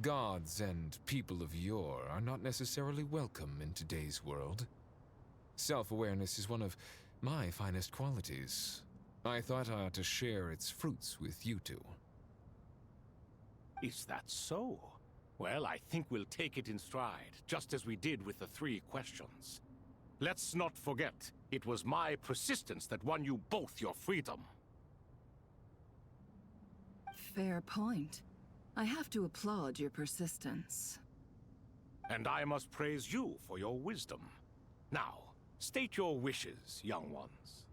Gods and people of yore are not necessarily welcome in today's world. Self-awareness is one of my finest qualities. I thought I ought to share its fruits with you two. Is that so? Well, I think we'll take it in stride, just as we did with the 3 questions. Let's not forget, it was my persistence that won you both your freedom. Fair point. I have to applaud your persistence. And I must praise you for your wisdom. Now, state your wishes, young ones.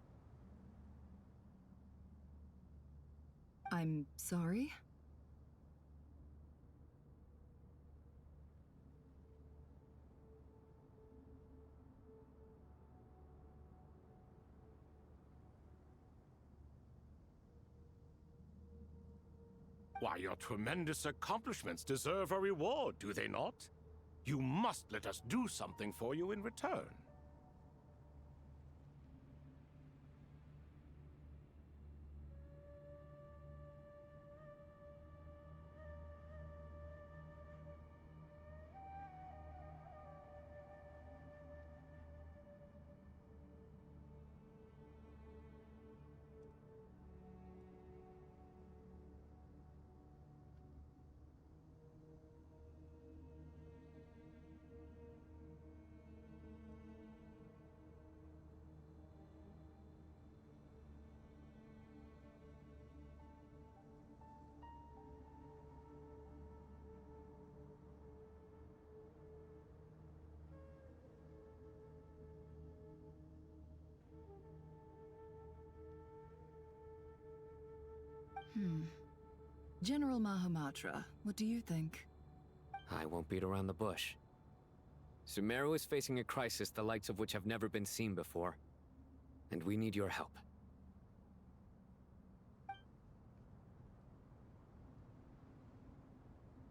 I'm sorry? Why, your tremendous accomplishments deserve a reward, do they not? You must let us do something for you in return. General Mahamatra, what do you think? I won't beat around the bush. Sumeru is facing a crisis the likes of which have never been seen before. And we need your help.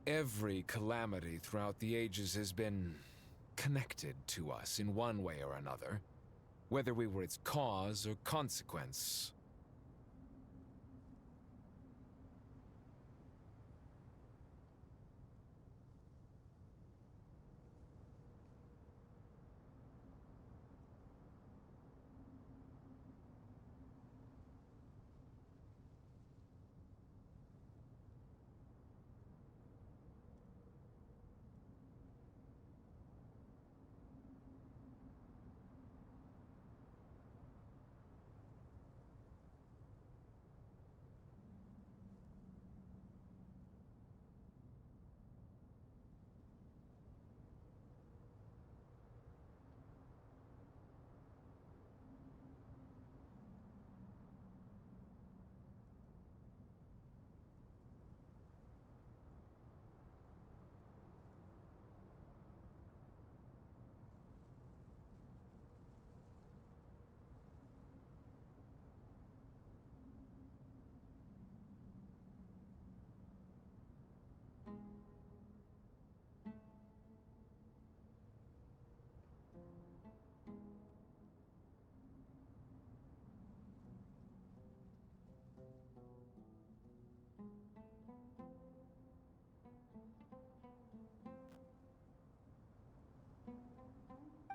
Every calamity throughout the ages has been connected to us in one way or another, whether we were its cause or consequence.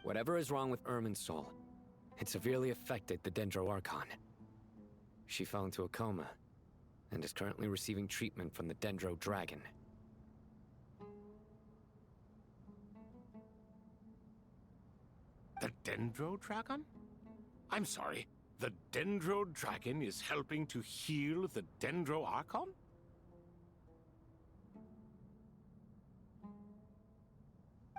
Whatever is wrong with Irmin's soul, it severely affected the Dendro Archon. She fell into a coma, and is currently receiving treatment from the Dendro Dragon. The Dendro Dragon? I'm sorry, the Dendro Dragon is helping to heal the Dendro Archon?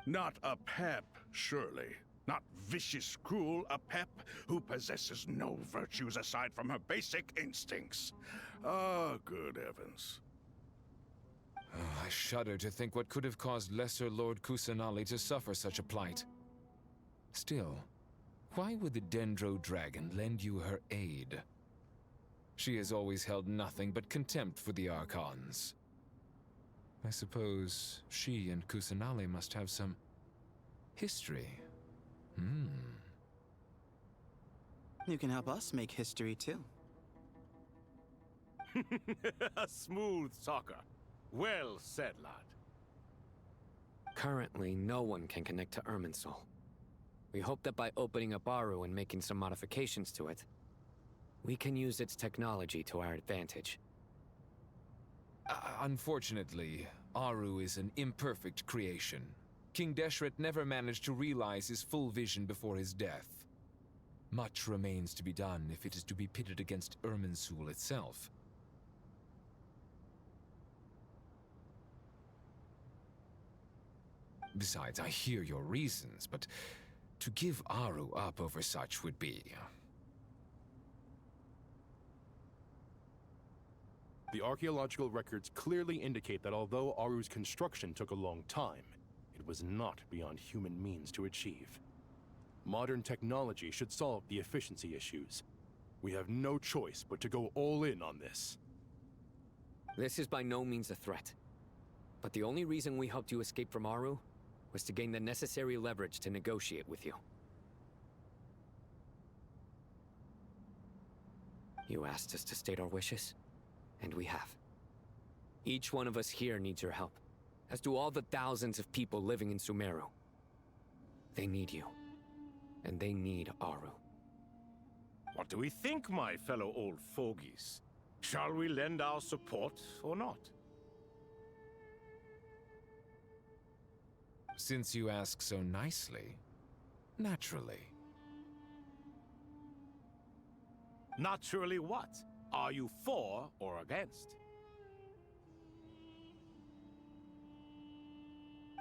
Not a pep, surely. Not vicious, cruel, a pep who possesses no virtues aside from her basic instincts. Ah, good heavens. Oh, I shudder to think what could have caused Lesser Lord Kusanali to suffer such a plight. Still, why would the Dendro Dragon lend you her aid? She has always held nothing but contempt for the Archons. I suppose she and Kusanali must have some history. You can help us make history too. A smooth talker. Well said, lad. Currently, no one can connect to Irminsul. We hope that by opening up Aru and making some modifications to it, we can use its technology to our advantage. Unfortunately, Aru is an imperfect creation. King Deshret never managed to realize his full vision before his death. Much remains to be done if it is to be pitted against Irminsul itself. Besides, I hear your reasons, but to give Aru up over such would be... The archaeological records clearly indicate that although Aru's construction took a long time, it was not beyond human means to achieve. Modern technology should solve the efficiency issues. We have no choice but to go all in on this. This is by no means a threat. But the only reason we helped you escape from Aru was to gain the necessary leverage to negotiate with you. You asked us to state our wishes, and we have. Each one of us here needs your help, as do all the thousands of people living in Sumeru. They need you, and they need Aru. What do we think, my fellow old fogies? Shall we lend our support or not? Since you ask so nicely, naturally. Naturally what? Are you for or against?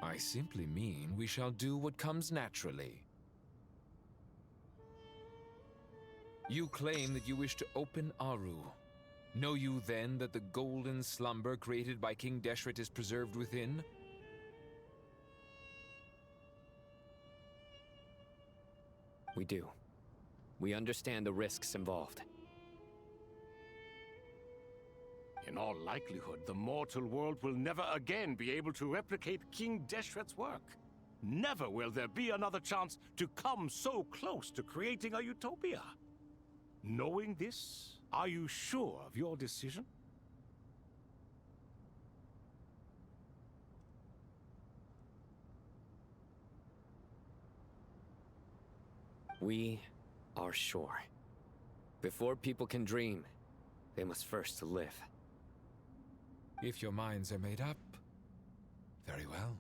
I simply mean we shall do what comes naturally. You claim that you wish to open Aru. Know you then that the golden slumber created by King Deshret is preserved within? We do. We understand the risks involved. In all likelihood, the mortal world will never again be able to replicate King Deshret's work. Never will there be another chance to come so close to creating a utopia. Knowing this, are you sure of your decision? We are sure. Before people can dream, they must first live. If your minds are made up, very well.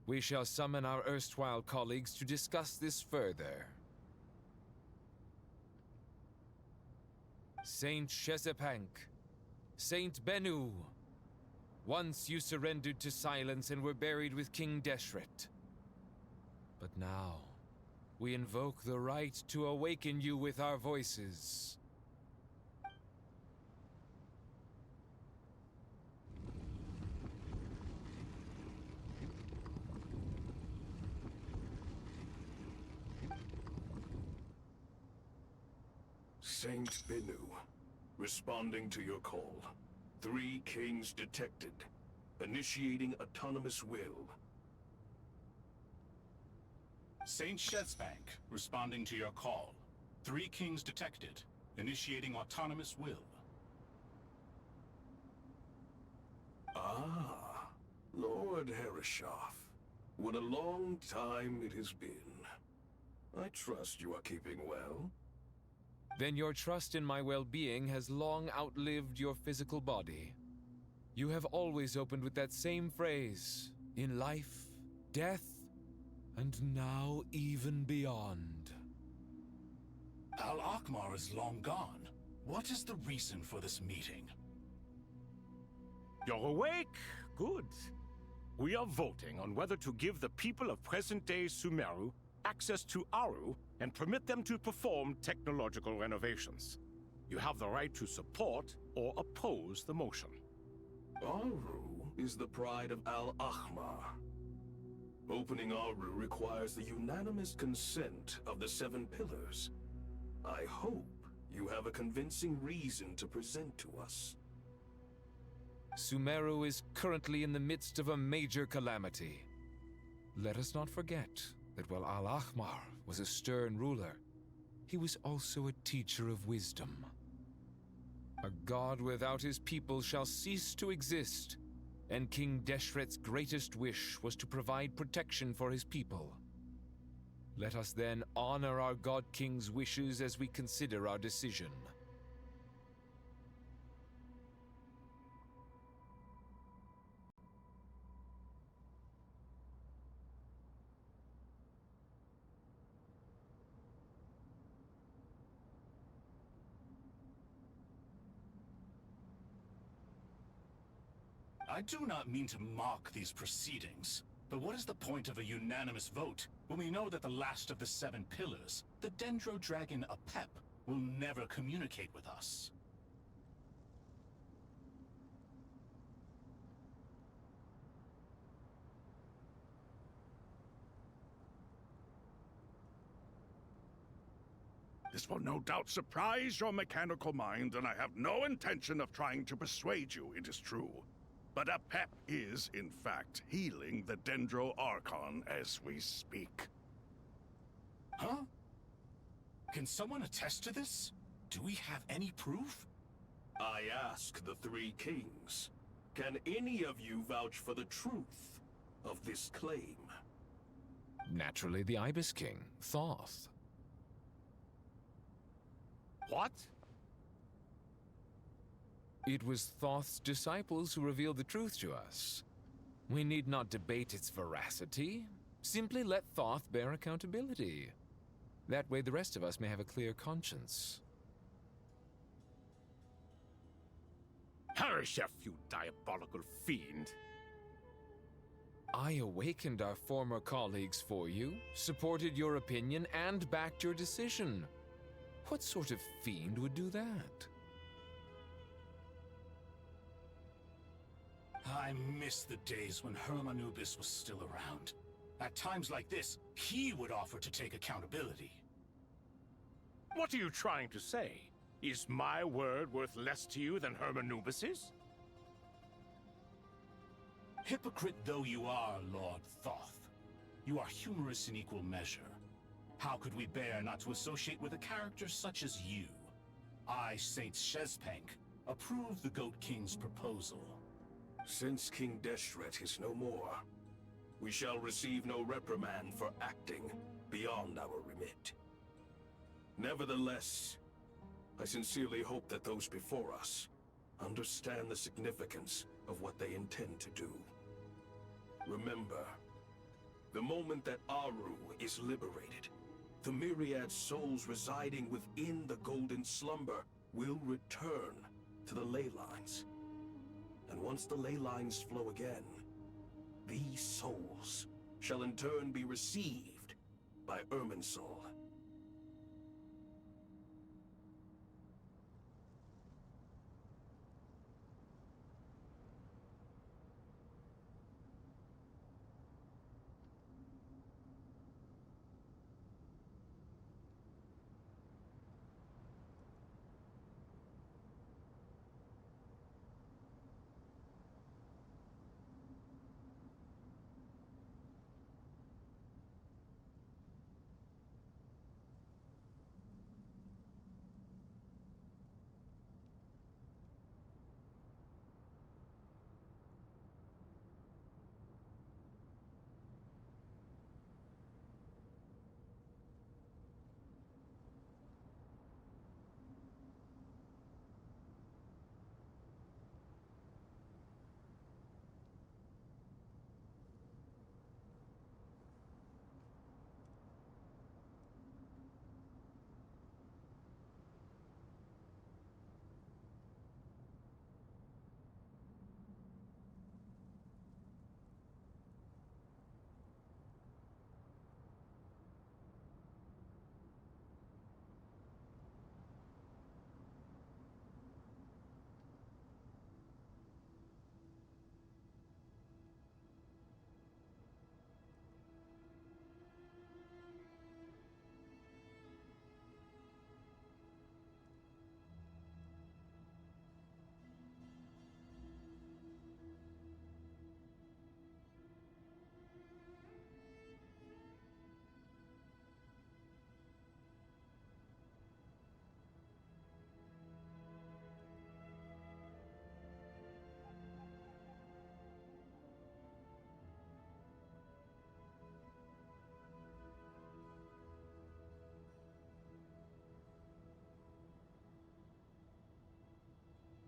We shall summon our erstwhile colleagues to discuss this further. Saint Shezepank, Saint Bennu, once you surrendered to silence and were buried with King Deshret. But now, we invoke the right to awaken you with our voices. Saint Bennu, responding to your call. 3 kings detected. Initiating autonomous will. Saint Shezepank, responding to your call. 3 kings detected. Initiating autonomous will. Ah, Lord Herreshoff. What a long time it has been. I trust you are keeping well. Then your trust in my well-being has long outlived your physical body. You have always opened with that same phrase, in life, death, and now even beyond. Al-Akhmar is long gone. What is the reason for this meeting? You're awake? Good. We are voting on whether to give the people of present-day Sumeru access to Aru and permit them to perform technological renovations. You have the right to support or oppose the motion. Aru is the pride of Al-Akhmar. Opening Aru requires the unanimous consent of the 7 pillars. I hope you have a convincing reason to present to us. Sumeru is currently in the midst of a major calamity. Let us not forget that while Al-Akhmar was a stern ruler, he was also a teacher of wisdom. A god without his people shall cease to exist, and King Deshret's greatest wish was to provide protection for his people. Let us then honor our God King's wishes as we consider our decision. I do not mean to mock these proceedings, but what is the point of a unanimous vote when we know that the last of the 7 pillars, the Dendro Dragon Apep, will never communicate with us? This will no doubt surprise your mechanical mind, and I have no intention of trying to persuade you it is true. But Apep is, in fact, healing the Dendro Archon as we speak. Huh? Can someone attest to this? Do we have any proof? I ask the 3 kings. Can any of you vouch for the truth of this claim? Naturally, the Ibis King, Thoth. What? It was Thoth's disciples who revealed the truth to us. We need not debate its veracity. Simply let Thoth bear accountability. That way the rest of us may have a clear conscience. Harishef, you diabolical fiend! I awakened our former colleagues for you, supported your opinion, and backed your decision. What sort of fiend would do that? I miss the days when Hermanubis was still around. At times like this, he would offer to take accountability. What are you trying to say? Is my word worth less to you than Hermanubis's? Hypocrite though you are, Lord Thoth, you are humorous in equal measure. How could we bear not to associate with a character such as you? I, Saint Shezpank, approve the Goat King's proposal. Since King Deshret is no more, we shall receive no reprimand for acting beyond our remit. Nevertheless, I sincerely hope that those before us understand the significance of what they intend to do. Remember, the moment that Aru is liberated, the myriad souls residing within the Golden Slumber will return to the ley lines. And once the ley lines flow again, these souls shall in turn be received by Irminsul.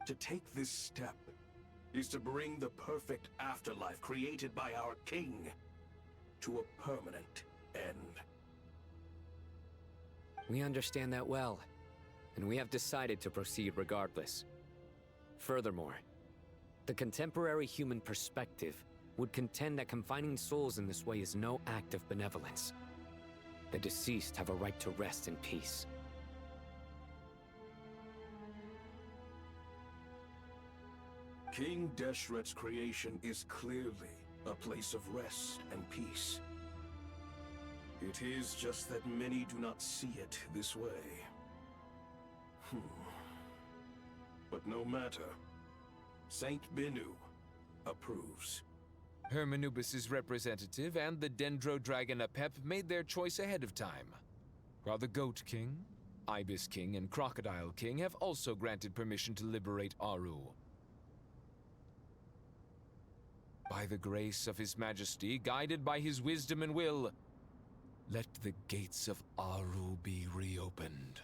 To take this step is to bring the perfect afterlife created by our king to a permanent end. We understand that well, and we have decided to proceed regardless. Furthermore, the contemporary human perspective would contend that confining souls in this way is no act of benevolence. The deceased have a right to rest in peace. King Deshret's creation is clearly a place of rest and peace. It is just that many do not see it this way. But no matter. Saint Binu approves. Hermanubis' representative and the Dendro Dragon Apep made their choice ahead of time, while the Goat King, Ibis King, and Crocodile King have also granted permission to liberate Aru. By the grace of His Majesty, guided by his wisdom and will, let the gates of Aru be reopened.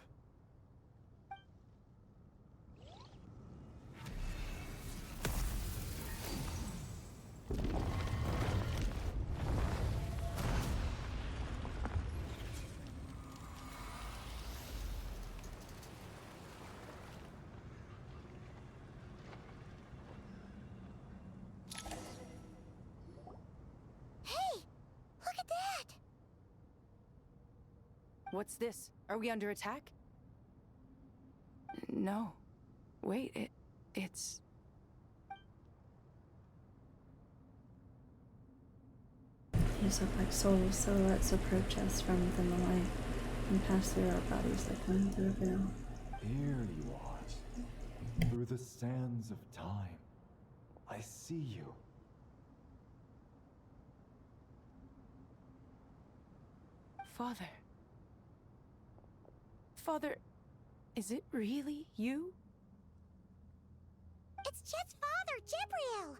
What's this? Are we under attack? No. Wait, it's... These look like souls. Silhouettes approach us from within the light and pass through our bodies like wind through a veil. Here you are, through the sands of time. I see you. Father. Father, is it really you? It's Jet's father, Jibriel!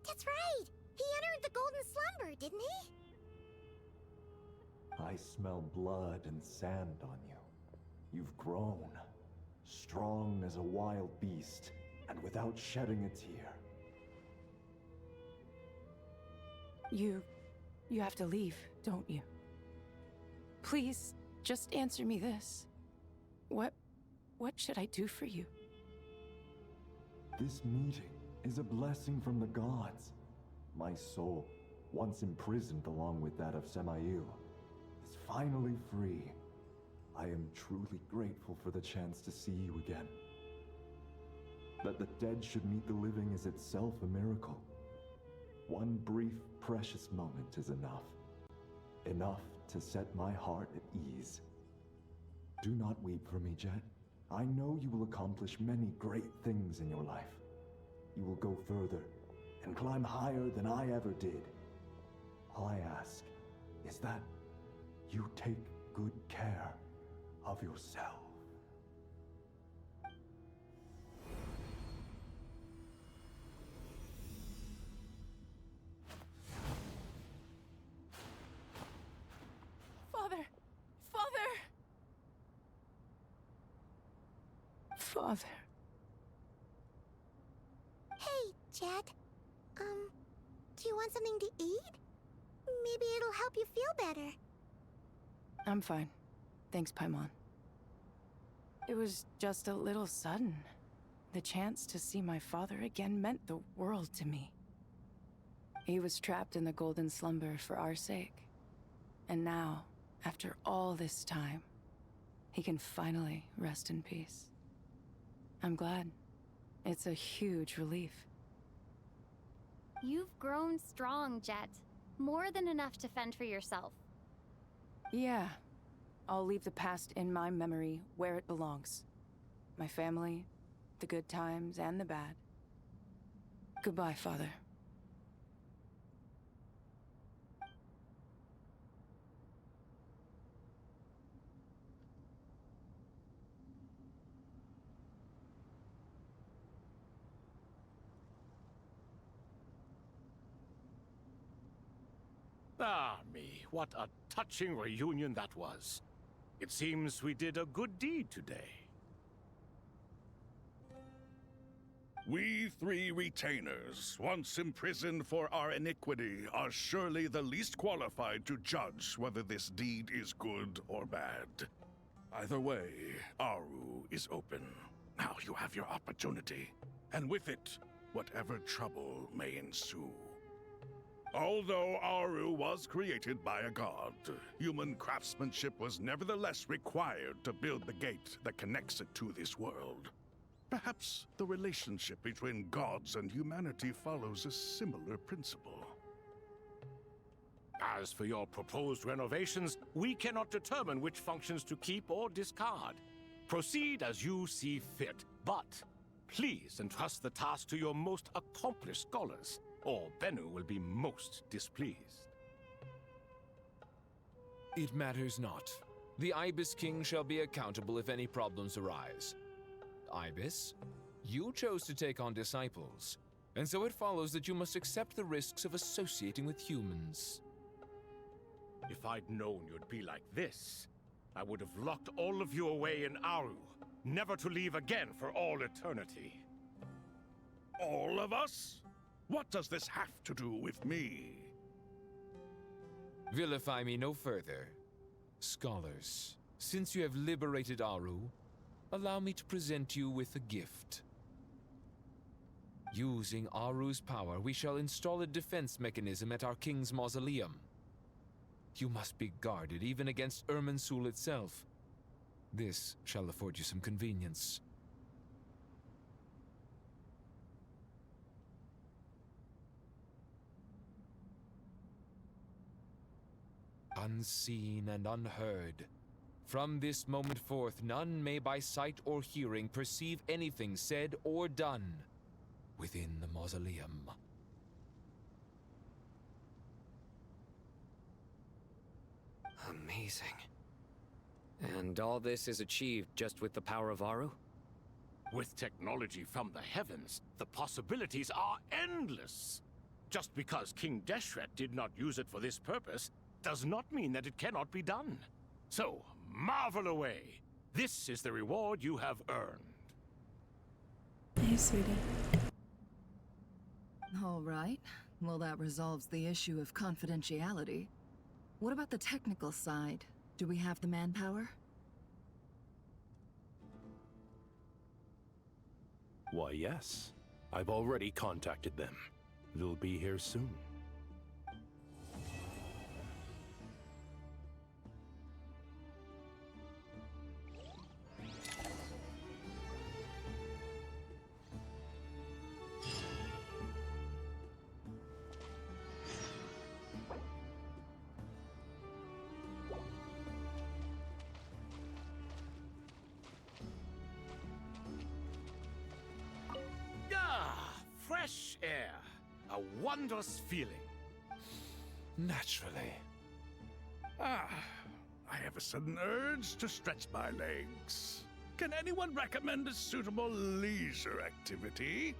That's right! He entered the Golden Slumber, didn't he? I smell blood and sand on you. You've grown, strong as a wild beast, and without shedding a tear. You have to leave, don't you? Please, just answer me this. What should I do for you? This meeting is a blessing from the gods. My soul, once imprisoned along with that of Semail, is finally free. I am truly grateful for the chance to see you again. That the dead should meet the living is itself a miracle. One brief, precious moment is enough. Enough to set my heart at ease. Do not weep for me, Jet. I know you will accomplish many great things in your life. You will go further and climb higher than I ever did. All I ask is that you take good care of yourself. Father! Father! Hey, Jet. Do you want something to eat? Maybe it'll help you feel better. I'm fine. Thanks, Paimon. It was just a little sudden. The chance to see my father again meant the world to me. He was trapped in the Golden Slumber for our sake. And now, after all this time, he can finally rest in peace. I'm glad. It's a huge relief. You've grown strong, Jet. More than enough to fend for yourself. Yeah. I'll leave the past in my memory where it belongs. My family, the good times and the bad. Goodbye, Father. Ah, me, what a touching reunion that was. It seems we did a good deed today. We three retainers, once imprisoned for our iniquity, are surely the least qualified to judge whether this deed is good or bad. Either way, Aru is open. Now you have your opportunity, and with it, whatever trouble may ensue. Although Aru was created by a god, human craftsmanship was nevertheless required to build the gate that connects it to this world. Perhaps the relationship between gods and humanity follows a similar principle. As for your proposed renovations, we cannot determine which functions to keep or discard. Proceed as you see fit, but please entrust the task to your most accomplished scholars, or Bennu will be most displeased. It matters not. The Ibis King shall be accountable if any problems arise. Ibis, you chose to take on disciples, and so it follows that you must accept the risks of associating with humans. If I'd known you'd be like this, I would have locked all of you away in Aru, never to leave again for all eternity. All of us? What does this have to do with me? Vilify me no further. Scholars, since you have liberated Aru, allow me to present you with a gift. Using Aru's power, we shall install a defense mechanism at our king's mausoleum. You must be guarded even against Irminsul itself. This shall afford you some convenience. Unseen and unheard. From this moment forth, none may by sight or hearing perceive anything said or done within the mausoleum. Amazing. And all this is achieved just with the power of Aru? With technology from the heavens, the possibilities are endless. Just because King Deshret did not use it for this purpose does not mean that it cannot be done. So, marvel away. This is the reward you have earned. Hey, sweetie. All right. Well, that resolves the issue of confidentiality. What about the technical side? Do we have the manpower? Why, yes. I've already contacted them. They'll be here soon. Fresh air. A wondrous feeling. Naturally. I have a sudden urge to stretch my legs. Can anyone recommend a suitable leisure activity?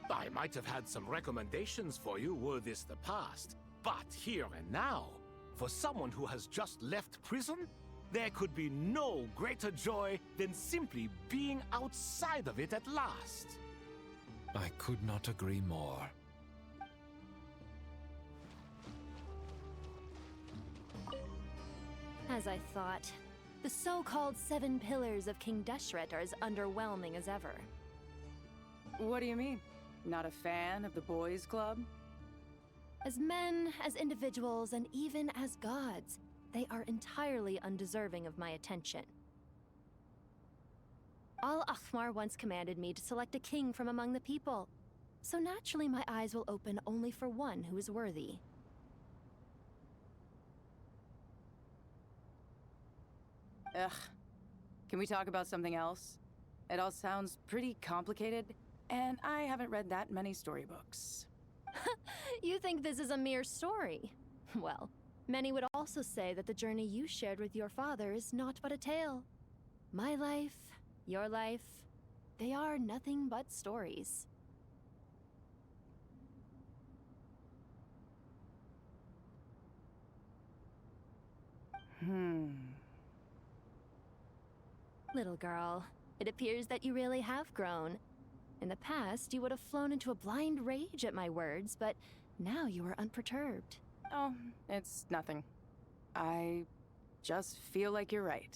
I might have had some recommendations for you were this the past, but here and now, for someone who has just left prison, there could be no greater joy than simply being outside of it at last. I could not agree more. As I thought, the so-called 7 pillars of King Deshret are as underwhelming as ever. What do you mean? Not a fan of the boys' club? As men, as individuals, and even as gods, they are entirely undeserving of my attention. Al-Akhmar once commanded me to select a king from among the people, so naturally my eyes will open only for one who is worthy. Ugh. Can we talk about something else? It all sounds pretty complicated, and I haven't read that many storybooks. You think this is a mere story? Well, many would also say that the journey you shared with your father is not but a tale. My life, your life, they are nothing but stories. Little girl, it appears that you really have grown. In the past, you would have flown into a blind rage at my words, but now you are unperturbed. Oh, it's nothing. I just feel like you're right.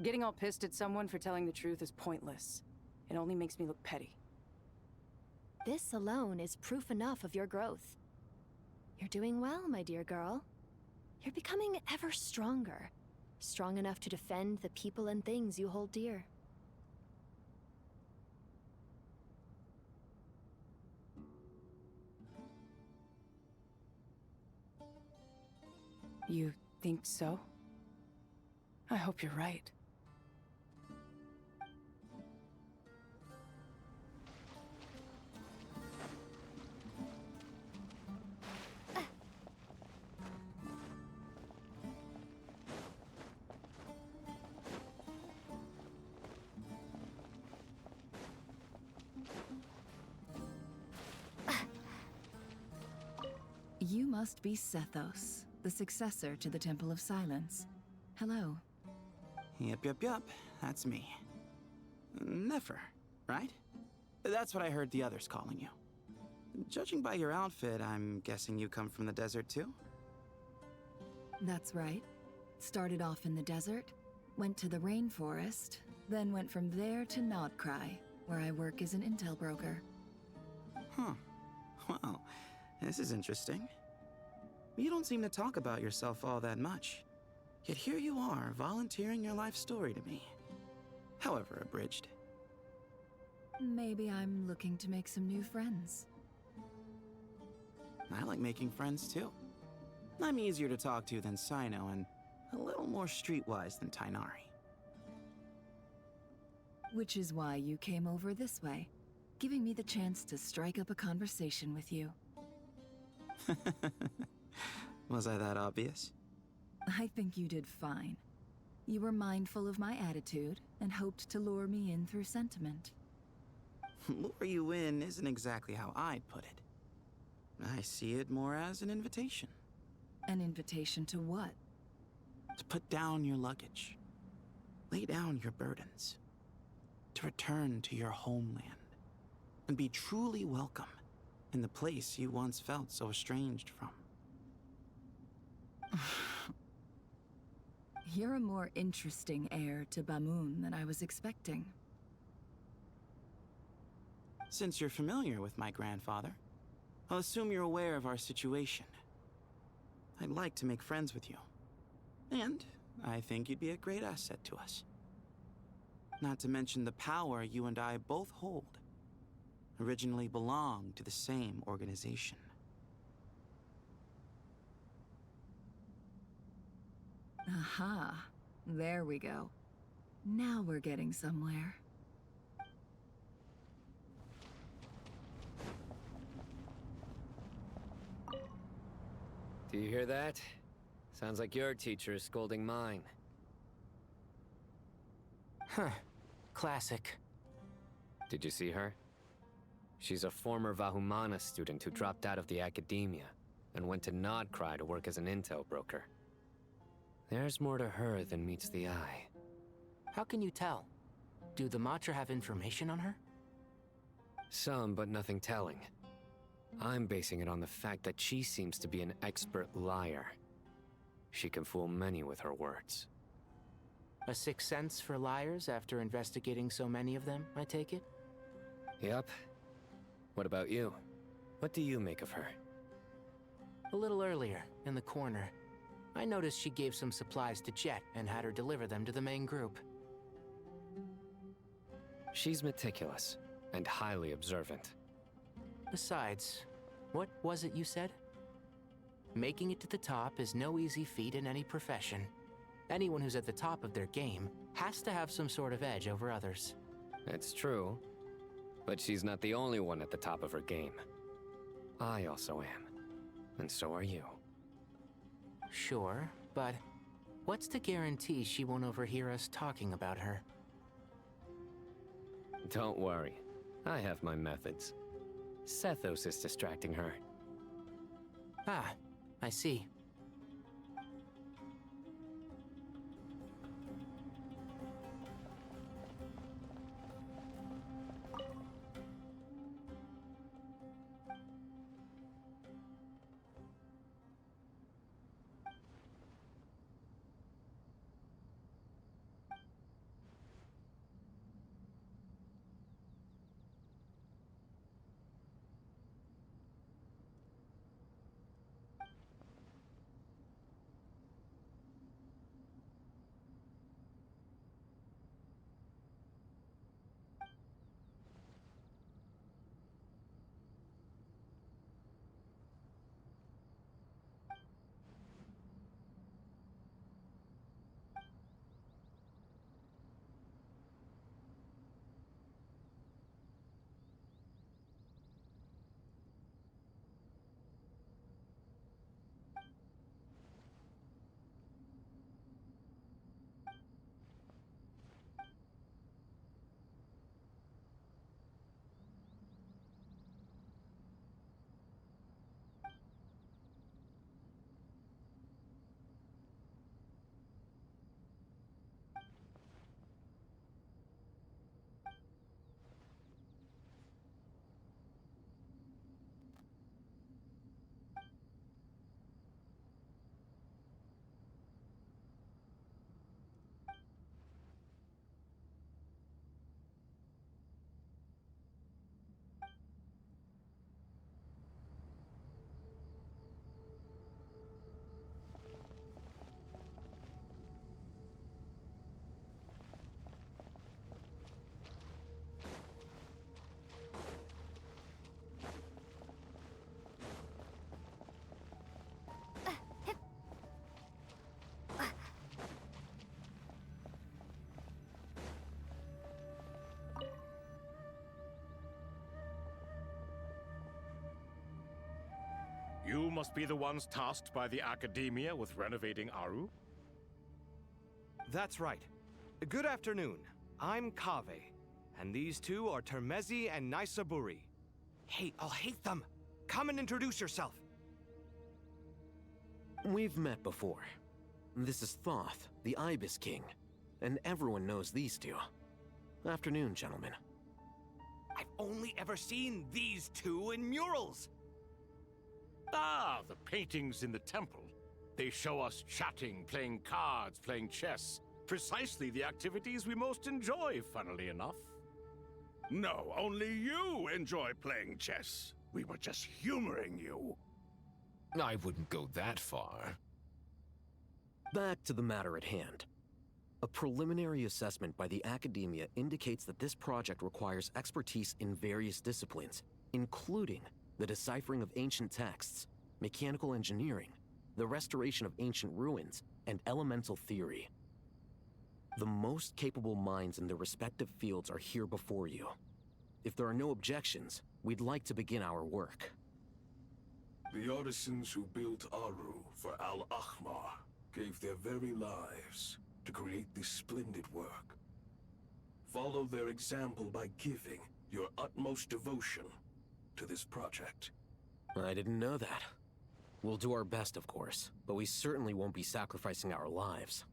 Getting all pissed at someone for telling the truth is pointless. It only makes me look petty. This alone is proof enough of your growth. You're doing well, my dear girl. You're becoming ever stronger. Strong enough to defend the people and things you hold dear. You think so? I hope you're right. You must be Sethos, the successor to the Temple of Silence. Hello. Yup. That's me. Nefer, right? That's what I heard the others calling you. Judging by your outfit, I'm guessing you come from the desert too? That's right. Started off in the desert, went to the rainforest, then went from there to Nodcry, where I work as an intel broker. Huh. Well, this is interesting. You don't seem to talk about yourself all that much. Yet here you are, volunteering your life story to me. However abridged. Maybe I'm looking to make some new friends. I like making friends too. I'm easier to talk to than Sino and a little more streetwise than Tainari. Which is why you came over this way, giving me the chance to strike up a conversation with you. Was I that obvious? I think you did fine. You were mindful of my attitude and hoped to lure me in through sentiment. Lure you in isn't exactly how I'd put it. I see it more as an invitation. An invitation to what? To put down your luggage. Lay down your burdens. To return to your homeland. And be truly welcome in the place you once felt so estranged from. You're a more interesting heir to Bamun than I was expecting. Since you're familiar with my grandfather, I'll assume you're aware of our situation. I'd like to make friends with you. And I think you'd be a great asset to us. Not to mention the power you and I both hold. Originally belonged to the same organization. Aha. There we go. Now we're getting somewhere. Do you hear that? Sounds like your teacher is scolding mine. Huh. Classic. Did you see her? She's a former Vahumana student who dropped out of the academia and went to Nodcry to work as an intel broker. There's more to her than meets the eye. How can you tell? Do the Matra have information on her? Some, but nothing telling. I'm basing it on the fact that she seems to be an expert liar. She can fool many with her words. A sixth sense for liars after investigating so many of them, I take it? Yep. What about you? What do you make of her? A little earlier, in the corner, I noticed she gave some supplies to Jet and had her deliver them to the main group. She's meticulous and highly observant. Besides, what was it you said? Making it to the top is no easy feat in any profession. Anyone who's at the top of their game has to have some sort of edge over others. It's true, but she's not the only one at the top of her game. I also am, and so are you. Sure, but what's to guarantee she won't overhear us talking about her? Don't worry, I have my methods. Sethos is distracting her. Ah, I see. You must be the ones tasked by the Academia with renovating Aru? That's right. Good afternoon. I'm Kaveh, and these two are Termezi and Naisaburi. Hey, I'll hate them! Come and introduce yourself! We've met before. This is Thoth, the Ibis King, and everyone knows these two. Afternoon, gentlemen. I've only ever seen these two in murals! Ah, the paintings in the temple. They show us chatting, playing cards, playing chess. Precisely the activities we most enjoy, funnily enough. No, only you enjoy playing chess. We were just humoring you. I wouldn't go that far. Back to the matter at hand. A preliminary assessment by the Academia indicates that this project requires expertise in various disciplines, including the deciphering of ancient texts, mechanical engineering, the restoration of ancient ruins, and elemental theory. The most capable minds in their respective fields are here before you. If there are no objections, we'd like to begin our work. The artisans who built Aru for Al-Ahmar gave their very lives to create this splendid work. Follow their example by giving your utmost devotion to this project. I didn't know that. We'll do our best, of course, but we certainly won't be sacrificing our lives.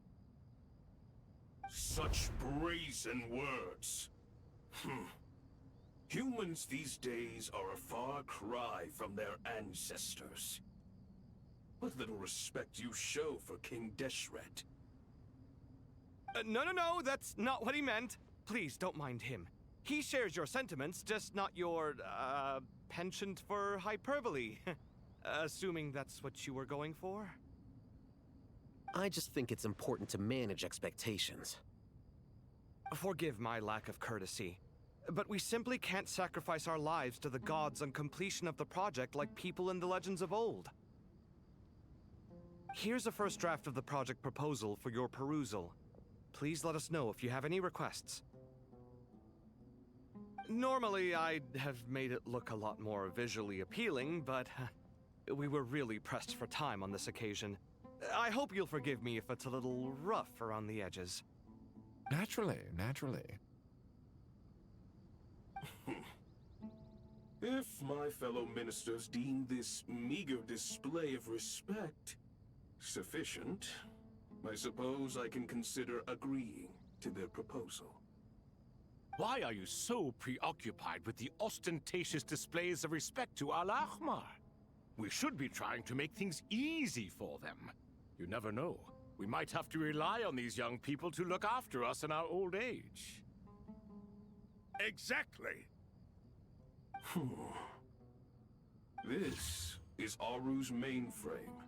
Such brazen words. Humans these days are a far cry from their ancestors. What little respect you show for King Deshret. No, that's not what he meant. Please, don't mind him. He shares your sentiments, just not your, penchant for hyperbole. Assuming that's what you were going for? I just think it's important to manage expectations. Forgive my lack of courtesy, but we simply can't sacrifice our lives to the gods on completion of the project like people in the legends of old. Here's a first draft of the project proposal for your perusal. Please let us know if you have any requests. Normally, I'd have made it look a lot more visually appealing, but we were really pressed for time on this occasion. I hope you'll forgive me if it's a little rough around the edges. Naturally. If my fellow ministers deem this meager display of respect sufficient, I suppose I can consider agreeing to their proposal. Why are you so preoccupied with the ostentatious displays of respect to Al-Ahmar? We should be trying to make things easy for them. You never know. We might have to rely on these young people to look after us in our old age. Exactly. This is Aru's mainframe.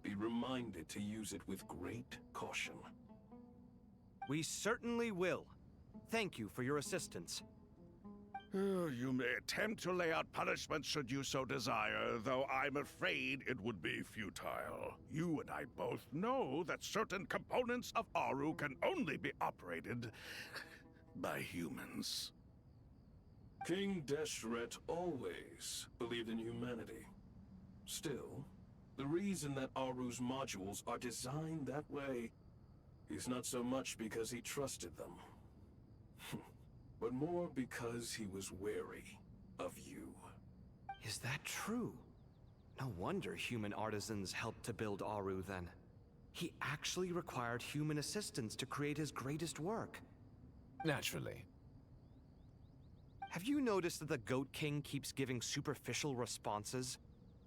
Be reminded to use it with great caution. We certainly will. Thank you for your assistance. You may attempt to lay out punishment should you so desire, though I'm afraid it would be futile. You and I both know that certain components of Aru can only be operated by humans. King Deshret always believed in humanity. Still, the reason that Aru's modules are designed that way is not so much because he trusted them, but more because he was wary of you. Is that true? No wonder human artisans helped to build Aru then. He actually required human assistance to create his greatest work. Naturally. Have you noticed that the Goat King keeps giving superficial responses?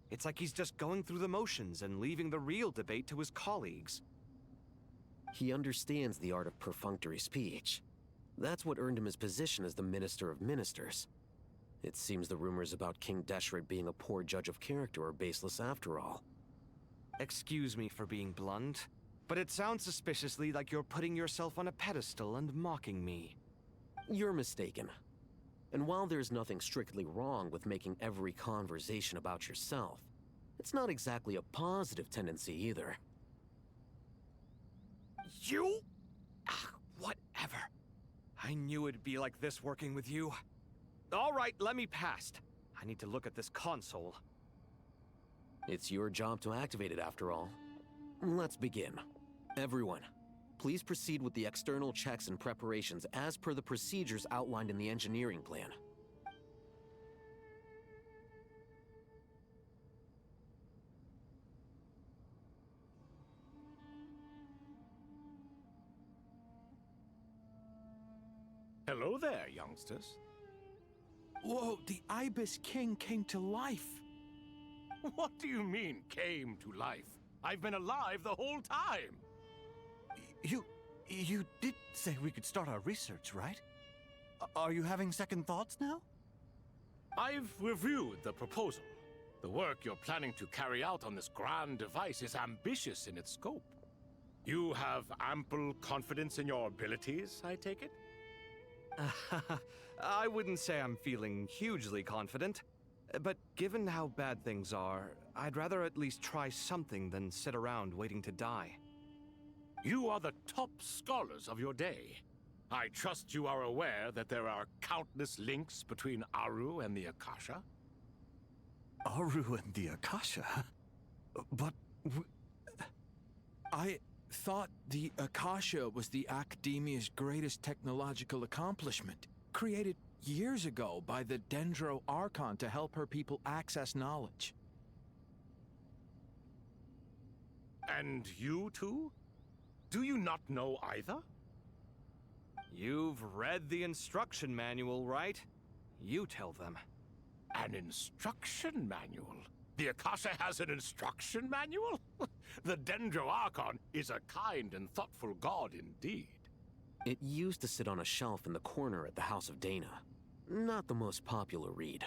It's like he's just going through the motions and leaving the real debate to his colleagues. He understands the art of perfunctory speech. That's what earned him his position as the Minister of Ministers. It seems the rumors about King Deshret being a poor judge of character are baseless after all. Excuse me for being blunt, but it sounds suspiciously like you're putting yourself on a pedestal and mocking me. You're mistaken. And while there's nothing strictly wrong with making every conversation about yourself, it's not exactly a positive tendency either. You? Whatever. I knew it'd be like this working with you. All right, let me past. I need to look at this console. It's your job to activate it after all. Let's begin. Everyone, please proceed with the external checks and preparations as per the procedures outlined in the engineering plan. Hello there, youngsters. Whoa, the Ibis King came to life. What do you mean, came to life? I've been alive the whole time. You did say we could start our research, right? Are you having second thoughts now? I've reviewed the proposal. The work you're planning to carry out on this grand device is ambitious in its scope. You have ample confidence in your abilities, I take it? I wouldn't say I'm feeling hugely confident, but given how bad things are, I'd rather at least try something than sit around waiting to die. You are the top scholars of your day. I trust you are aware that there are countless links between Aru and the Akasha? Aru and the Akasha? But... I thought the Akasha was the Academia's greatest technological accomplishment, created years ago by the Dendro Archon to help her people access knowledge. And you too? Do you not know either? You've read the instruction manual, right? You tell them. An instruction manual? The Akasha has an instruction manual? The Dendro Archon is a kind and thoughtful god indeed. It used to sit on a shelf in the corner at the House of Dana. Not the most popular read.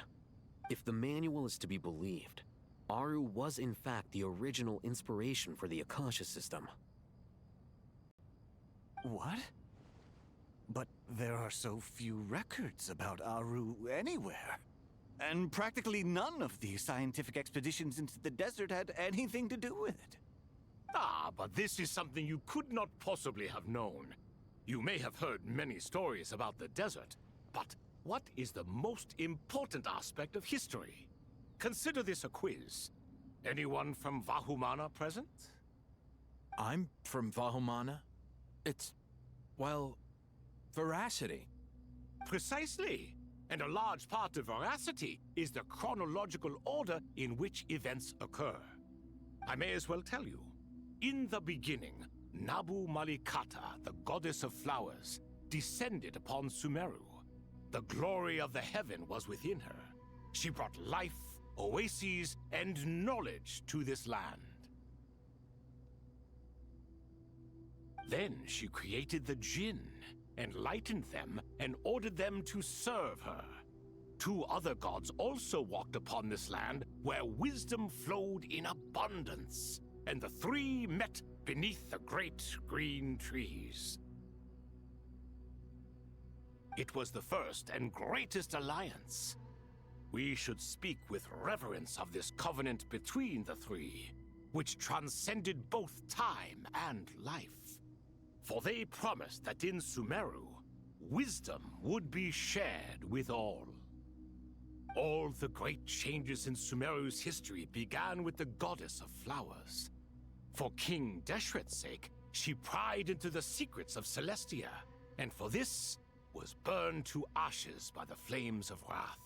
If the manual is to be believed, Aru was in fact the original inspiration for the Akasha system. What? But there are so few records about Aru anywhere. And practically none of the scientific expeditions into the desert had anything to do with it. Ah, but this is something you could not possibly have known. You may have heard many stories about the desert, but what is the most important aspect of history? Consider this a quiz. Anyone from Vahumana present? I'm from Vahumana. It's, well, veracity. Precisely. And a large part of veracity is the chronological order in which events occur. I may as well tell you. In the beginning, Nabu Malikata, the goddess of flowers, descended upon Sumeru. The glory of the heaven was within her. She brought life, oases, and knowledge to this land. Then she created the Jinn, enlightened them, and ordered them to serve her. Two other gods also walked upon this land where wisdom flowed in abundance, and the three met beneath the great green trees. It was the first and greatest alliance. We should speak with reverence of this covenant between the three, which transcended both time and life. For they promised that in Sumeru, wisdom would be shared with all. All the great changes in Sumeru's history began with the goddess of flowers. For King Deshret's sake, she pried into the secrets of Celestia, and for this was burned to ashes by the flames of wrath.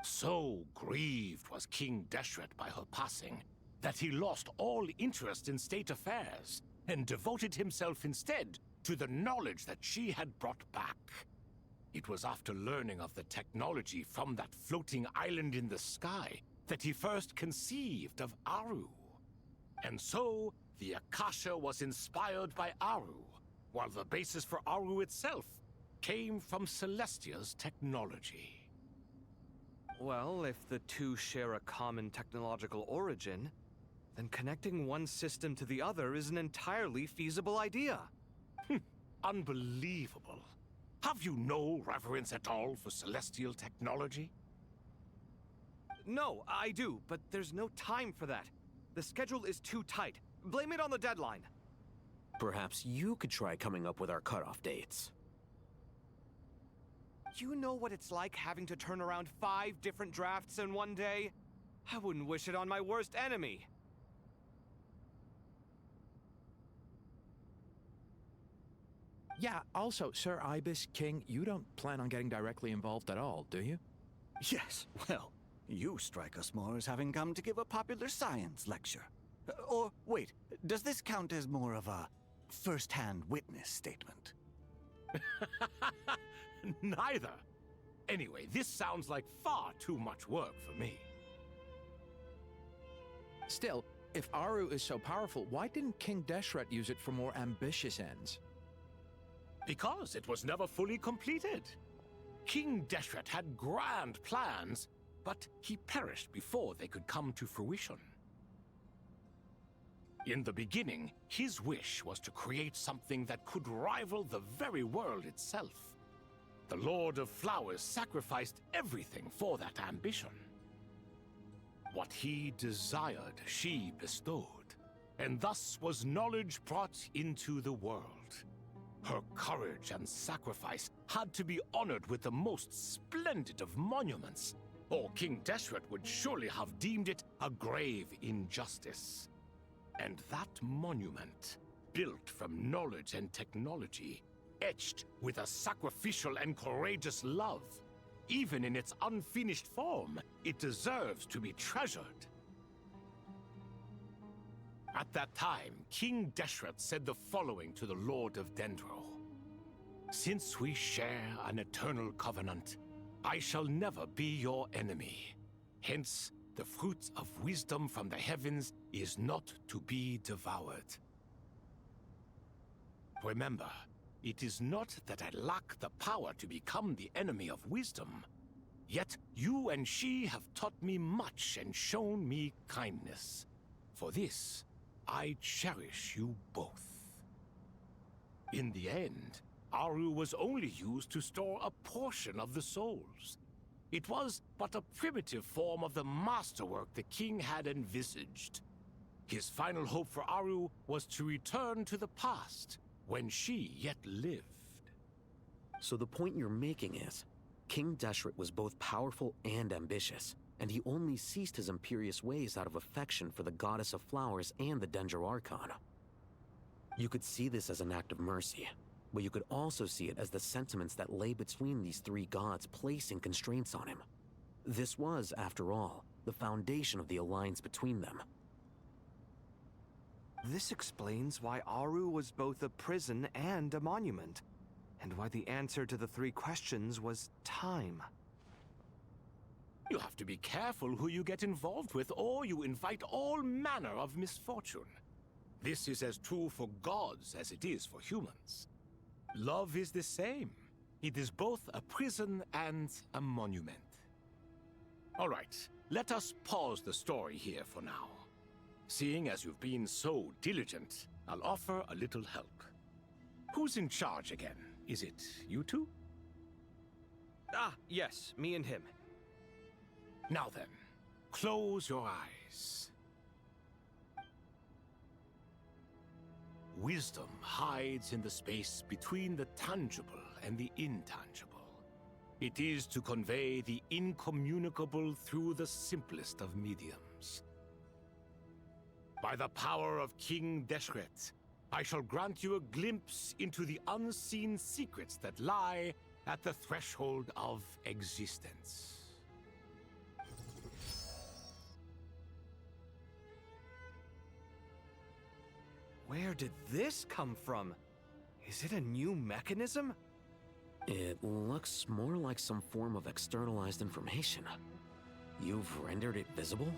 So grieved was King Deshret by her passing, that he lost all interest in state affairs and devoted himself instead to the knowledge that she had brought back. It was after learning of the technology from that floating island in the sky that he first conceived of Aru. And so, the Akasha was inspired by Aru, while the basis for Aru itself came from Celestia's technology. Well, if the two share a common technological origin, then connecting one system to the other is an entirely feasible idea. Unbelievable. Have you no reverence at all for celestial technology? No, I do, but there's no time for that. The schedule is too tight. Blame it on the deadline. Perhaps you could try coming up with our cutoff dates. You know what it's like having to turn around 5 different drafts in one day? I wouldn't wish it on my worst enemy. Yeah, also, Sir Ibis, King, you don't plan on getting directly involved at all, do you? Yes, well, you strike us more as having come to give a popular science lecture. Or, wait, does this count as more of a first-hand witness statement? Neither. Anyway, this sounds like far too much work for me. Still, if Aru is so powerful, why didn't King Deshret use it for more ambitious ends? Because it was never fully completed. King Deshret had grand plans, but he perished before they could come to fruition. In the beginning, his wish was to create something that could rival the very world itself. The Lord of Flowers sacrificed everything for that ambition. What he desired, she bestowed, and thus was knowledge brought into the world. Her courage and sacrifice had to be honored with the most splendid of monuments, or King Deshret would surely have deemed it a grave injustice. And that monument, built from knowledge and technology, etched with a sacrificial and courageous love, even in its unfinished form, it deserves to be treasured. At that time, King Deshret said the following to the Lord of Dendro. Since we share an eternal covenant, I shall never be your enemy. Hence, the fruit of wisdom from the heavens is not to be devoured. Remember, it is not that I lack the power to become the enemy of wisdom. Yet you and she have taught me much and shown me kindness. For this, I cherish you both. In the end, Aru was only used to store a portion of the souls. It was but a primitive form of the masterwork the king had envisaged. His final hope for Aru was to return to the past, when she yet lived. So the point you're making is, King Deshret was both powerful and ambitious, and he only ceased his imperious ways out of affection for the Goddess of Flowers and the Dendro Archon. You could see this as an act of mercy, but you could also see it as the sentiments that lay between these 3 gods placing constraints on him. This was, after all, the foundation of the alliance between them. This explains why Aru was both a prison and a monument, and why the answer to the 3 questions was time. You have to be careful who you get involved with, or you invite all manner of misfortune. This is as true for gods as it is for humans. Love is the same. It is both a prison and a monument. All right, let us pause the story here for now. Seeing as you've been so diligent, I'll offer a little help. Who's in charge again? Is it you two? Ah, yes, me and him. Now then, close your eyes. Wisdom hides in the space between the tangible and the intangible. It is to convey the incommunicable through the simplest of mediums. By the power of King Deshret, I shall grant you a glimpse into the unseen secrets that lie at the threshold of existence. Where did this come from? Is it a new mechanism? It looks more like some form of externalized information. You've rendered it visible?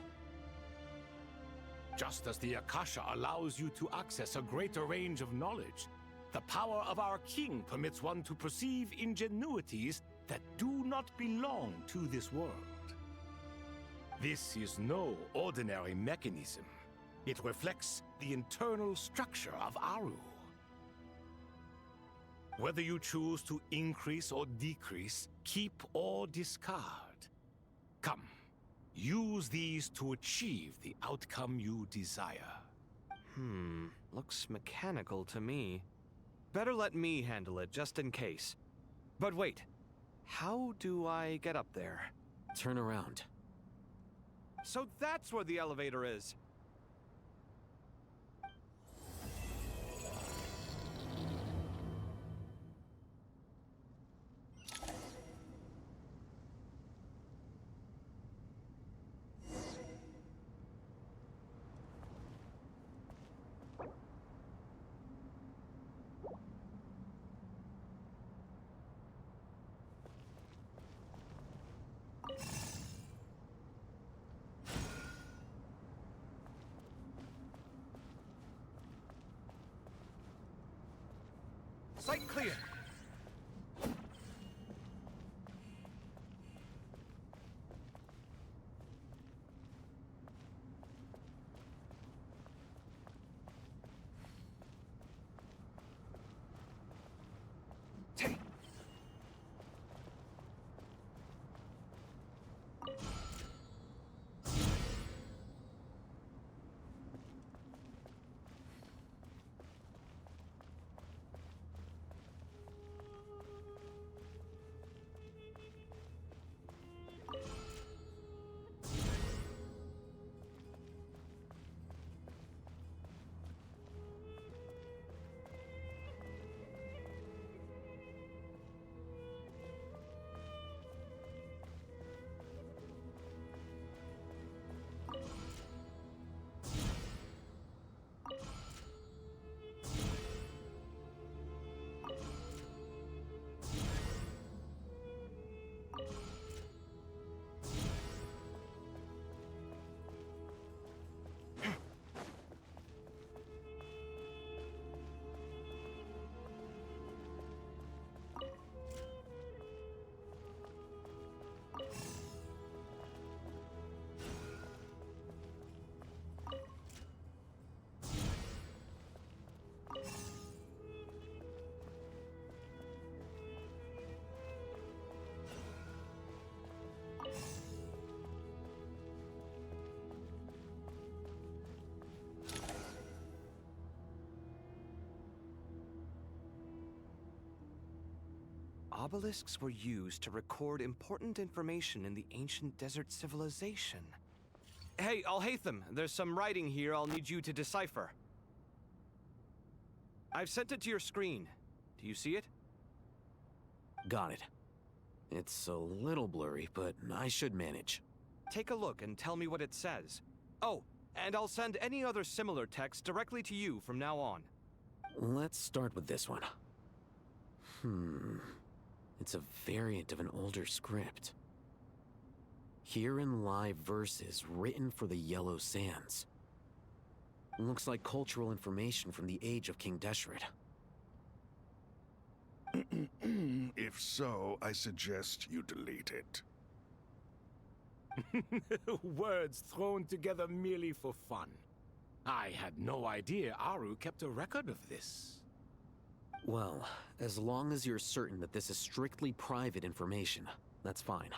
Just as the Akasha allows you to access a greater range of knowledge, the power of our king permits one to perceive ingenuities that do not belong to this world. This is no ordinary mechanism. It reflects the internal structure of Aru. Whether you choose to increase or decrease, keep or discard, come, use these to achieve the outcome you desire. Looks mechanical to me. Better let me handle it, just in case. But wait, How do I get up there? Turn around. So that's where the elevator is. Sight clear. Obelisks were used to record important information in the ancient desert civilization. Hey, Alhaitham, there's some writing here I'll need you to decipher. I've sent it to your screen. Do you see it? Got it. It's a little blurry, but I should manage. Take a look and tell me what it says. Oh, and I'll send any other similar text directly to you from now on. Let's start with this one. It's a variant of an older script. Herein lie verses written for the Yellow Sands. Looks like cultural information from the age of King Deshret. If so, I suggest you delete it. Words thrown together merely for fun. I had no idea Aru kept a record of this. Well, as long as you're certain that this is strictly private information, that's fine.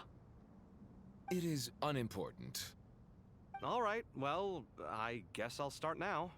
It is unimportant. All right, well, I guess I'll start now.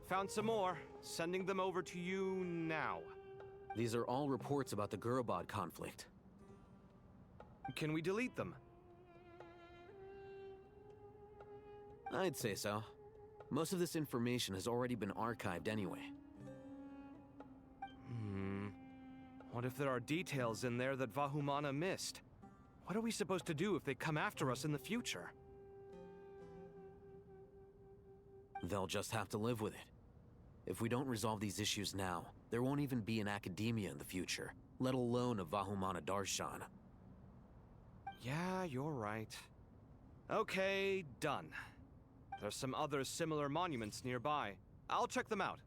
Found some more. Sending them over to you now. These are all reports about the Gurubad conflict. Can we delete them? I'd say so. Most of this information has already been archived anyway. What if there are details in there that Vahumana missed? What are we supposed to do if they come after us in the future? They'll just have to live with it. If we don't resolve these issues now, there won't even be an academia in the future, let alone a Vahumana Darshan. Yeah, you're right. Okay, done. There's some other similar monuments nearby. I'll check them out.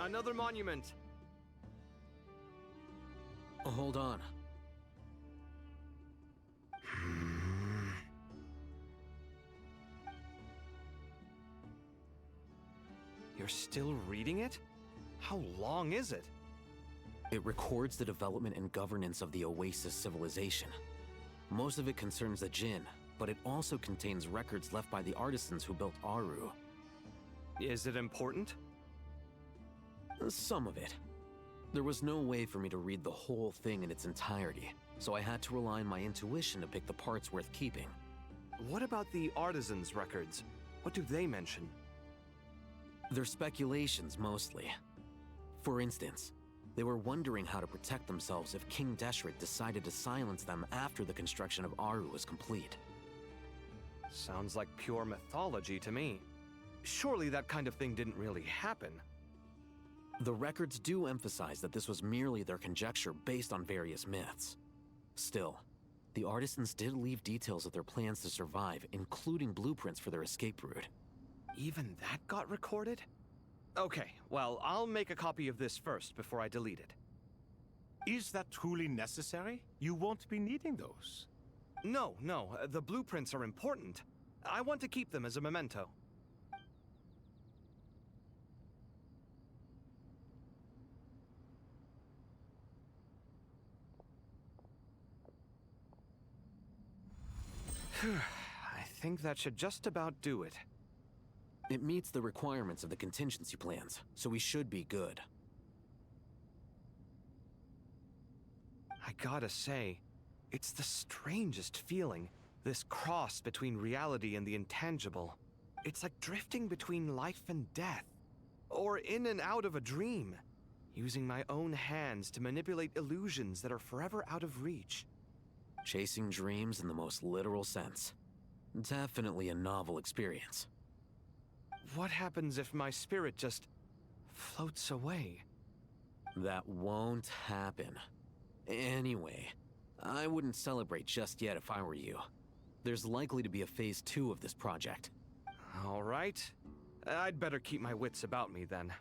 Another monument. Hold on. You're still reading it? How long is it? It records the development and governance of the Oasis civilization. Most of it concerns the Jinn, but it also contains records left by the artisans who built Aru. Is it important? Some of it. There was no way for me to read the whole thing in its entirety, so I had to rely on my intuition to pick the parts worth keeping. What about the artisans' records? What do they mention? They're speculations, mostly. For instance, they were wondering how to protect themselves if King Deshret decided to silence them after the construction of Aru was complete. Sounds like pure mythology to me. Surely that kind of thing didn't really happen. The records do emphasize that this was merely their conjecture based on various myths. Still, the artisans did leave details of their plans to survive, including blueprints for their escape route. Even that got recorded? Okay, well, I'll make a copy of this first before I delete it. Is that truly necessary? You won't be needing those. No, the blueprints are important. I want to keep them as a memento. I think that should just about do it. It meets the requirements of the contingency plans, so we should be good. I gotta say, it's the strangest feeling, this cross between reality and the intangible. It's like drifting between life and death, or in and out of a dream, using my own hands to manipulate illusions that are forever out of reach. Chasing dreams in the most literal sense. Definitely a novel experience. What happens if my spirit just floats away? That won't happen. Anyway, I wouldn't celebrate just yet if I were you. There's likely to be a phase 2 of this project. All right. I'd better keep my wits about me then.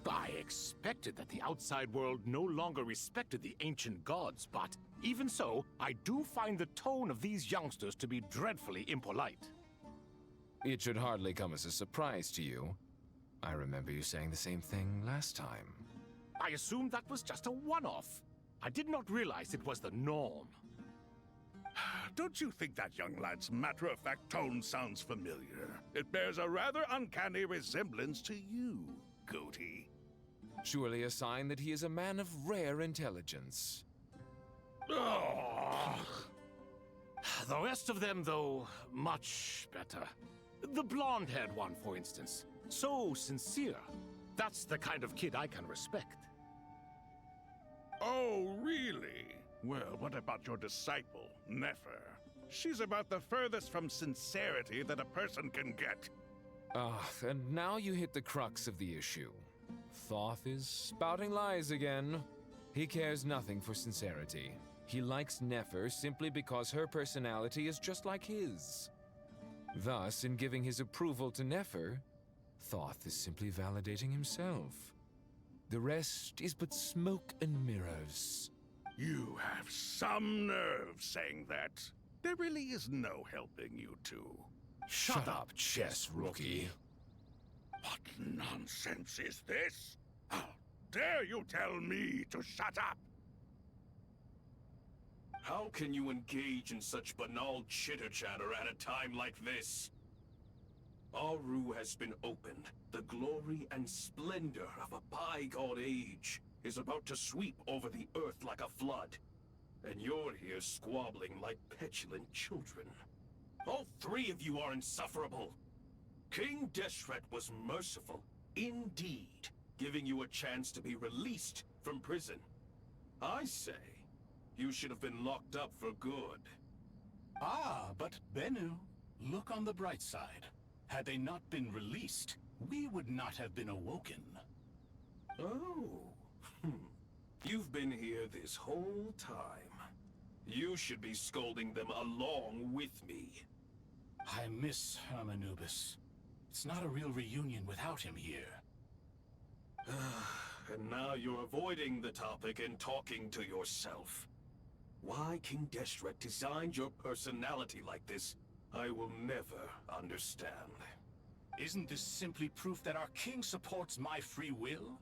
I expected that the outside world no longer respected the ancient gods, but even so, I do find the tone of these youngsters to be dreadfully impolite. It should hardly come as a surprise to you. I remember you saying the same thing last time. I assumed that was just a one-off. I did not realize it was the norm. Don't you think that young lad's matter-of-fact tone sounds familiar? It bears a rather uncanny resemblance to you, Goatee. Surely a sign that he is a man of rare intelligence. Oh. The rest of them, though, much better. The blonde-haired one, for instance. So sincere. That's the kind of kid I can respect. Oh, really? Well, what about your disciple, Nefer? She's about the furthest from sincerity that a person can get. Ah, and now you hit the crux of the issue. Thoth is spouting lies again. He cares nothing for sincerity. He likes Nefer simply because her personality is just like his. Thus, in giving his approval to Nefer, Thoth is simply validating himself. The rest is but smoke and mirrors. You have some nerve saying that. There really is no helping you two. Shut up, chess rookie. What nonsense is this? How dare you tell me to shut up? How can you engage in such banal chitter-chatter at a time like this? Aru has been opened. The glory and splendor of a bygone age is about to sweep over the earth like a flood. And you're here squabbling like petulant children. All three of you are insufferable. King Deshret was merciful, indeed, giving you a chance to be released from prison. I say, you should have been locked up for good. Ah, but Bennu, look on the bright side. Had they not been released, we would not have been awoken. Oh. You've been here this whole time. You should be scolding them along with me. I miss Hermanubis. It's not a real reunion without him here. And now you're avoiding the topic and talking to yourself. Why King Deshret designed your personality like this, I will never understand. Isn't this simply proof that our king supports my free will?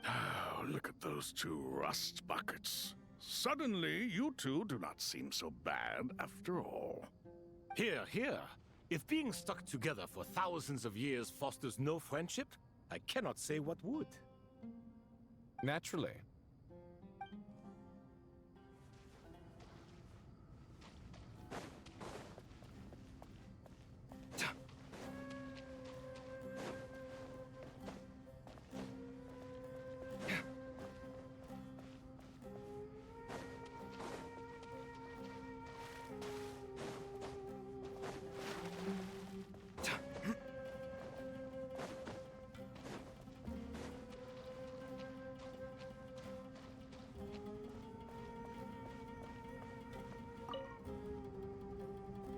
Oh, look at those two rust buckets. Suddenly, you two do not seem so bad after all. Here, here. If being stuck together for thousands of years fosters no friendship, I cannot say what would. Naturally.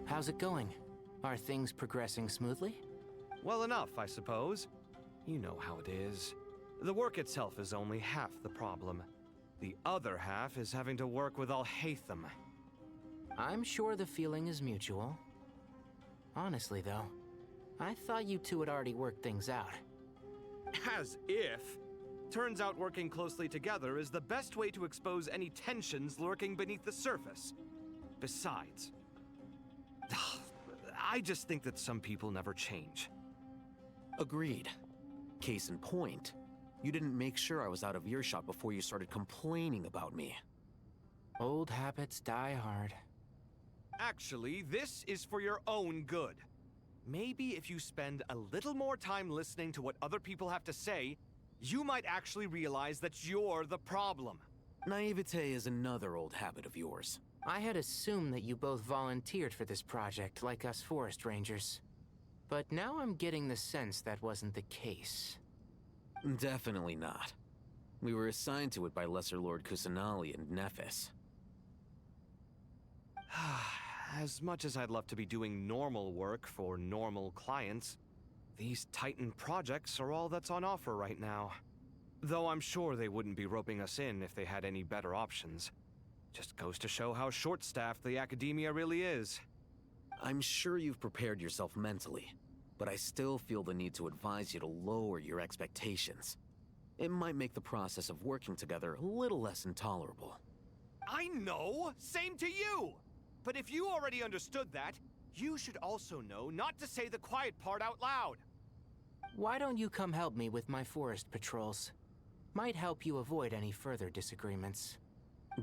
How's it going? Are things progressing smoothly? Well enough, I suppose. You know how it is. The work itself is only half the problem. The other half is having to work with Alhaitham. I'm sure the feeling is mutual. Honestly, though, I thought you two had already worked things out. As if. Turns out working closely together is the best way to expose any tensions lurking beneath the surface. Besides, I just think that some people never change. Agreed. Case in point, you didn't make sure I was out of earshot before you started complaining about me. Old habits die hard. Actually, this is for your own good. Maybe if you spend a little more time listening to what other people have to say, you might actually realize that you're the problem. Naivete is another old habit of yours. I had assumed that you both volunteered for this project like us forest rangers. But now I'm getting the sense that wasn't the case. Definitely not. We were assigned to it by Lesser Lord Kusanali and Nephis. As much as I'd love to be doing normal work for normal clients, these Titan projects are all that's on offer right now. Though I'm sure they wouldn't be roping us in if they had any better options. Just goes to show how short-staffed the academia really is. I'm sure you've prepared yourself mentally, but I still feel the need to advise you to lower your expectations. It might make the process of working together a little less intolerable. I know! Same to you! But if you already understood that, you should also know not to say the quiet part out loud. Why don't you come help me with my forest patrols? Might help you avoid any further disagreements.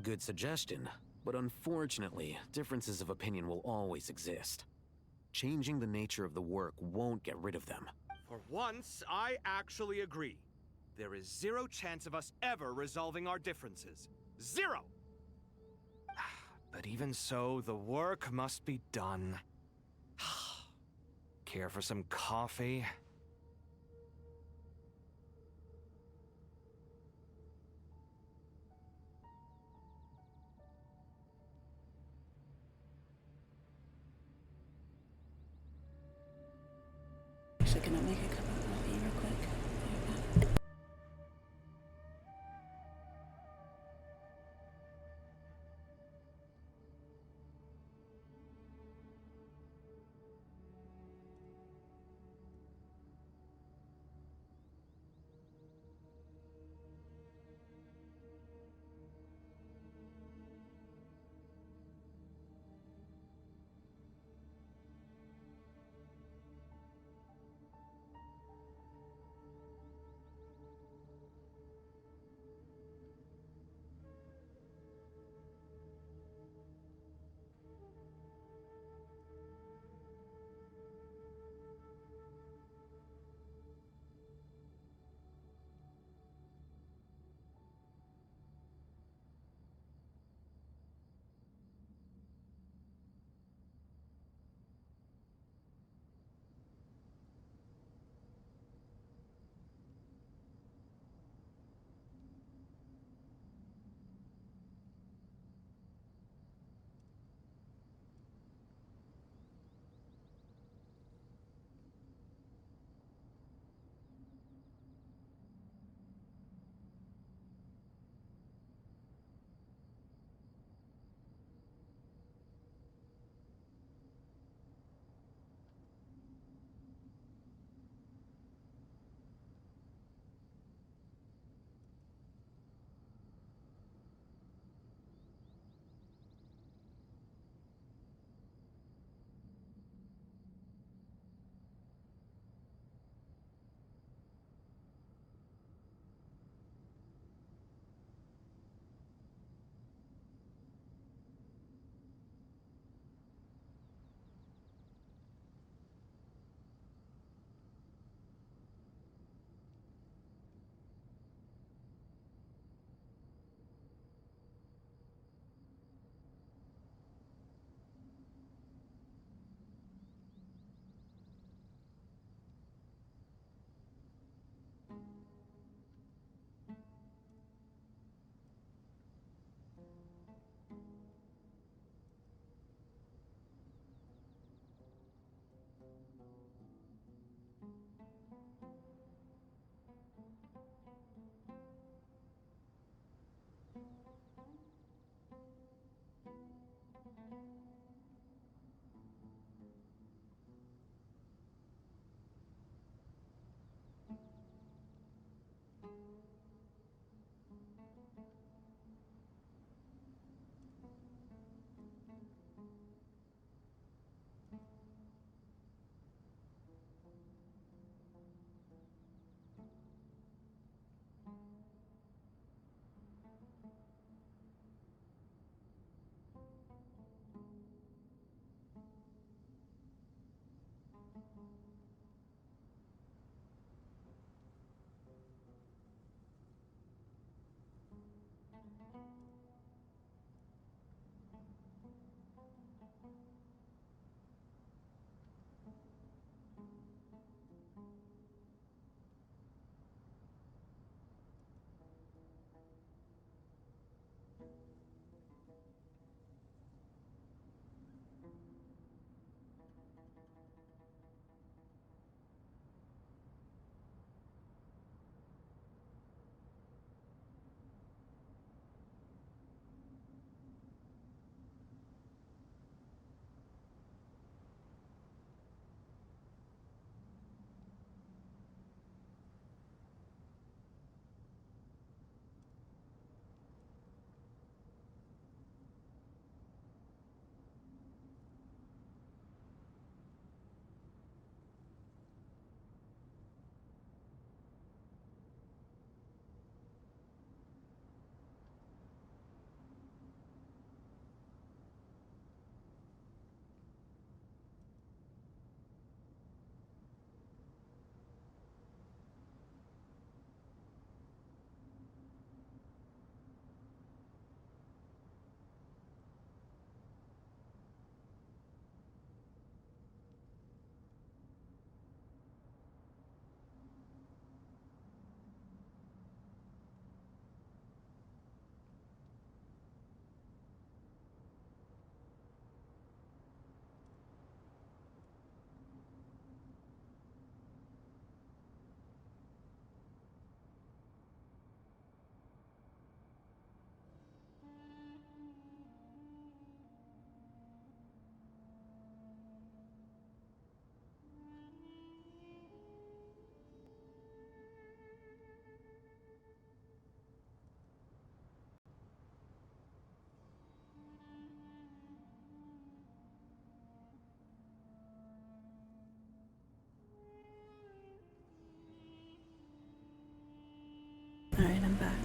Good suggestion, but unfortunately, differences of opinion will always exist. Changing the nature of the work won't get rid of them. For once, I actually agree. There is zero chance of us ever resolving our differences. Zero! But even so, the work must be done. Care for some coffee? Actually, can I make a cup of coffee real quick?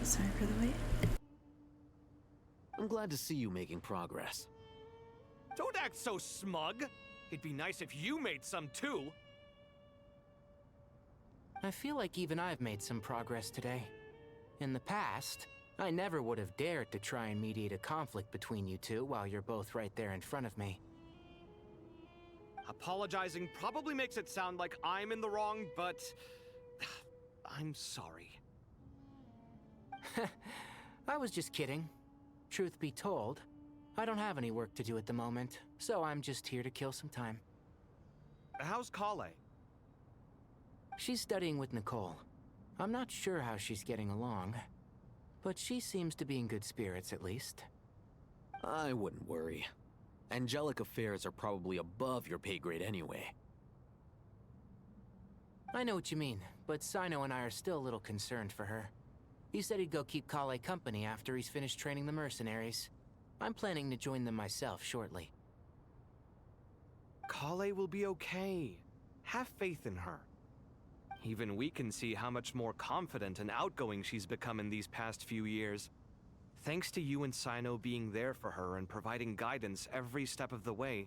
Sorry for the wait. I'm glad to see you making progress. Don't act so smug. It'd be nice if you made some too. I feel like even I've made some progress today. In the past, I never would have dared to try and mediate a conflict between you two while you're both right there in front of me. Apologizing probably makes it sound like I'm in the wrong, but I'm sorry. I was just kidding. Truth be told, I don't have any work to do at the moment, so I'm just here to kill some time. How's Kale? She's studying with Nicole. I'm not sure how she's getting along, but she seems to be in good spirits at least. I wouldn't worry. Angelic affairs are probably above your pay grade anyway. I know what you mean, but Sino and I are still a little concerned for her. He said he'd go keep Kale company after he's finished training the mercenaries. I'm planning to join them myself shortly. Kale will be okay. Have faith in her. Even we can see how much more confident and outgoing she's become in these past few years. Thanks to you and Sino being there for her and providing guidance every step of the way,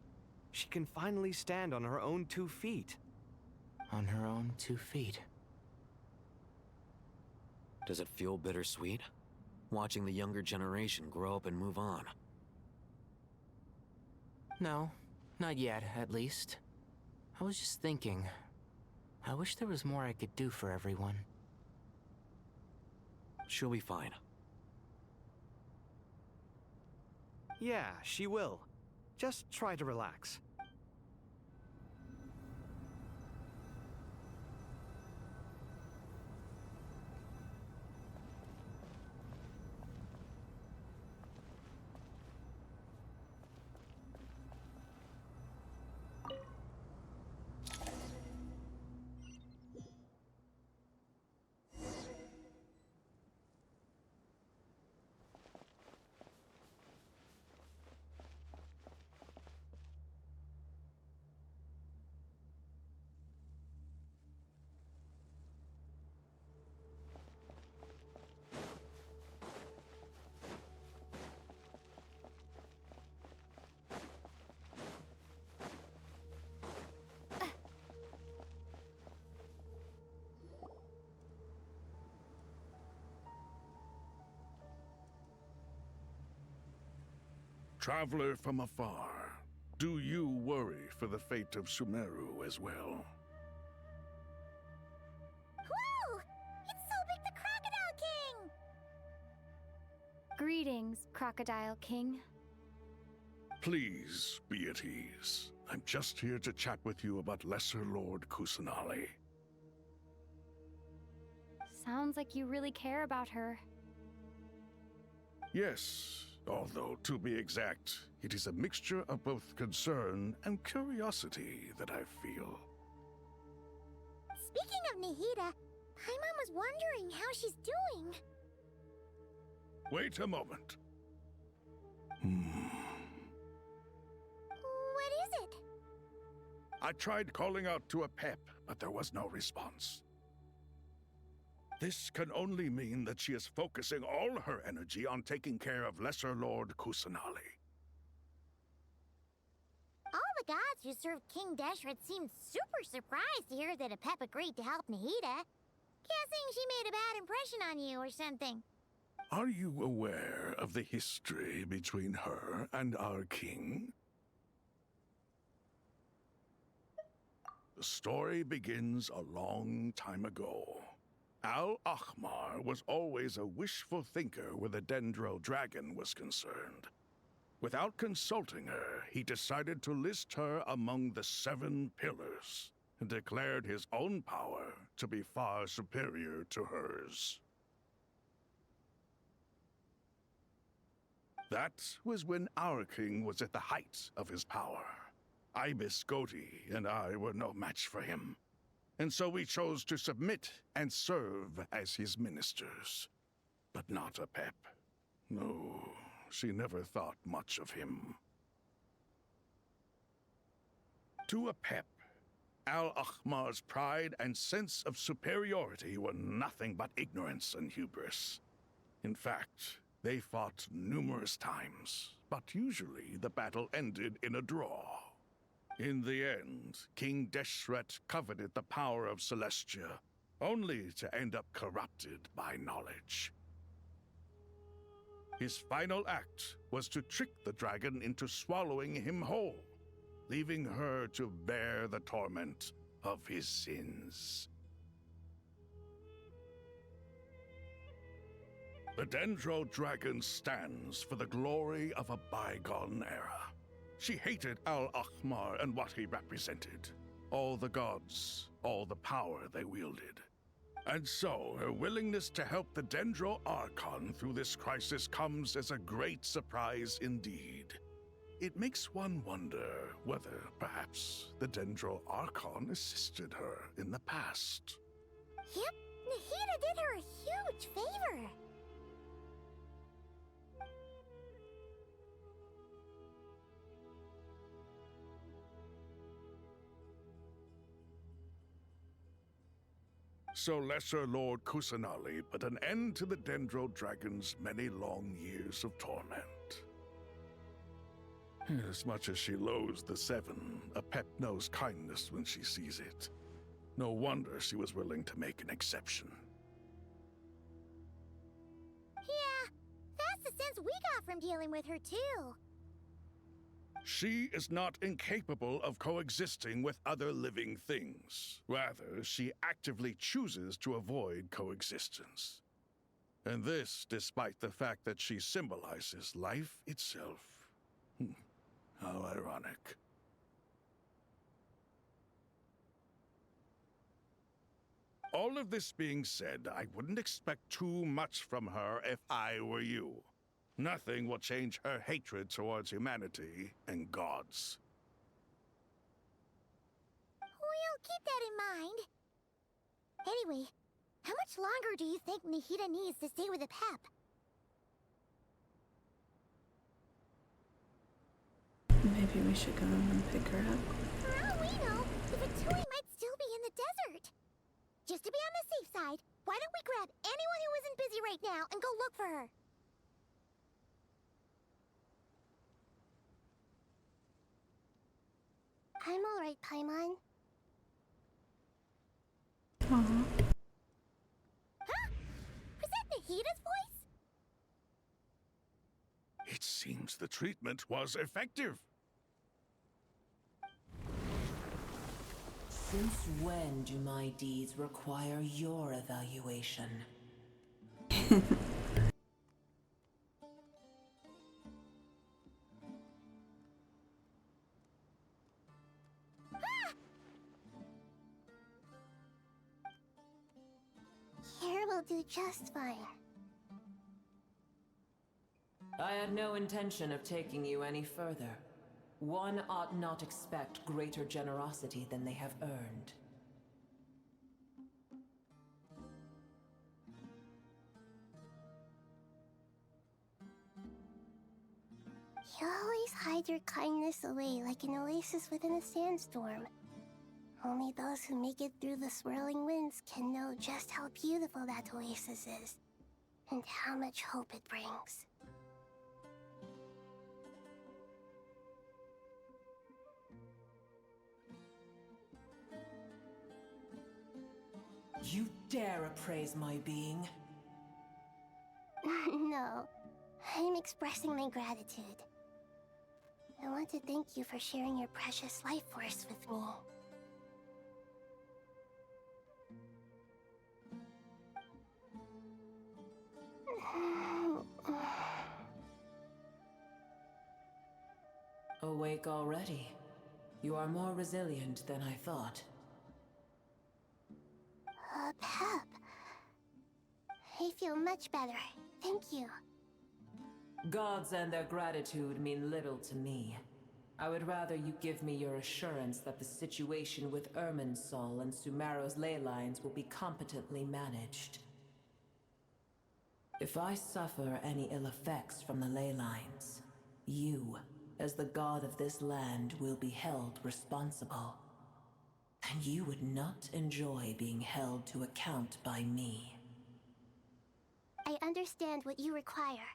she can finally stand on her own 2 feet. On her own 2 feet. Does it feel bittersweet? Watching the younger generation grow up and move on. No, not yet, at least. I was just thinking, I wish there was more I could do for everyone. She'll be fine. Yeah, she will. Just try to relax. Traveler from afar, do you worry for the fate of Sumeru as well? Whoa! It's Sobek the Crocodile King! Greetings, Crocodile King. Please be at ease. I'm just here to chat with you about Lesser Lord Kusanali. Sounds like you really care about her. Yes, although to be exact, it is a mixture of both concern and curiosity that I feel. Speaking of Nihida, Paimon was wondering how she's doing. Wait a moment. What is it? I tried calling out to a pep, but there was no response. This can only mean that she is focusing all her energy on taking care of Lesser Lord Kusanali. All the gods who served King Deshret seemed super surprised to hear that a pep agreed to help Nihida. Guessing she made a bad impression on you or something. Are you aware of the history between her and our king? The story begins a long time ago. Al-Ahmar was always a wishful thinker where the Dendro dragon was concerned. Without consulting her, he decided to list her among the 7 pillars and declared his own power to be far superior to hers. That was when our king was at the height of his power. Ibis Goti and I were no match for him. And so we chose to submit and serve as his ministers. But not a pep. No, she never thought much of him. To a pep, Al-Ahmar's pride and sense of superiority were nothing but ignorance and hubris. In fact, they fought numerous times, but usually the battle ended in a draw. In the end, King Deshret coveted the power of Celestia, only to end up corrupted by knowledge. His final act was to trick the dragon into swallowing him whole, leaving her to bear the torment of his sins. The Dendro Dragon stands for the glory of a bygone era. She hated Al-Akhmar and what he represented. All the gods, all the power they wielded. And so, her willingness to help the Dendro Archon through this crisis comes as a great surprise indeed. It makes one wonder whether, perhaps, the Dendro Archon assisted her in the past. Yep, Nahida did her a huge favor. So Lesser Lord Kusanali put an end to the Dendro Dragon's many long years of torment. As much as she loathes the Seven, a pet knows kindness when she sees it. No wonder she was willing to make an exception. Yeah, that's the sense we got from dealing with her too. She is not incapable of coexisting with other living things. Rather, she actively chooses to avoid coexistence. And this despite the fact that she symbolizes life itself. How ironic. All of this being said, I wouldn't expect too much from her if I were you. Nothing will change her hatred towards humanity and gods. We'll keep that in mind. Anyway, how much longer do you think Nahida needs to stay with the Pep? Maybe we should go and pick her up. For all we know, the Victui might still be in the desert. Just to be on the safe side, why don't we grab anyone who isn't busy right now and go look for her? I'm alright, Paimon. Aww. Huh? Was that Nahida's voice? It seems the treatment was effective. Since when do my deeds require your evaluation? Here will do just fine. I had no intention of taking you any further. One ought not expect greater generosity than they have earned. You always hide your kindness away like an oasis within a sandstorm. Only those who make it through the swirling winds can know just how beautiful that oasis is, and how much hope it brings. You dare appraise my being? No, I'm expressing my gratitude. I want to thank you for sharing your precious life force with me. Awake already? You are more resilient than I thought. Pep. I feel much better. Thank you. Gods and their gratitude mean little to me. I would rather you give me your assurance that the situation with Irminsul and Sumero's ley lines will be competently managed. If I suffer any ill effects from the ley lines, you, as the god of this land, will be held responsible. And you would not enjoy being held to account by me. I understand what you require.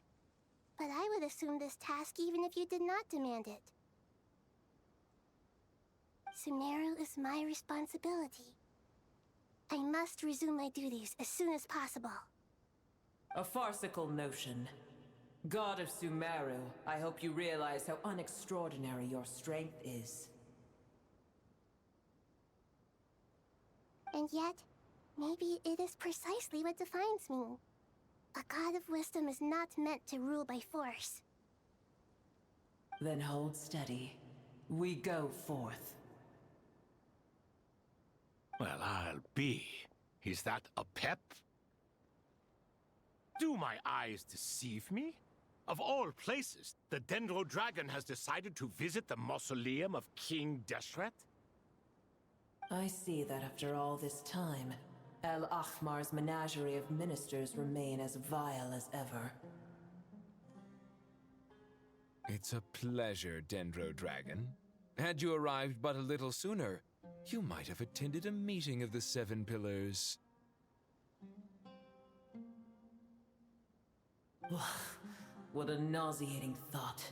But I would assume this task even if you did not demand it. Sumeru is my responsibility. I must resume my duties as soon as possible. A farcical notion. God of Sumeru, I hope you realize how unextraordinary your strength is. And yet, maybe it is precisely what defines me. A god of wisdom is not meant to rule by force. Then hold steady. We go forth. Well, I'll be. Is that a pep? Do my eyes deceive me? Of all places, the Dendro Dragon has decided to visit the mausoleum of King Deshret? I see that after all this time, El Ahmar's menagerie of ministers remain as vile as ever. It's a pleasure, Dendro Dragon. Had you arrived but a little sooner, you might have attended a meeting of the Seven Pillars. What a nauseating thought.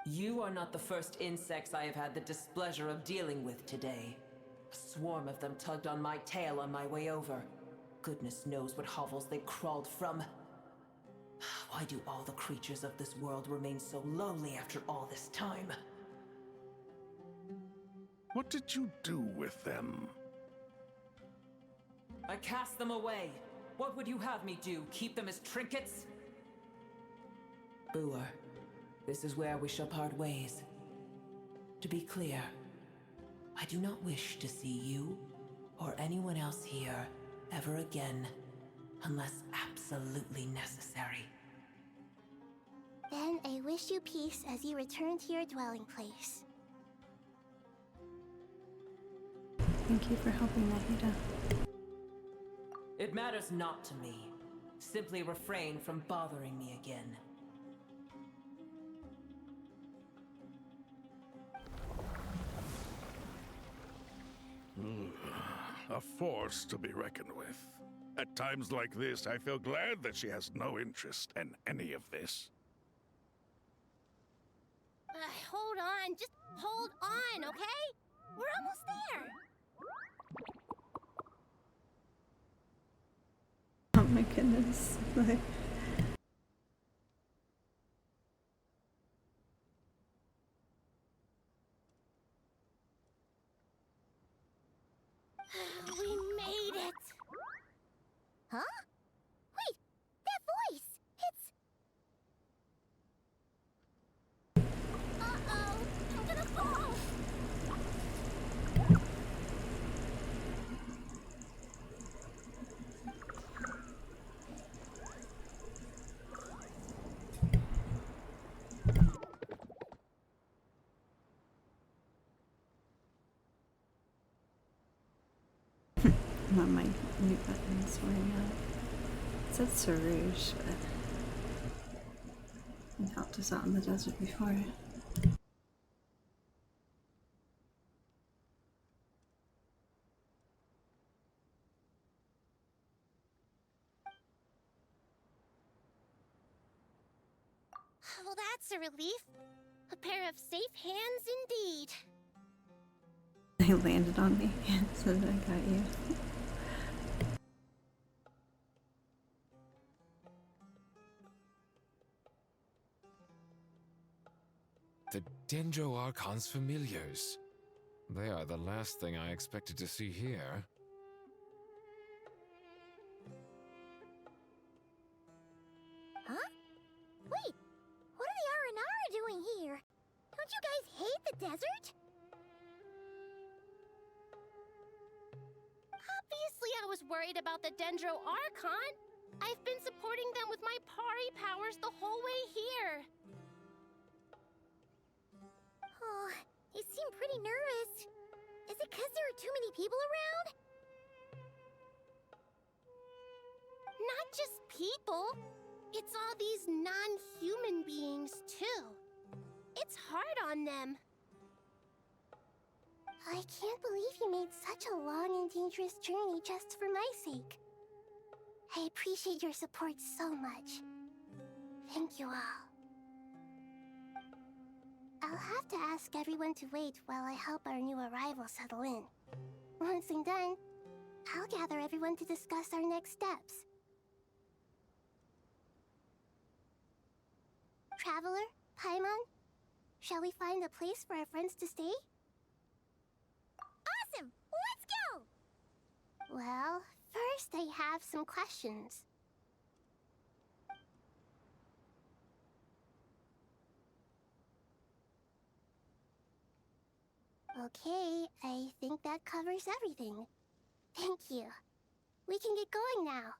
You are not the first insects I have had the displeasure of dealing with today. A swarm of them tugged on my tail on my way over. Goodness knows what hovels they crawled from. Why do all the creatures of this world remain so lowly after all this time? What did you do with them? I cast them away. What would you have me do? Keep them as trinkets? Boer, this is where we shall part ways. To be clear, I do not wish to see you or anyone else here ever again, unless absolutely necessary. Then I wish you peace as you return to your dwelling place. Thank you for helping, Nahida. It matters not to me. Simply refrain from bothering me again. A force to be reckoned with. At times like this, I feel glad that she has no interest in any of this. Hold on, just hold on, okay? We're almost there. Oh my goodness. Like, We made it! Huh? Wait, that voice! It's... Uh-oh! I'm gonna fall! not my new buttons wearing out. It said Sarouge, but it helped us out in the desert before. Well, that's a relief. A pair of safe hands indeed. They landed on me and said I got you. The Dendro Archon's familiars. They are the last thing I expected to see here. Huh? Wait, what are the Aranara doing here? Don't you guys hate the desert? Obviously I was worried about the Dendro Archon. I've been supporting them with my Pari powers the whole way here. Oh, they seem pretty nervous. Is it because there are too many people around? Not just people. It's all these non-human beings, too. It's hard on them. I can't believe you made such a long and dangerous journey just for my sake. I appreciate your support so much. Thank you all. I'll have to ask everyone to wait while I help our new arrival settle in. Once I'm done, I'll gather everyone to discuss our next steps. Traveler, Paimon, shall we find a place for our friends to stay? Awesome! Let's go! Well, first I have some questions. Okay, I think that covers everything. Thank you. We can get going now.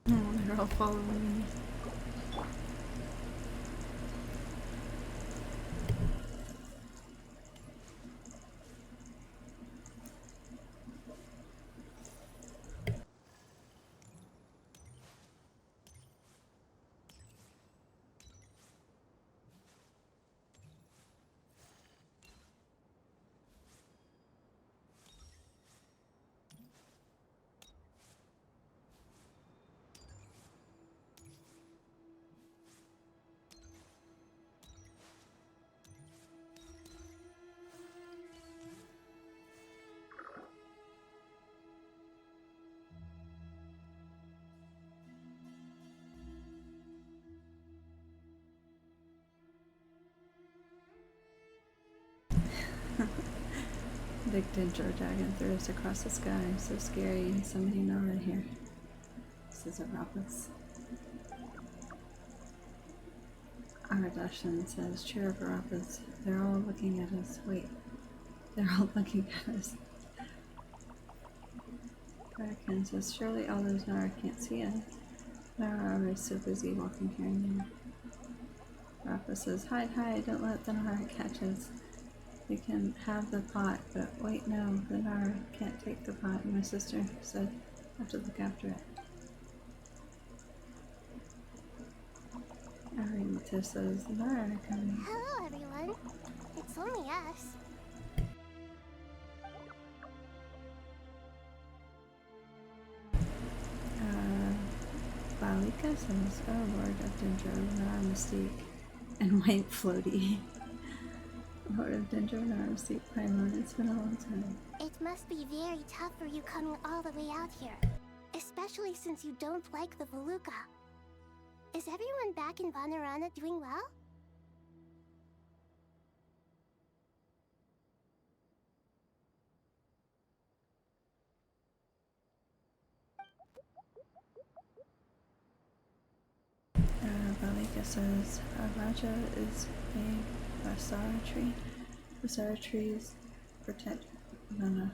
Oh, they're all following me. Big Dendro dragon threw us across the sky. So scary. Somebody know right here. This is a Rapus. Aradashan says, cheer up, Rapus. They're all looking at us. Wait. They're all looking at us. Kraken says, surely all those Nara can't see us. Nara is so busy walking here and there. Rapus says, hide, hide, don't let the Nara catch us. We can have the pot, but wait, no, the Nara can't take the pot. My sister said I have to look after it. Arinita says, the Nara are coming. Hello, everyone. It's only us. Balika says, oh Lord of Dendro, Nara Mystique, and White Floaty. Lord of Dendro, Nara Mystique, Paimon, it's been a long time. It must be very tough for you coming all the way out here, especially since you don't like the Voluka. Is everyone back in Vanarana doing well? Balika says, Raja is a Basara tree. Basara trees protect Rana,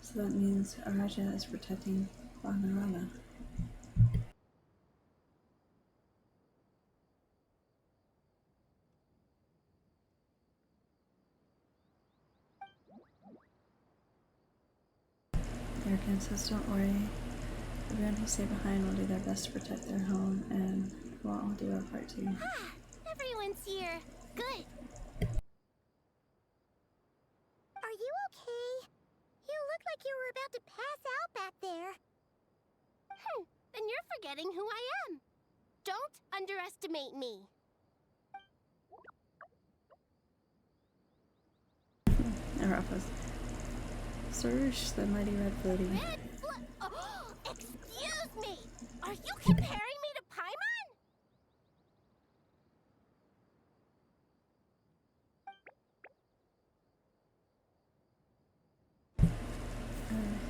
so that means Raja is protecting Vanarana. Welkin says, don't worry. Everyone who stay behind will do their best to protect their home, and we'll all do our part too. Ah, everyone's here. Good. Are you okay? You look like you were about to pass out back there. Then you're forgetting who I am. Don't underestimate me. Arafas. Surge, the mighty red floaty. Oh, excuse me! Are you comparing me to Paimon?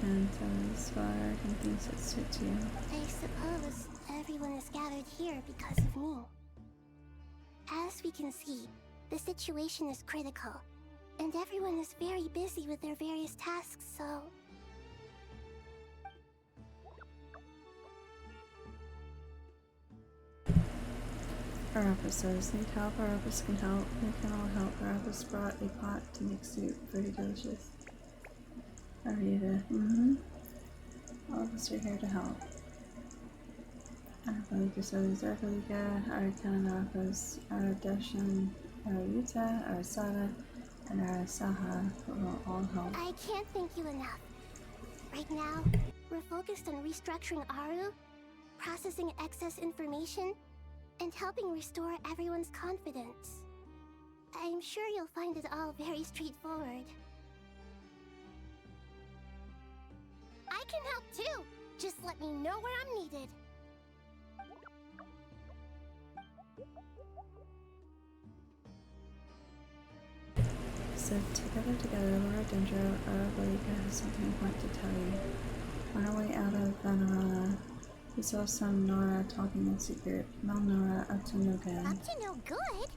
And Svar can thinks it suits you. I suppose everyone is gathered here because of me. As we can see, the situation is critical, and everyone is very busy with their various tasks, so... Arapus says, need help? Arapus can help. We can all help. Arapus brought a pot to make soup. Pretty delicious. Everyone here? Good. Are you okay? You look like you were about to pass out back there. Welkin says, need help? Arapus can help. We can all help. Arapus brought a pot to make soup. Pretty delicious. Arita. All of us are here to help. Arbalika Solis, Arbalika, Arikananakos, Aradeshan, Arayuta, Arasada, and Arasaha will all help. I can't thank you enough. Right now, we're focused on restructuring Aru, processing excess information, and helping restore everyone's confidence. I'm sure you'll find it all very straightforward. I can help too! Just let me know where I'm needed. So together, Laura Dendro, Arabalika has something important to tell you. On our way out of Vanarana, we saw some Nora talking in secret. Nora up to no good. Up to no good?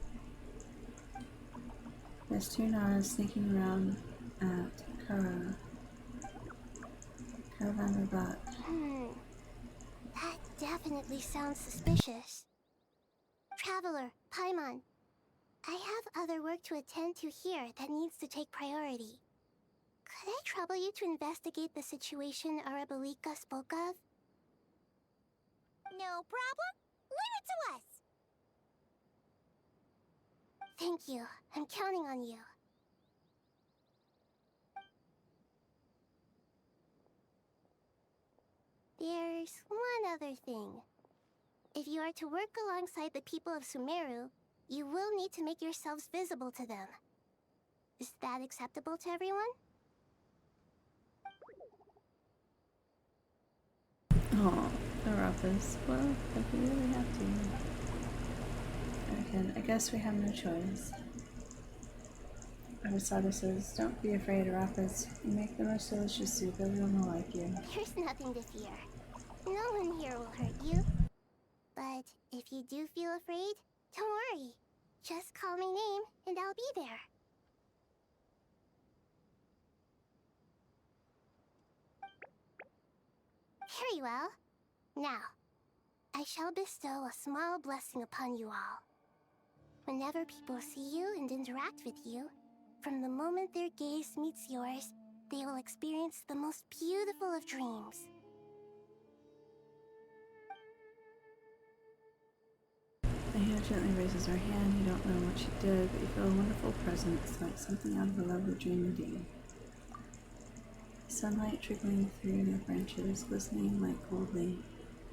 There's two Noras sneaking around at Caravanrabat. That definitely sounds suspicious. Traveler, Paimon, I have other work to attend to here that needs to take priority. Could I trouble you to investigate the situation Arabalika spoke of? No problem. Leave it to us. Thank you. I'm counting on you. There's one other thing. If you are to work alongside the people of Sumeru, you will need to make yourselves visible to them. Is that acceptable to everyone? Oh, Arapas. Well, if we really have to. Okay, I guess we have no choice. Arasada says, don't be afraid, Arapas. You make the most delicious soup, everyone will like you. There's nothing to fear. No one here will hurt you. But if you do feel afraid, don't worry. Just call my name and I'll be there. Very well. Now, I shall bestow a small blessing upon you all. Whenever people see you and interact with you, from the moment their gaze meets yours, they will experience the most beautiful of dreams. Ahia gently raises her hand. You don't know what she did, but you feel a wonderful presence, like something out of a lovely dream indeed. Sunlight trickling through the branches, glistening like goldly,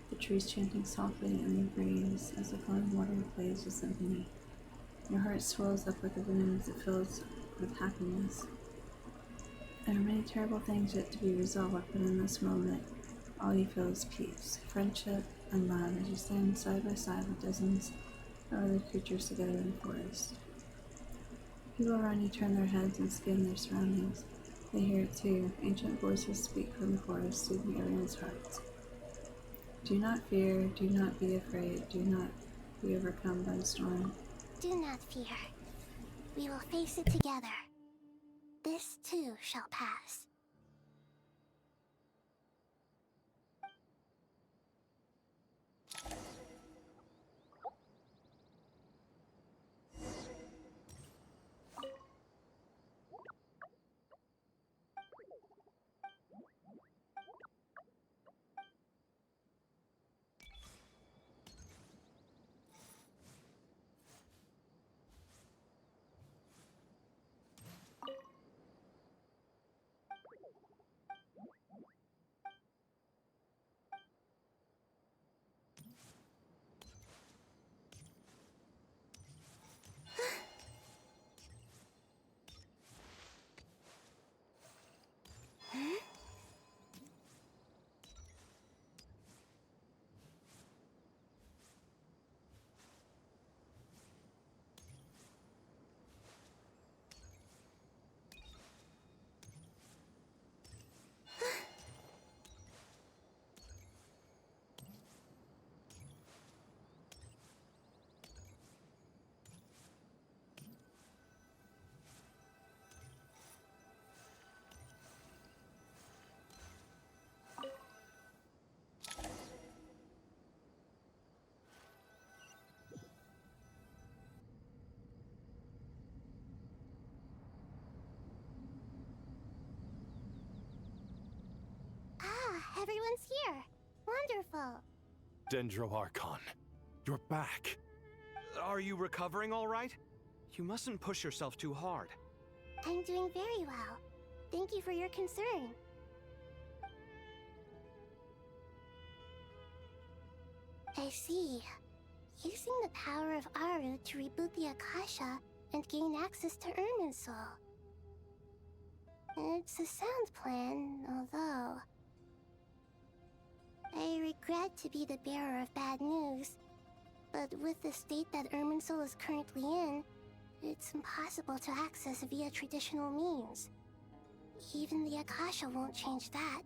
the trees chanting softly in the breeze as the flowing water plays a symphony. Your heart swells up like a balloon as it fills with happiness. There are many terrible things yet to be resolved, but in this moment, all you feel is peace, friendship, and love as you stand side by side with dozens of other creatures together in the forest. People around you turn their heads and scan their surroundings. They hear it too. Ancient voices speak from the forest, soothing everyone's hearts. Do not fear, do not be afraid, do not be overcome by the storm. Do not fear. We will face it together. This too shall pass. Everyone's here. Wonderful. Dendro Archon, you're back. Are you recovering all right? You mustn't push yourself too hard. I'm doing very well. Thank you for your concern. I see. Using the power of Aru to reboot the Akasha and gain access to Ermin's soul. It's a sound plan, although... I regret to be the bearer of bad news, but with the state that Ermin's soul is currently in, it's impossible to access via traditional means. Even the Akasha won't change that.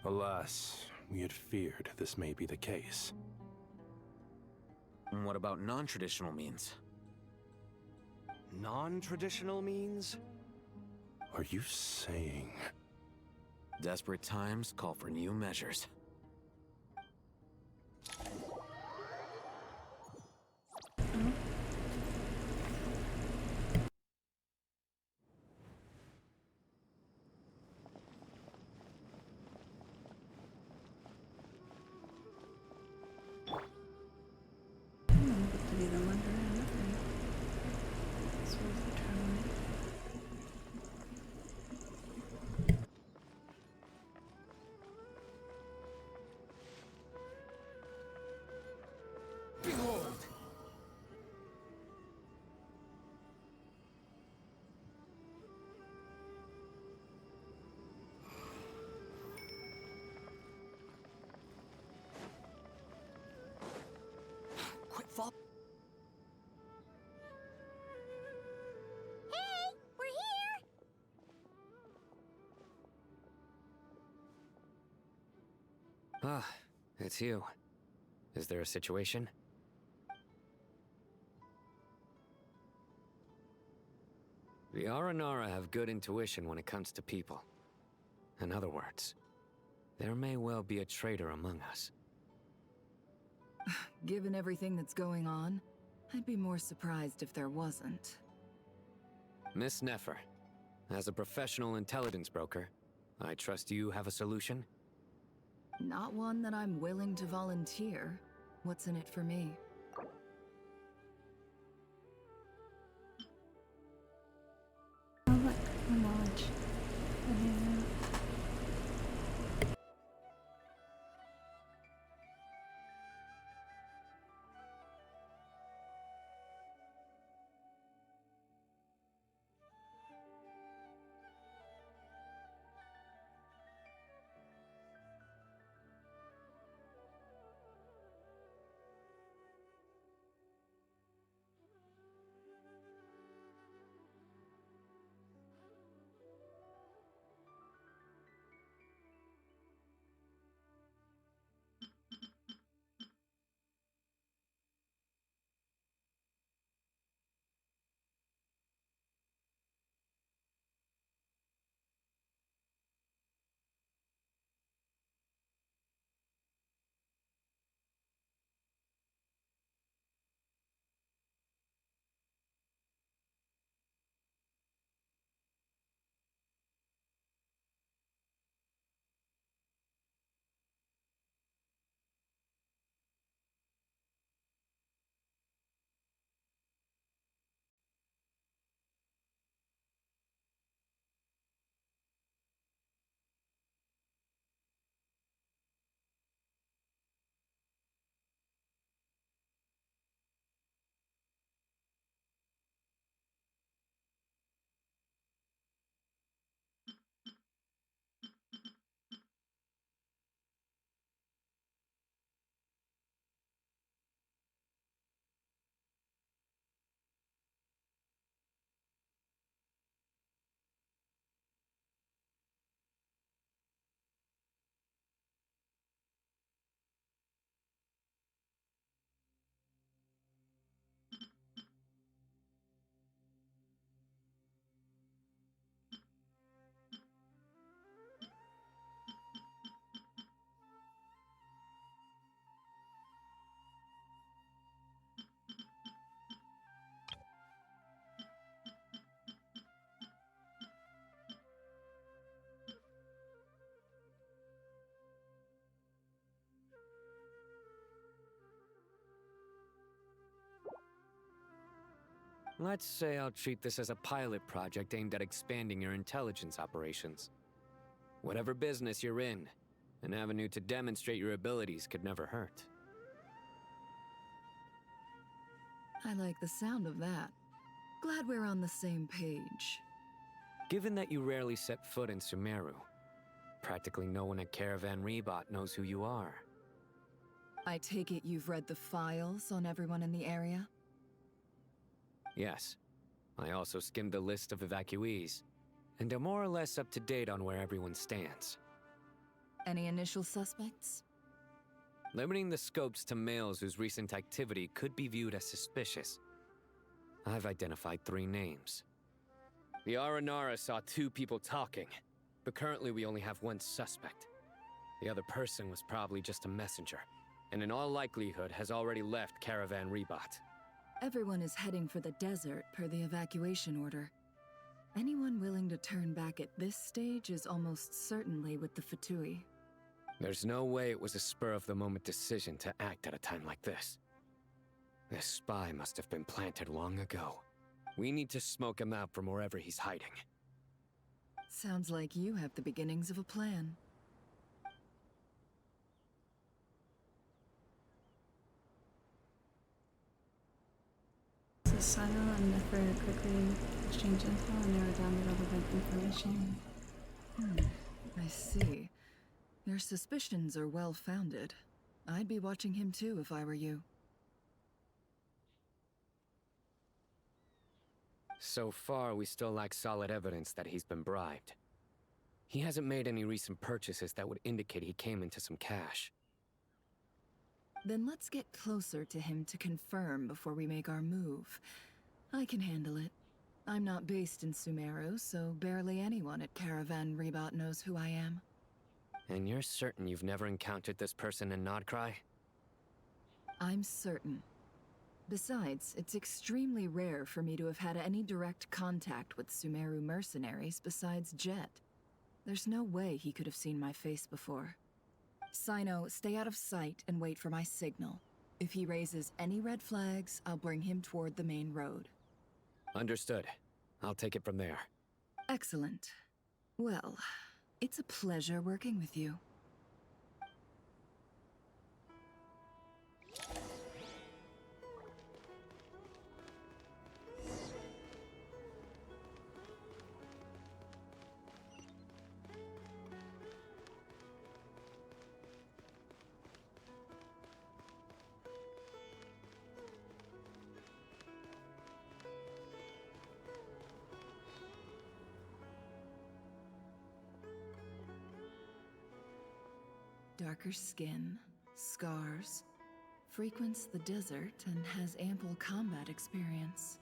Alas, we had feared this may be the case. And what about non-traditional means? Non-traditional means? Are you saying... Desperate times call for new measures. Hey, we're here! Ah, it's you. Is there a situation? The Aranara have good intuition when it comes to people. In other words, there may well be a traitor among us. Given everything that's going on, I'd be more surprised if there wasn't. Miss Nefer, as a professional intelligence broker, I trust you have a solution? Not one that I'm willing to volunteer. What's in it for me? Oh, look, more knowledge. Yeah. Let's say I'll treat this as a pilot project aimed at expanding your intelligence operations. Whatever business you're in, an avenue to demonstrate your abilities could never hurt. I like the sound of that. Glad we're on the same page. Given that you rarely set foot in Sumeru, practically no one at Caravan Rebot knows who you are. I take it you've read the files on everyone in the area? Yes. I also skimmed the list of evacuees, and am more or less up to date on where everyone stands. Any initial suspects? Limiting the scopes to males whose recent activity could be viewed as suspicious, I've identified 3 names. The Aranara saw 2 people talking, but currently we only have 1 suspect. The other person was probably just a messenger, and in all likelihood has already left Caravan Rebot. Everyone is heading for the desert per the evacuation order. Anyone willing to turn back at this stage is almost certainly with the Fatui. There's no way it was a spur-of-the-moment decision to act at a time like this. This spy must have been planted long ago. We need to smoke him out from wherever he's hiding. Sounds like you have the beginnings of a plan. So Sino and Nefer quickly exchange info and narrow down the relevant information. I see. Your suspicions are well-founded. I'd be watching him too if I were you. So far, we still lack solid evidence that he's been bribed. He hasn't made any recent purchases that would indicate he came into some cash. Then let's get closer to him to confirm before we make our move. I can handle it. I'm not based in Sumeru, so barely anyone at Caravan Rebot knows who I am. And you're certain you've never encountered this person in Nodcry? I'm certain. Besides, it's extremely rare for me to have had any direct contact with Sumeru mercenaries besides Jet. There's no way he could have seen my face before. Sino, stay out of sight and wait for my signal. If he raises any red flags, I'll bring him toward the main road. Understood. I'll take it from there. Excellent. Well, it's a pleasure working with you. Darker skin, scars, frequents the desert and has ample combat experience.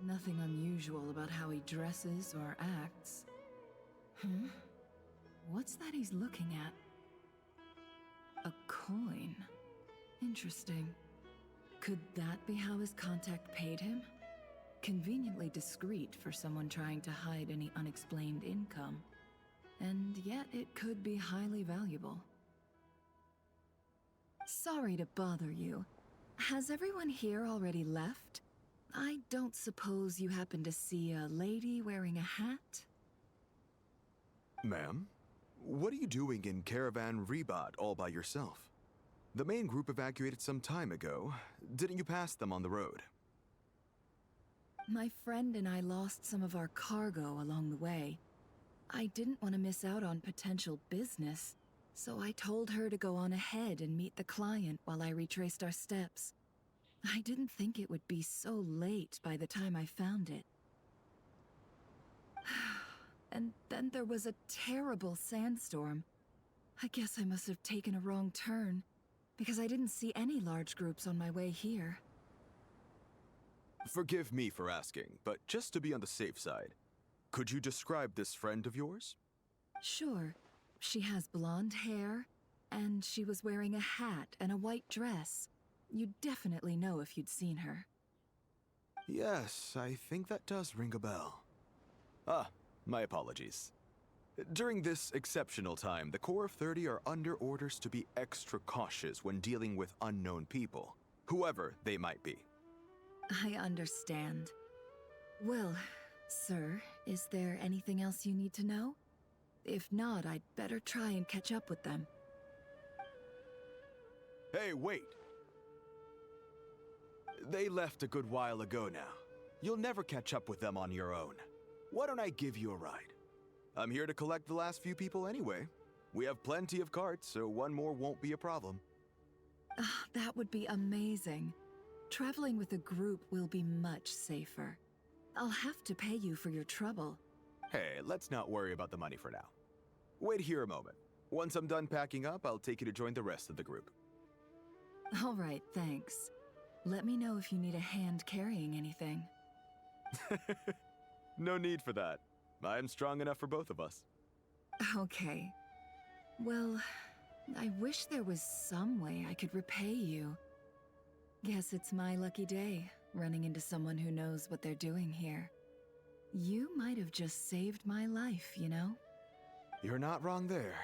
Nothing unusual about how he dresses or acts. What's that he's looking at? A coin. Interesting. Could that be how his contact paid him? Conveniently discreet for someone trying to hide any unexplained income. And yet it could be highly valuable. Sorry to bother you. Has everyone here already left? I don't suppose you happen to see a lady wearing a hat? Ma'am? What are you doing in Caravan Rebot all by yourself? The main group evacuated some time ago. Didn't you pass them on the road? My friend and I lost some of our cargo along the way. I didn't want to miss out on potential business, so I told her to go on ahead and meet the client while I retraced our steps. I didn't think it would be so late by the time I found it. And then there was a terrible sandstorm. I guess I must have taken a wrong turn, because I didn't see any large groups on my way here. Forgive me for asking, but just to be on the safe side, could you describe this friend of yours? Sure. She has blonde hair, and she was wearing a hat and a white dress. You'd definitely know if you'd seen her. Yes, I think that does ring a bell. My apologies. During this exceptional time, the Core of 30 are under orders to be extra cautious when dealing with unknown people, whoever they might be. I understand. Well, sir, is there anything else you need to know? If not, I'd better try and catch up with them. Hey, wait! They left a good while ago now. You'll never catch up with them on your own. Why don't I give you a ride? I'm here to collect the last few people anyway. We have plenty of carts, so one more won't be a problem. That would be amazing. Traveling with a group will be much safer. I'll have to pay you for your trouble. Hey, let's not worry about the money for now. Wait here a moment. Once I'm done packing up, I'll take you to join the rest of the group. All right, thanks. Let me know if you need a hand carrying anything. No need for that. I'm strong enough for both of us. Okay. Well, I wish there was some way I could repay you. Guess it's my lucky day, running into someone who knows what they're doing here. You might have just saved my life, you know? You're not wrong there.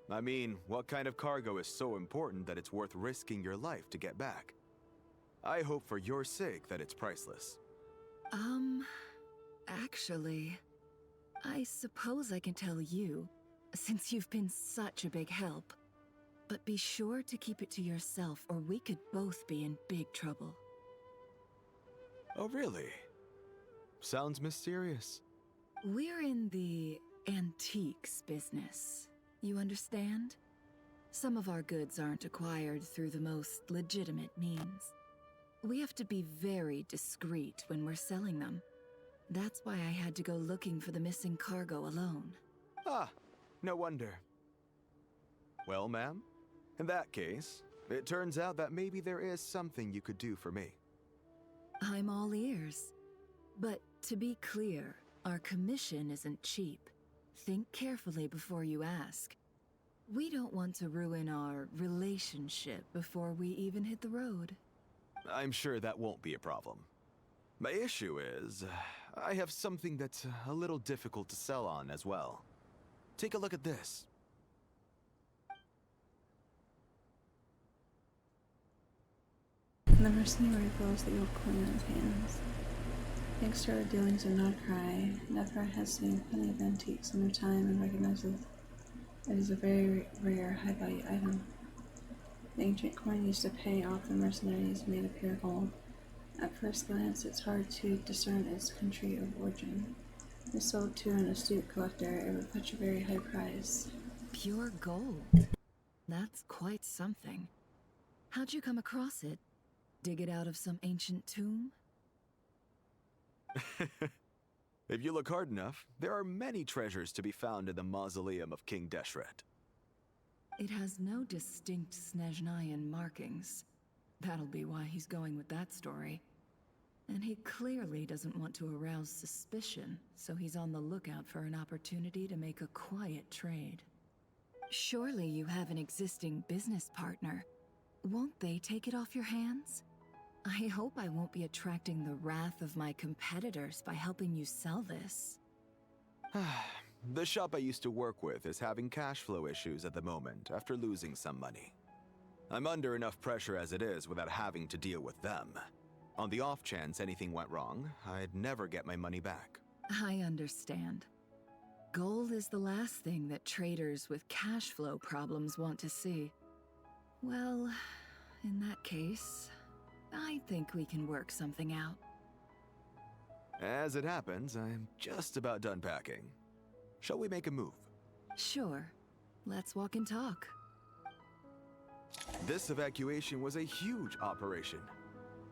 I mean, what kind of cargo is so important that it's worth risking your life to get back? I hope for your sake that it's priceless. Actually, I suppose I can tell you, since you've been such a big help. But be sure to keep it to yourself, or we could both be in big trouble. Oh, really? Sounds mysterious. We're in the antiques business. You understand? Some of our goods aren't acquired through the most legitimate means. We have to be very discreet when we're selling them. That's why I had to go looking for the missing cargo alone. Ah, no wonder. Well, ma'am, in that case, it turns out that maybe there is something you could do for me. I'm all ears. But to be clear, our commission isn't cheap. Think carefully before you ask. We don't want to ruin our relationship before we even hit the road. I'm sure that won't be a problem. My issue is, I have something that's a little difficult to sell on as well. Take a look at this. The mercenary blows the old coin in his hands. Thanks to our dealings in Nodcry, Nethra has seen plenty of antiques in her time and recognizes it is a very rare, high-value item. The ancient coin used to pay off the mercenaries made of pure gold. At first glance, it's hard to discern its country of origin. If sold to an astute collector, it would fetch a very high price. Pure gold? That's quite something. How'd you come across it? Dig it out of some ancient tomb? If you look hard enough, there are many treasures to be found in the mausoleum of King Deshret. It has no distinct Snezhnayan markings. That'll be why he's going with that story. And he clearly doesn't want to arouse suspicion, so he's on the lookout for an opportunity to make a quiet trade. Surely you have an existing business partner. Won't they take it off your hands? I hope I won't be attracting the wrath of my competitors by helping you sell this. The shop I used to work with is having cash flow issues at the moment after losing some money. I'm under enough pressure as it is without having to deal with them. On the off chance anything went wrong, I'd never get my money back. I understand. Gold is the last thing that traders with cash flow problems want to see. Well, in that case, I think we can work something out. As it happens, I'm just about done packing. Shall we make a move? Sure. Let's walk and talk. This evacuation was a huge operation.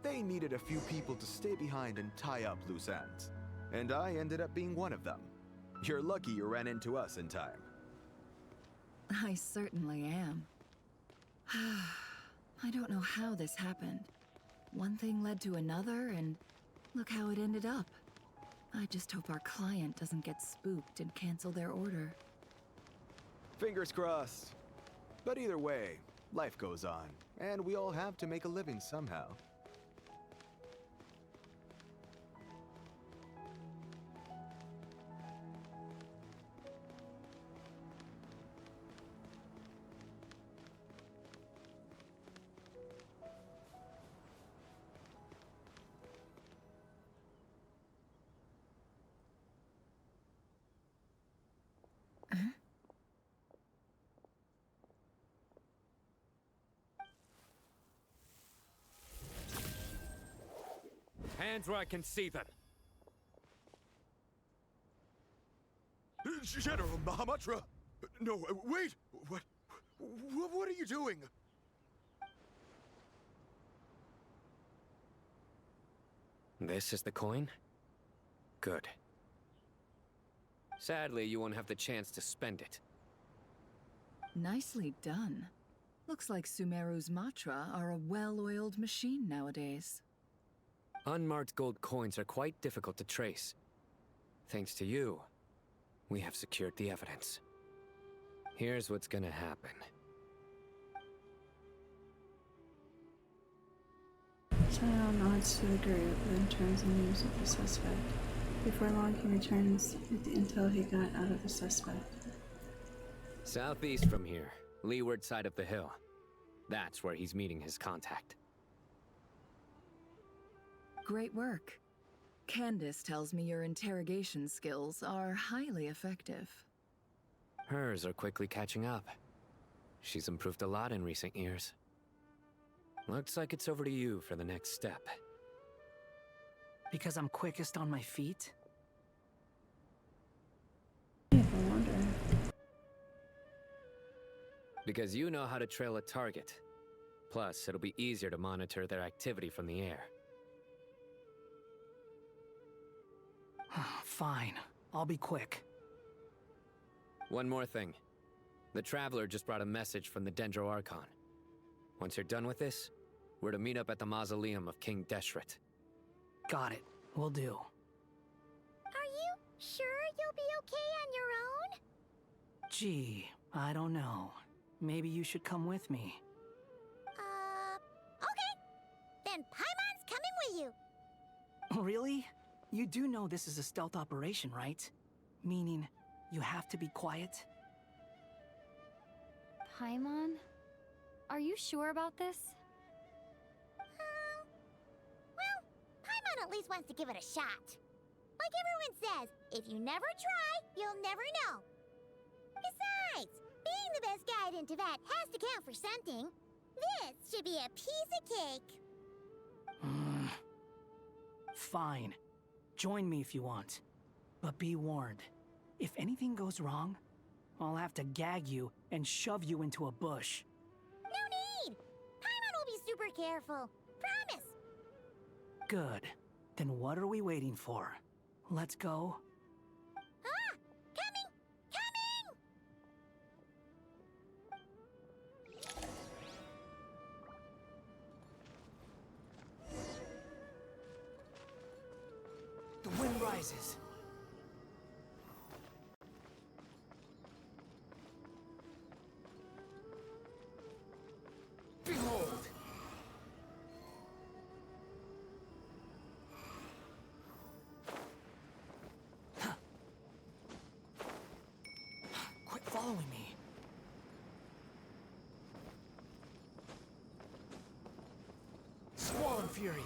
They needed a few people to stay behind and tie up loose ends. And I ended up being one of them. You're lucky you ran into us in time. I certainly am. I don't know how this happened. One thing led to another, and look how it ended up. I just hope our client doesn't get spooked and cancel their order. Fingers crossed. But either way, life goes on, and we all have to make a living somehow. hands where I can see them. General Mahamatra! No, wait! What are you doing? This is the coin? Good. Sadly, you won't have the chance to spend it. Nicely done. Looks like Sumeru's Matra are a well-oiled machine nowadays. Unmarked gold coins are quite difficult to trace. Thanks to you, we have secured the evidence. Here's what's gonna happen. Shadow nods to the group, then turns and moves with the suspect. Before long, he returns with the intel he got out of the suspect. Southeast from here, leeward side of the hill. That's where he's meeting his contact. Great work. Candace tells me your interrogation skills are highly effective. Hers are quickly catching up. She's improved a lot in recent years. Looks like it's over to you for the next step. Because I'm quickest on my feet? Yeah, I wonder. Because you know how to trail a target. Plus, it'll be easier to monitor their activity from the air. Fine. I'll be quick. One more thing. The Traveler just brought a message from the Dendro Archon. Once you're done with this, we're to meet up at the mausoleum of King Deshret. Got it. Will do. Are you sure you'll be okay on your own? Gee, I don't know. Maybe you should come with me. Okay. Then Paimon's coming with you. Really? You do know this is a stealth operation, right? Meaning, you have to be quiet? Paimon? Are you sure about this? Well, Paimon at least wants to give it a shot. Like everyone says, if you never try, you'll never know. Besides, being the best guide in Tibet has to count for something. This should be a piece of cake. Fine. Join me if you want. But be warned. If anything goes wrong, I'll have to gag you and shove you into a bush. No need! Paimon will be super careful. Promise! Good. Then what are we waiting for? Let's go. Ah! Coming! Coming! The wind rises. Behold! Quit following me. Swan Fury!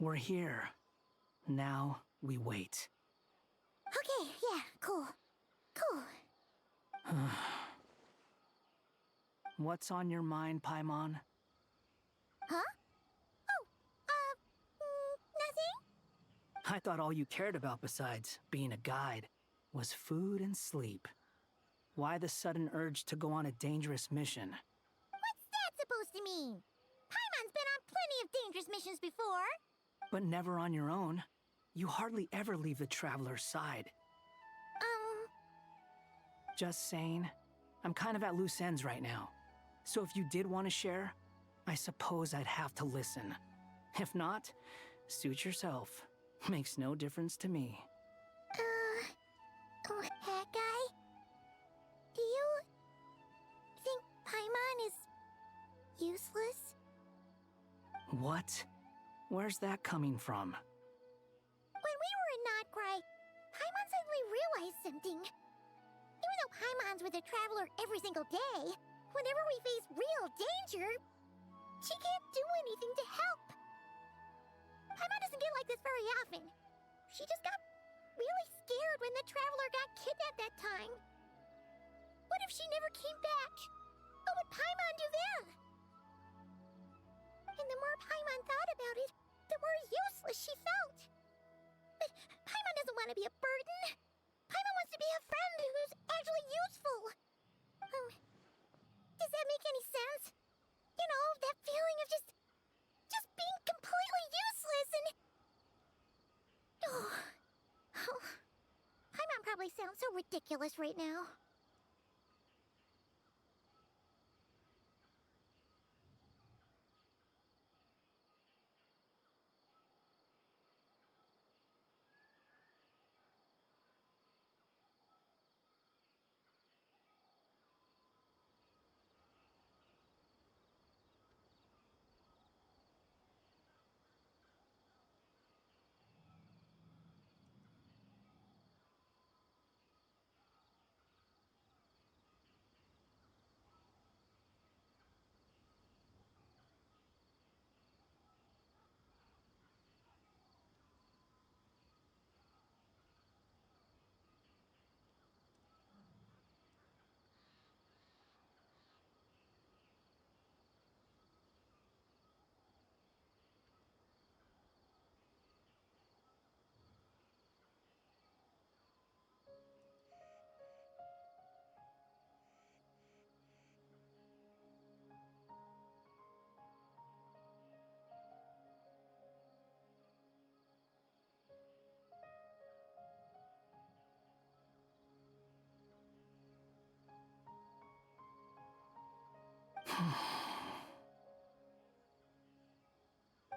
We're here. Now we wait. Okay, yeah, cool. Cool. What's on your mind, Paimon? Huh? Oh, nothing? I thought all you cared about besides being a guide was food and sleep. Why the sudden urge to go on a dangerous mission? What's that supposed to mean? Paimon's been on plenty of dangerous missions before. But never on your own. You hardly ever leave the Traveler's side. Just saying. I'm kind of at loose ends right now. So if you did want to share, I suppose I'd have to listen. If not, suit yourself. Makes no difference to me. That guy? Do you think Paimon is useless? What? Where's that coming from? When we were in Notcry, Paimon suddenly realized something. Even though Paimon's with a traveler every single day, whenever we face real danger, she can't do anything to help. Paimon doesn't get like this very often. She just got really scared when the traveler got kidnapped that time. What if she never came back? What would Paimon do then? And the more Paimon thought about it, the more useless she felt. But Paimon doesn't want to be a burden. Paimon wants to be a friend who's actually useful. Does that make any sense? You know, that feeling of just being completely useless and... Oh, Paimon probably sounds so ridiculous right now.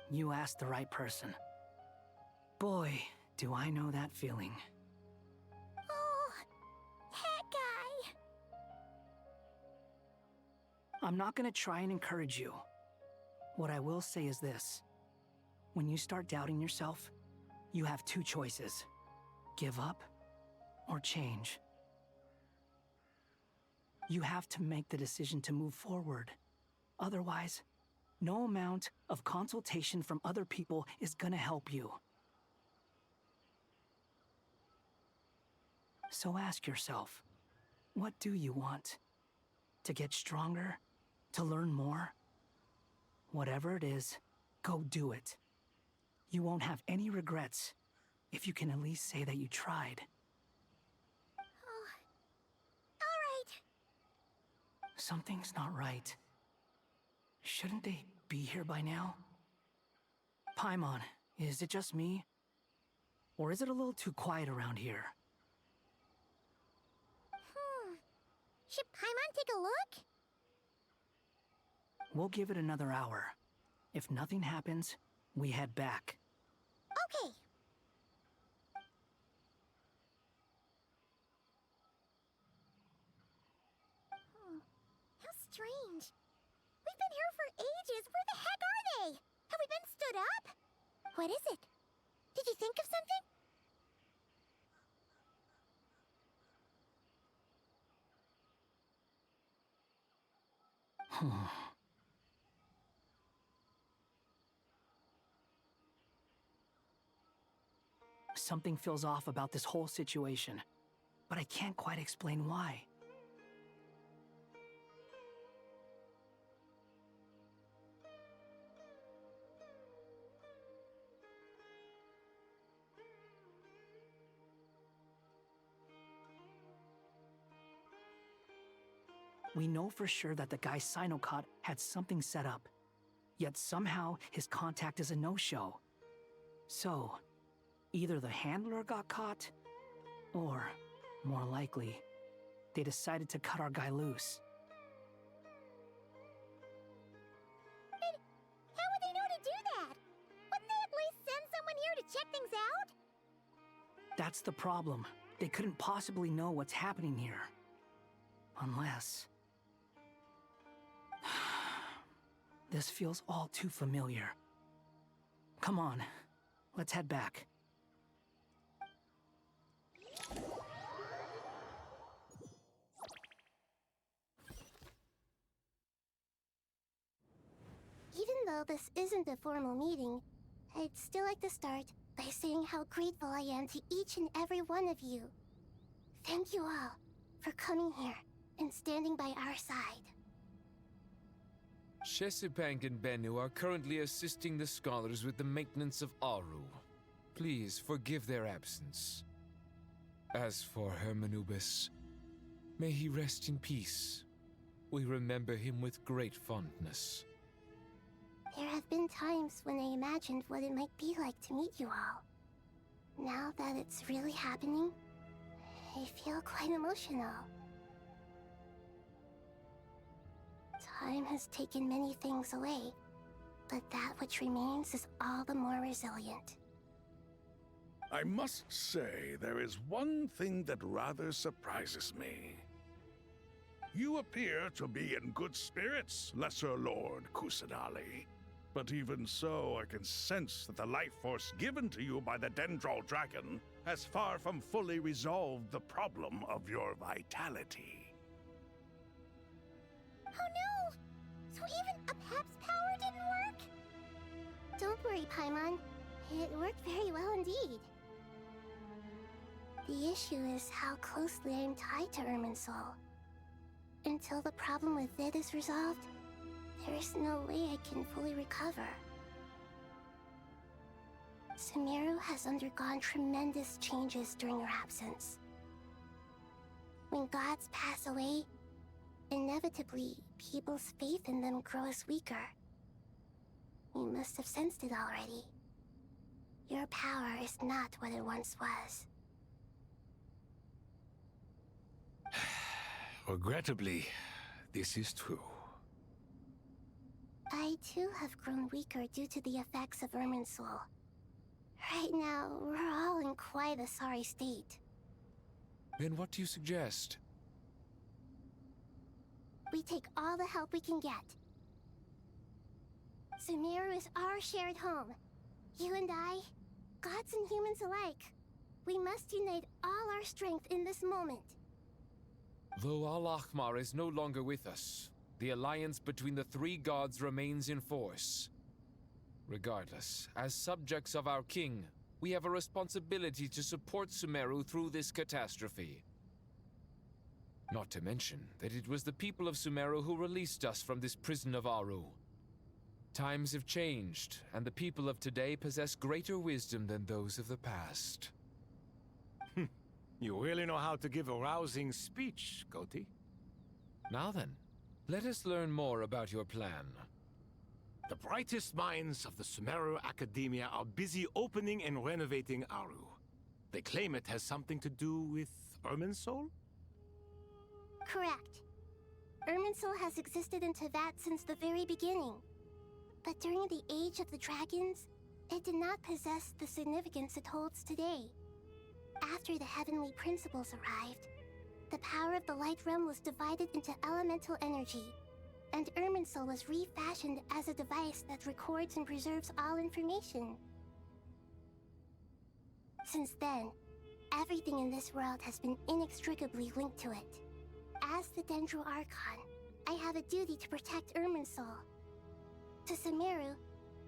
You asked the right person. Boy, do I know that feeling. Oh, that guy. I'm not gonna try and encourage you. What I will say is this. When you start doubting yourself, you have two choices. Give up or change. You have to make the decision to move forward. Otherwise, no amount of consultation from other people is gonna help you. So ask yourself, what do you want? To get stronger? To learn more? Whatever it is, go do it. You won't have any regrets if you can at least say that you tried. Oh, all right. Something's not right. Shouldn't they be here by now? Paimon, is it just me? Or is it a little too quiet around here? Should Paimon take a look? We'll give it another hour. If nothing happens, we head back. Okay. How strange. We've been here for ages. Where the heck are they? Have we been stood up? What is it? Did you think of something? Something feels off about this whole situation, but I can't quite explain why. We know for sure that the guy Sinocot had something set up, yet somehow his contact is a no-show. So, either the handler got caught, or, more likely, they decided to cut our guy loose. But how would they know to do that? Wouldn't they at least send someone here to check things out? That's the problem. They couldn't possibly know what's happening here. Unless... This feels all too familiar. Come on, let's head back. Even though this isn't a formal meeting, I'd still like to start by saying how grateful I am to each and every one of you. Thank you all for coming here and standing by our side. Shesipank and Bennu are currently assisting the scholars with the maintenance of Aru. Please forgive their absence. As for Hermanubis, may he rest in peace. We remember him with great fondness. There have been times when I imagined what it might be like to meet you all. Now that it's really happening, I feel quite emotional. Time has taken many things away, but that which remains is all the more resilient. I must say, there is one thing that rather surprises me. You appear to be in good spirits, Lesser Lord Kusanali. But even so, I can sense that the life force given to you by the Dendral Dragon has far from fully resolved the problem of your vitality. Oh no! So even a Pep's power didn't work? Don't worry, Paimon. It worked very well indeed. The issue is how closely I'm tied to Irminsul. Until the problem with it is resolved, there is no way I can fully recover. Sumeru has undergone tremendous changes during your absence. When gods pass away, inevitably, people's faith in them grows weaker. You must have sensed it already. Your power is not what it once was. Regrettably, this is true. I too have grown weaker due to the effects of Irminsul. Right now, we're all in quite a sorry state. Then what do you suggest? We take all the help we can get. Sumeru is our shared home. You and I, gods and humans alike. We must unite all our strength in this moment. Though Al-Ahmar is no longer with us, the alliance between the three gods remains in force. Regardless, as subjects of our king, we have a responsibility to support Sumeru through this catastrophe. Not to mention that it was the people of Sumeru who released us from this prison of Aru. Times have changed, and the people of today possess greater wisdom than those of the past. You really know how to give a rousing speech, Koti. Now then, let us learn more about your plan. The brightest minds of the Sumeru Academia are busy opening and renovating Aru. They claim it has something to do with Irminsul? Correct. Irminsul has existed in Teyvat since the very beginning. But during the Age of the Dragons, it did not possess the significance it holds today. After the heavenly principles arrived, the power of the Light Realm was divided into elemental energy, and Irminsul was refashioned as a device that records and preserves all information. Since then, everything in this world has been inextricably linked to it. As the Dendro Archon, I have a duty to protect Irminsul. To Sumeru,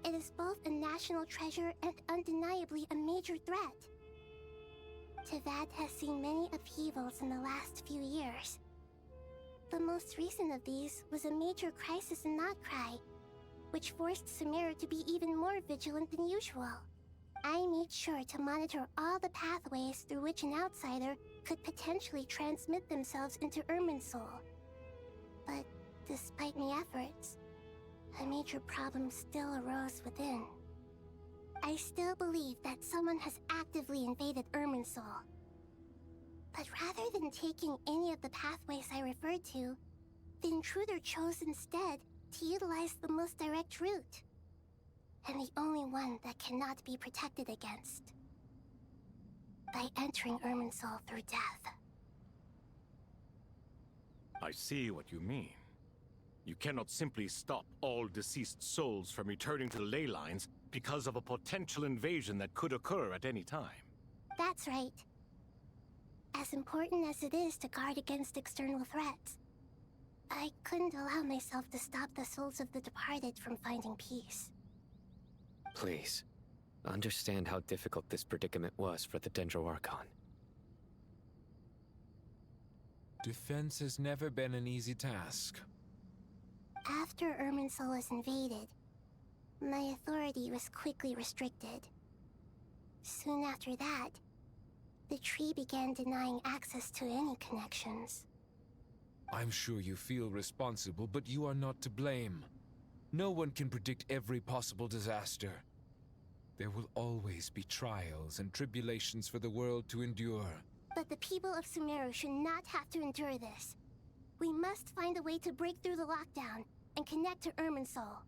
it is both a national treasure and undeniably a major threat. Teyvat has seen many upheavals in the last few years. The most recent of these was a major crisis in Notcry, which forced Sumeru to be even more vigilant than usual. I made sure to monitor all the pathways through which an outsider could potentially transmit themselves into Irminsul. But despite my efforts, a major problem still arose within. I still believe that someone has actively invaded Irminsul. But rather than taking any of the pathways I referred to, the intruder chose instead to utilize the most direct route. And the only one that cannot be protected against. By entering Irminsul through death. I see what you mean. You cannot simply stop all deceased souls from returning to the ley lines because of a potential invasion that could occur at any time. That's right. As important as it is to guard against external threats, I couldn't allow myself to stop the souls of the departed from finding peace. Please, understand how difficult this predicament was for the Dendro Archon. Defense has never been an easy task. After Irminsul was invaded, my authority was quickly restricted. Soon after that, the tree began denying access to any connections. I'm sure you feel responsible, but you are not to blame. No one can predict every possible disaster. There will always be trials and tribulations for the world to endure. But the people of Sumeru should not have to endure this. We must find a way to break through the lockdown and connect to Irminsul.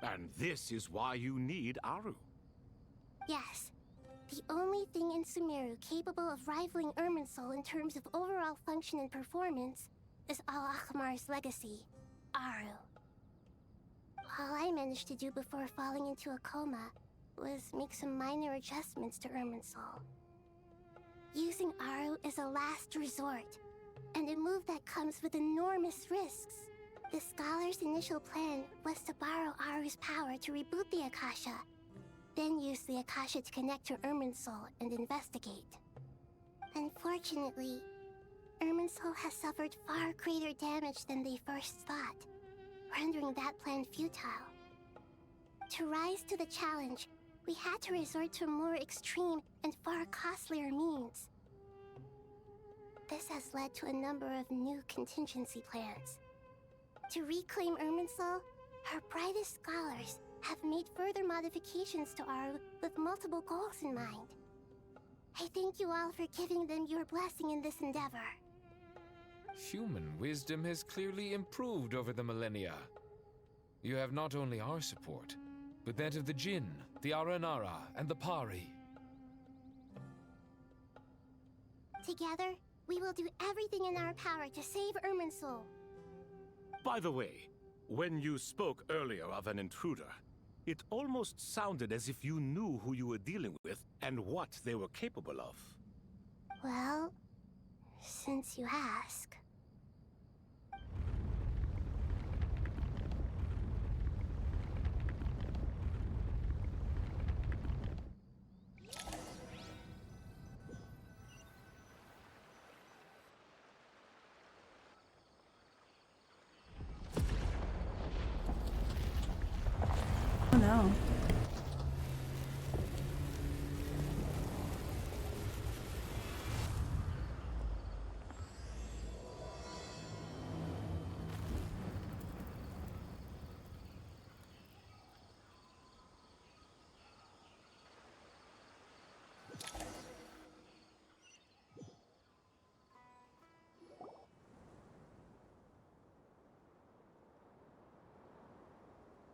And this is why you need Aru. Yes. The only thing in Sumeru capable of rivaling Irminsul in terms of overall function and performance is Al-Akhmar's legacy, Aru. All I managed to do before falling into a coma was make some minor adjustments to Irminsul. Using Aru is a last resort, and a move that comes with enormous risks. The Scholar's initial plan was to borrow Aru's power to reboot the Akasha, then use the Akasha to connect to Irminsul and investigate. Unfortunately, Irminsul has suffered far greater damage than they first thought, rendering that plan futile. To rise to the challenge, we had to resort to more extreme and far costlier means. This has led to a number of new contingency plans. To reclaim Irminsul, our brightest scholars have made further modifications to Aru with multiple goals in mind. I thank you all for giving them your blessing in this endeavor. Human wisdom has clearly improved over the millennia. You have not only our support, but that of the Jinn, the Aranara, and the Pari. Together, we will do everything in our power to save Irminsul. By the way, when you spoke earlier of an intruder, it almost sounded as if you knew who you were dealing with and what they were capable of. Well, since you ask. Oh no.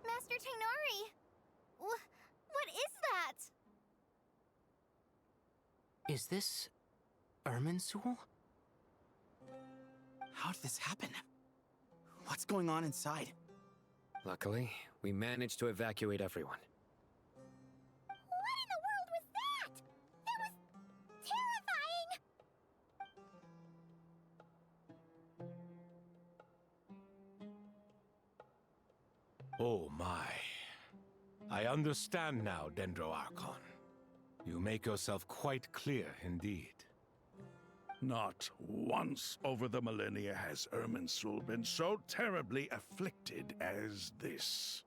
Master Tainari! What is that? Is this Irminsul? How did this happen? What's going on inside? Luckily, we managed to evacuate everyone. What in the world was that? That was terrifying! Oh my. I understand now, Dendro Archon. You make yourself quite clear indeed. Not once over the millennia has Irminsul been so terribly afflicted as this.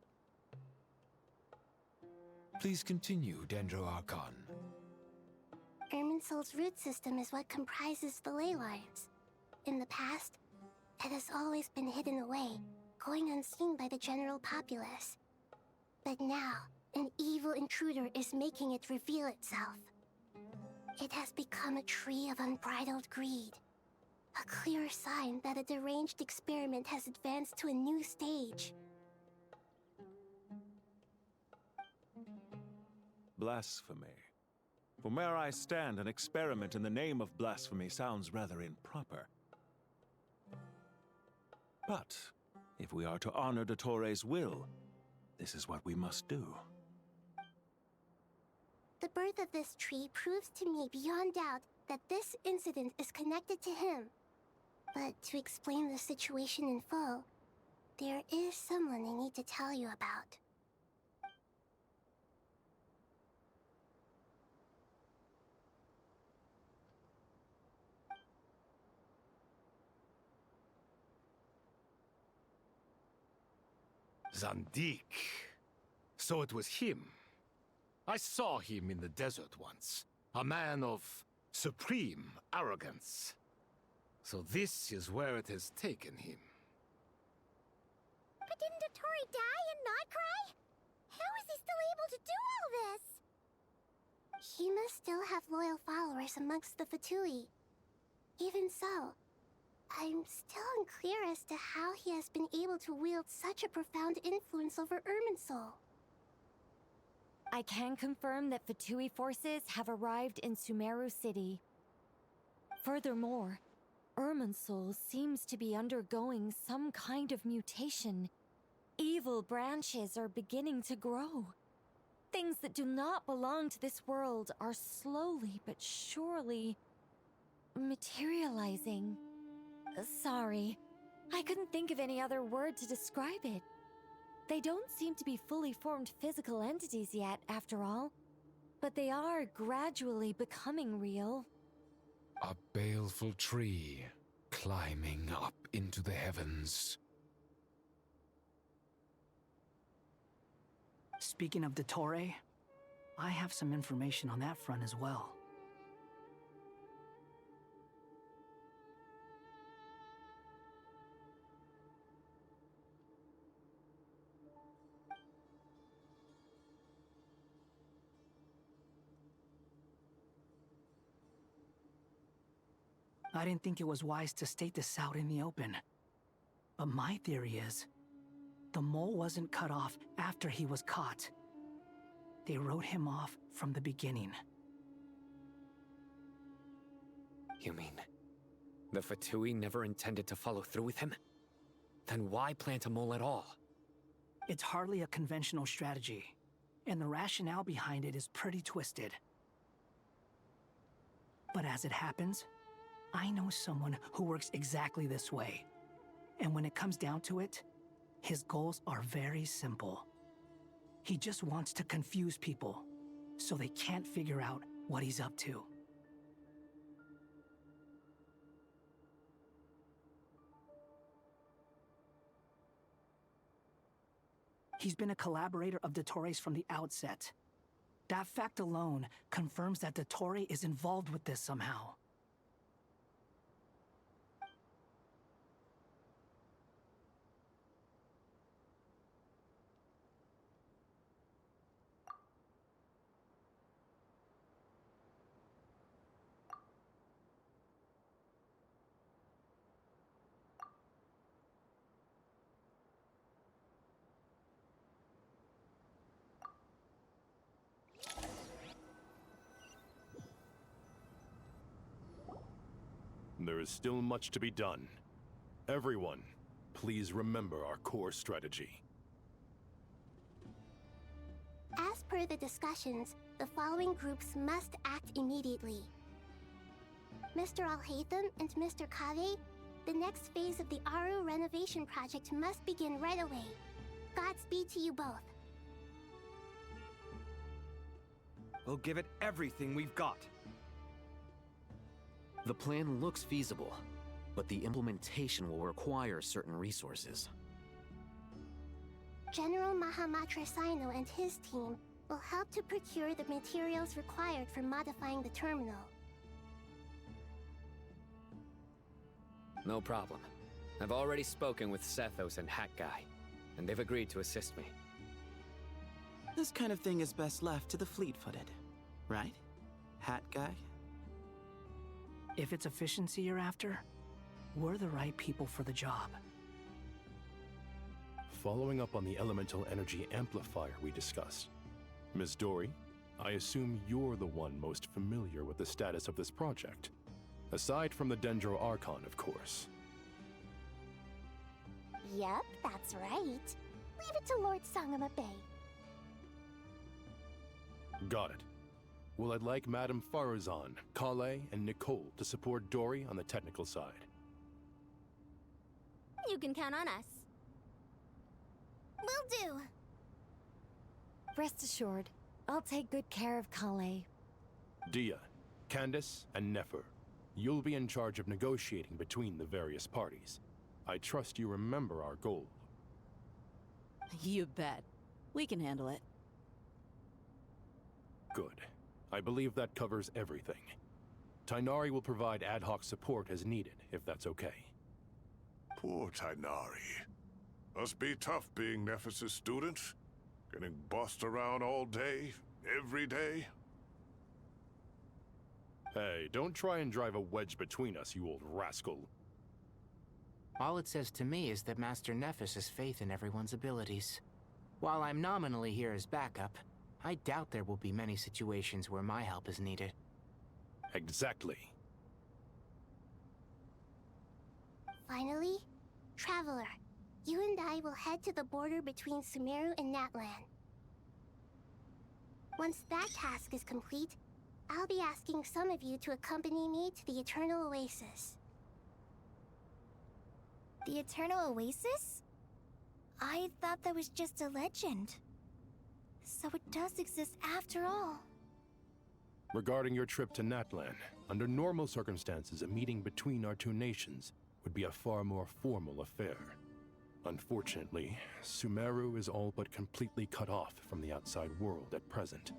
Please continue, Dendro Archon. Irminsul's root system is what comprises the ley lines. In the past, it has always been hidden away, going unseen by the general populace. But now, an evil intruder is making it reveal itself. It has become a tree of unbridled greed. A clear sign that a deranged experiment has advanced to a new stage. Blasphemy. From where I stand, an experiment in the name of blasphemy sounds rather improper. But if we are to honor Dottores' will, This is what we must do. The birth of this tree proves to me beyond doubt that this incident is connected to him. But to explain the situation in full, there is someone I need to tell you about. Zandik. So it was him. I saw him in the desert once. A man of supreme arrogance. So this is where it has taken him. But didn't Dottore die and not cry? How is he still able to do all this? He must still have loyal followers amongst the Fatui. Even so, I'm still unclear as to how he has been able to wield such a profound influence over Irminsul. I can confirm that Fatui forces have arrived in Sumeru City. Furthermore, Irminsul seems to be undergoing some kind of mutation. Evil branches are beginning to grow. Things that do not belong to this world are slowly but surely materializing. Sorry, I couldn't think of any other word to describe it. They don't seem to be fully formed physical entities yet, after all. But they are gradually becoming real. A baleful tree, climbing up into the heavens. Speaking of Dottore, I have some information on that front as well. I didn't think it was wise to state this out in the open. But my theory is, the mole wasn't cut off after he was caught. They wrote him off from the beginning. You mean, the Fatui never intended to follow through with him? Then why plant a mole at all? It's hardly a conventional strategy, and the rationale behind it is pretty twisted. But as it happens, I know someone who works exactly this way. And when it comes down to it, his goals are very simple. He just wants to confuse people, so they can't figure out what he's up to. He's been a collaborator of Dottore's from the outset. That fact alone confirms that Dottore is involved with this somehow. There is still much to be done. Everyone, please remember our core strategy. As per the discussions, the following groups must act immediately. Mr. Alhaitham and Mr. Kave, the next phase of the Aru renovation project must begin right away. Godspeed to you both. We'll give it everything we've got. The plan looks feasible, but the implementation will require certain resources. General Mahamatra Sino and his team will help to procure the materials required for modifying the terminal. No problem. I've already spoken with Sethos and Hat Guy, and they've agreed to assist me. This kind of thing is best left to the fleet-footed, right? Hat Guy? If it's efficiency you're after, we're the right people for the job. Following up on the elemental energy amplifier we discussed, Ms. Dory, I assume you're the one most familiar with the status of this project. Aside from the Dendro Archon, of course. Yep, that's right. Leave it to Lord Sangama Bay. Got it. Well, I'd like Madame Farazan, Kale, and Nicole to support Dory on the technical side. You can count on us. Will do. Rest assured, I'll take good care of Kale. Dia, Candace, and Nefer, you'll be in charge of negotiating between the various parties. I trust you remember our goal. You bet. We can handle it. Good. I believe that covers everything. Tainari will provide ad hoc support as needed, if that's okay. Poor Tainari. Must be tough being Nephis' student. Getting bossed around all day, every day. Hey, don't try and drive a wedge between us, you old rascal. All it says to me is that Master Nephis has faith in everyone's abilities. While I'm nominally here as backup, I doubt there will be many situations where my help is needed. Exactly. Finally, Traveler, you and I will head to the border between Sumeru and Natlan. Once that task is complete, I'll be asking some of you to accompany me to the Eternal Oasis. The Eternal Oasis? I thought that was just a legend. So it does exist after all. Regarding your trip to Natlan, under normal circumstances, a meeting between our two nations would be a far more formal affair. Unfortunately, Sumeru is all but completely cut off from the outside world at present.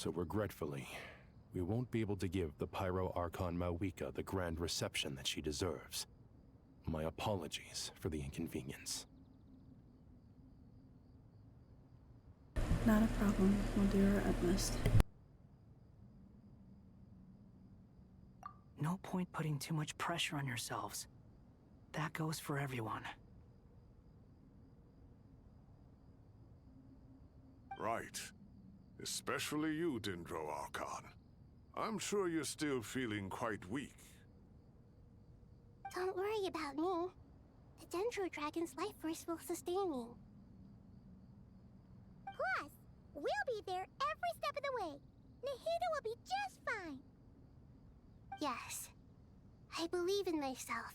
So regretfully, we won't be able to give the Pyro Archon Mawika the grand reception that she deserves. My apologies for the inconvenience. Not a problem. We'll do our utmost. No point putting too much pressure on yourselves. That goes for everyone. Right. Especially you, Dendro Archon. I'm sure you're still feeling quite weak. Don't worry about me. The Dendro Dragon's life force will sustain me. Plus, we'll be there every step of the way. Nahida will be just fine. Yes, I believe in myself.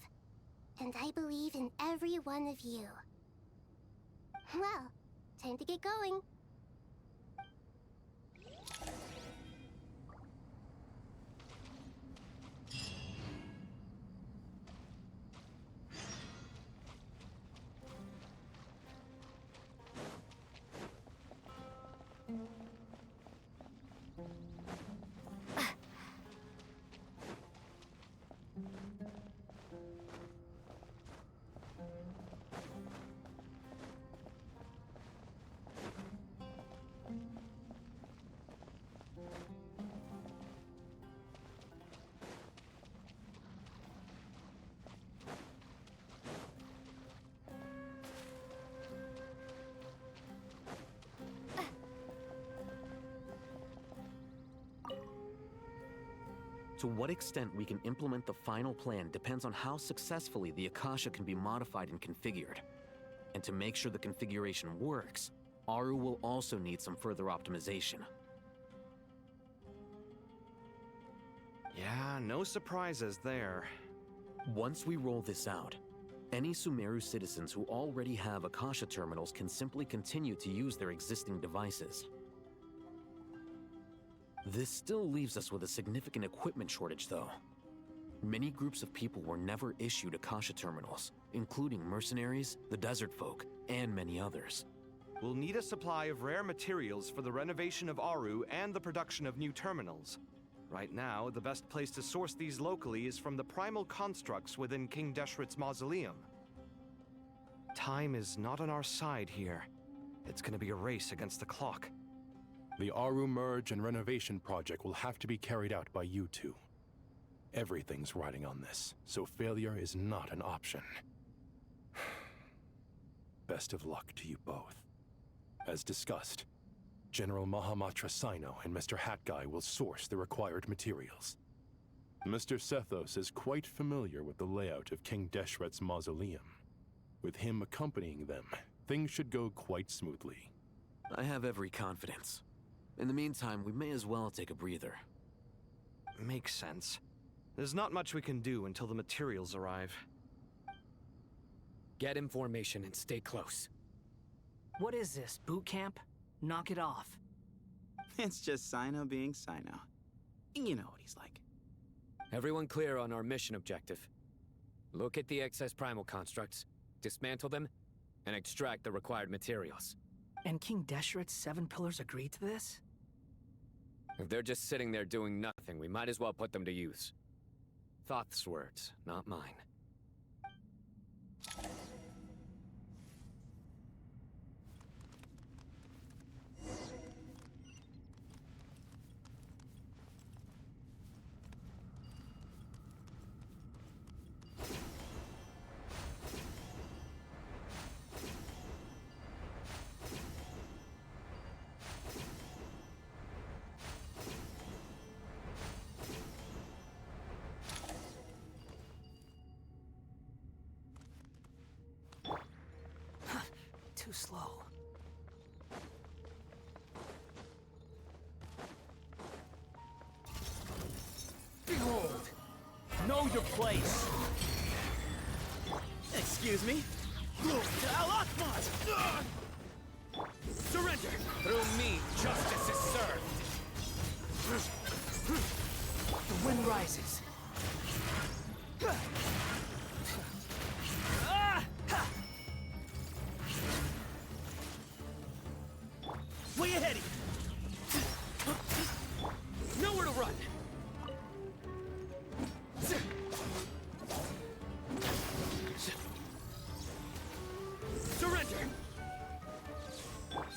And I believe in every one of you. Well, time to get going. To what extent we can implement the final plan depends on how successfully the Akasha can be modified and configured. And to make sure the configuration works, Aru will also need some further optimization. Yeah, no surprises there. Once we roll this out, any Sumeru citizens who already have Akasha terminals can simply continue to use their existing devices. This still leaves us with a significant equipment shortage, though. Many groups of people were never issued Akasha terminals, including mercenaries, the desert folk, and many others. We'll need a supply of rare materials for the renovation of Aru and the production of new terminals. Right now, the best place to source these locally is from the primal constructs within King Deshret's mausoleum. Time is not on our side here. It's gonna be a race against the clock. The Aru merge and renovation project will have to be carried out by you two. Everything's riding on this, so failure is not an option. Best of luck to you both. As discussed, General Mahamatra Sino and Mr. Hatguy will source the required materials. Mr. Sethos is quite familiar with the layout of King Deshret's mausoleum. With him accompanying them, things should go quite smoothly. I have every confidence. In the meantime, we may as well take a breather. Makes sense. There's not much we can do until the materials arrive. Get information and stay close. What is this, boot camp? Knock it off. It's just Sino being Sino. You know what he's like. Everyone clear on our mission objective. Look at the excess primal constructs, dismantle them, and extract the required materials. And King Deshret's 7 pillars agreed to this? If they're just sitting there doing nothing, we might as well put them to use. Thoth's words, not mine. Too slow. Behold! Know your place! Excuse me? Surrender! Through me, justice is served! The wind rises. Way ahead of you! Nowhere to run! Surrender!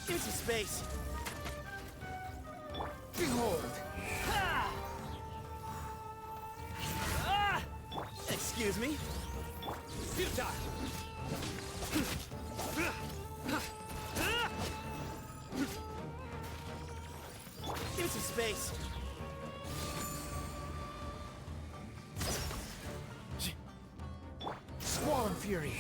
Into space! Behold! Excuse me? Futile! Into space! Squall and Fury!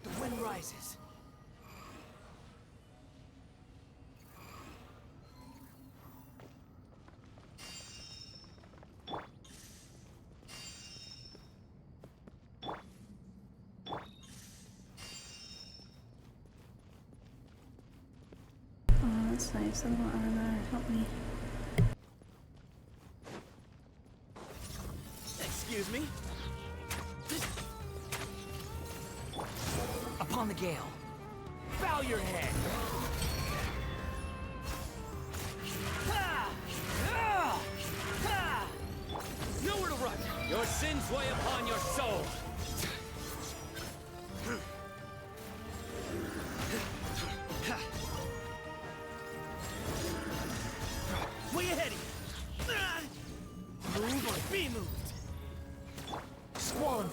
The wind rises. Oh, that's nice. A little armor. Help me. Excuse me? Upon the gale. Bow your head! Nowhere to run! Your sins weigh upon your soul!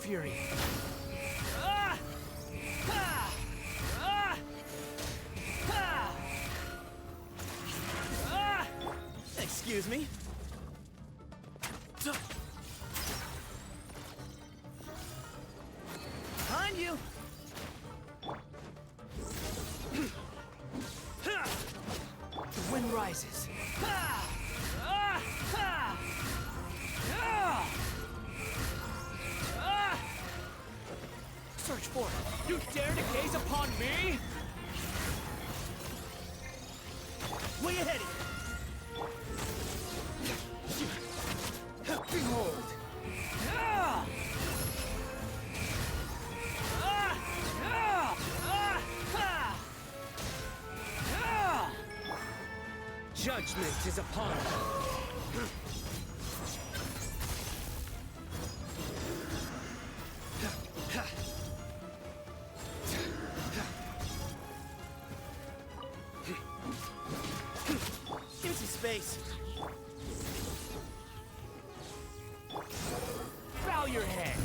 Fury. Excuse me? Behind you! The wind rises. Search for it. You dare to gaze upon me? Way ahead of you. Behold. Judgment is upon you. Give me some space. Bow your head.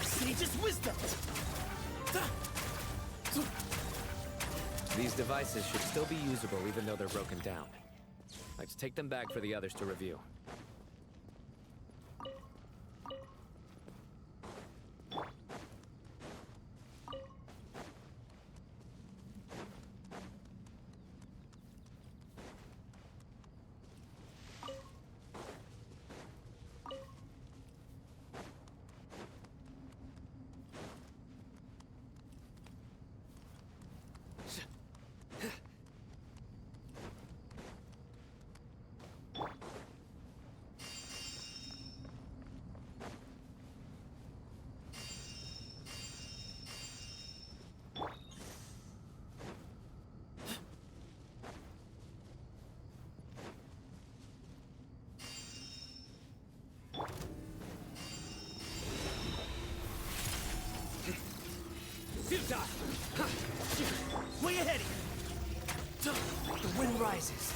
Sage's wisdom. These devices should still be usable even though they're broken down. Let's take them back for the others to review. Way ahead of you. The wind rises.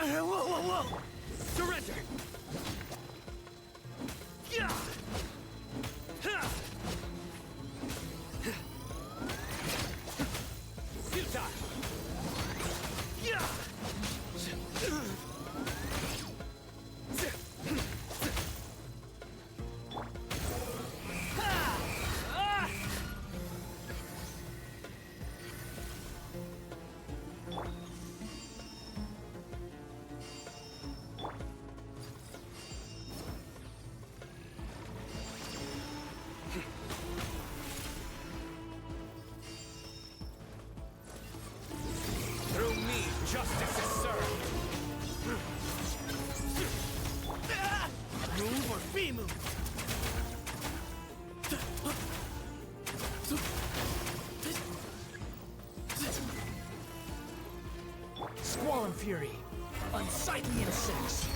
Whoa! Surrender! Through me, justice is served. Move or be moved. Squall and Fury. Unsightly insects.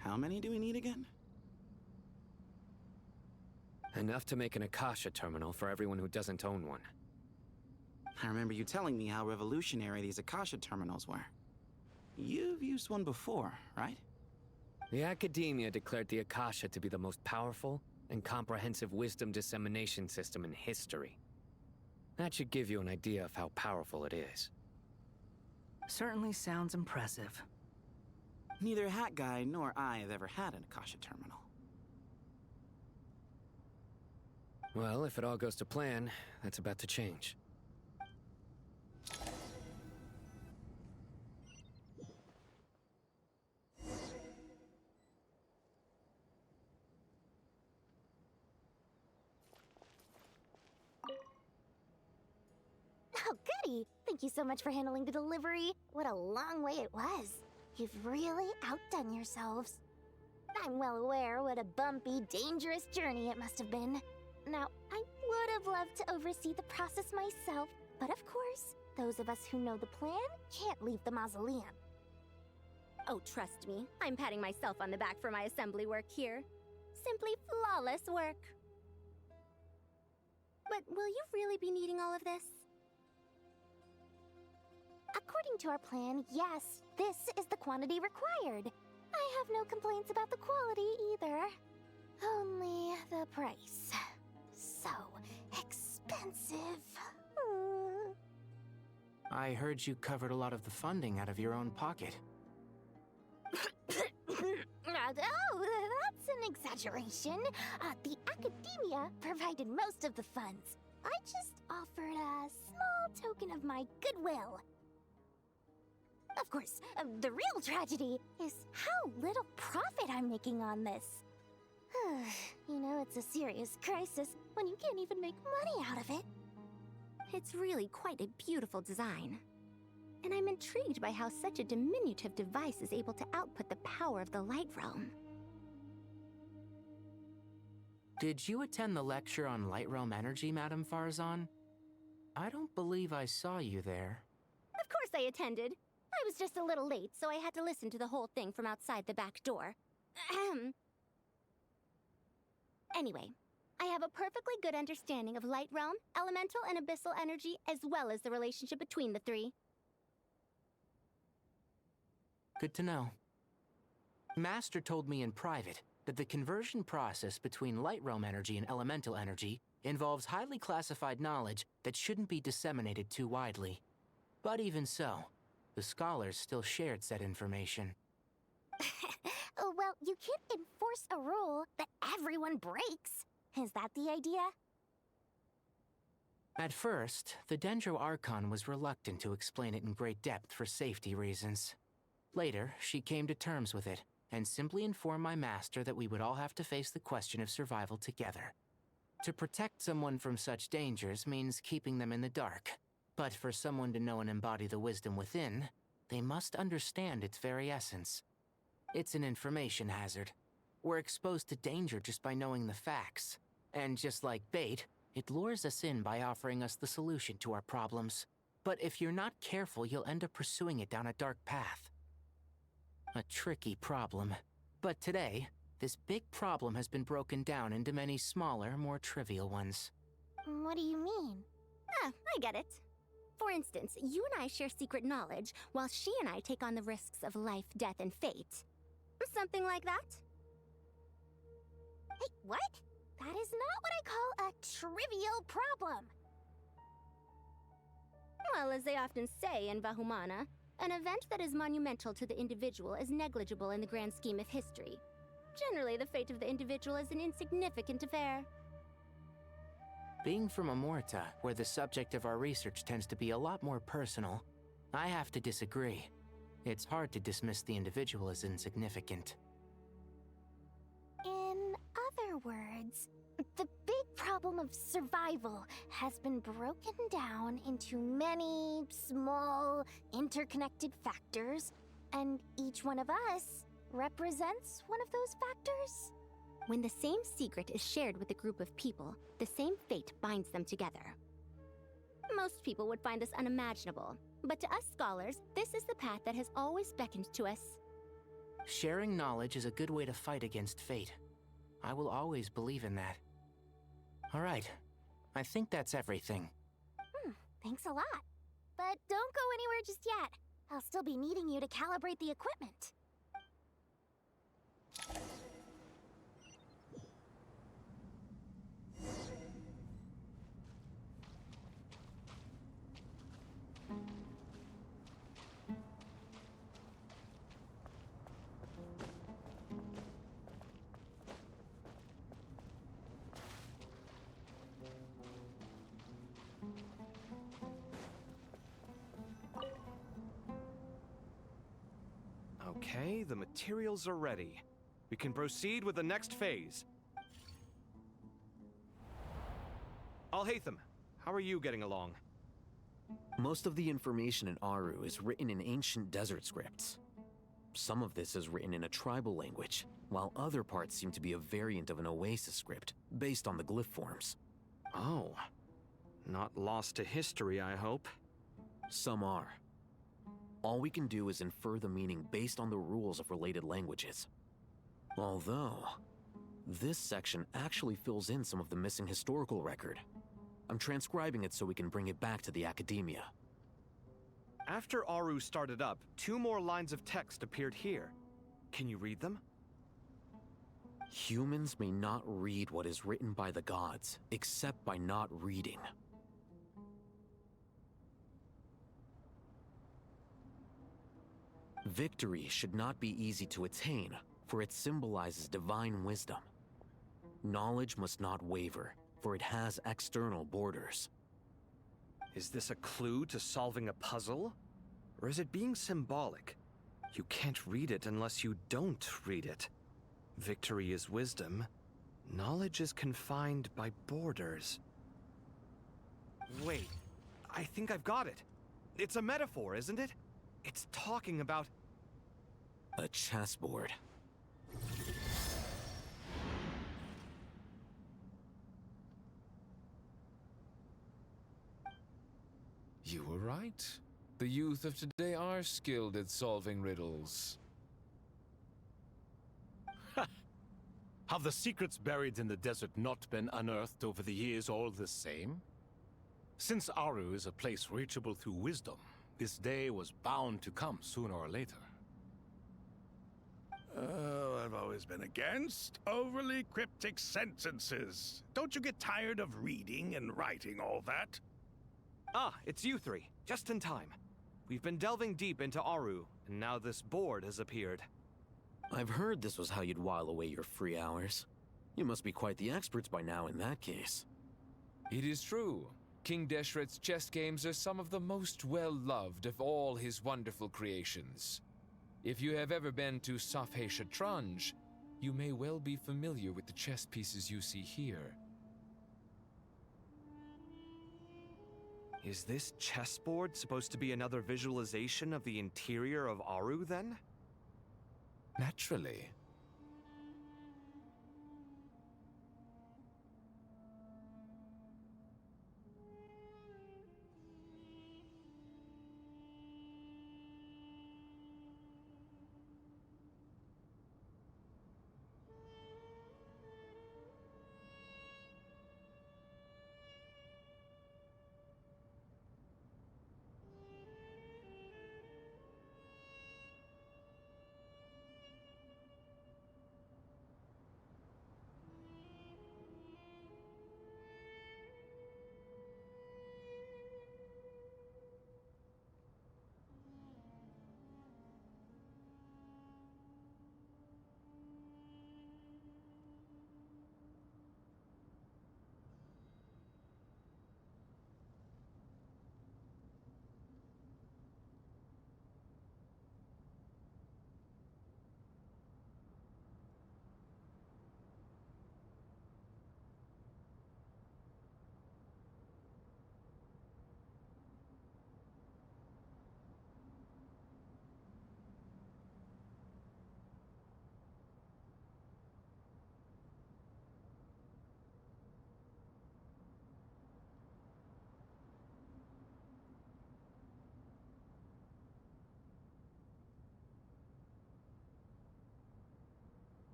How many do we need again? Enough to make an Akasha terminal for everyone who doesn't own one. I remember you telling me how revolutionary these Akasha terminals were. You've used one before, right? The Academia declared the Akasha to be the most powerful and comprehensive wisdom dissemination system in history. That should give you an idea of how powerful it is. Certainly sounds impressive. Neither Hat Guy nor I have ever had an Akasha terminal. Well, if it all goes to plan, that's about to change. Oh, goody! Thank you so much for handling the delivery. What a long way it was. You've really outdone yourselves. I'm well aware what a bumpy, dangerous journey it must have been. Now, I would have loved to oversee the process myself, but of course, those of us who know the plan can't leave the mausoleum. Oh, trust me, I'm patting myself on the back for my assembly work here. Simply flawless work. But will you really be needing all of this? According to our plan, yes, this is the quantity required. I have no complaints about the quality either. Only the price. So expensive. I heard you covered a lot of the funding out of your own pocket. Oh, that's an exaggeration. The academia provided most of the funds. I just offered a small token of my goodwill. Of course, the real tragedy is how little profit I'm making on this. You know, it's a serious crisis when you can't even make money out of it. It's really quite a beautiful design. And I'm intrigued by how such a diminutive device is able to output the power of the Light Realm. Did you attend the lecture on Light Realm energy, Madame Farzan? I don't believe I saw you there. Of course I attended. I was just a little late, so I had to listen to the whole thing from outside the back door. Anyway, I have a perfectly good understanding of Light Realm, elemental and abyssal energy, as well as the relationship between the three. Good to know. Master told me in private that the conversion process between Light Realm energy and elemental energy involves highly classified knowledge that shouldn't be disseminated too widely. But even so, the scholars still shared said information. Well, you can't enforce a rule that everyone breaks. Is that the idea? At first, the Dendro Archon was reluctant to explain it in great depth for safety reasons. Later, she came to terms with it, and simply informed my master that we would all have to face the question of survival together. To protect someone from such dangers means keeping them in the dark. But for someone to know and embody the wisdom within, they must understand its very essence. It's an information hazard. We're exposed to danger just by knowing the facts. And just like bait, it lures us in by offering us the solution to our problems. But if you're not careful, you'll end up pursuing it down a dark path. A tricky problem. But today, this big problem has been broken down into many smaller, more trivial ones. What do you mean? I get it. For instance, you and I share secret knowledge, while she and I take on the risks of life, death, and fate. Something like that? Hey, what? That is not what I call a trivial problem. Well, as they often say in Vahumana, an event that is monumental to the individual is negligible in the grand scheme of history. Generally, the fate of the individual is an insignificant affair. Being from Amorta, where the subject of our research tends to be a lot more personal, I have to disagree. It's hard to dismiss the individual as insignificant. In other words, the big problem of survival has been broken down into many small, interconnected factors, and each one of us represents one of those factors. When the same secret is shared with a group of people, the same fate binds them together. Most people would find this unimaginable, but to us scholars, this is the path that has always beckoned to us. Sharing knowledge is a good way to fight against fate. I will always believe in that. All right, I think that's everything. Thanks a lot. But don't go anywhere just yet. I'll still be needing you to calibrate the equipment. Okay, the materials are ready. We can proceed with the next phase. Alhaitham, how are you getting along? Most of the information in Aru is written in ancient desert scripts. Some of this is written in a tribal language, while other parts seem to be a variant of an Oasis script, based on the glyph forms. Oh. Not lost to history, I hope. Some are. All we can do is infer the meaning based on the rules of related languages. Although, this section actually fills in some of the missing historical record. I'm transcribing it so we can bring it back to the Academia. After Aru started up, 2 more lines of text appeared here. Can you read them? Humans may not read what is written by the gods, except by not reading. Victory should not be easy to attain, for it symbolizes divine wisdom. Knowledge must not waver, for it has external borders. Is this a clue to solving a puzzle? Or is it being symbolic? You can't read it unless you don't read it. Victory is wisdom. Knowledge is confined by borders. Wait, I think I've got it. It's a metaphor, isn't it? It's talking about... a chessboard. You were right. The youth of today are skilled at solving riddles. Have the secrets buried in the desert not been unearthed over the years all the same? Since Aru is a place reachable through wisdom, this day was bound to come sooner or later. Oh, I've always been against overly cryptic sentences. Don't you get tired of reading and writing all that? Ah, it's you 3. Just in time. We've been delving deep into Aru, and now this board has appeared. I've heard this was how you'd while away your free hours. You must be quite the experts by now in that case. It is true. King Deshret's chess games are some of the most well-loved of all his wonderful creations. If you have ever been to Safhe Shatranj, you may well be familiar with the chess pieces you see here. Is this chessboard supposed to be another visualization of the interior of Aru, then? Naturally.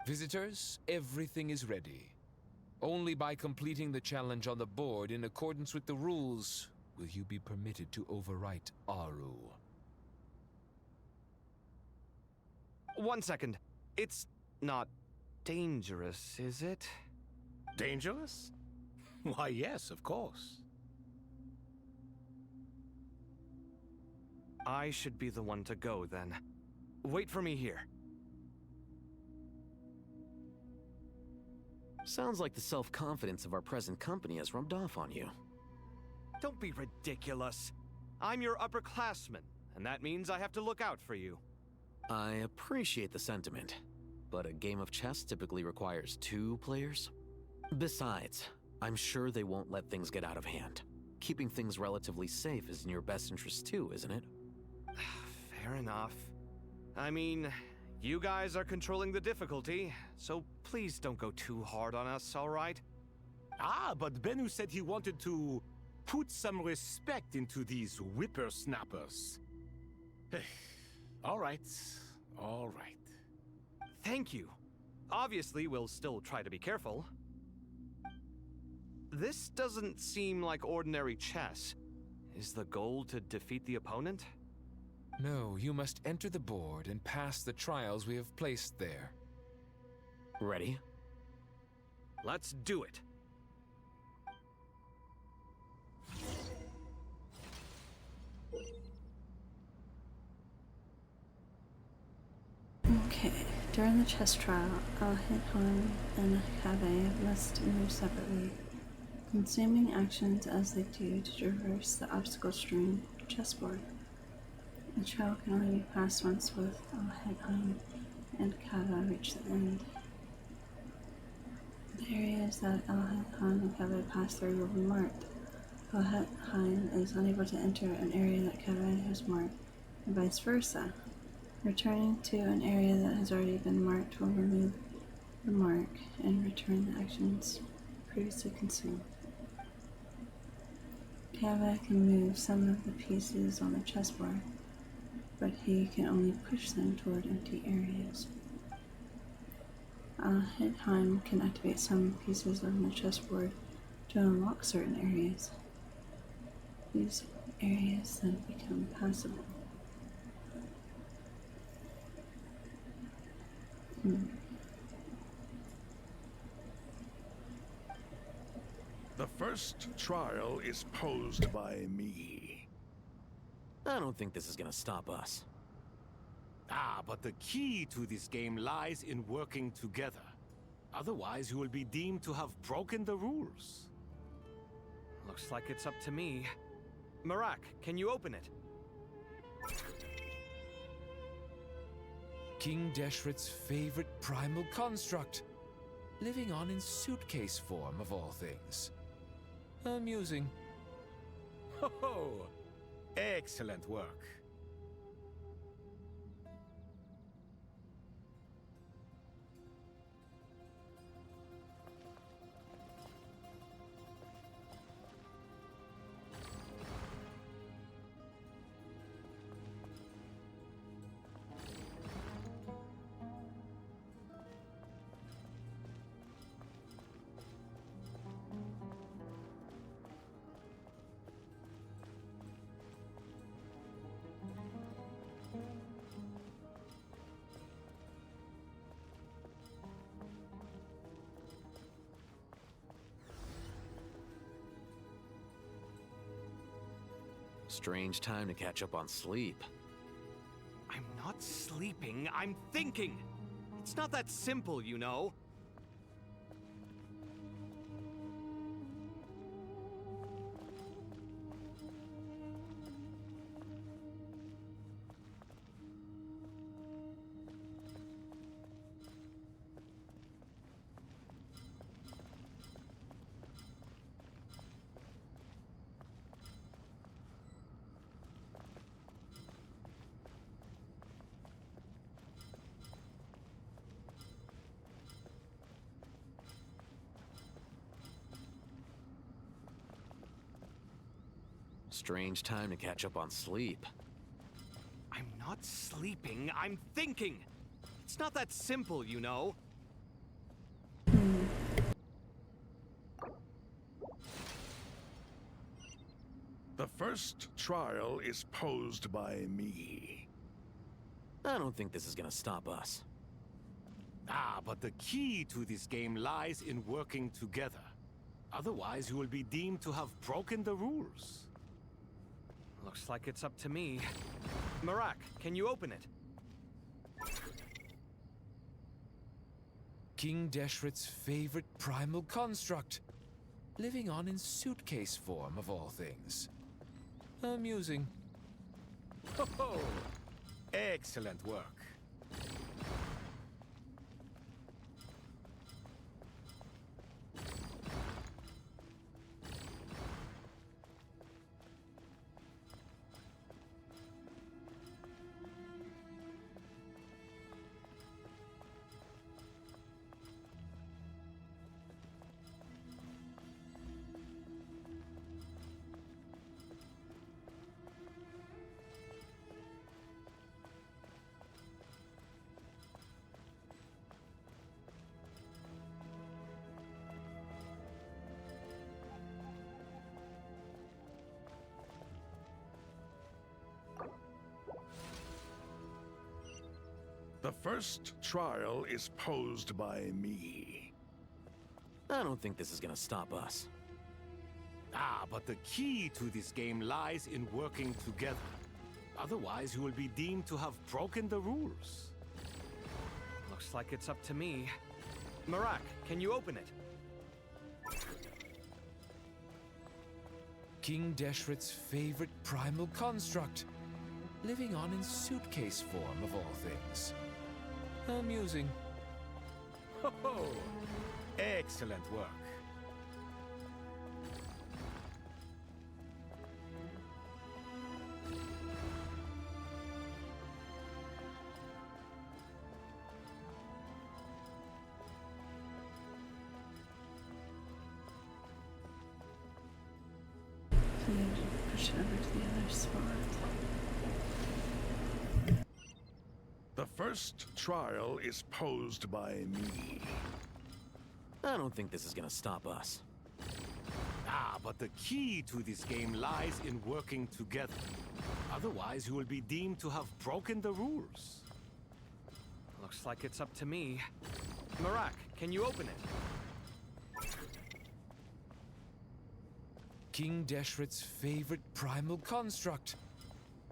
Visitors, everything is ready. Only by completing the challenge on the board in accordance with the rules will you be permitted to overwrite Aru. 1 second. It's not dangerous, is it? Dangerous? Why, yes, of course. I should be the one to go then. Wait for me here. Sounds like the self-confidence of our present company has rubbed off on you. Don't be ridiculous. I'm your upperclassman, and that means I have to look out for you. I appreciate the sentiment, but a game of chess typically requires 2 players. Besides, I'm sure they won't let things get out of hand. Keeping things relatively safe is in your best interest too, isn't it? Fair enough. I mean, you guys are controlling the difficulty, so please don't go too hard on us, all right? Ah, but Bennu said he wanted to put some respect into these whippersnappers. All right, all right. Thank you. Obviously, we'll still try to be careful. This doesn't seem like ordinary chess. Is the goal to defeat the opponent? No, you must enter the board and pass the trials we have placed there. Ready? Let's do it. Okay, during the chess trial, Al-Hithan and Kaveh must move separately, consuming actions as they do to traverse the obstacle-strewn chessboard. The trial can only be passed once both Al-Hithan and Kaveh reach the end. The areas that Al-Hithan and Kaveh pass through will be marked. Al-Hithan is unable to enter an area that Kaveh has marked, and vice versa. Returning to an area that has already been marked will remove the mark and return the actions previously consumed. Kaveh can move some of the pieces on the chessboard, but he can only push them toward empty areas. Al-Hithan can activate some pieces on the chessboard to unlock certain areas. These areas then become passable. The first trial is posed by me. I don't think this is gonna stop us. Ah, but the key to this game lies in working together. Otherwise, you will be deemed to have broken the rules. Looks like it's up to me. Marak, can you open it? King Deshret's favorite primal construct. Living on in suitcase form, of all things. Amusing. Ho-ho! Excellent work. Strange time to catch up on sleep. I'm not sleeping, I'm thinking! It's not that simple, you know. Strange time to catch up on sleep. I'm not sleeping, I'm thinking! It's not that simple, you know. The first trial is posed by me. I don't think this is gonna stop us. Ah, but the key to this game lies in working together. Otherwise, you will be deemed to have broken the rules. Looks like it's up to me. Marak, can you open it? King Deshret's favorite primal construct, living on in suitcase form of all things. Amusing. Ho-ho! Excellent work. The first trial is posed by me. I don't think this is gonna stop us. Ah, but the key to this game lies in working together. Otherwise, you will be deemed to have broken the rules. Looks like it's up to me. Marak, can you open it? King Deshret's favorite primal construct, living on in suitcase form of all things. Amusing. Ho-ho! Excellent work. So you push it over to the other spot. The first trial is posed by me. I don't think this is gonna stop us. Ah, but the key to this game lies in working together. Otherwise, you will be deemed to have broken the rules. Looks like it's up to me. Marak, can you open it? King Deshret's favorite primal construct,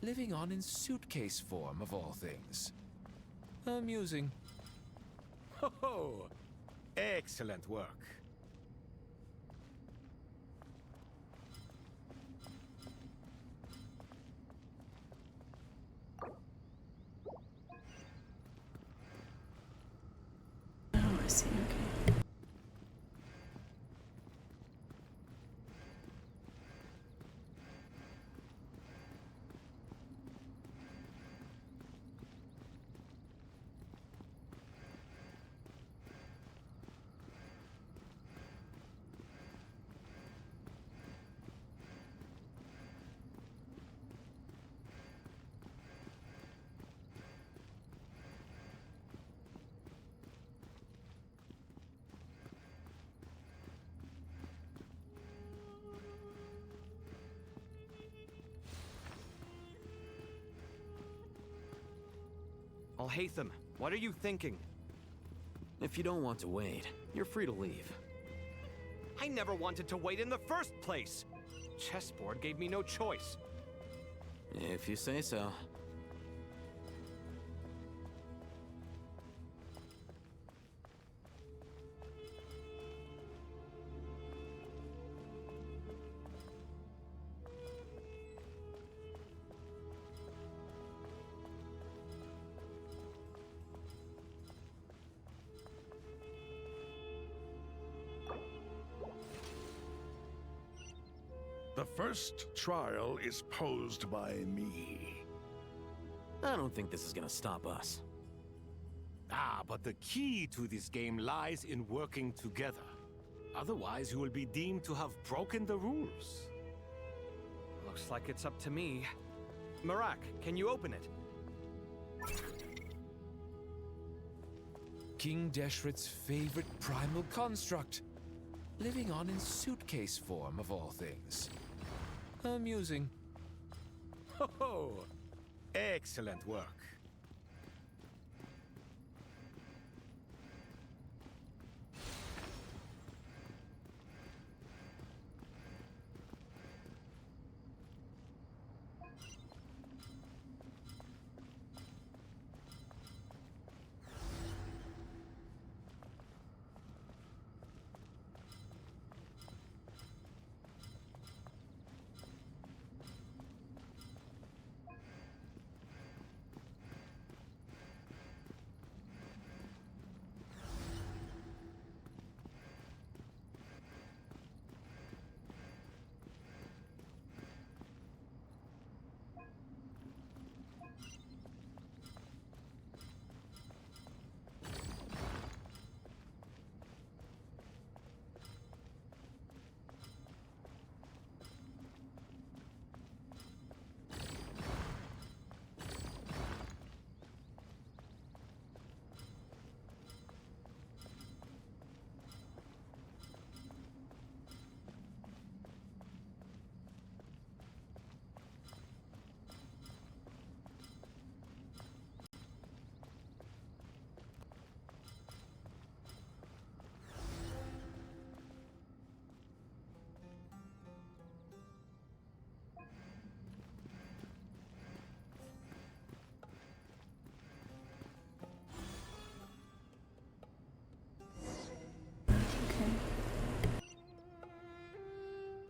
living on in suitcase form of all things. Amusing. Ho-ho! Excellent work. Oh, I see, okay. Alhaitham, what are you thinking? If you don't want to wait, you're free to leave. I never wanted to wait in the first place! Chessboard gave me no choice. If you say so. The first trial is posed by me. I don't think this is gonna stop us. Ah, but the key to this game lies in working together. Otherwise, you will be deemed to have broken the rules. Looks like it's up to me. Marak, can you open it? King Deshret's favorite primal construct, living on in suitcase form of all things. Amusing. Ho-ho! Excellent work.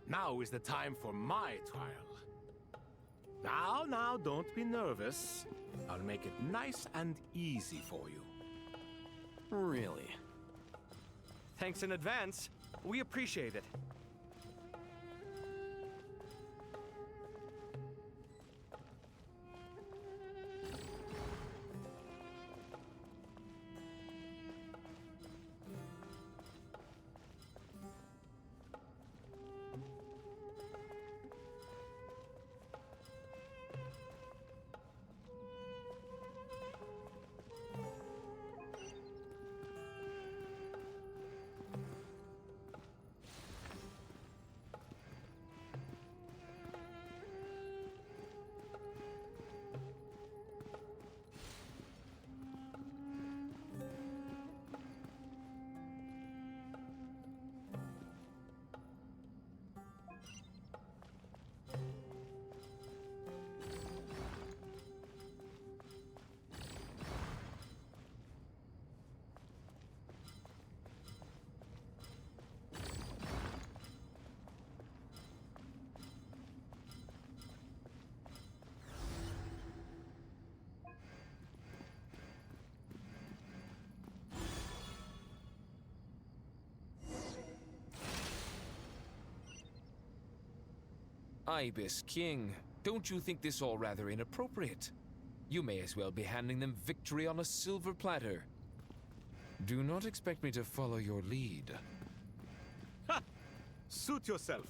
Now is the time for my trial. Now, don't be nervous. I'll make it nice and easy for you. Really? Thanks in advance. We appreciate it. Ibis King, don't you think this all rather inappropriate? You may as well be handing them victory on a silver platter. Do not expect me to follow your lead. Ha! Suit yourself.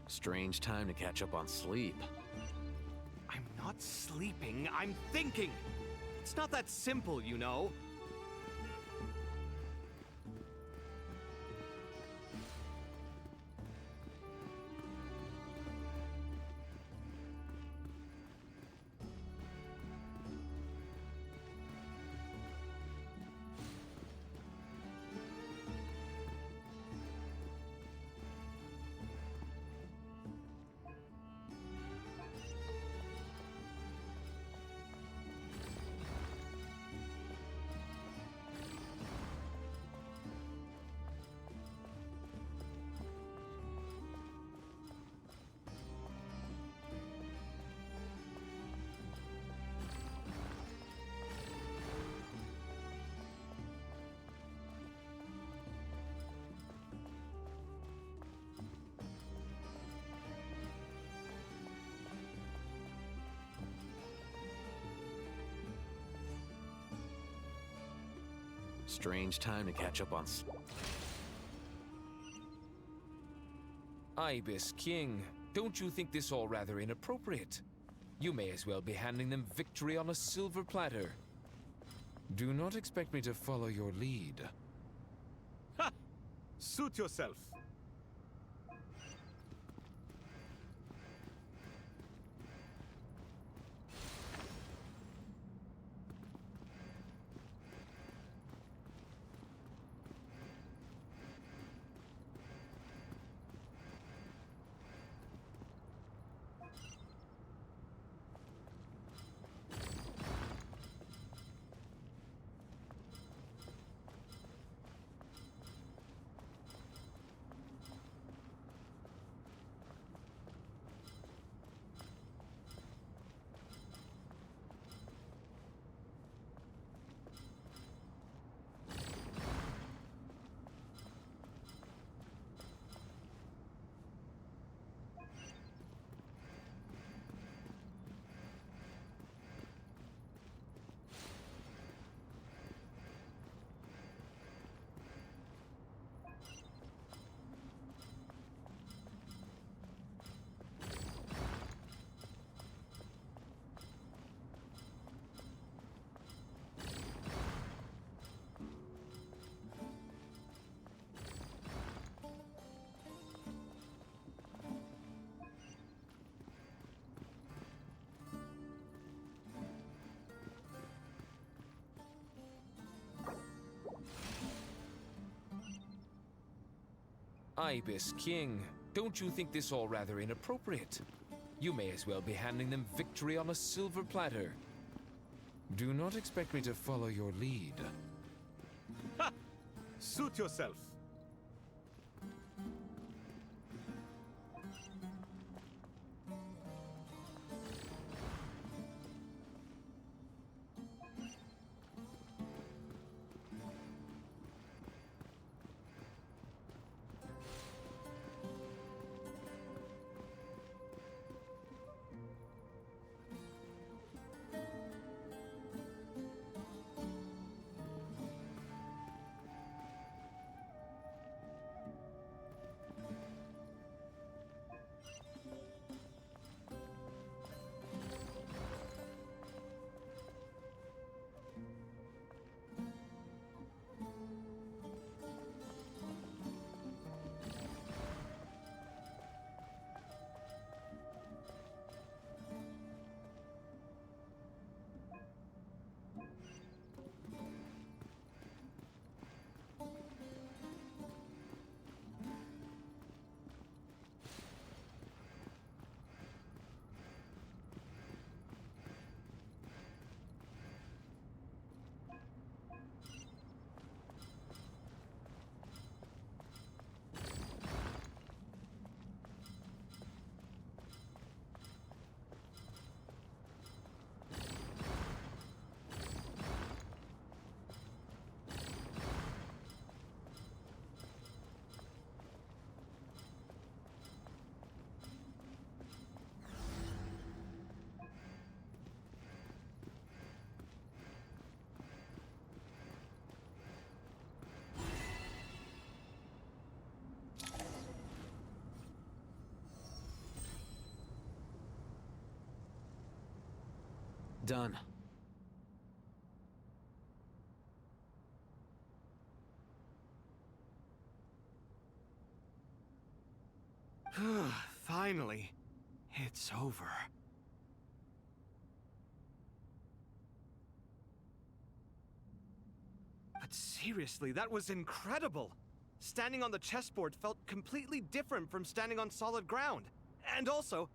Strange time to catch up on sleep. I'm not sleeping, I'm thinking! It's not that simple, you know. Strange time to catch up on Ibis King, don't you think this all rather inappropriate? You may as well be handing them victory on a silver platter. Do not expect me to follow your lead. Ha! Suit yourself. Ibis King, don't you think this all rather inappropriate? You may as well be handing them victory on a silver platter. Do not expect me to follow your lead. Ha! Suit yourself. Done. Finally, it's over. But seriously, that was incredible! Standing on the chessboard felt completely different from standing on solid ground. And also...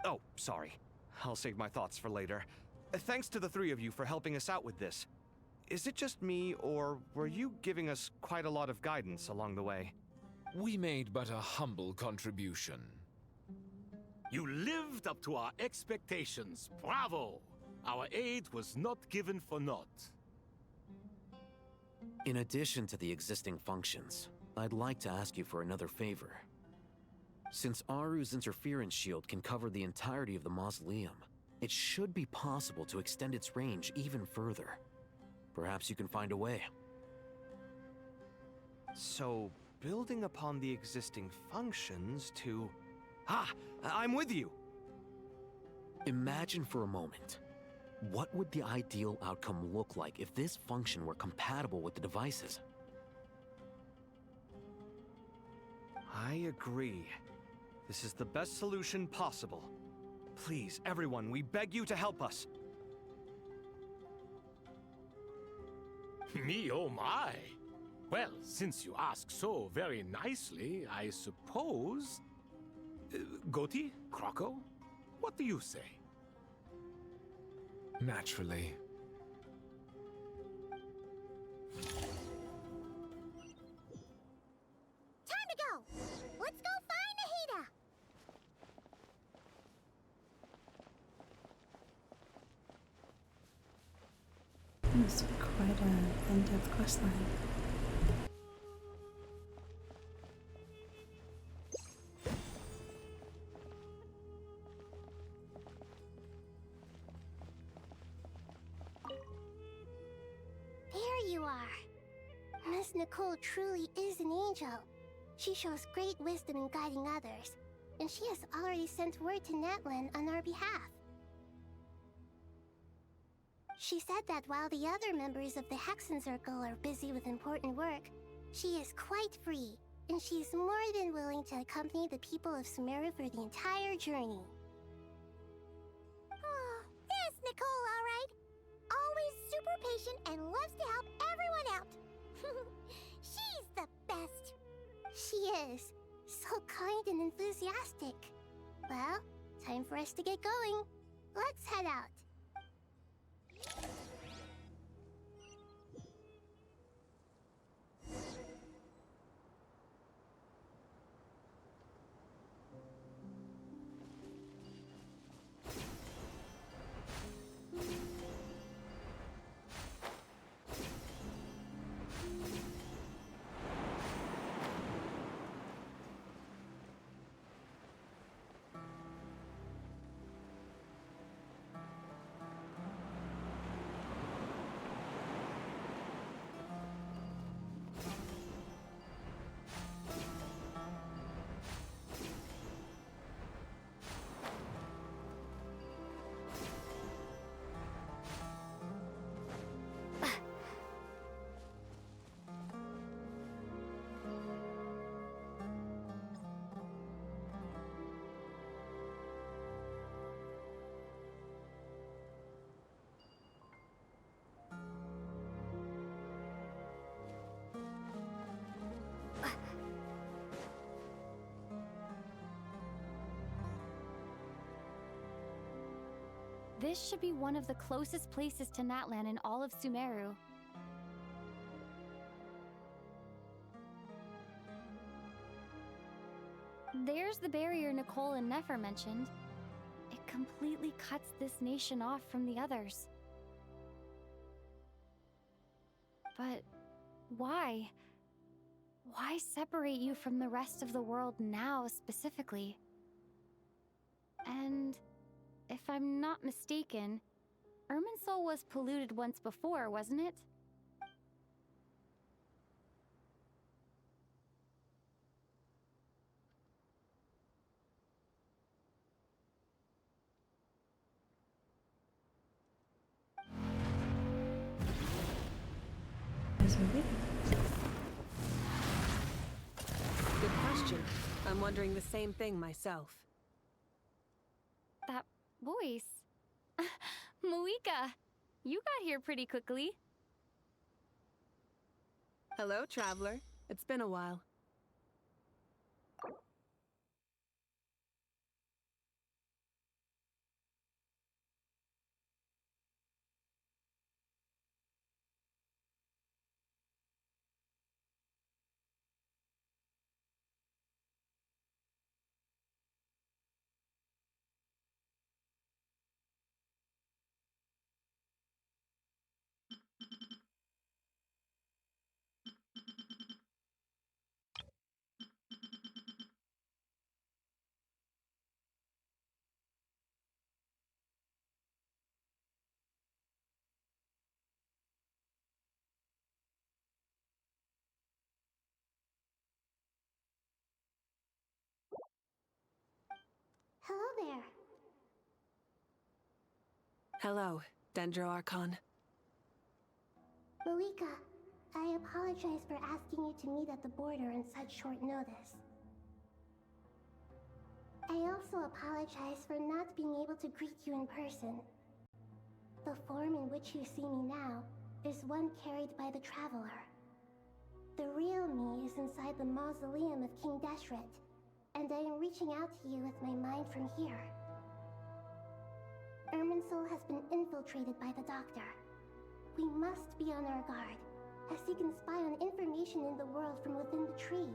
Oh, sorry. I'll save my thoughts for later. Thanks to the three of you for helping us out with this. Is it just me, or were you giving us quite a lot of guidance along the way? We made but a humble contribution. You lived up to our expectations. Bravo! Our aid was not given for naught. In addition to the existing functions, I'd like to ask you for another favor. Since Aru's interference shield can cover the entirety of the mausoleum, it should be possible to extend its range even further. Perhaps you can find a way. So, building upon the existing functions to... Ah! I'm with you! Imagine for a moment. What would the ideal outcome look like if this function were compatible with the devices? I agree. This is the best solution possible. Please, everyone, we beg you to help us. Me, oh my! Well, since you ask so very nicely, I suppose... Goti? Croco? What do you say? Naturally. Time to go! Let's go find Nahida! This is quite an in-depth questline. There you are. Miss Nicole truly is an angel. She shows great wisdom in guiding others, and she has already sent word to Natlan on our behalf. She said that while the other members of the Hexen Circle are busy with important work, she is quite free, and she is more than willing to accompany the people of Sumeru for the entire journey. Oh, there's Nicole, all right. Always super patient and loves to help everyone out. She's the best. She is. So kind and enthusiastic. Well, time for us to get going. Let's head out. This should be one of the closest places to Natlan in all of Sumeru. There's the barrier Nicole and Nefer mentioned. It completely cuts this nation off from the others. But why? Why separate you from the rest of the world now, specifically? And if I'm not mistaken, Irminsul was polluted once before, wasn't it? Good question. I'm wondering the same thing myself. That voice. Moika, you got here pretty quickly. Hello, traveler. It's been a while. Hello there. Hello, Dendro Archon. Moika, I apologize for asking you to meet at the border on such short notice. I also apologize for not being able to greet you in person. The form in which you see me now is one carried by the Traveler. The real me is inside the mausoleum of King Deshret, and I am reaching out to you with my mind from here. Irminsul has been infiltrated by the Doctor. We must be on our guard, as he can spy on information in the world from within the tree.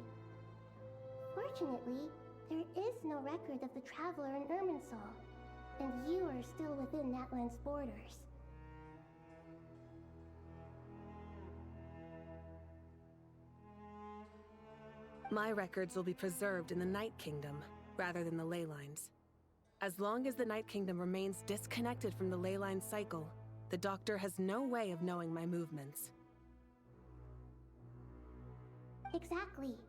Fortunately, there is no record of the Traveler in Irminsul, and you are still within Natlan's borders. My records will be preserved in the Night Kingdom, rather than the ley lines. As long as the Night Kingdom remains disconnected from the ley line cycle, the Doctor has no way of knowing my movements. Exactly.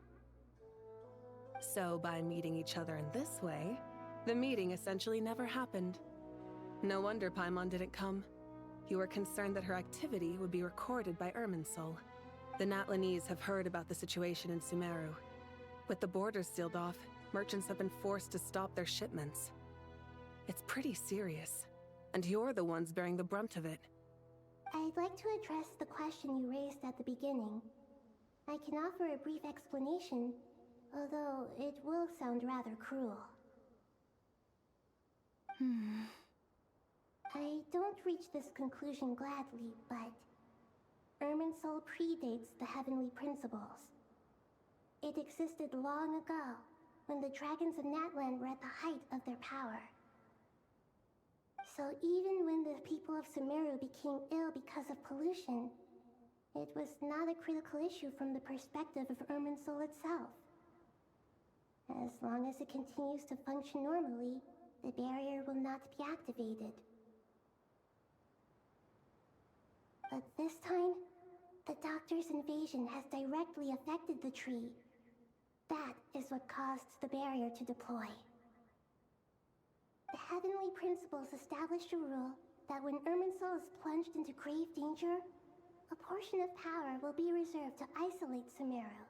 So by meeting each other in this way, the meeting essentially never happened. No wonder Paimon didn't come. You were concerned that her activity would be recorded by Irminsul. The Natlanese have heard about the situation in Sumeru. With the borders sealed off, merchants have been forced to stop their shipments. It's pretty serious, and you're the ones bearing the brunt of it. I'd like to address the question you raised at the beginning. I can offer a brief explanation, Although it will sound rather cruel. I don't reach this conclusion gladly, but Irminsul predates the Heavenly Principles. It existed long ago, when the dragons of Natlan were at the height of their power. So even when the people of Sumeru became ill because of pollution, it was not a critical issue from the perspective of Irminsul itself. As long as it continues to function normally, the barrier will not be activated. But this time, the Doctor's invasion has directly affected the tree. That is what caused the barrier to deploy. The Heavenly Principles established a rule that when Irminsul is plunged into grave danger, a portion of power will be reserved to isolate Sumeru.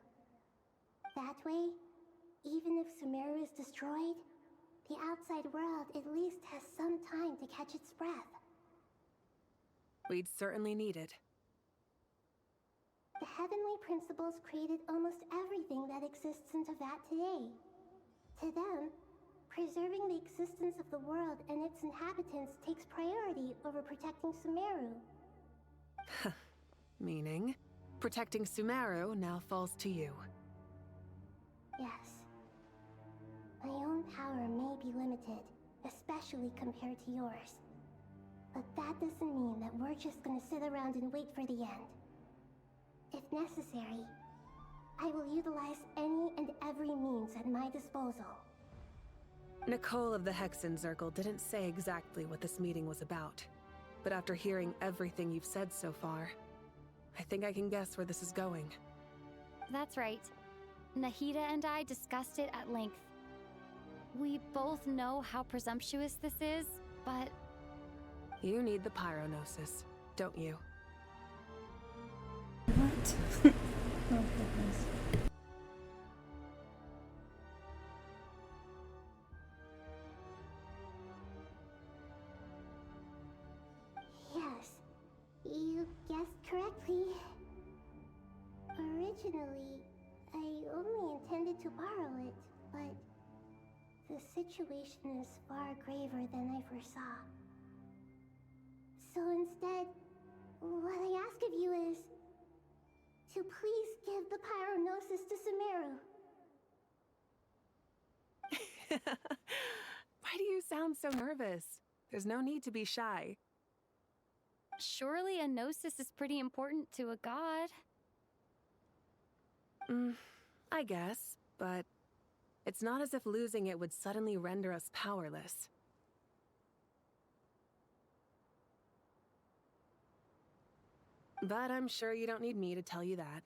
That way, even if Sumeru is destroyed, the outside world at least has some time to catch its breath. We'd certainly need it. The Heavenly Principles created almost everything that exists in Teyvat today. To them, preserving the existence of the world and its inhabitants takes priority over protecting Sumeru. Meaning, protecting Sumeru now falls to you. Yes. My own power may be limited, especially compared to yours. But that doesn't mean that we're just gonna sit around and wait for the end. If necessary, I will utilize any and every means at my disposal. Nicole of the Hexen Circle didn't say exactly what this meeting was about. But after hearing everything you've said so far, I think I can guess where this is going. That's right. Nahida and I discussed it at length. We both know how presumptuous this is, but... You need the Pyronosis, don't you? What? Oh goodness. Yes, you guessed correctly. Originally, I only intended to borrow it, but the situation is far graver than I foresaw. So instead, what I ask of you is to please give the Pyronosis to Sumeru. Why do you sound so nervous? There's no need to be shy. Surely a gnosis is pretty important to a god. I guess, but it's not as if losing it would suddenly render us powerless. But I'm sure you don't need me to tell you that.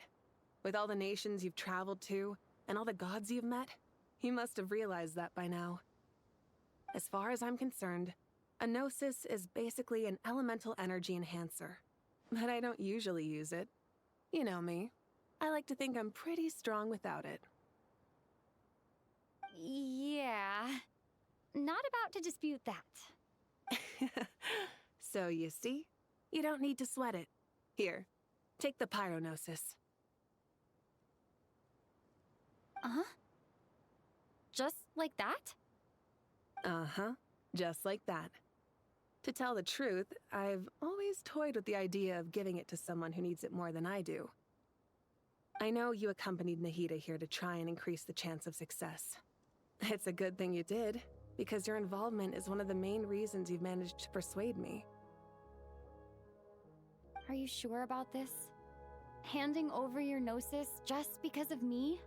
With all the nations you've traveled to, and all the gods you've met, you must have realized that by now. As far as I'm concerned, a gnosis is basically an elemental energy enhancer. But I don't usually use it. You know me. I like to think I'm pretty strong without it. Yeah. Not about to dispute that. So you see, you don't need to sweat it. Here, take the Pyronosis. Just like that? Uh-huh, just like that. To tell the truth, I've always toyed with the idea of giving it to someone who needs it more than I do. I know you accompanied Nahida here to try and increase the chance of success. It's a good thing you did, because your involvement is one of the main reasons you've managed to persuade me. Are you sure about this? Handing over your gnosis just because of me?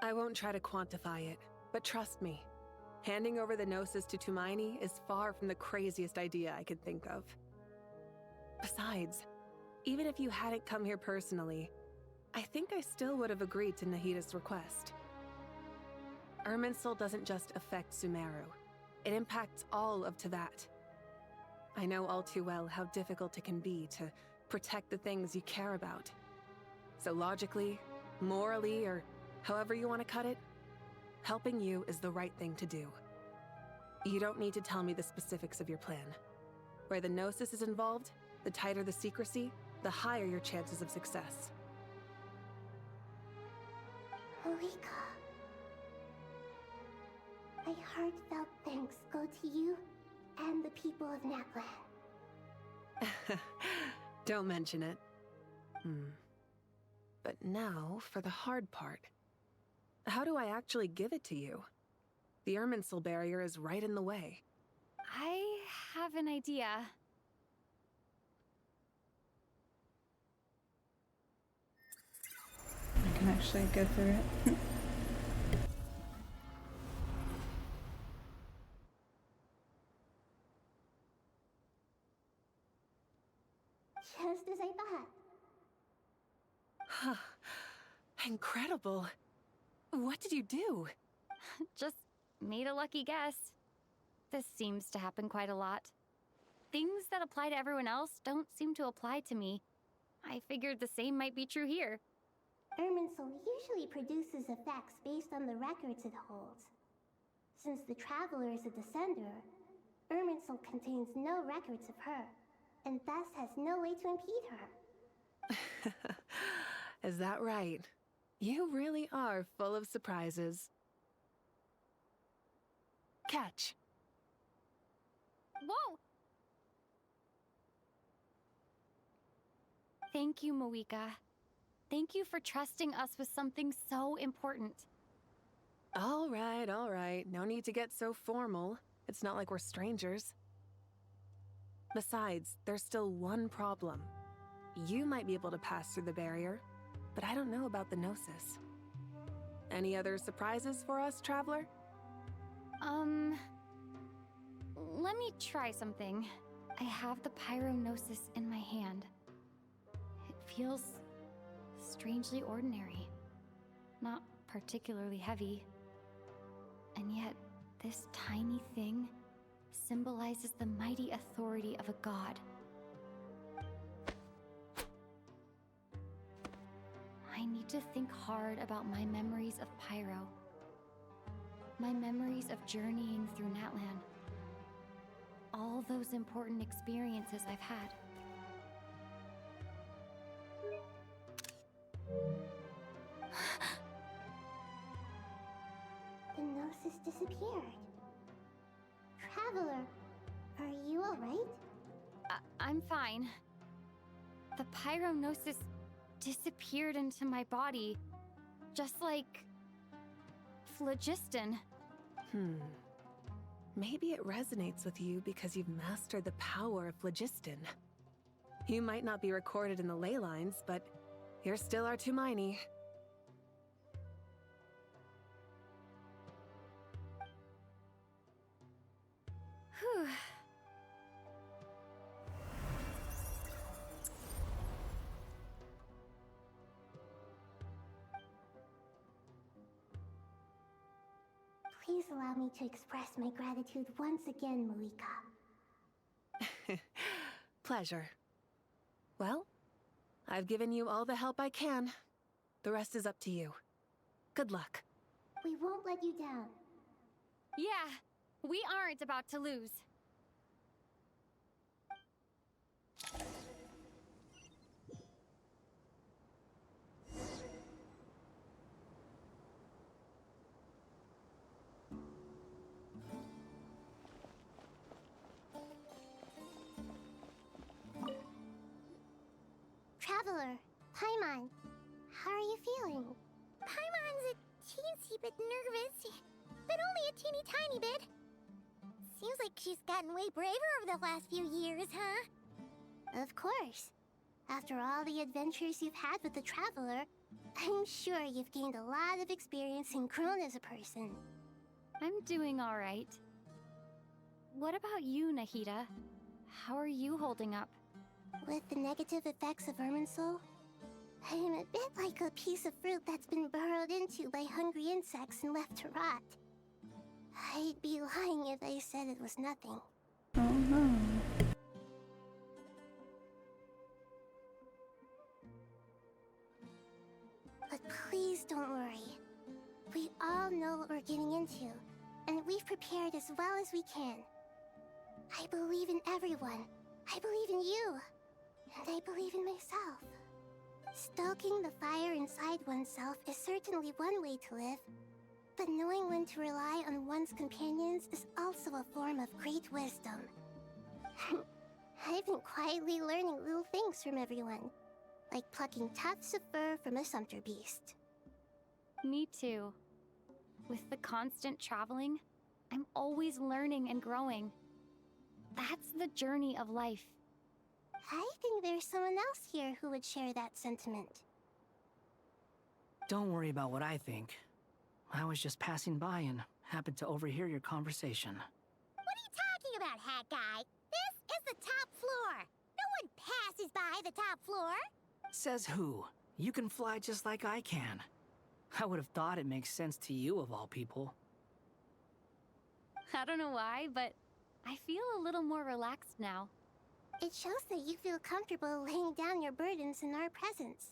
I won't try to quantify it, but trust me. Handing over the gnosis to Tumaini is far from the craziest idea I could think of. Besides, even if you hadn't come here personally, I think I still would have agreed to Nahida's request. Irminsul doesn't just affect Sumeru. It impacts all of Teyvat. I know all too well how difficult it can be to protect the things you care about. So logically, morally, or however you want to cut it, helping you is the right thing to do. You don't need to tell me the specifics of your plan. Where the Gnosis is involved, the tighter the secrecy, the higher your chances of success. Rika, My heartfelt thanks go to you and the people of Napland. Don't mention it. But now for the hard part. How do I actually give it to you? The Irminsul barrier is right in the way. I have an idea. I can actually go through it. Just as I thought. Incredible. What did you do? Just made a lucky guess. This seems to happen quite a lot. Things that apply to everyone else don't seem to apply to me. I figured the same might be true here. Irminsul usually produces effects based on the records it holds. Since the Traveler is a descender, Irminsul contains no records of her, and thus has no way to impede her. Is that right? You really are full of surprises. Catch. Whoa! Thank you, Moika. Thank you for trusting us with something so important. All right. No need to get so formal. It's not like we're strangers. Besides, there's still one problem. You might be able to pass through the barrier, but I don't know about the Gnosis. Any other surprises for us, Traveler? Let me try something. I have the Pyrognosis in my hand. It feels strangely ordinary. Not particularly heavy. And yet, this tiny thing symbolizes the mighty authority of a god. I need to think hard about my memories of Pyro. My memories of journeying through Natlan. All those important experiences I've had. The Gnosis disappeared. Traveler, are you alright? I'm fine. The Pyrognosis disappeared into my body, just like phlogiston. Maybe it resonates with you because you've mastered the power of phlogiston. You might not be recorded in the ley lines, but you're still our Tumaini. Whew. Please allow me to express my gratitude once again, Moika. Pleasure. Well, I've given you all the help I can. The rest is up to you. Good luck. We won't let you down. Yeah, we aren't about to lose. Traveler, Paimon, how are you feeling? Paimon's a teensy bit nervous, but only a teeny tiny bit. Seems like she's gotten way braver over the last few years, huh? Of course. After all the adventures you've had with the Traveler, I'm sure you've gained a lot of experience and grown as a person. I'm doing all right. What about you, Nahida? How are you holding up? With the negative effects of Irminsul, I'm a bit like a piece of fruit that's been burrowed into by hungry insects and left to rot. I'd be lying if I said it was nothing. Oh no. But please don't worry. We all know what we're getting into, and we've prepared as well as we can. I believe in everyone. I believe in you. And I believe in myself. Stoking the fire inside oneself is certainly one way to live. But knowing when to rely on one's companions is also a form of great wisdom. I've been quietly learning little things from everyone, like plucking tufts of fur from a sumpter beast. Me too. With the constant traveling, I'm always learning and growing. That's the journey of life. I think there's someone else here who would share that sentiment. Don't worry about what I think. I was just passing by and happened to overhear your conversation. What are you talking about, hat guy? This is the top floor. No one passes by the top floor. Says who? You can fly just like I can. I would have thought it makes sense to you of all people. I don't know why, but I feel a little more relaxed now. It shows that you feel comfortable laying down your burdens in our presence.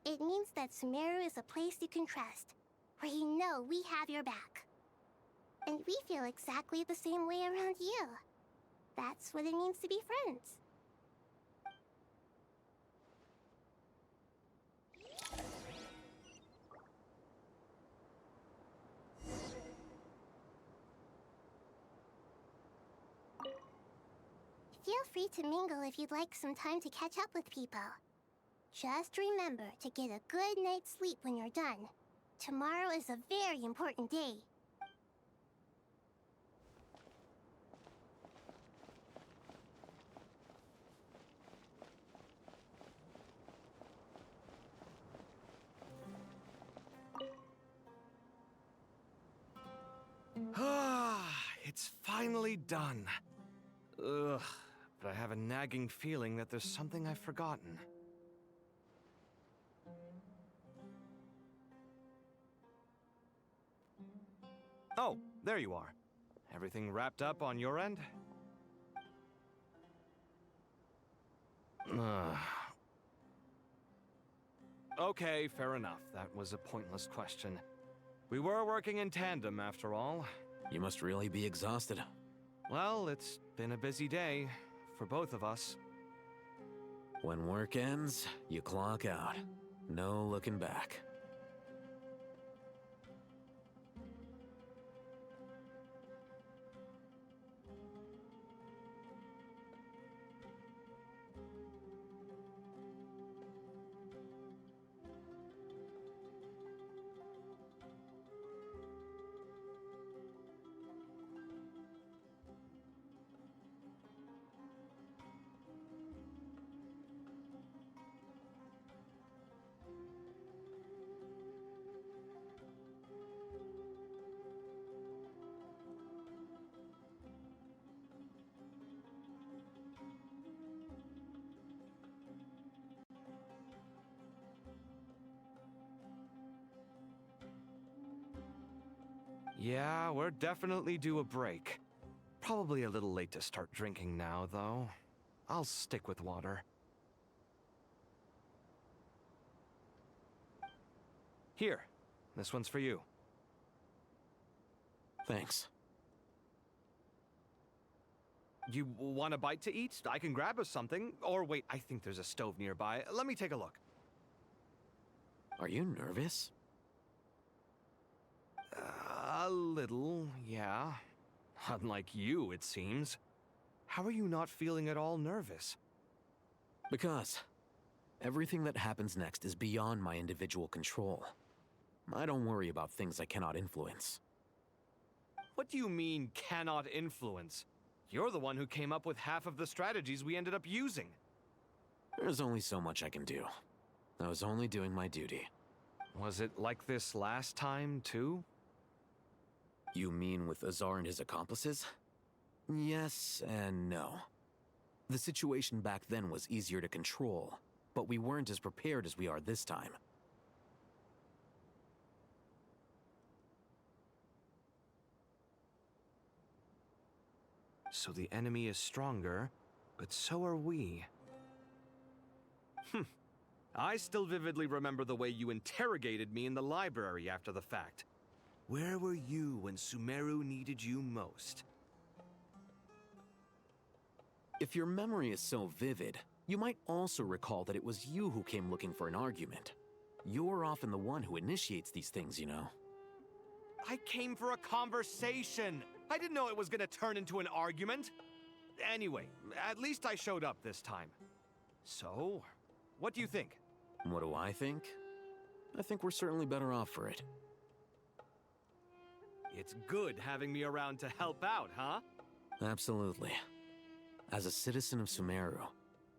It means that Sumeru is a place you can trust, where you know we have your back. And we feel exactly the same way around you. That's what it means to be friends. Feel free to mingle if you'd like some time to catch up with people. Just remember to get a good night's sleep when you're done. Tomorrow is a very important day. Ah, it's finally done. Ugh, but I have a nagging feeling that there's something I've forgotten. Oh, there you are. Everything wrapped up on your end? Okay, fair enough. That was a pointless question. We were working in tandem, after all. You must really be exhausted. Well, it's been a busy day for both of us. When work ends, you clock out. No looking back. Yeah, we're definitely due a break. Probably a little late to start drinking now, though. I'll stick with water. Here, this one's for you. Thanks. You want a bite to eat? I can grab us something. Or wait, I think there's a stove nearby. Let me take a look. Are you nervous? A little, yeah. Unlike you, it seems. How are you not feeling at all nervous? Because everything that happens next is beyond my individual control. I don't worry about things I cannot influence. What do you mean, cannot influence? You're the one who came up with half of the strategies we ended up using. There's only so much I can do. I was only doing my duty. Was it like this last time, too? You mean with Azar and his accomplices? Yes and no. The situation back then was easier to control, but we weren't as prepared as we are this time. So the enemy is stronger, but so are we. I still vividly remember the way you interrogated me in the library after the fact. Where were you when Sumeru needed you most? If your memory is so vivid, you might also recall that it was you who came looking for an argument. You're often the one who initiates these things, you know. I came for a conversation. I didn't know it was gonna turn into an argument. Anyway, at least I showed up this time. So, what do you think? What do I think? I think we're certainly better off for it. It's good having me around to help out, huh? Absolutely. As a citizen of Sumeru,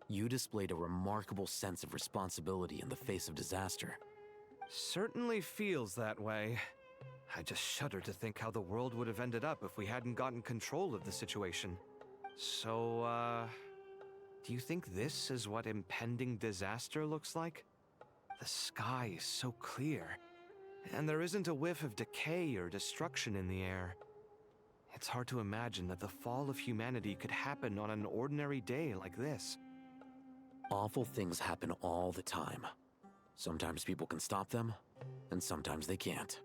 you displayed a remarkable sense of responsibility in the face of disaster. Certainly feels that way. I just shudder to think how the world would have ended up if we hadn't gotten control of the situation. So, do you think this is what impending disaster looks like? The sky is so clear, and there isn't a whiff of decay or destruction in the air. It's hard to imagine that the fall of humanity could happen on an ordinary day like this. Awful things happen all the time. Sometimes people can stop them, and sometimes they can't.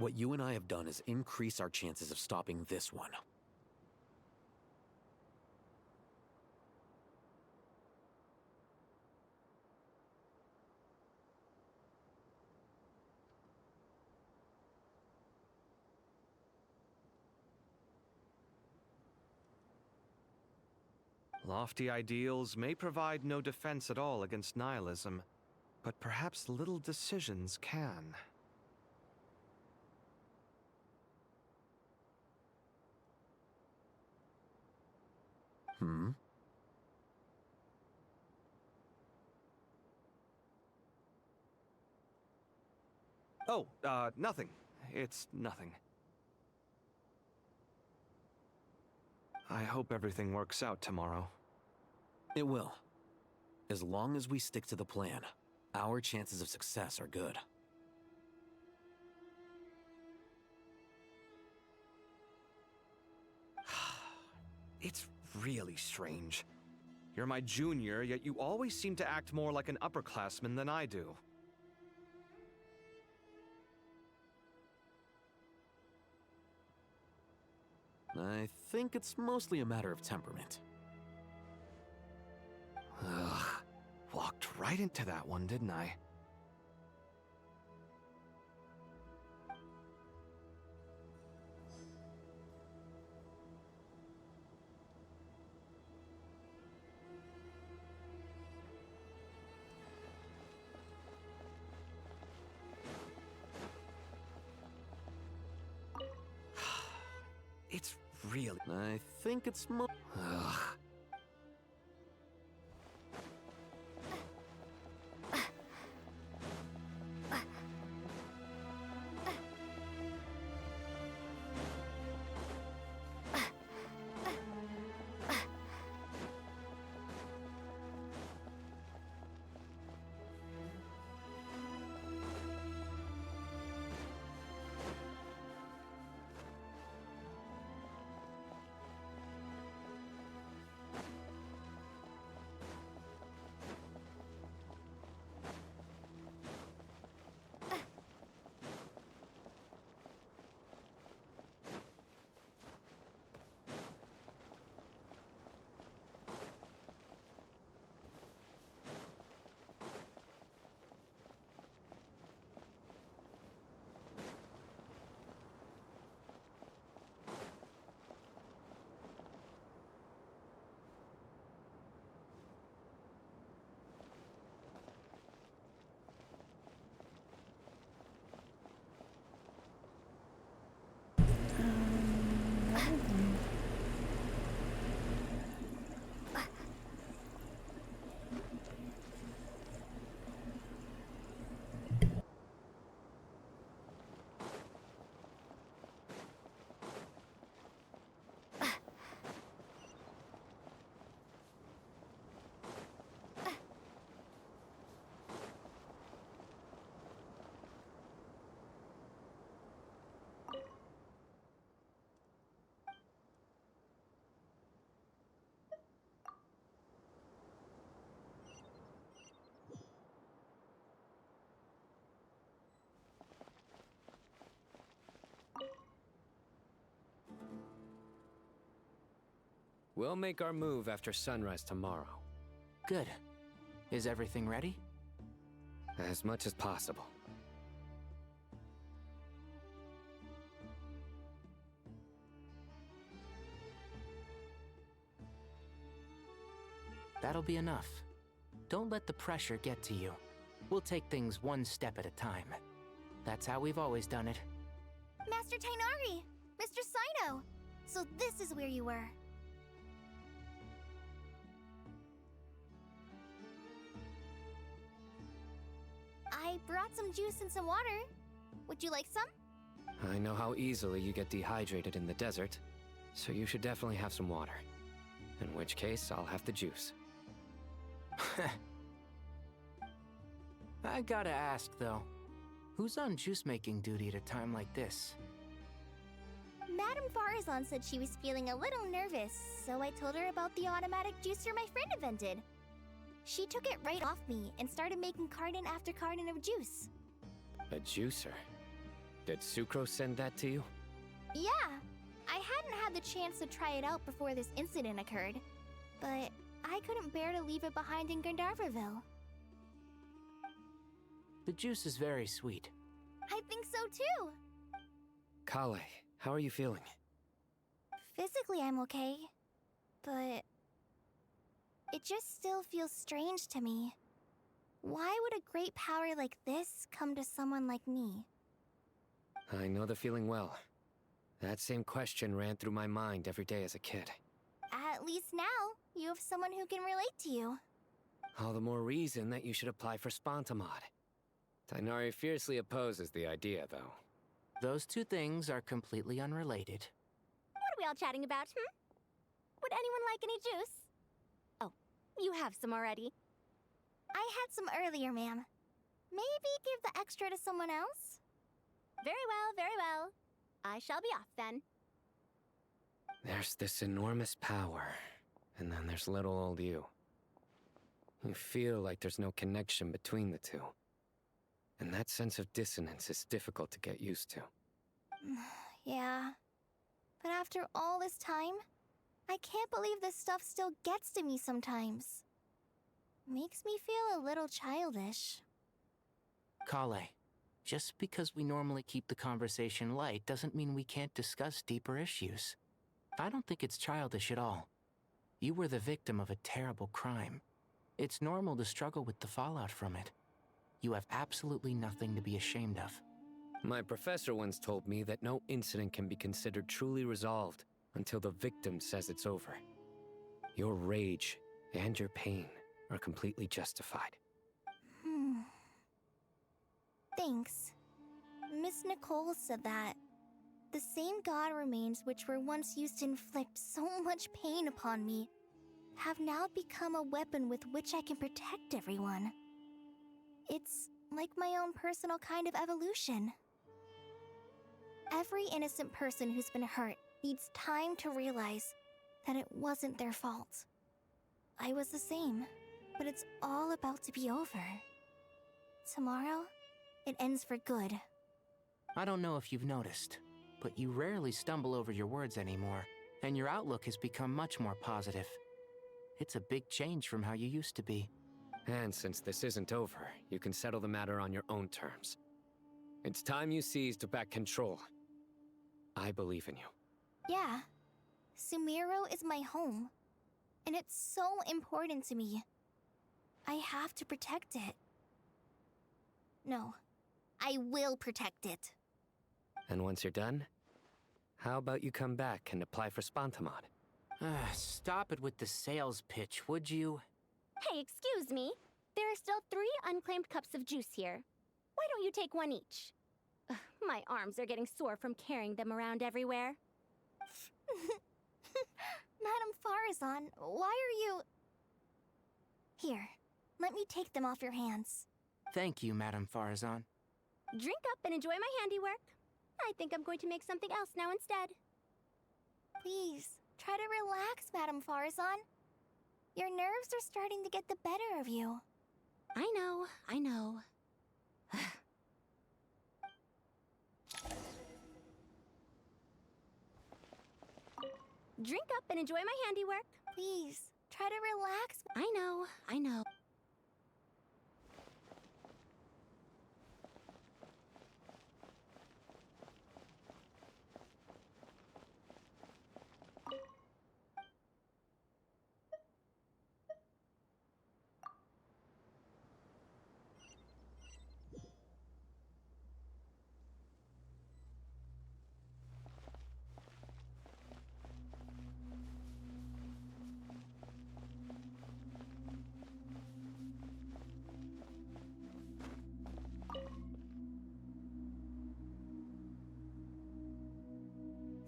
What you and I have done is increase our chances of stopping this one. Lofty ideals may provide no defense at all against nihilism, but perhaps little decisions can. Hmm? Oh, nothing. It's nothing. I hope everything works out tomorrow. It will. As long as we stick to the plan, our chances of success are good. It's really strange. You're my junior, yet you always seem to act more like an upperclassman than I do. I think it's mostly a matter of temperament. Ugh. Walked right into that one, didn't I? It's really... I think it's Ugh. We'll make our move after sunrise tomorrow. Good. Is everything ready? As much as possible. That'll be enough. Don't let the pressure get to you. We'll take things one step at a time. That's how we've always done it. Master Tainari! Mr. Sino! So this is where you were. I brought some juice and some water. Would you like some? I know how easily you get dehydrated in the desert, so you should definitely have some water. In which case, I'll have the juice. I gotta ask, though. Who's on juice-making duty at a time like this? Madame Farazan said she was feeling a little nervous, so I told her about the automatic juicer my friend invented. She took it right off me and started making carton after carton of juice. A juicer? Did Sucrose send that to you? Yeah, I hadn't had the chance to try it out before this incident occurred, but I couldn't bear to leave it behind in Gandharvaville. The juice is very sweet. I think so too. Kale, how are you feeling? Physically, I'm okay, but it just still feels strange to me. Why would a great power like this come to someone like me? I know the feeling well. That same question ran through my mind every day as a kid. At least now, you have someone who can relate to you. All the more reason that you should apply for Spontamod. Tainari fiercely opposes the idea, though. Those two things are completely unrelated. What are we all chatting about, Would anyone like any juice? Oh, you have some already. I had some earlier, ma'am. Maybe give the extra to someone else? Very well, very well. I shall be off then. There's this enormous power, and then there's little old you. You feel like there's no connection between the two. And that sense of dissonance is difficult to get used to. Yeah. But after all this time, I can't believe this stuff still gets to me sometimes. Makes me feel a little childish. Kale, just because we normally keep the conversation light doesn't mean we can't discuss deeper issues. I don't think it's childish at all. You were the victim of a terrible crime. It's normal to struggle with the fallout from it. You have absolutely nothing to be ashamed of. My professor once told me that no incident can be considered truly resolved until the victim says it's over. Your rage and your pain are completely justified. Thanks. Miss Nicole said that. The same god remains which were once used to inflict so much pain upon me have now become a weapon with which I can protect everyone. It's like my own personal kind of evolution. Every innocent person who's been hurt needs time to realize that it wasn't their fault. I was the same, but it's all about to be over. Tomorrow, it ends for good. I don't know if you've noticed, but you rarely stumble over your words anymore, and your outlook has become much more positive. It's a big change from how you used to be. And since this isn't over, you can settle the matter on your own terms. It's time you seized back control. I believe in you. Yeah. Sumeru is my home. And it's so important to me. I have to protect it. No. I will protect it. And once you're done, how about you come back and apply for Spontamod? Stop it with the sales pitch, would you? Hey, excuse me. There are still 3 unclaimed cups of juice here. Why don't you take one each? Ugh, my arms are getting sore from carrying them around everywhere. Madame Farazan, why are you... Here, let me take them off your hands. Thank you, Madame Farazan. Drink up and enjoy my handiwork. I think I'm going to make something else now instead. Please, try to relax, Madame Farazan. Your nerves are starting to get the better of you. I know. Drink up and enjoy my handiwork. Please, try to relax. I know.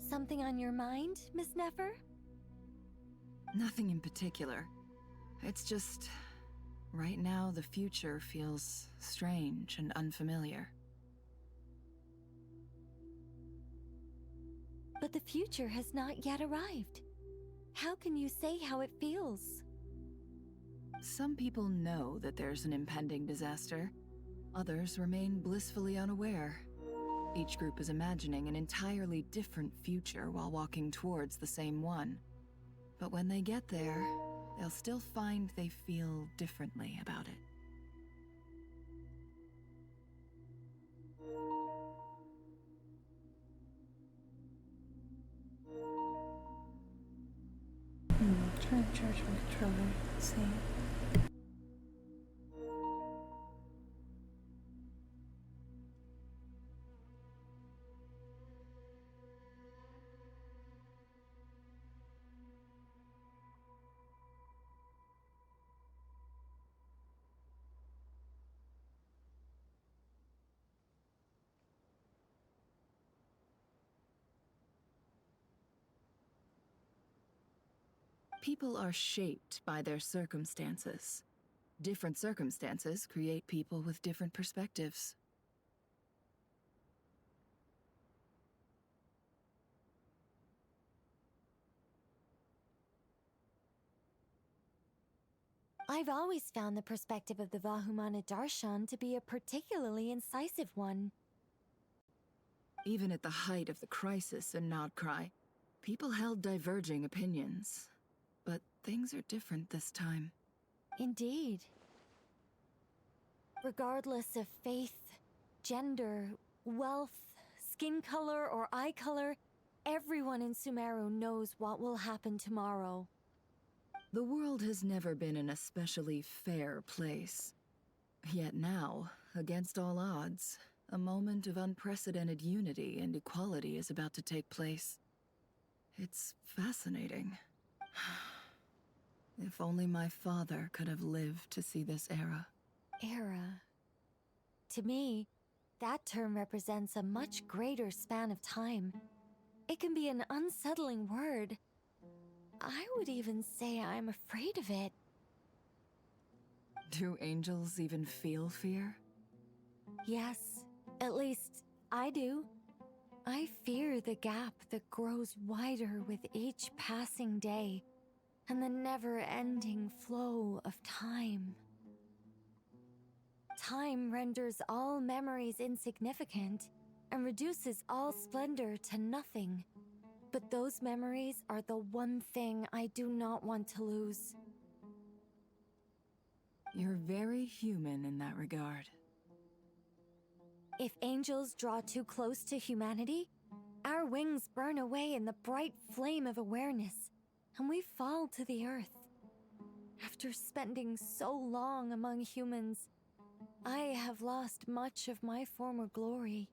Something on your mind, Miss Nefer? Nothing in particular. It's just, right now the future feels strange and unfamiliar. But the future has not yet arrived. How can you say how it feels? Some people know that there's an impending disaster. Others remain blissfully unaware. Each group is imagining an entirely different future while walking towards the same one. But when they get there, they'll still find they feel differently about it. Trying to charge my controller. Let's see. People are shaped by their circumstances. Different circumstances create people with different perspectives. I've always found the perspective of the Vahumana Darshan to be a particularly incisive one. Even at the height of the crisis in Nodcry, people held diverging opinions. But things are different this time. Indeed. Regardless of faith, gender, wealth, skin color, or eye color, everyone in Sumeru knows what will happen tomorrow. The world has never been an especially fair place. Yet now, against all odds, a moment of unprecedented unity and equality is about to take place. It's fascinating. If only my father could have lived to see this era. Era. To me, that term represents a much greater span of time. It can be an unsettling word. I would even say I'm afraid of it. Do angels even feel fear? Yes, at least I do. I fear the gap that grows wider with each passing day, and the never-ending flow of time. Time renders all memories insignificant and reduces all splendor to nothing. But those memories are the one thing I do not want to lose. You're very human in that regard. If angels draw too close to humanity, our wings burn away in the bright flame of awareness, and we fall to the earth. After spending so long among humans, I have lost much of my former glory.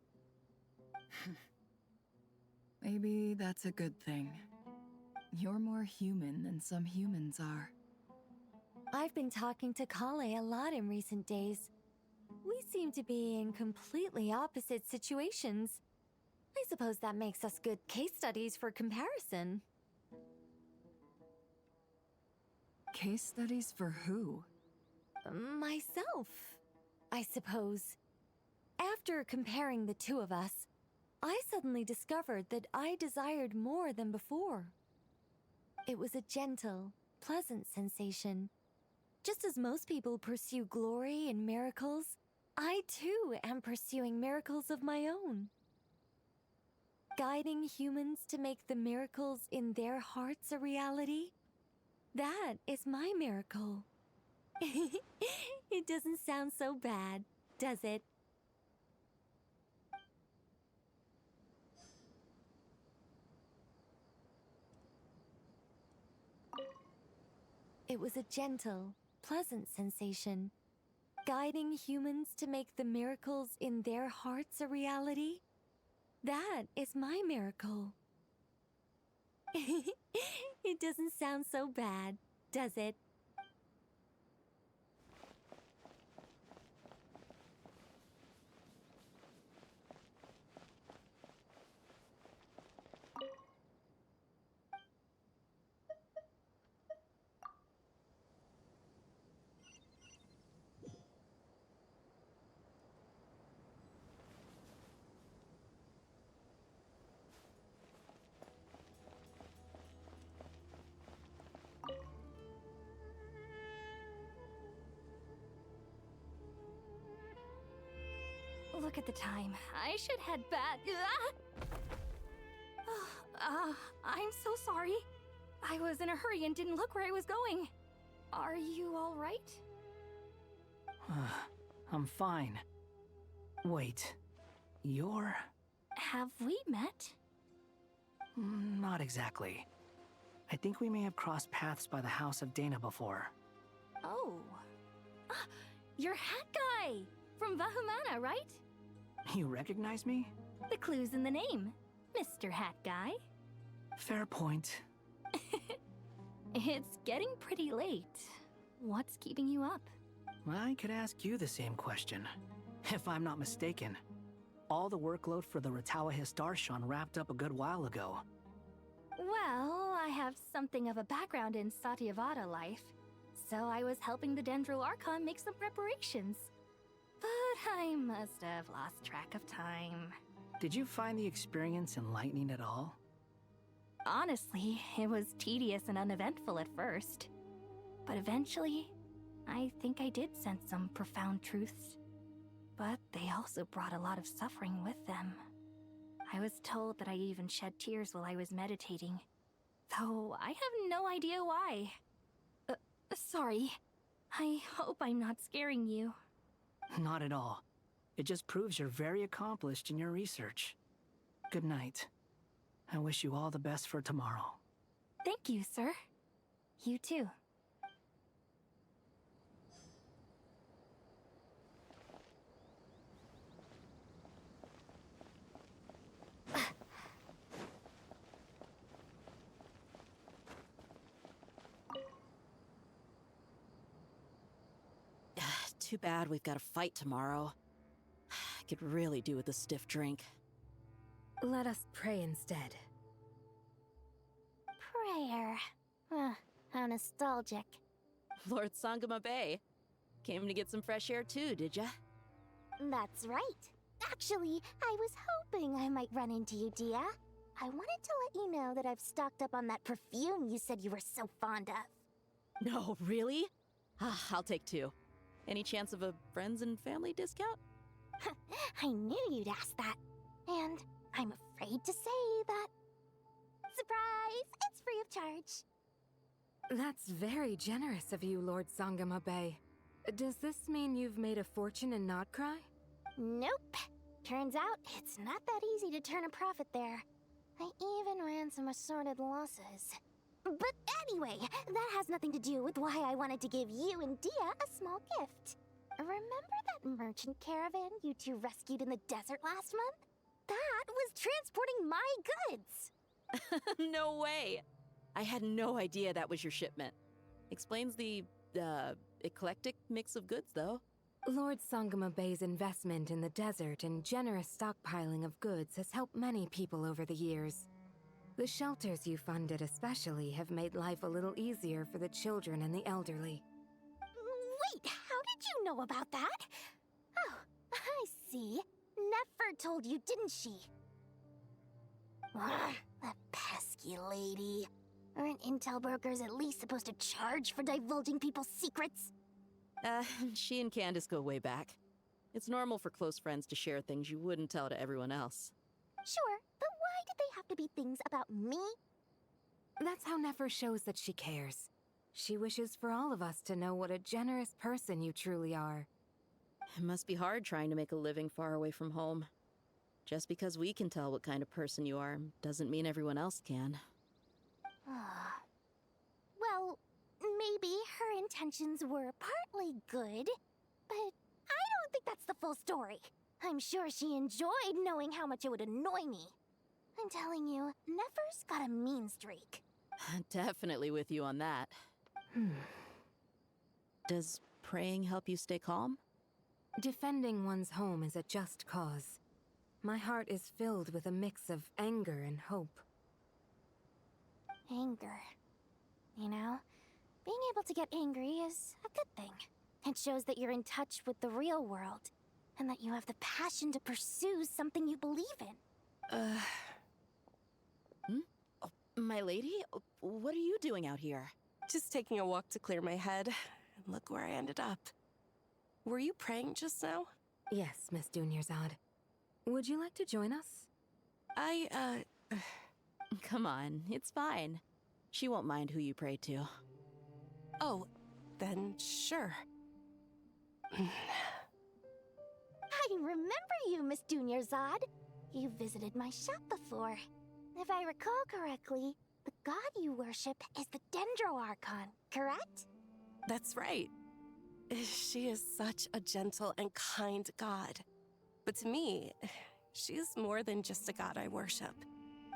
Maybe that's a good thing. You're more human than some humans are. I've been talking to Kale a lot in recent days. We seem to be in completely opposite situations. I suppose that makes us good case studies for comparison. Case studies for who? Myself, I suppose. After comparing the two of us, I suddenly discovered that I desired more than before. It was a gentle, pleasant sensation. Just as most people pursue glory and miracles, I too am pursuing miracles of my own. Guiding humans to make the miracles in their hearts a reality? That is my miracle. It doesn't sound so bad, does it? It was a gentle, pleasant sensation. Guiding humans to make the miracles in their hearts a reality? That is my miracle. It doesn't sound so bad, does it? Look at the time. I should head back. I'm so sorry. I was in a hurry and didn't look where I was going. Are you all right? I'm fine. Wait, you're... Have we met? Not exactly. I think we may have crossed paths by the house of Dana before. Oh. You're Hat Guy! From Vahumana, right? You recognize me? The clue's in the name. Mr. Hat Guy. Fair point. It's getting pretty late. What's keeping you up? I could ask you the same question. If I'm not mistaken, all the workload for the Ratawa Histarshan wrapped up a good while ago. Well, I have something of a background in Satyavada life, so I was helping the Dendro Archon make some preparations. But I must have lost track of time. Did you find the experience enlightening at all? Honestly, it was tedious and uneventful at first. But eventually, I think I did sense some profound truths. But they also brought a lot of suffering with them. I was told that I even shed tears while I was meditating, though I have no idea why. Sorry. I hope I'm not scaring you. Not at all. It just proves you're very accomplished in your research. Good night. I wish you all the best for tomorrow. Thank you, sir. You too. Too bad we've got a fight tomorrow. I could really do with a stiff drink. Let us pray instead. Prayer. How nostalgic. Lord Sangama Bay. Came to get some fresh air too, did ya? That's right. Actually, I was hoping I might run into you, Dia. I wanted to let you know that I've stocked up on that perfume you said you were so fond of. No, really? I'll take 2. Any chance of a friends and family discount? I knew you'd ask that. And I'm afraid to say that... Surprise! It's free of charge. That's very generous of you, Lord Sangama Bay. Does this mean you've made a fortune in Notcry? Nope. Turns out it's not that easy to turn a profit there. I even ran some assorted losses. But anyway, that has nothing to do with why I wanted to give you and Dia a small gift. Remember that merchant caravan you two rescued in the desert last month? That was transporting my goods! No way! I had no idea that was your shipment. Explains the, eclectic mix of goods, though. Lord Sangama Bay's investment in the desert and generous stockpiling of goods has helped many people over the years. The shelters you funded especially have made life a little easier for the children and the elderly. Wait, how did you know about that? Oh, I see. Nefer told you, didn't she? That pesky lady. Aren't intel brokers at least supposed to charge for divulging people's secrets? She and Candace go way back. It's normal for close friends to share things you wouldn't tell to everyone else. Sure, but why did they have to be things about me? That's how Nefer shows that she cares. She wishes for all of us to know what a generous person you truly are. It must be hard trying to make a living far away from home. Just because we can tell what kind of person you are doesn't mean everyone else can. Well, maybe her intentions were partly good, but I don't think that's the full story. I'm sure she enjoyed knowing how much it would annoy me. I'm telling you, Nefer's got a mean streak. Definitely with you on that. Does praying help you stay calm? Defending one's home is a just cause. My heart is filled with a mix of anger and hope. Anger. You know, being able to get angry is a good thing. It shows that you're in touch with the real world, and that you have the passion to pursue something you believe in. Oh, my lady? What are you doing out here? Just taking a walk to clear my head. And look where I ended up. Were you praying just now? Yes, Miss Dunyarzad. Would you like to join us? Come on, it's fine. She won't mind who you pray to. Oh, then sure. I remember you, Miss Dunyarzad. You visited my shop before. If I recall correctly, the god you worship is the Dendro Archon, correct? That's right. She is such a gentle and kind god. But to me, she's more than just a god I worship.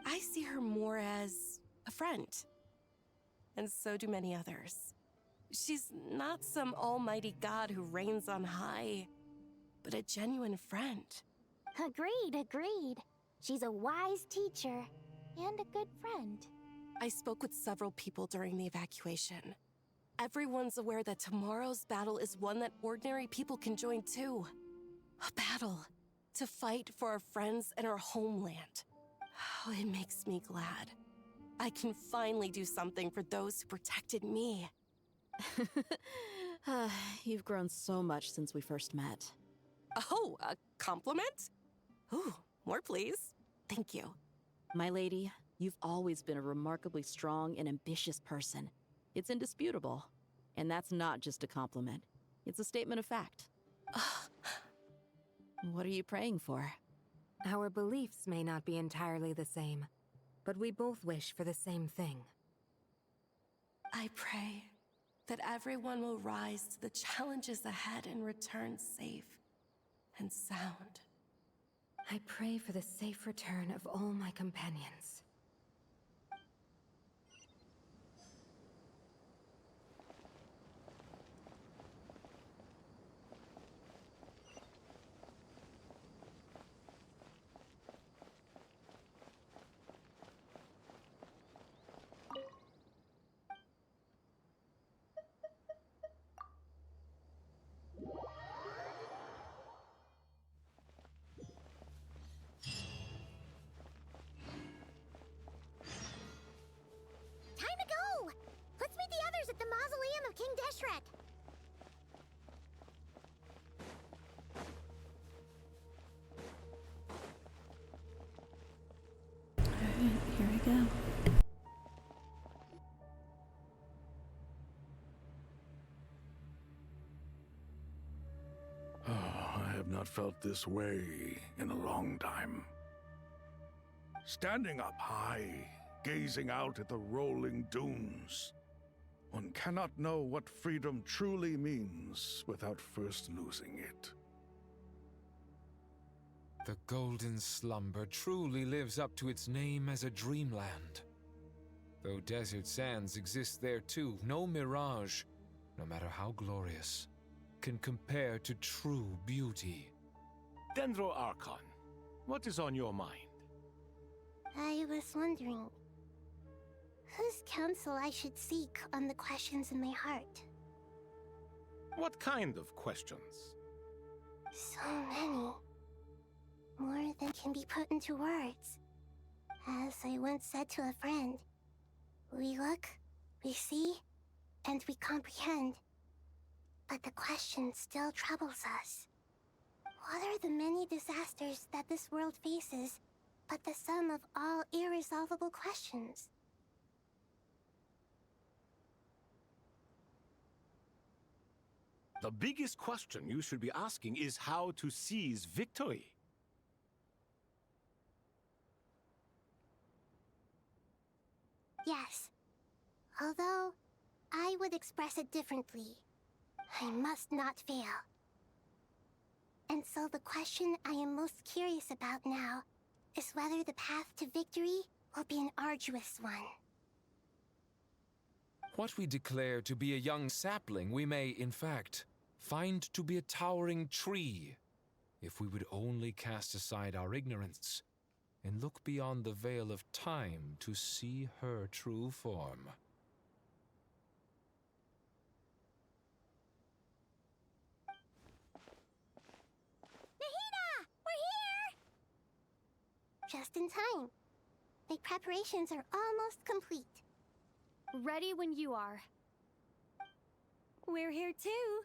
I see her more as a friend. And so do many others. She's not some almighty god who reigns on high, but a genuine friend. Agreed. She's a wise teacher and a good friend. I spoke with several people during the evacuation. Everyone's aware that tomorrow's battle is one that ordinary people can join too. A battle to fight for our friends and our homeland. Oh, it makes me glad. I can finally do something for those who protected me. You've grown so much since we first met. Oh, a compliment? Ooh, more please. Thank you. My lady, you've always been a remarkably strong and ambitious person. It's indisputable. And that's not just a compliment. It's a statement of fact. What are you praying for? Our beliefs may not be entirely the same, but we both wish for the same thing. I pray that everyone will rise to the challenges ahead and return safe and sound. I pray for the safe return of all my companions. Time to go! Let's meet the others at the mausoleum of King Deshret. Alright, here we go. I have not felt this way in a long time. Standing up high, gazing out at the rolling dunes. One cannot know what freedom truly means without first losing it. The Golden Slumber truly lives up to its name as a dreamland. Though desert sands exist there too, no mirage, no matter how glorious, can compare to true beauty. Dendro Archon, what is on your mind? I was wondering whose counsel I should seek on the questions in my heart. What kind of questions? So many. More than can be put into words. As I once said to a friend, we look, we see, and we comprehend. But the question still troubles us. What are the many disasters that this world faces, but the sum of all irresolvable questions. The biggest question you should be asking is how to seize victory. Yes. Although, I would express it differently. I must not fail. And so the question I am most curious about now is whether the path to victory will be an arduous one. What we declare to be a young sapling, we may, in fact, find to be a towering tree, if we would only cast aside our ignorance and look beyond the veil of time to see her true form. Nahida! We're here! Just in time. The preparations are almost complete. Ready when you are. We're here too.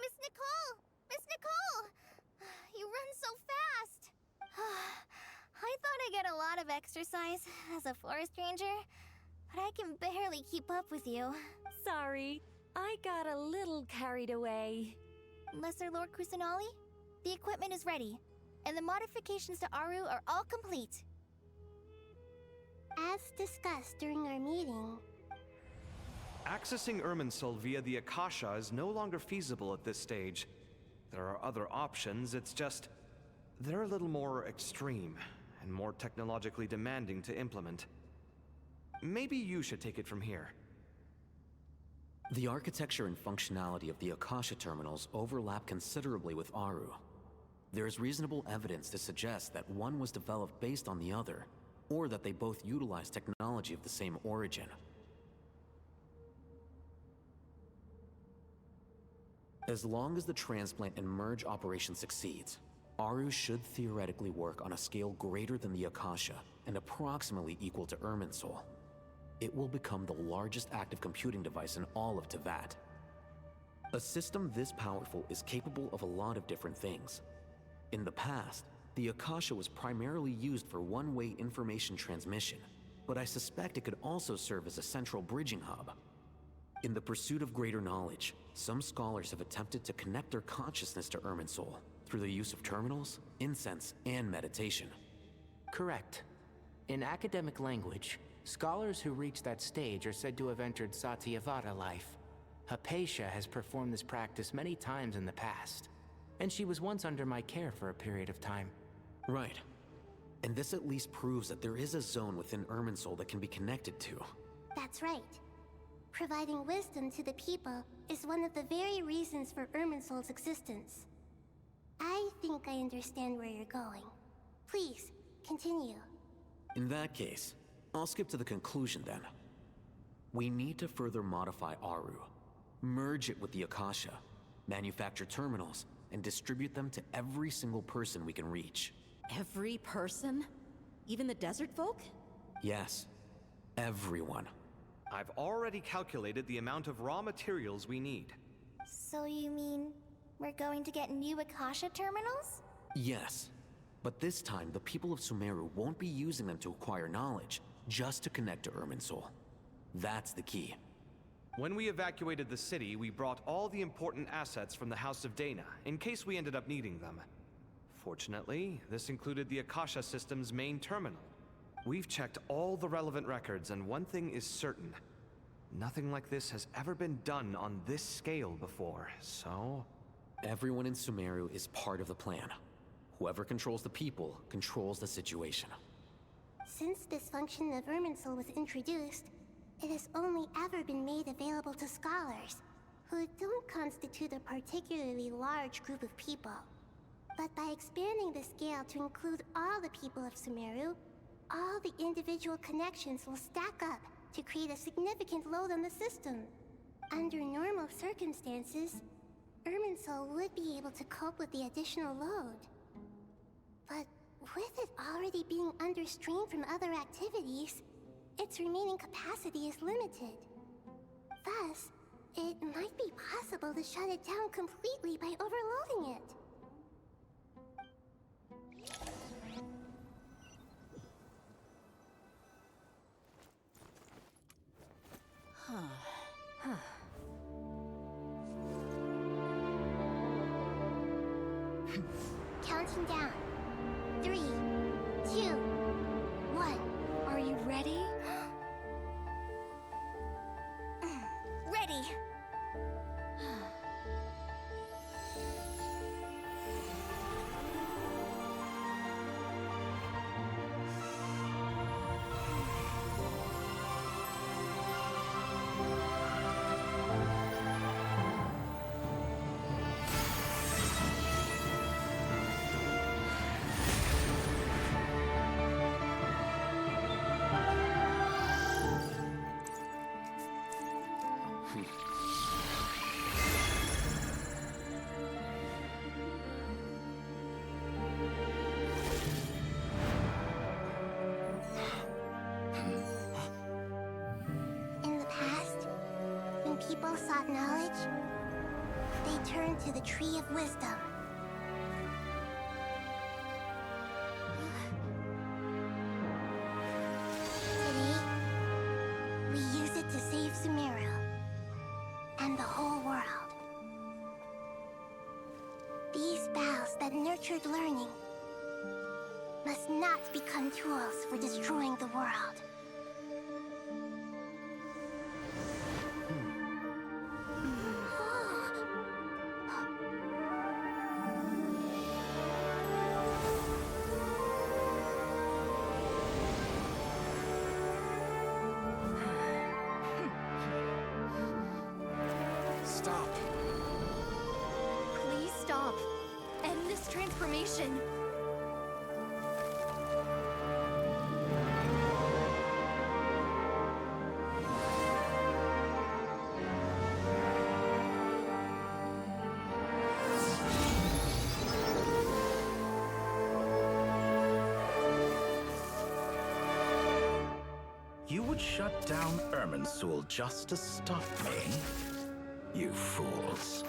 Miss Nicole! Miss Nicole! You run so fast! I thought I'd get a lot of exercise as a forest ranger, but I can barely keep up with you. Sorry, I got a little carried away. Lesser Lord Kusanali, the equipment is ready, and the modifications to Aru are all complete. As discussed during our meeting, Accessing Irminsul via the Akasha is no longer feasible at this stage. There are other options, it's just... they're a little more extreme, and more technologically demanding to implement. Maybe you should take it from here. The architecture and functionality of the Akasha terminals overlap considerably with Aru. There is reasonable evidence to suggest that one was developed based on the other, or that they both utilize technology of the same origin. As long as the transplant and merge operation succeeds, Aru should theoretically work on a scale greater than the Akasha and approximately equal to Irminsul. It will become the largest active computing device in all of Teyvat. A system this powerful is capable of a lot of different things. In the past, the Akasha was primarily used for one-way information transmission, but I suspect it could also serve as a central bridging hub. In the pursuit of greater knowledge, some scholars have attempted to connect their consciousness to Irminsul through the use of terminals, incense, and meditation. Correct. In academic language, scholars who reach that stage are said to have entered Satyavata life. Hypatia has performed this practice many times in the past, and she was once under my care for a period of time. Right. And this at least proves that there is a zone within Irminsul that can be connected to. that's right. Providing wisdom to the people is one of the very reasons for Irminsul's existence. I think I understand where you're going. Please, continue. In that case, I'll skip to the conclusion then. We need to further modify Aru, merge it with the Akasha, manufacture terminals, and distribute them to every single person we can reach. Every person? Even the desert folk? Yes, everyone. I've already calculated the amount of raw materials we need. So you mean we're going to get new Akasha terminals? Yes, but this time the people of Sumeru won't be using them to acquire knowledge, just to connect to Irminsul. That's the key. When we evacuated the city, we brought all the important assets from the House of Dana, in case we ended up needing them. Fortunately, this included the Akasha system's main terminal. We've checked all the relevant records, and one thing is certain. Nothing like this has ever been done on this scale before, so... Everyone in Sumeru is part of the plan. Whoever controls the people controls the situation. Since this function of Irminsul was introduced, it has only ever been made available to scholars, who don't constitute a particularly large group of people. But by expanding the scale to include all the people of Sumeru, all the individual connections will stack up to create a significant load on the system. Under normal circumstances, Irminsul would be able to cope with the additional load. But with it already being under strain from other activities, its remaining capacity is limited. Thus, it might be possible to shut it down completely by overloading it. Counting down. 3, 2, 1. Are you ready? Ready! In the past, when people sought knowledge, they turned to the Tree of Wisdom. Today, we use it to save Sumeru and the whole world. These boughs that nurtured learning must not become tools for destroying the world. Stop. Please stop. End this transformation. You would shut down Irminsul just to stop me? You fools.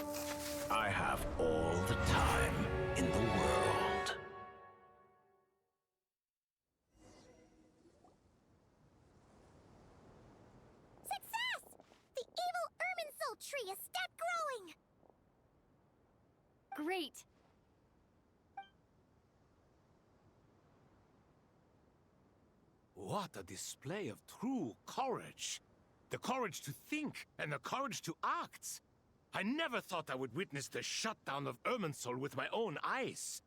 I have all the time in the world. Success! The evil Irminsul tree has stopped growing! Great! What a display of true courage. The courage to think and the courage to act. I never thought I would witness the shutdown of Irminsul with my own eyes.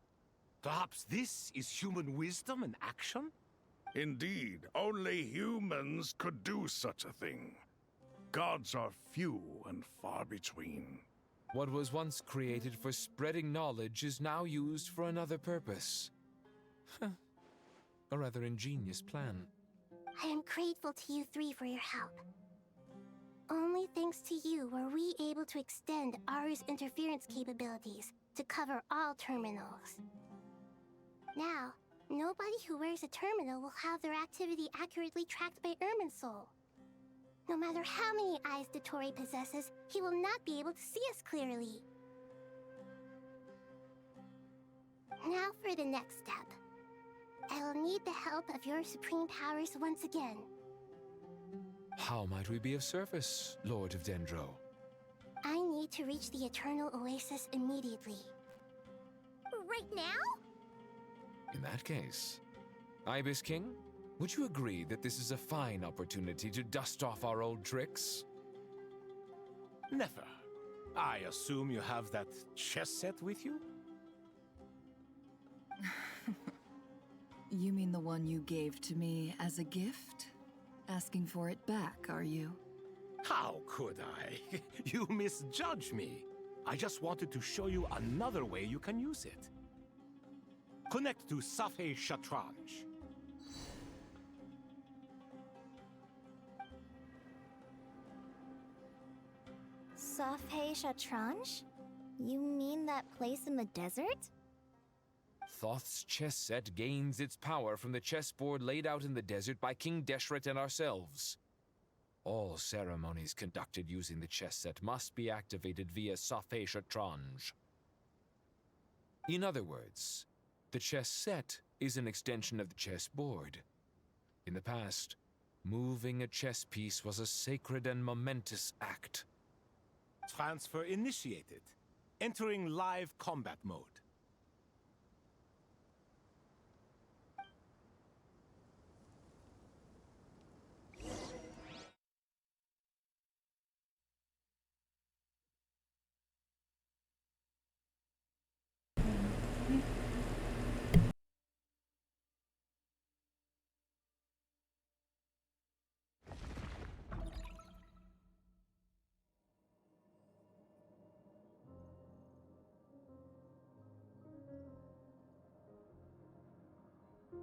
Perhaps this is human wisdom in action? Indeed, only humans could do such a thing. Gods are few and far between. What was once created for spreading knowledge is now used for another purpose. A rather ingenious plan. I am grateful to you three for your help. Only thanks to you were we able to extend Aru's interference capabilities to cover all terminals. Now, nobody who wears a terminal will have their activity accurately tracked by Irminsul. No matter how many eyes Dottore possesses, he will not be able to see us clearly. Now for the next step. I will need the help of your supreme powers once again. How might we be of service, Lord of Dendro? I need to reach the Eternal Oasis immediately. Right now? In that case, Ibis King, would you agree that this is a fine opportunity to dust off our old tricks? Never. I assume you have that chess set with you? You mean the one you gave to me as a gift? Asking for it back, are you? How could I? You misjudge me. I just wanted to show you another way you can use it. Connect to Safei Shatranj. Safei Shatranj? You mean that place in the desert? Thoth's chess set gains its power from the chessboard laid out in the desert by King Deshret and ourselves. All ceremonies conducted using the chess set must be activated via Safei Shatranj. In other words, the chess set is an extension of the chessboard. In the past, moving a chess piece was a sacred and momentous act. Transfer initiated. Entering live combat mode.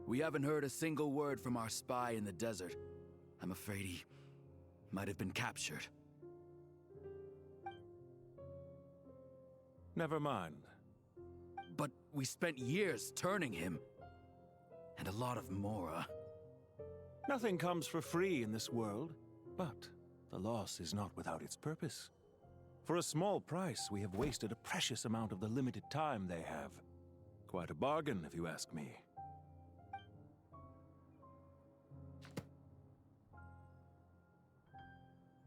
We haven't heard a single word from our spy in the desert. I'm afraid he might have been captured. Never mind. But we spent years turning him. And a lot of Mora. Nothing comes for free in this world, but the loss is not without its purpose. For a small price, we have wasted a precious amount of the limited time they have. Quite a bargain, if you ask me.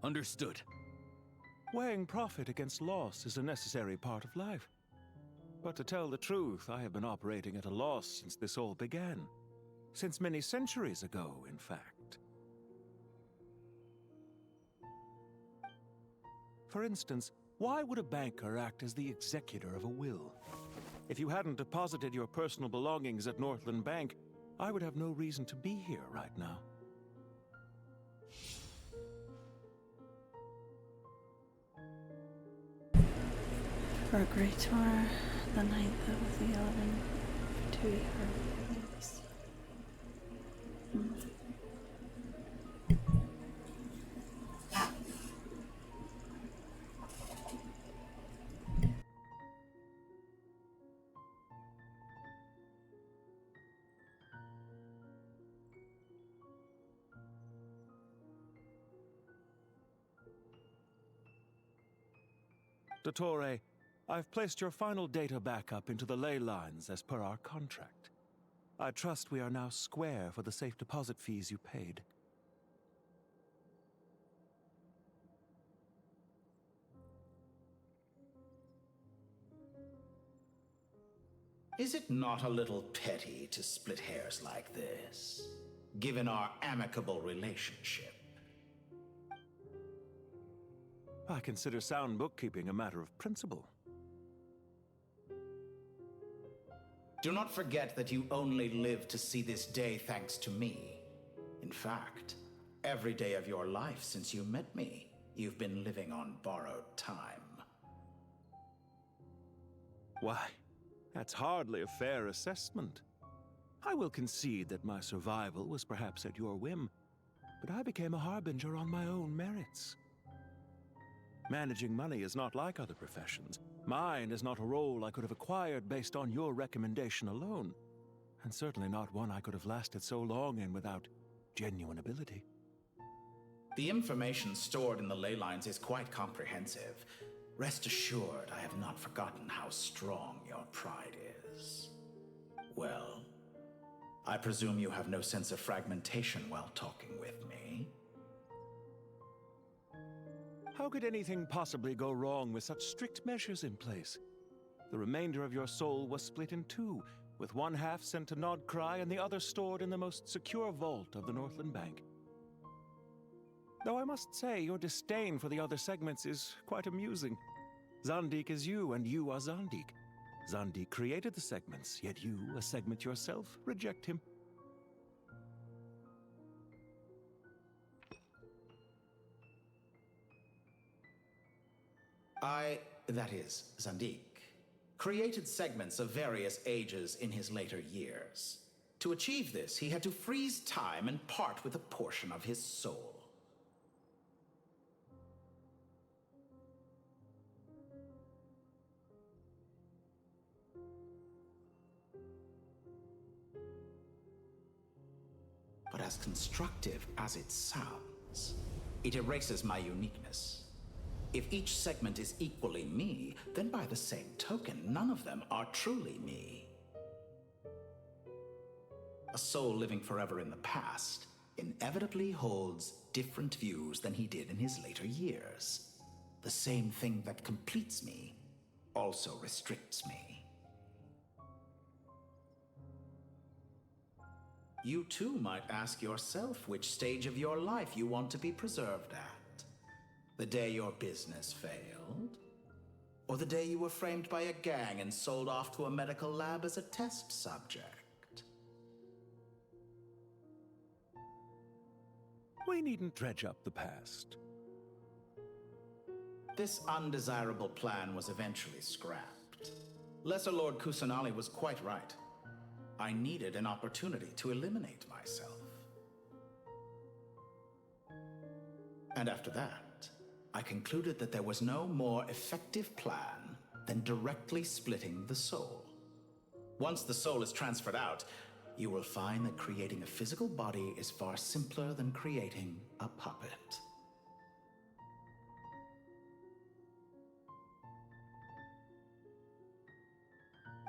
Understood. Weighing profit against loss is a necessary part of life. But to tell the truth, I have been operating at a loss since this all began. Since many centuries ago, in fact. For instance, why would a banker act as the executor of a will? If you hadn't deposited your personal belongings at Northland Bank, I would have no reason to be here right now. For a great tour, the 9th of the 11th, 2 years. Dottore, I've placed your final data backup into the ley lines as per our contract. I trust we are now square for the safe deposit fees you paid. Is it not a little petty to split hairs like this, given our amicable relationship? I consider sound bookkeeping a matter of principle. Do not forget that you only live to see this day thanks to me. In fact, every day of your life since you met me, you've been living on borrowed time. Why, that's hardly a fair assessment. I will concede that my survival was perhaps at your whim, but I became a harbinger on my own merits. Managing money is not like other professions. Mine is not a role I could have acquired based on your recommendation alone, and certainly not one I could have lasted so long in without genuine ability. The information stored in the ley lines is quite comprehensive. Rest assured, I have not forgotten how strong your pride is. Well, I presume you have no sense of fragmentation while talking with me. How could anything possibly go wrong with such strict measures in place? The remainder of your soul was split in two, with one half sent to Nodcry and the other stored in the most secure vault of the Northland Bank. Though I must say, your disdain for the other segments is quite amusing. Zandik is you, and you are Zandik. Zandik created the segments, yet you, a segment yourself, reject him. That is, Zandik, created segments of various ages in his later years. To achieve this, he had to freeze time and part with a portion of his soul. But as constructive as it sounds, it erases my uniqueness. If each segment is equally me, then by the same token, none of them are truly me. A soul living forever in the past inevitably holds different views than he did in his later years. The same thing that completes me also restricts me. You too might ask yourself which stage of your life you want to be preserved at. The day your business failed? Or the day you were framed by a gang and sold off to a medical lab as a test subject? We needn't dredge up the past. This undesirable plan was eventually scrapped. Lesser Lord Kusanali was quite right. I needed an opportunity to eliminate myself. And after that, I concluded that there was no more effective plan than directly splitting the soul. Once the soul is transferred out, you will find that creating a physical body is far simpler than creating a puppet.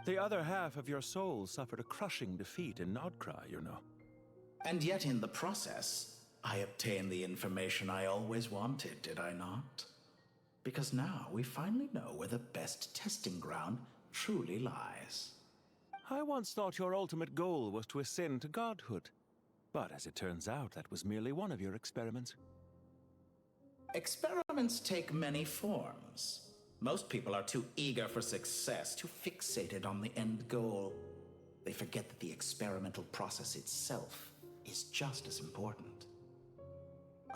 The other half of your soul suffered a crushing defeat in Nodcry, you know. And yet in the process, I obtained the information I always wanted, did I not? Because now we finally know where the best testing ground truly lies. I once thought your ultimate goal was to ascend to godhood. But as it turns out, that was merely one of your experiments. Experiments take many forms. Most people are too eager for success, too fixated on the end goal. They forget that the experimental process itself is just as important.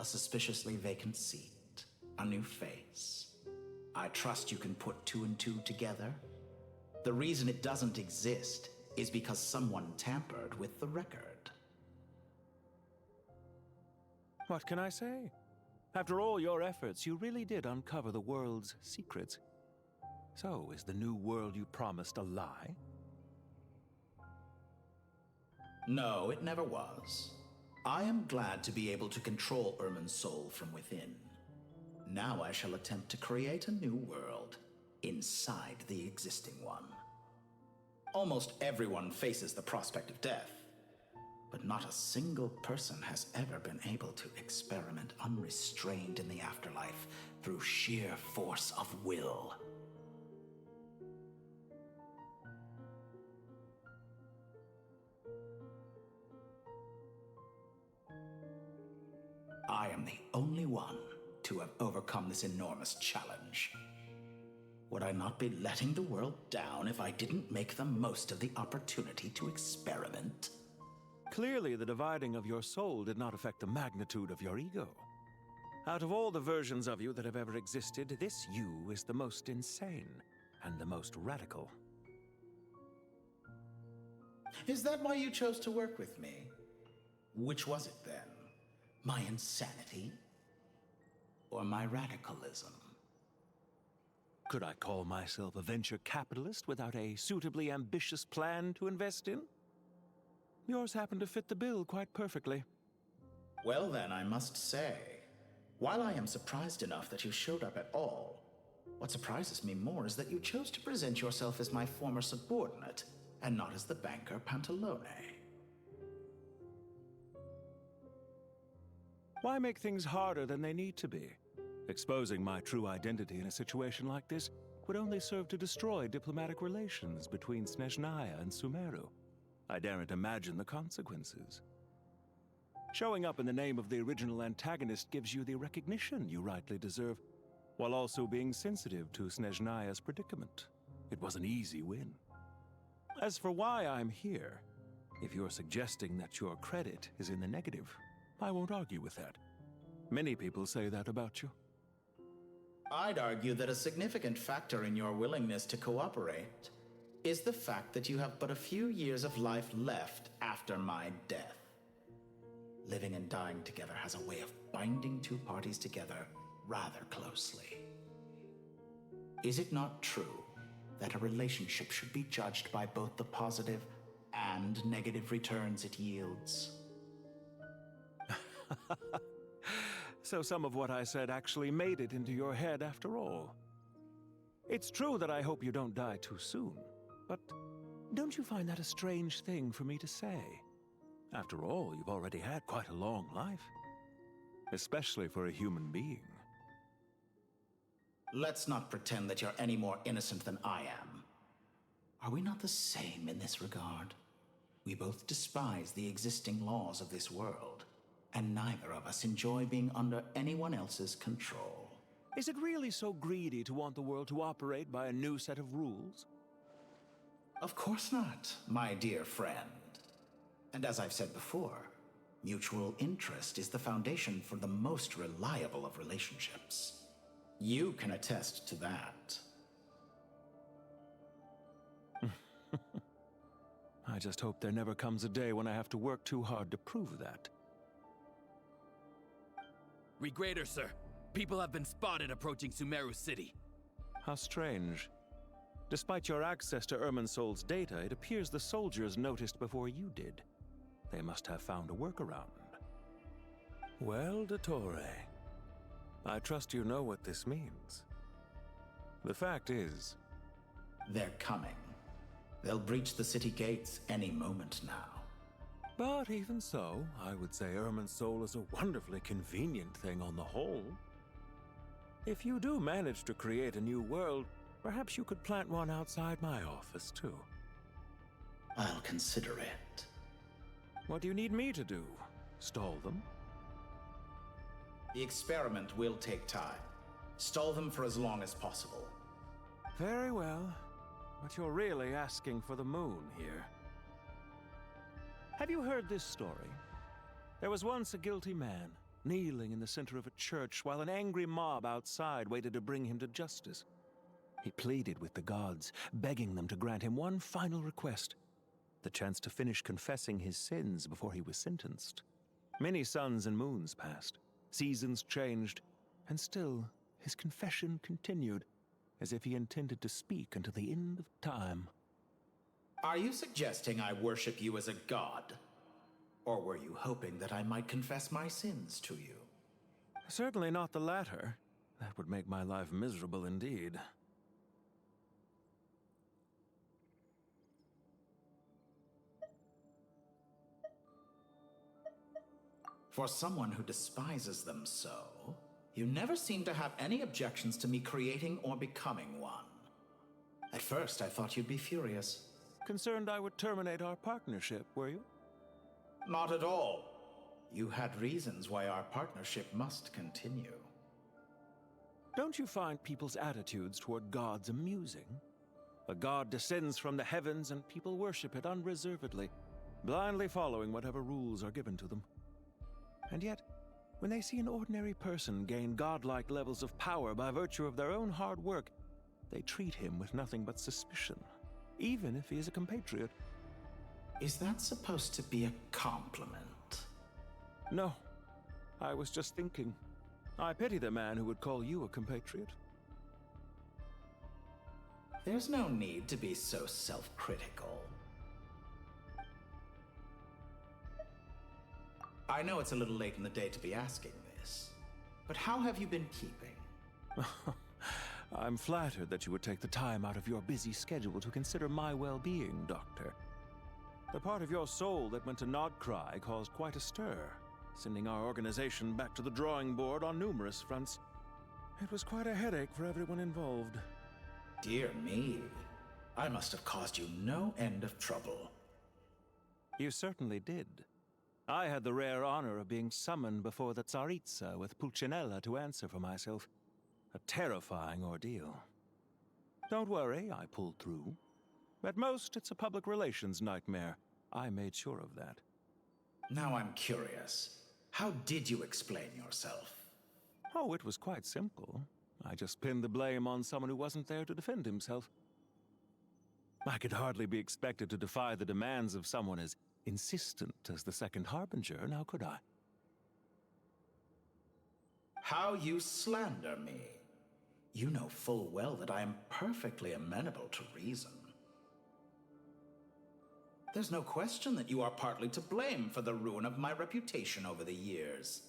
A suspiciously vacant seat, a new face. I trust you can put two and two together. The reason it doesn't exist is because someone tampered with the record. What can I say? After all your efforts, you really did uncover the world's secrets. So, is the new world you promised a lie? No, it never was. I am glad to be able to control Irmin's soul from within. Now I shall attempt to create a new world inside the existing one. Almost everyone faces the prospect of death, but not a single person has ever been able to experiment unrestrained in the afterlife through sheer force of will. I am the only one to have overcome this enormous challenge. Would I not be letting the world down if I didn't make the most of the opportunity to experiment? Clearly, the dividing of your soul did not affect the magnitude of your ego. Out of all the versions of you that have ever existed, this you is the most insane and the most radical. Is that why you chose to work with me? Which was it then? My insanity? Or my radicalism? Could I call myself a venture capitalist without a suitably ambitious plan to invest in? Yours happened to fit the bill quite perfectly. Well then, I must say, while I am surprised enough that you showed up at all, what surprises me more is that you chose to present yourself as my former subordinate, and not as the banker Pantalone. Why make things harder than they need to be? Exposing my true identity in a situation like this would only serve to destroy diplomatic relations between Snezhnaya and Sumeru. I daren't imagine the consequences. Showing up in the name of the original antagonist gives you the recognition you rightly deserve, while also being sensitive to Snezhnaya's predicament. It was an easy win. As for why I'm here, if you're suggesting that your credit is in the negative, I won't argue with that. Many people say that about you. I'd argue that a significant factor in your willingness to cooperate is the fact that you have but a few years of life left after my death. Living and dying together has a way of binding two parties together rather closely. Is it not true that a relationship should be judged by both the positive and negative returns it yields? So some of what I said actually made it into your head after all. It's true that I hope you don't die too soon, but don't you find that a strange thing for me to say? After all, you've already had quite a long life, especially for a human being. Let's not pretend that you're any more innocent than I am. Are we not the same in this regard? We both despise the existing laws of this world, and neither of us enjoy being under anyone else's control. Is it really so greedy to want the world to operate by a new set of rules? Of course not, my dear friend. And as I've said before, mutual interest is the foundation for the most reliable of relationships. You can attest to that. I just hope there never comes a day when I have to work too hard to prove that. Regrader, sir. People have been spotted approaching Sumeru City. How strange. Despite your access to Irminsol's data, it appears the soldiers noticed before you did. They must have found a workaround. Well, Dottore, I trust you know what this means. The fact is... They're coming. They'll breach the city gates any moment now. But even so, I would say Irminsol is a wonderfully convenient thing on the whole. If you do manage to create a new world, perhaps you could plant one outside my office, too. I'll consider it. What do you need me to do? Stall them? The experiment will take time. Stall them for as long as possible. Very well. But you're really asking for the moon here. Have you heard this story? There was once a guilty man, kneeling in the center of a church while an angry mob outside waited to bring him to justice. He pleaded with the gods, begging them to grant him one final request, the chance to finish confessing his sins before he was sentenced. Many suns and moons passed, seasons changed, and still his confession continued, as if he intended to speak until the end of time. Are you suggesting I worship you as a god? Or were you hoping that I might confess my sins to you? Certainly not the latter. That would make my life miserable indeed. For someone who despises them so, you never seem to have any objections to me creating or becoming one. At first, I thought you'd be furious. Concerned I would terminate our partnership, were you? Not at all. You had reasons why our partnership must continue. Don't you find people's attitudes toward gods amusing? A god descends from the heavens and people worship it unreservedly, blindly following whatever rules are given to them. And yet, when they see an ordinary person gain godlike levels of power by virtue of their own hard work, they treat him with nothing but suspicion, even if he is a compatriot. Is that supposed to be a compliment? No. I was just thinking. I pity the man who would call you a compatriot. There's no need to be so self-critical. I know it's a little late in the day to be asking this, but how have you been keeping? I'm flattered that you would take the time out of your busy schedule to consider my well-being, Doctor. The part of your soul that went to Nodcry caused quite a stir, sending our organization back to the drawing board on numerous fronts. It was quite a headache for everyone involved. Dear me, I must have caused you no end of trouble. You certainly did. I had the rare honor of being summoned before the Tsaritsa with Pulcinella to answer for myself. A terrifying ordeal. Don't worry, I pulled through. At most, it's a public relations nightmare. I made sure of that. Now I'm curious. How did you explain yourself? Oh, it was quite simple. I just pinned the blame on someone who wasn't there to defend himself. I could hardly be expected to defy the demands of someone as insistent as the Second Harbinger, now could I? How you slander me. You know full well that I am perfectly amenable to reason. There's no question that you are partly to blame for the ruin of my reputation over the years.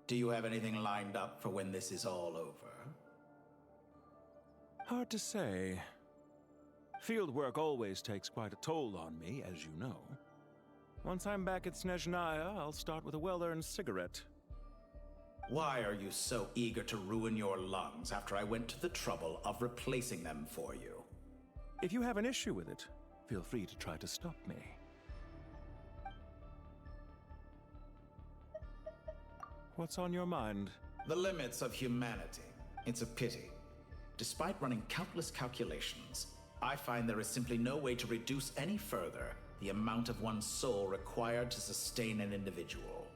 Do you have anything lined up for when this is all over? Hard to say. Field work always takes quite a toll on me, as you know. Once I'm back at Snezhnaya, I'll start with a well-earned cigarette. Why are you so eager to ruin your lungs after I went to the trouble of replacing them for you? If you have an issue with it, feel free to try to stop me. What's on your mind? The limits of humanity. It's a pity. Despite running countless calculations, I find there is simply no way to reduce any further the amount of one's soul required to sustain an individual.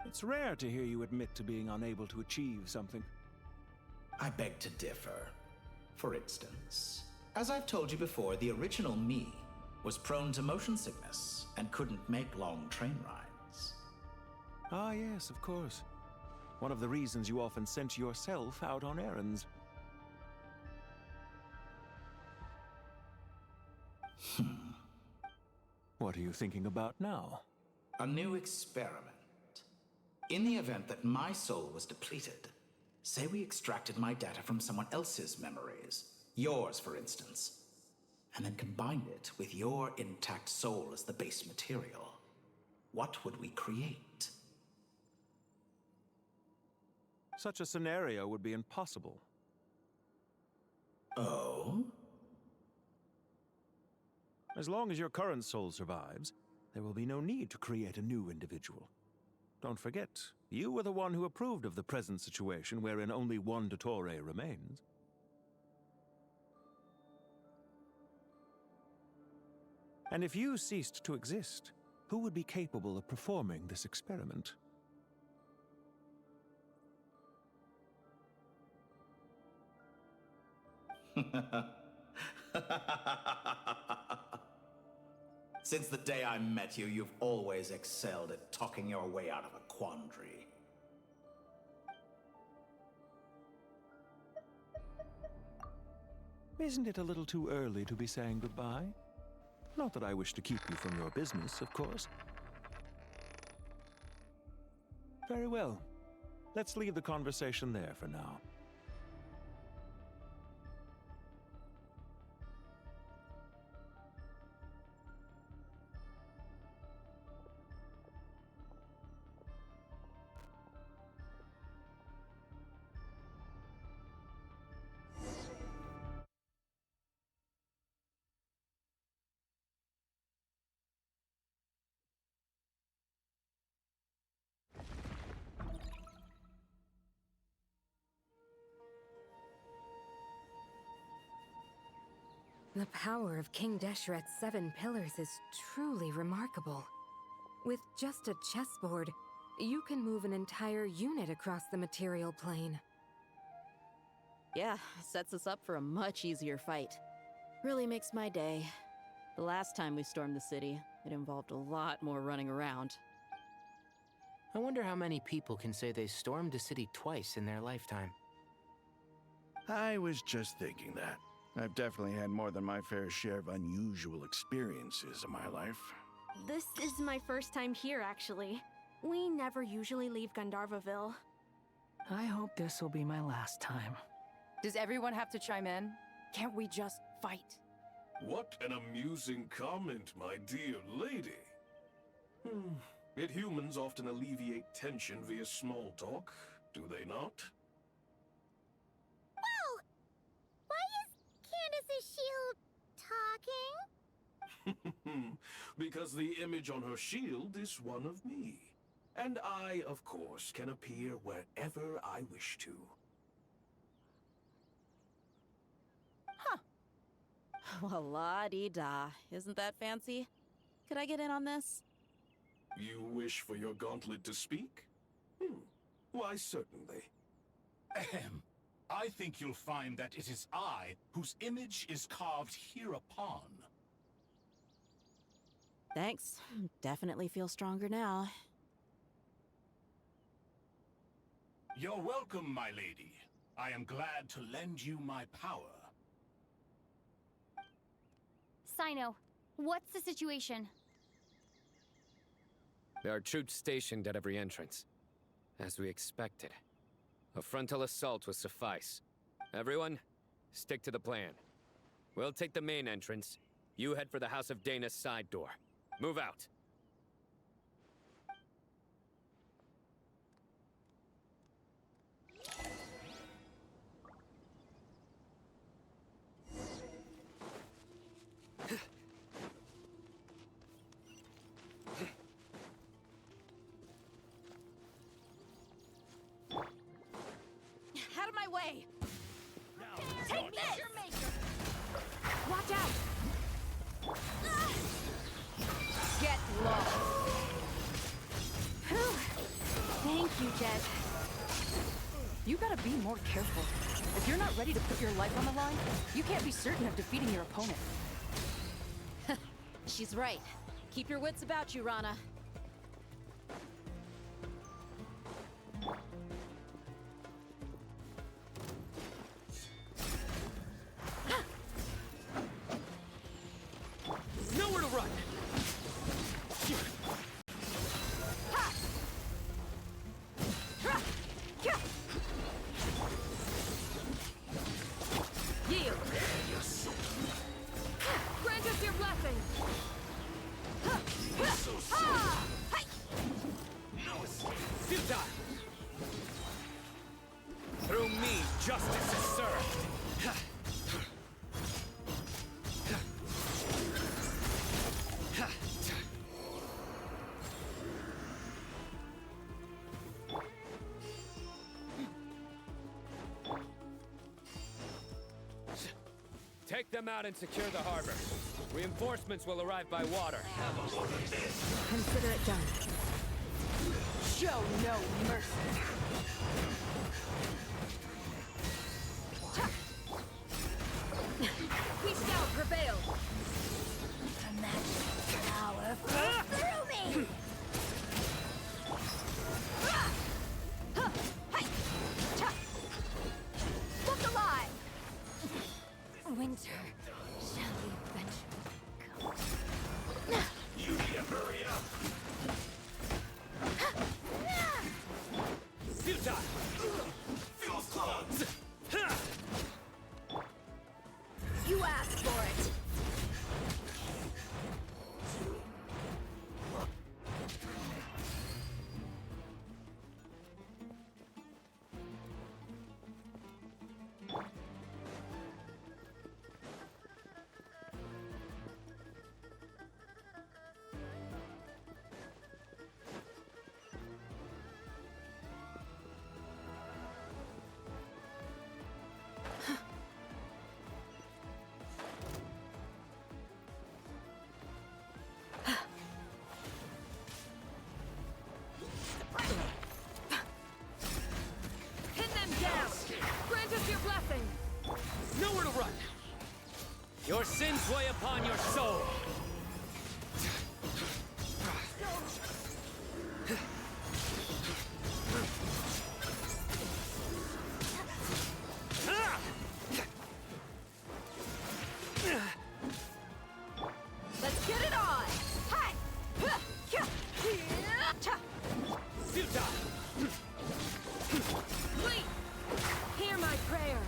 It's rare to hear you admit to being unable to achieve something. I beg to differ. For instance, as I've told you before, the original me was prone to motion sickness and couldn't make long train rides. Ah, yes, of course. One of the reasons you often sent yourself out on errands. What are you thinking about now? A new experiment. In the event that my soul was depleted, say we extracted my data from someone else's memories, yours for instance, and then combined it with your intact soul as the base material, what would we create? Such a scenario would be impossible. Oh? As long as your current soul survives, there will be no need to create a new individual. Don't forget, you were the one who approved of the present situation wherein only one Dottore remains. And if you ceased to exist, who would be capable of performing this experiment? Since the day I met you, you've always excelled at talking your way out of a quandary. Isn't it a little too early to be saying goodbye? Not that I wish to keep you from your business, of course. Very well. Let's leave the conversation there for now. The power of King Deshret's 7 pillars is truly remarkable. With just a chessboard, you can move an entire unit across the material plane. Yeah, sets us up for a much easier fight. Really makes my day. The last time we stormed the city, it involved a lot more running around. I wonder how many people can say they stormed a city twice in their lifetime. I was just thinking that. I've definitely had more than my fair share of unusual experiences in my life. This is my first time here, actually. We never usually leave Gandharvaville. I hope this will be my last time. Does everyone have to chime in? Can't we just fight? What an amusing comment, my dear lady. Yet humans often alleviate tension via small talk, do they not? Well, why is Candace's shield talking? Because the image on her shield is one of me. And I, of course, can appear wherever I wish to. Well, la-dee-da. Isn't that fancy? Could I get in on this? You wish for your gauntlet to speak? Why, certainly. Ahem. I think you'll find that it is I whose image is carved hereupon. Thanks. Definitely feel stronger now. You're welcome, my lady. I am glad to lend you my power. Sino, what's the situation? There are troops stationed at every entrance. As we expected. A frontal assault will suffice. Everyone, stick to the plan. We'll take the main entrance. You head for the House of Dana's side door. Move out. Out of my way! Take this! Watch out! Get lost! Thank you, Jet. You gotta be more careful. If you're not ready to put your life on the line, you can't be certain of defeating your opponent. She's right. Keep your wits about you, Rana. Nowhere to run! Yield! Grant us your blessing! Futile! Through me, justice is served! Take them out and secure the harbor. Reinforcements will arrive by water. Consider it done. Show no mercy. We shall prevail! The magic power flows through me! Look alive! Winter shall eventually come. You need to hurry up. Futile! Feels clogged. You asked for it! Pin them down! Grant us your blessing! Nowhere to run! Your sins weigh upon your soul! Let's get it on! Hi! Futile! Please! Hear my prayer!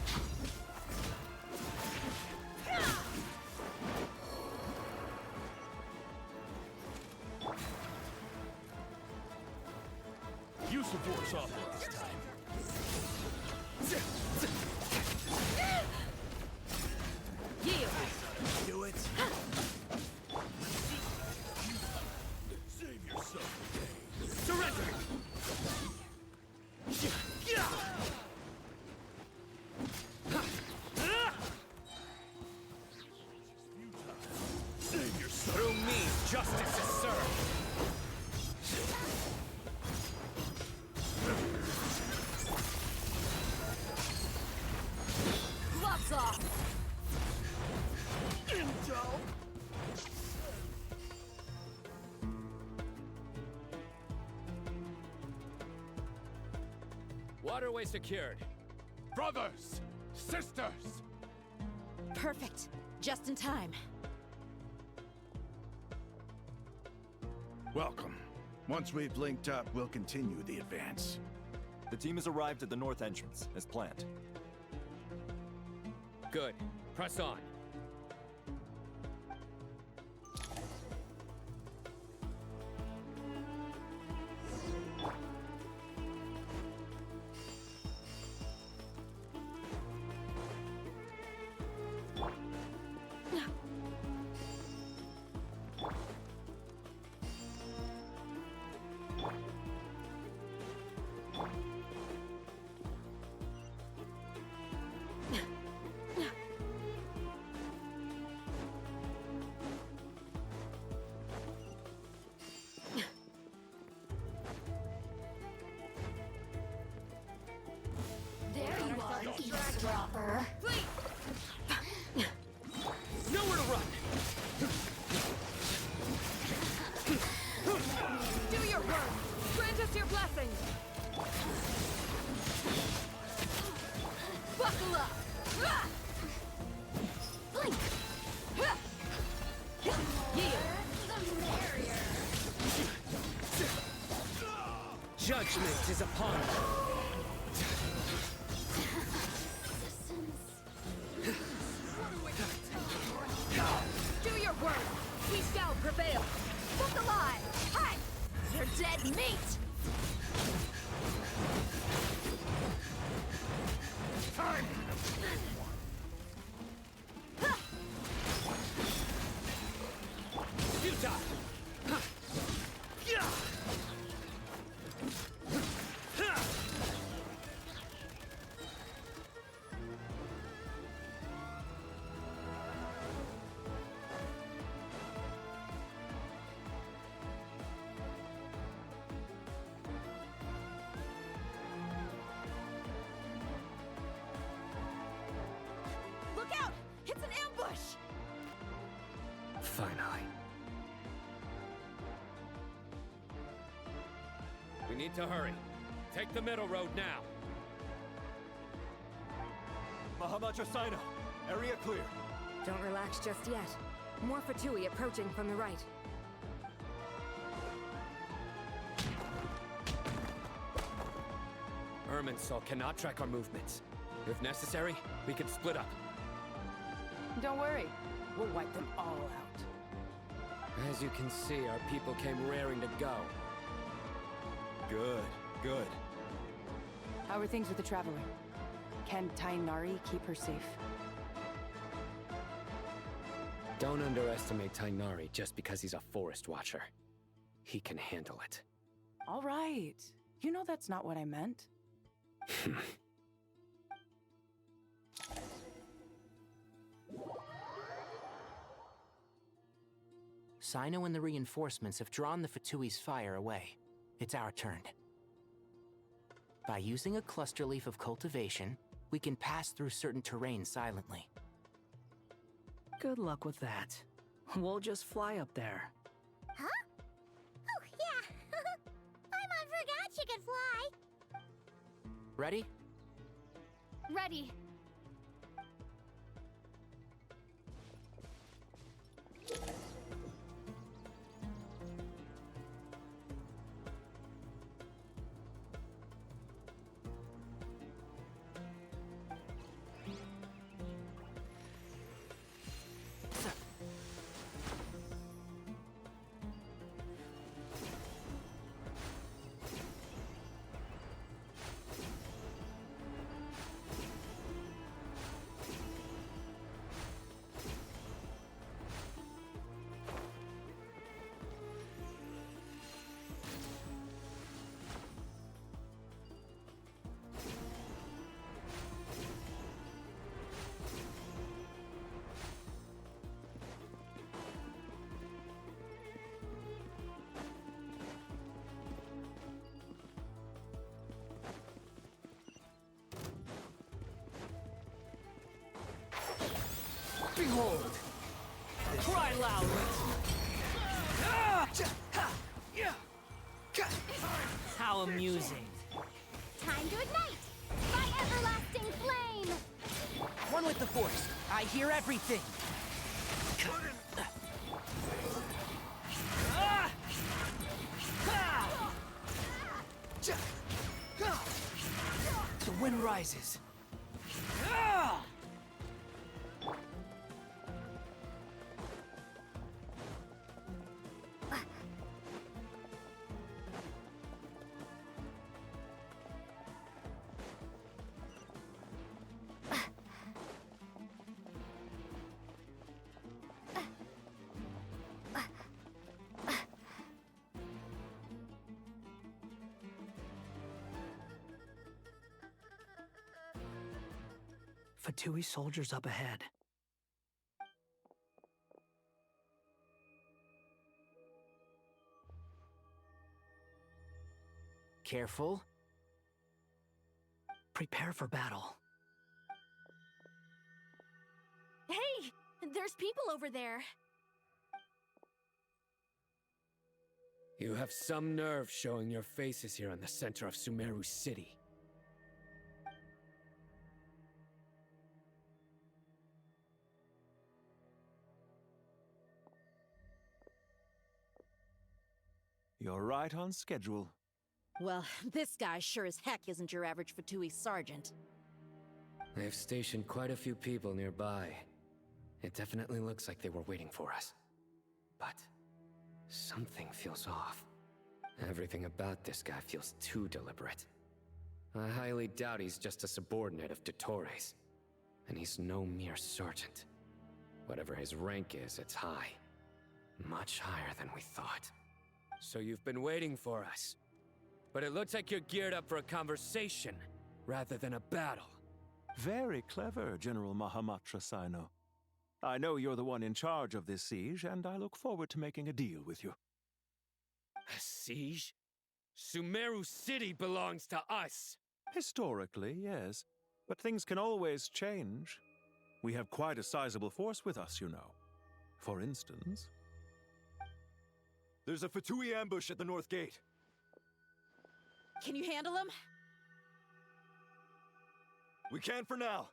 Use the force authorized time. Yield! Do it. Save yourself the pain. Surrender! Save yourself. Through me, justice is served! Gloves off! Waterway secured. Brothers! Sisters! Perfect. Just in time. Welcome. Once we've linked up, we'll continue the advance. The team has arrived at the north entrance, as planned. Good. Press on. Chopper. Nowhere to run! Do your work! Grant us your blessing! Buckle up! Blink! Judgment is upon us. Do your work! We shall prevail! Look alive! Hi! You're dead meat! Time! Futile! Yeah! Look out! It's an ambush! Finally. We need to hurry. Take the middle road now. Mahamadrasina, area clear. Don't relax just yet. More Fatui approaching from the right. Irminsul cannot track our movements. If necessary, we can split up. Don't worry. We'll wipe them all out. As you can see, our people came raring to go. Good, good. How are things with the Traveler? Can Tainari keep her safe? Don't underestimate Tainari just because he's a forest watcher. He can handle it. All right. You know that's not what I meant. Sino and the reinforcements have drawn the Fatui's fire away. It's our turn. By using a cluster leaf of cultivation, we can pass through certain terrain silently. Good luck with that. We'll just fly up there. Huh? Oh, yeah. Paimon forgot she could fly. Ready? Ready. Behold! Cry loud! How amusing. Time to ignite! By everlasting flame! One with the Force. I hear everything. The wind rises. Fatui soldiers up ahead. Careful. Prepare for battle. Hey! There's people over there. You have some nerve showing your faces here in the center of Sumeru City. You're right on schedule. Well, this guy sure as heck isn't your average Fatui sergeant. They've stationed quite a few people nearby. It definitely looks like they were waiting for us. But something feels off. Everything about this guy feels too deliberate. I highly doubt he's just a subordinate of Dottores. And he's no mere sergeant. Whatever his rank is, it's high. Much higher than we thought. So you've been waiting for us. But it looks like you're geared up for a conversation, rather than a battle. Very clever, General Mahamatra Sino. I know you're the one in charge of this siege, and I look forward to making a deal with you. A siege? Sumeru City belongs to us! Historically, yes. But things can always change. We have quite a sizable force with us, you know. For instance... There's a Fatui ambush at the north gate. Can you handle him? We can for now.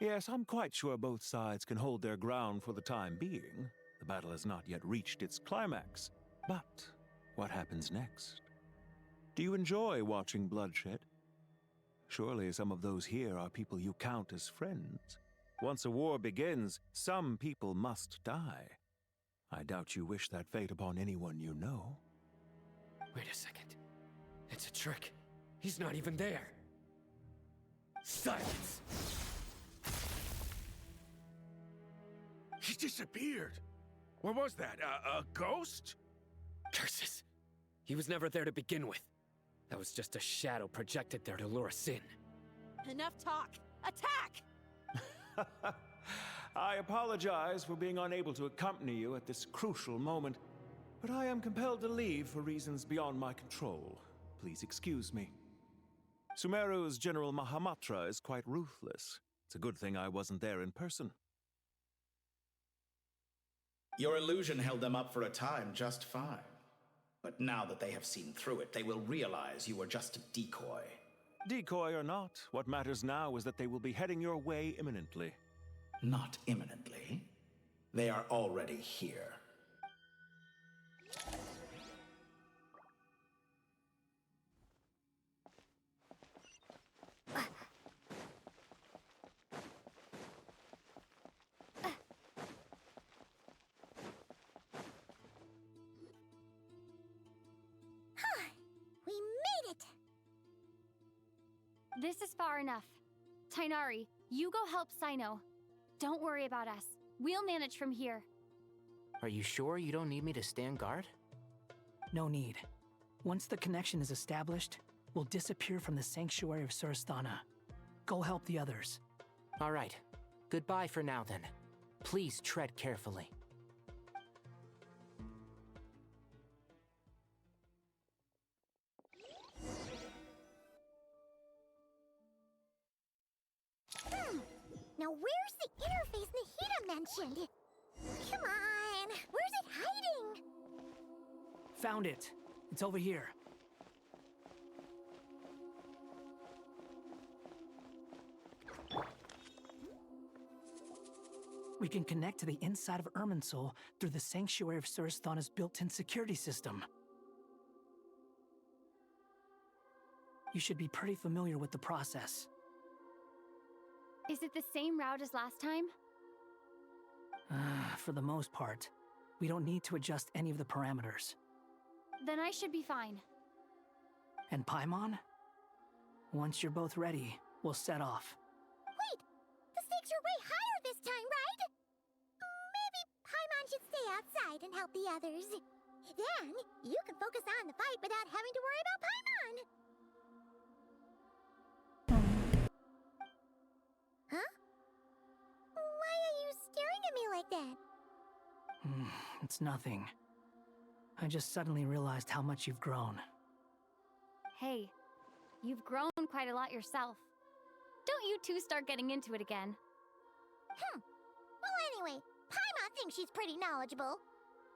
Yes, I'm quite sure both sides can hold their ground for the time being. The battle has not yet reached its climax. But what happens next? Do you enjoy watching bloodshed? Surely some of those here are people you count as friends. Once a war begins, some people must die. I doubt you wish that fate upon anyone you know. Wait a second. It's a trick. He's not even there. Silence! He disappeared. What was that? A ghost? Curses! He was never there to begin with. That was just a shadow projected there to lure us in. Enough talk! Attack! I apologize for being unable to accompany you at this crucial moment, but I am compelled to leave for reasons beyond my control. Please excuse me. Sumeru's General Mahamatra is quite ruthless. It's a good thing I wasn't there in person. Your illusion held them up for a time just fine. But now that they have seen through it, they will realize you were just a decoy. Decoy or not, what matters now is that they will be heading your way imminently. Not imminently. They are already here. We made it! This is far enough. Tainari, you go help Sino. Don't worry about us. We'll manage from here. Are you sure you don't need me to stand guard? No need. Once the connection is established, we'll disappear from the sanctuary of Surasthana. Go help the others. All right. Goodbye for now, then. Please tread carefully. Now where's the interface Nahida mentioned? Come on, where's it hiding? Found it. It's over here. We can connect to the inside of Irminsul through the Sanctuary of Surasthana's built-in security system. You should be pretty familiar with the process. Is it the same route as last time? For the most part. We don't need to adjust any of the parameters. Then I should be fine. And Paimon? Once you're both ready, we'll set off. Wait! The stakes are way higher this time, right? Maybe Paimon should stay outside and help the others. Then, you can focus on the fight without having to worry about Paimon! Huh? Why are you staring at me like that? It's nothing. I just suddenly realized how much you've grown. Hey, you've grown quite a lot yourself. Don't you two start getting into it again. Anyway, Paimon thinks she's pretty knowledgeable.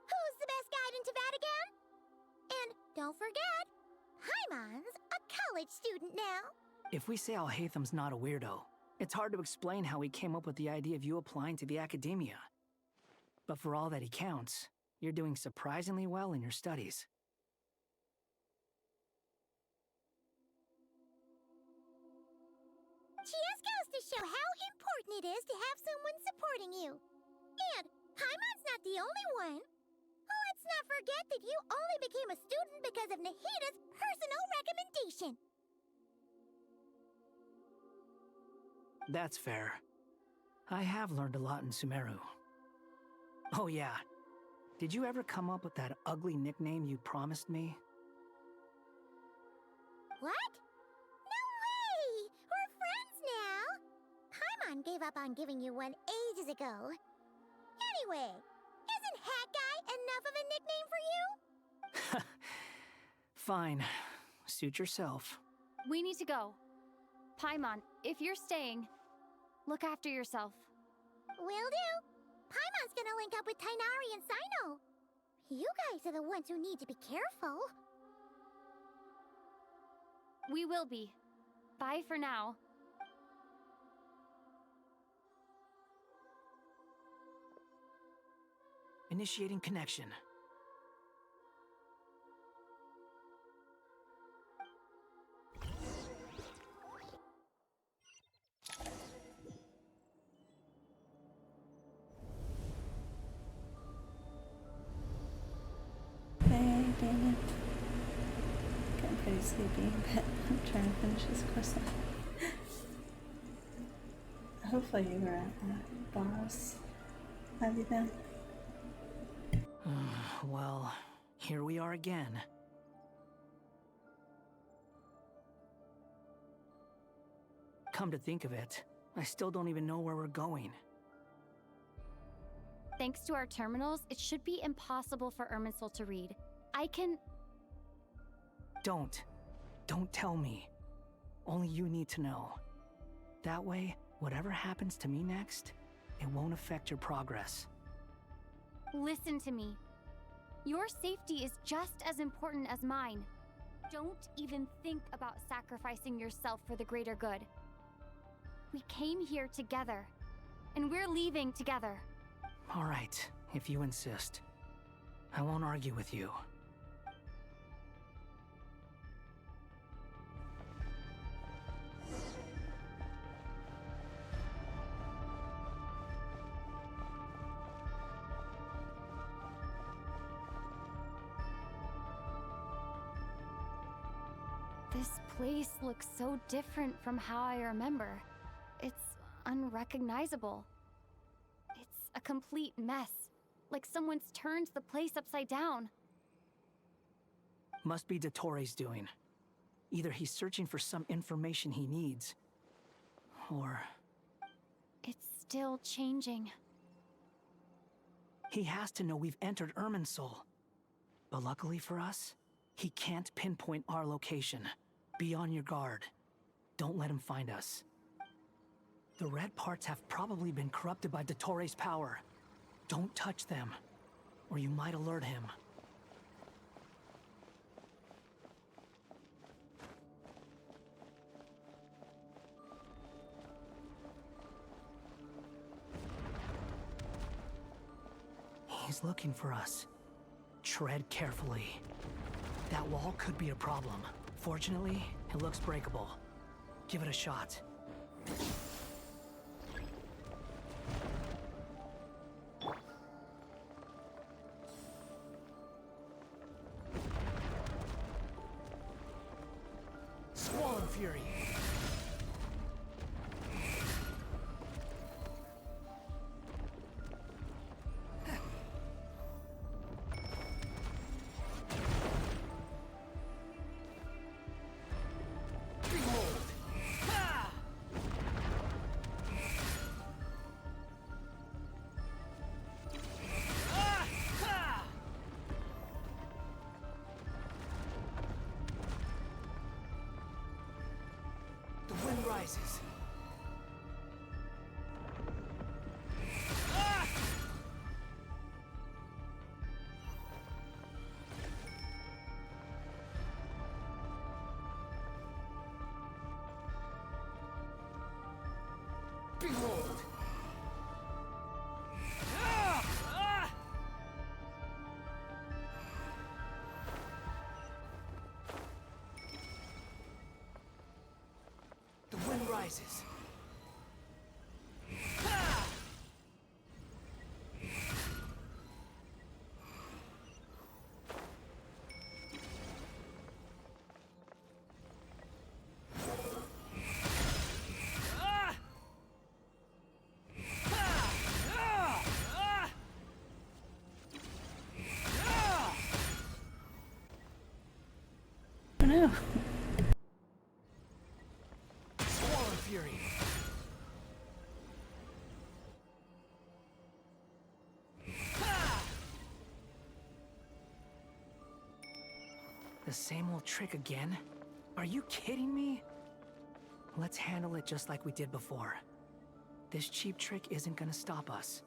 Who's the best guide into Vatican? And don't forget, Paimon's a college student now. If we say Alhatham's not a weirdo, it's hard to explain how he came up with the idea of you applying to the academia. But for all that he counts, you're doing surprisingly well in your studies. Just goes to show how important it is to have someone supporting you. And Paimon's not the only one. Let's not forget that you only became a student because of Nahida's personal recommendation. That's fair. I have learned a lot in Sumeru. Oh yeah. Did you ever come up with that ugly nickname you promised me? What? No way! We're friends now! Paimon gave up on giving you one ages ago. Anyway, isn't Hat Guy enough of a nickname for you? Fine. Suit yourself. We need to go. Paimon, if you're staying, look after yourself. Will do. Paimon's gonna link up with Tainari and Sino. You guys are the ones who need to be careful. We will be. Bye for now. Initiating connection. Hey, dang it. Getting pretty sleepy, but I'm trying to finish this quest off. Hopefully you were at that boss. Have you been? Well, here we are again. Come to think of it, I still don't even know where we're going. Thanks to our terminals, it should be impossible for Irminsul to read. I can... Don't tell me. Only you need to know. That way, whatever happens to me next, it won't affect your progress. Listen to me. Your safety is just as important as mine. Don't even think about sacrificing yourself for the greater good. We came here together, and we're leaving together. All right, if you insist. I won't argue with you. This place looks so different from how I remember. It's unrecognizable. It's a complete mess. Like someone's turned the place upside down. Must be Dottoro's doing. Either he's searching for some information he needs, or... It's still changing. He has to know we've entered Irminsul. But luckily for us, he can't pinpoint our location. Be on your guard. Don't let him find us. The red parts have probably been corrupted by Dottoro's power. Don't touch them, or you might alert him. He's looking for us. Tread carefully. That wall could be a problem. Fortunately, it looks breakable. Give it a shot. Squall Fury. The wind rises. Behold! The wind rises. I don't know. Swollen Fury. The same old trick again? Are you kidding me? Let's handle it just like we did before. This cheap trick isn't gonna stop us.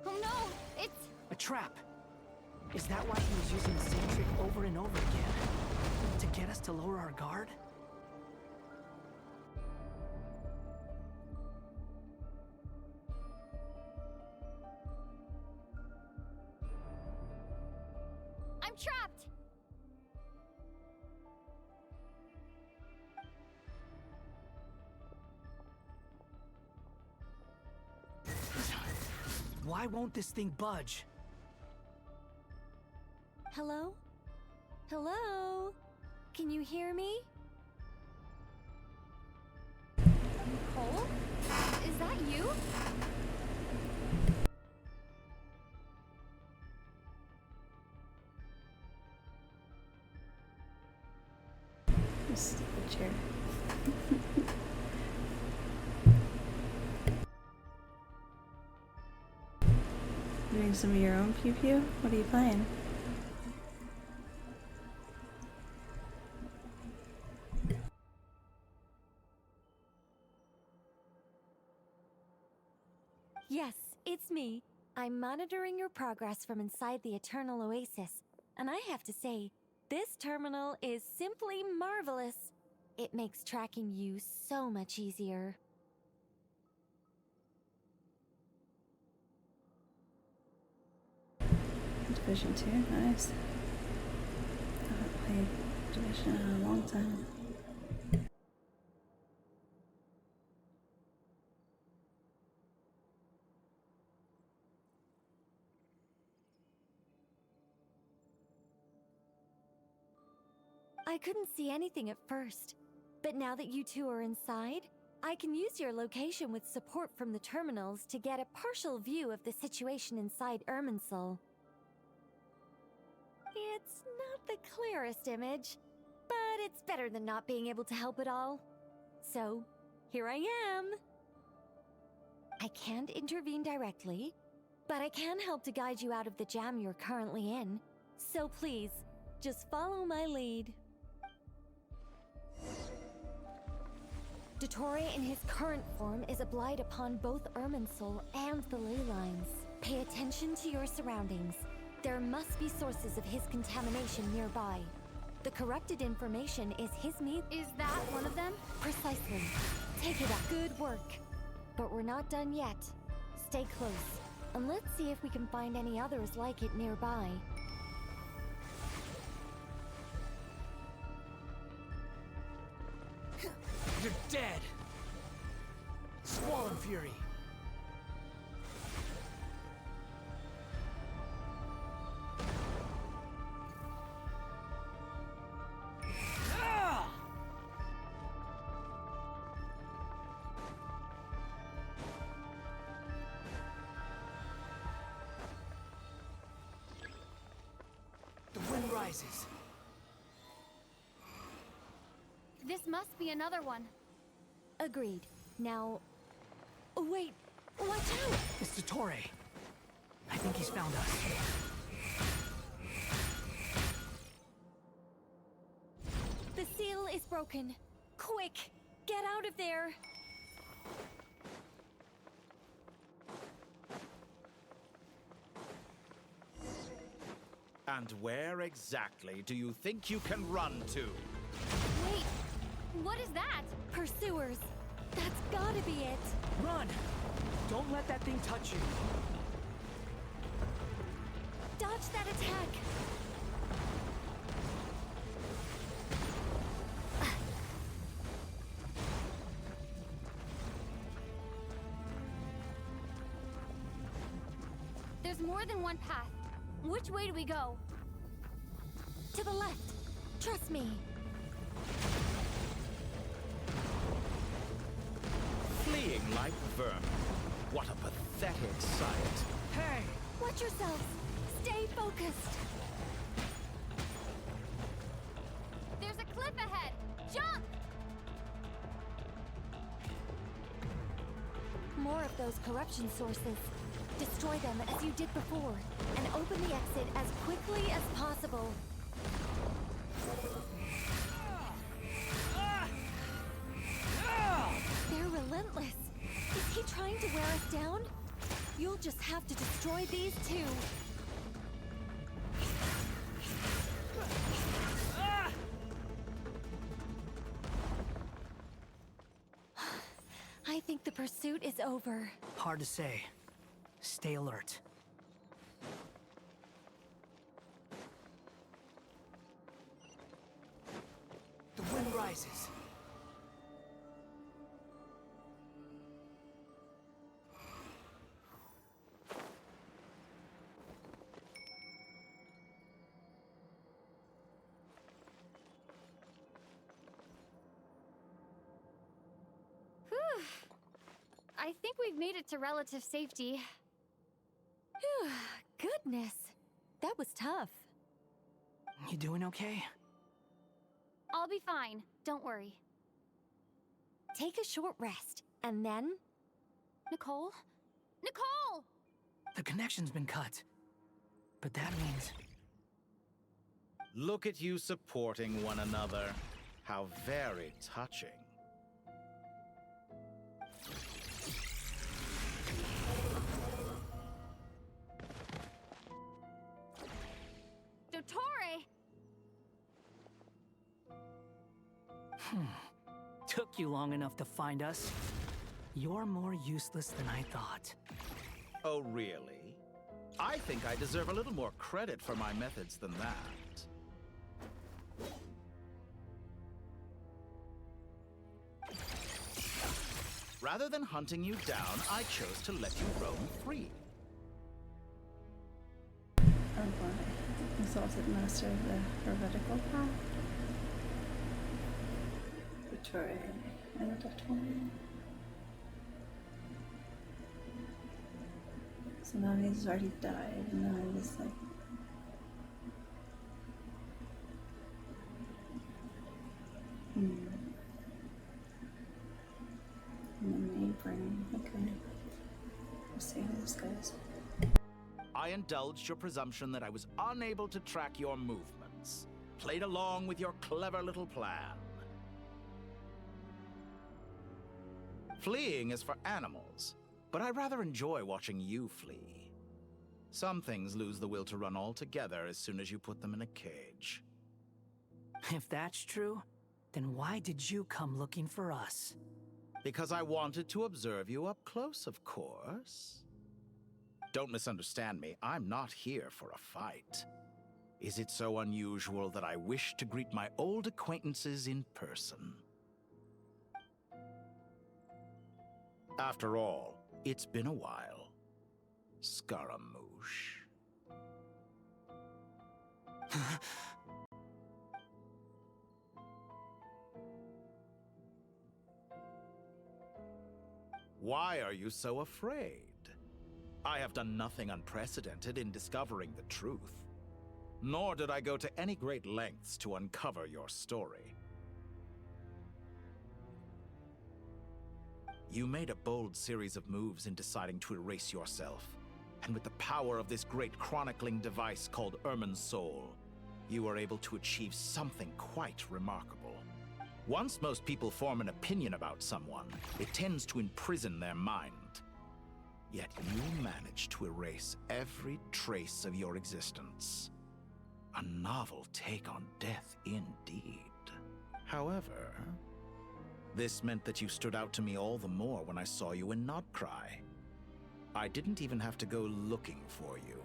Oh no! It's... A trap! Is that why he was using the same trick over and over again? To get us to lower our guard? I'm trapped! Why won't this thing budge? Hello? Hello? Can you hear me? Cole? Is that you? Stupid chair. Doing some of your own pew pew? What are you playing? Yes, it's me. I'm monitoring your progress from inside the Eternal Oasis, and I have to say, this terminal is simply marvelous. It makes tracking you so much easier. Division 2, nice. I haven't played Division in a long time. I couldn't see anything at first, but now that you two are inside, I can use your location with support from the terminals to get a partial view of the situation inside Irminsul. It's not the clearest image, but it's better than not being able to help at all. So, here I am. I can't intervene directly, but I can help to guide you out of the jam you're currently in. So please, just follow my lead. Dottore in his current form is a blight upon both Irminsul and the ley lines. Pay attention to your surroundings. There must be sources of his contamination nearby. The corrupted information is his meat. Is that one of them? Precisely. Take it up. Good work. But we're not done yet. Stay close, and let's see if we can find any others like it nearby. You're dead! Swollen Fury! The wind rises. This must be another one. Agreed. Now... Wait! Watch out! It's Dottore. I think he's found us. The seal is broken. Quick! Get out of there! And where exactly do you think you can run to? Wait, what is that? Pursuers. That's gotta be it. Run! Don't let that thing touch you. Dodge that attack. There's more than one path. Which way do we go? To the left. Trust me. Fleeing like vermin. What a pathetic sight. Hey! Watch yourselves. Stay focused. There's a cliff ahead. Jump! More of those corruption sources. Destroy them as you did before, and open the exit as quickly as possible. They're relentless. Is he trying to wear us down? You'll just have to destroy these two. I think the pursuit is over. Hard to say. Stay alert. The wind rises. Whew. I think we've made it to relative safety. Phew, goodness. That was tough. You doing okay? I'll be fine. Don't worry. Take a short rest, and then... Nicole? Nicole! The connection's been cut. But that means... Look at you supporting one another. How very touching. Dottore! Took you long enough to find us. You're more useless than I thought. Oh, really? I think I deserve a little more credit for my methods than that. Rather than hunting you down, I chose to let you roam free. Oh boy. Exalted Master of the Heretical Path. Victoria and Dottore. So now he's already died, and now he's like... In the main brain. Okay. We'll see how this goes. I indulged your presumption that I was unable to track your movements. Played along with your clever little plan. Fleeing is for animals, but I rather enjoy watching you flee. Some things lose the will to run altogether as soon as you put them in a cage. If that's true, then why did you come looking for us? Because I wanted to observe you up close, of course. Don't misunderstand me, I'm not here for a fight. Is it so unusual that I wish to greet my old acquaintances in person? After all, it's been a while. Scaramouche. Why are you so afraid? I have done nothing unprecedented in discovering the truth. Nor did I go to any great lengths to uncover your story. You made a bold series of moves in deciding to erase yourself. And with the power of this great chronicling device called Irmin's Soul, you were able to achieve something quite remarkable. Once most people form an opinion about someone, it tends to imprison their mind. Yet you managed to erase every trace of your existence. A novel take on death indeed. However, this meant that you stood out to me all the more when I saw you in Nodcry. I didn't even have to go looking for you.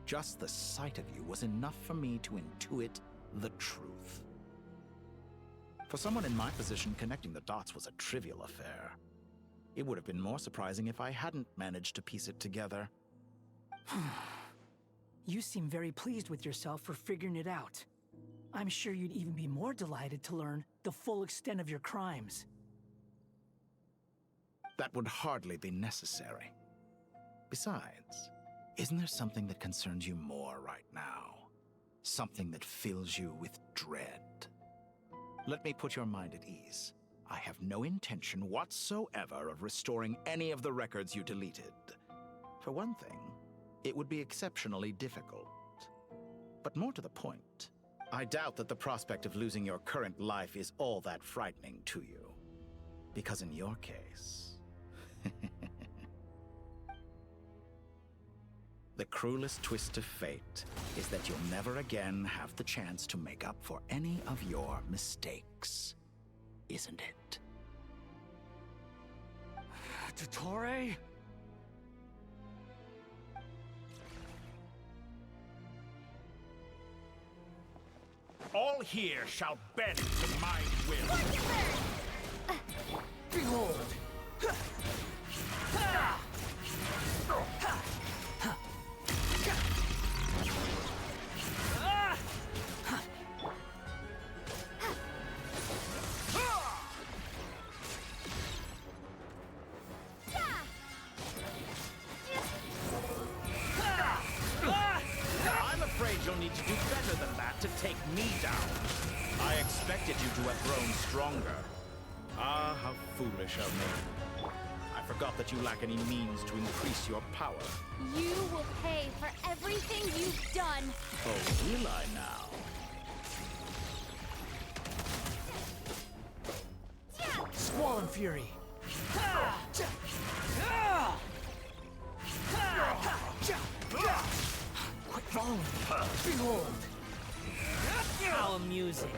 Just the sight of you was enough for me to intuit the truth. For someone in my position, connecting the dots was a trivial affair. It would have been more surprising if I hadn't managed to piece it together. You seem very pleased with yourself for figuring it out. I'm sure you'd even be more delighted to learn the full extent of your crimes. That would hardly be necessary. Besides, isn't there something that concerns you more right now? Something that fills you with dread? Let me put your mind at ease. I have no intention whatsoever of restoring any of the records you deleted. For one thing, it would be exceptionally difficult. But more to the point, I doubt that the prospect of losing your current life is all that frightening to you. Because in your case, the cruelest twist of fate is that you'll never again have the chance to make up for any of your mistakes. Isn't it? Dottore? All here shall bend to my will. Behold! I'm afraid you'll need to do better than that to take me down. I expected you to have grown stronger. Ah, how foolish of me. I forgot that you lack any means to increase your power. You will pay for everything you've done. Oh, will I now? Squall Fury! Quit following me! Behold! How amusing!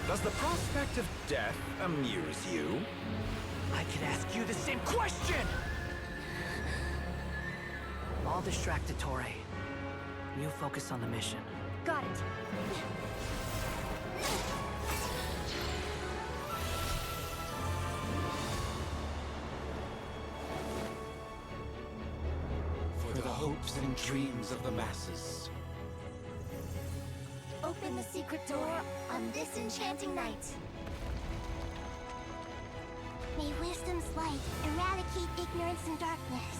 Does the prospect of death amuse you? I can ask you the same question! I'll distract Dottore. You focus on the mission. Got it. For the hopes and dreams of the masses. Open the secret door on this enchanting night. May wisdom's light eradicate ignorance and darkness,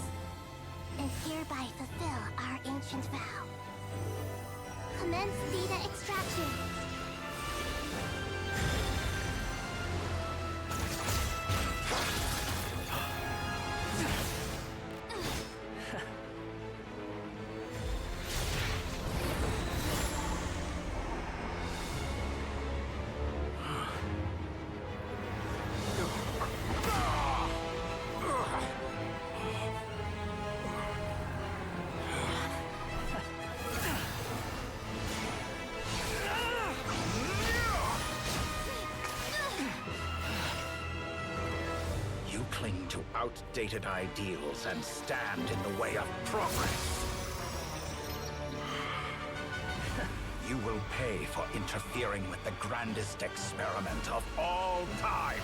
and hereby fulfill our ancient vow. Commence data extraction. Cling to outdated ideals and stand in the way of progress. You will pay for interfering with the grandest experiment of all time.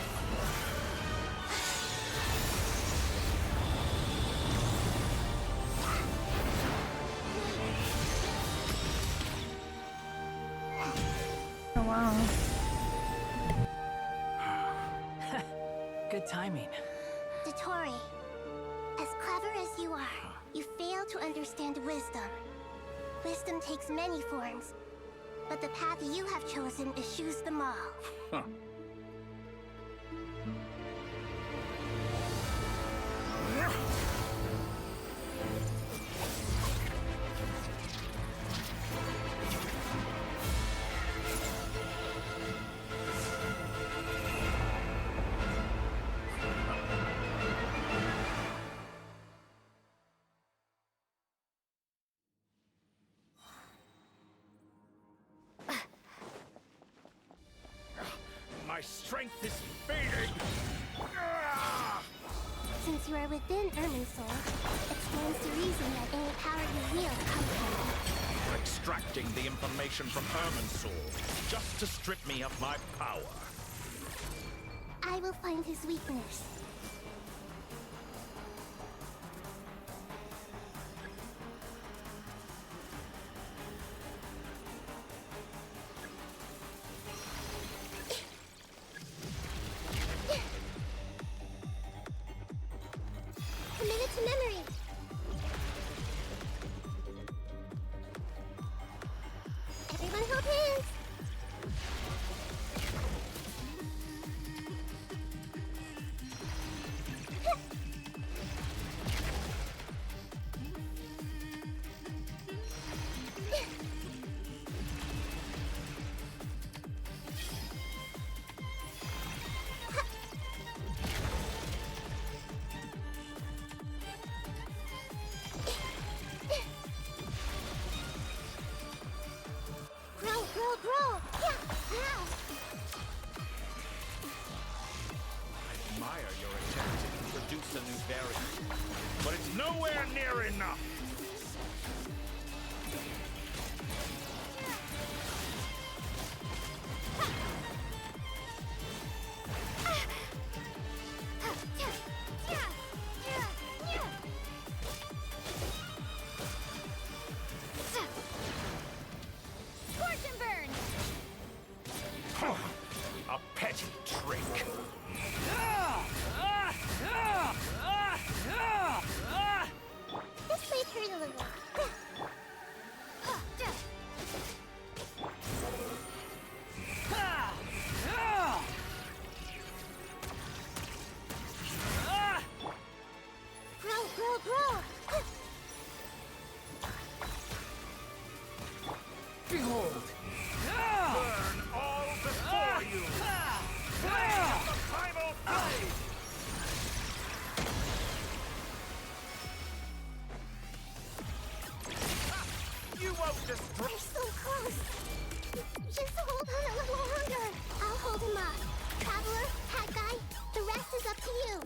Oh, wow. Good timing. Dottore, as clever as you are, you fail to understand wisdom. Wisdom takes many forms, but the path you have chosen eschews them all. is fading! Since you are within Irminsul, it stands to reason that any power you wield comes from it. You're extracting the information from Irminsul just to strip me of my power. I will find his weakness. Commit it to memory. Everyone hold hands. Grow! Yeah! Ow! I admire your attempt to introduce a new variant, but it's nowhere near enough! A petty trick. This might hurt a little. Grow! Behold! Burn all before you! Flame of the primal blade! You won't destroy. We're so close. Just hold on a little longer. I'll hold him off. Traveler, Hat Guy, the rest is up to you.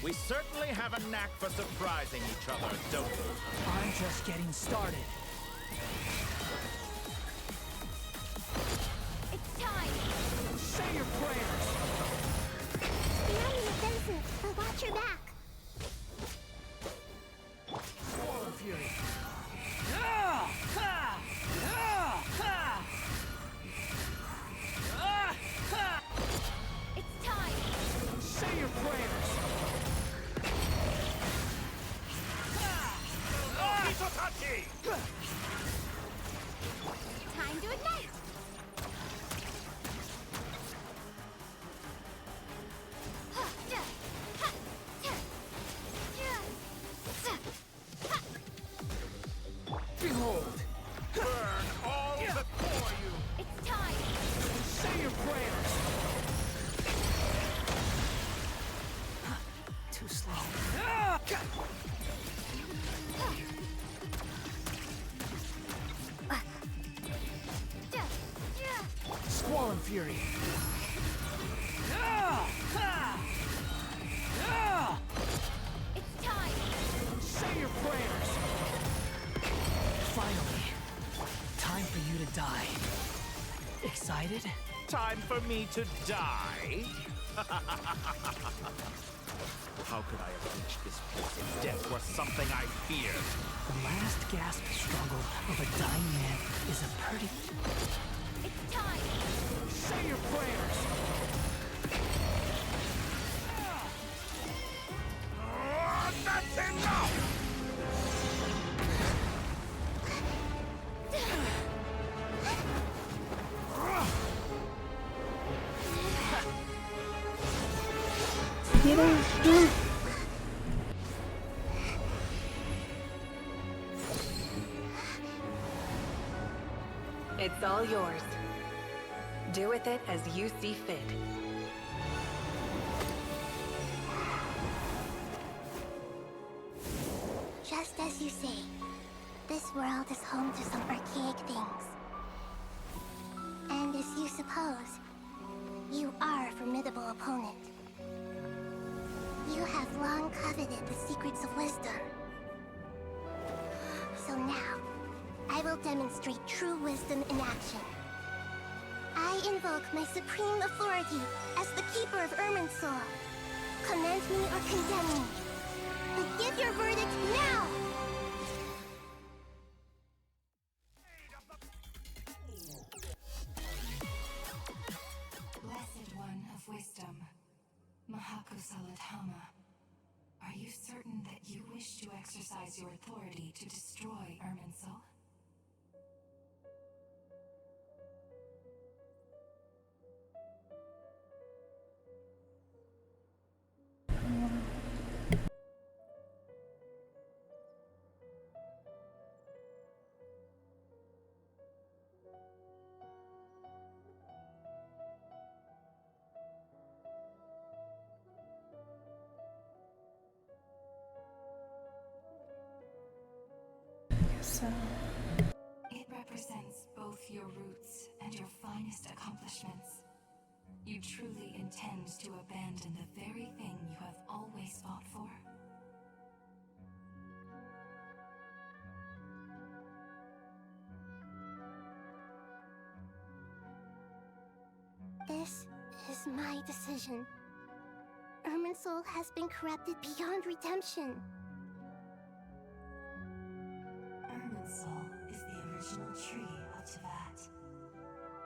We certainly have a knack for surprising each other, don't we? I'm just getting started. It's time. Say your prayers. You're on the offensive, but watch your back. Sword of Fury. It's time. Say your prayers. Time to ignite. Behold! Burn all before you! It's time. Say your prayers. Too slow. Squall and Fury. It's time. Say your prayers. Finally, time for you to die. Excited? Time for me to die? How could I have reached this place if death were something I feared? The last gasp struggle of a dying man is a pretty... It's time. Say your prayers. That's enough! It's all yours. Do with it as you see fit. Just as you say, this world is home to some archaic things. And is you suppose. You are a formidable opponent. You have long coveted the secrets of wisdom. So now, I will demonstrate true wisdom in action. I invoke my supreme authority as the keeper of Irminsul. Commend me or condemn me, but give your verdict now! Blessed One of Wisdom, Mahakusaladhama, are you certain that you wish to exercise your authority to destroy Irminsul? So it represents both your roots and your finest accomplishments. You truly intend to abandon the very thing you have always fought for? This is my decision. Irminsul has been corrupted beyond redemption. Irminsul is the original tree of Tevat.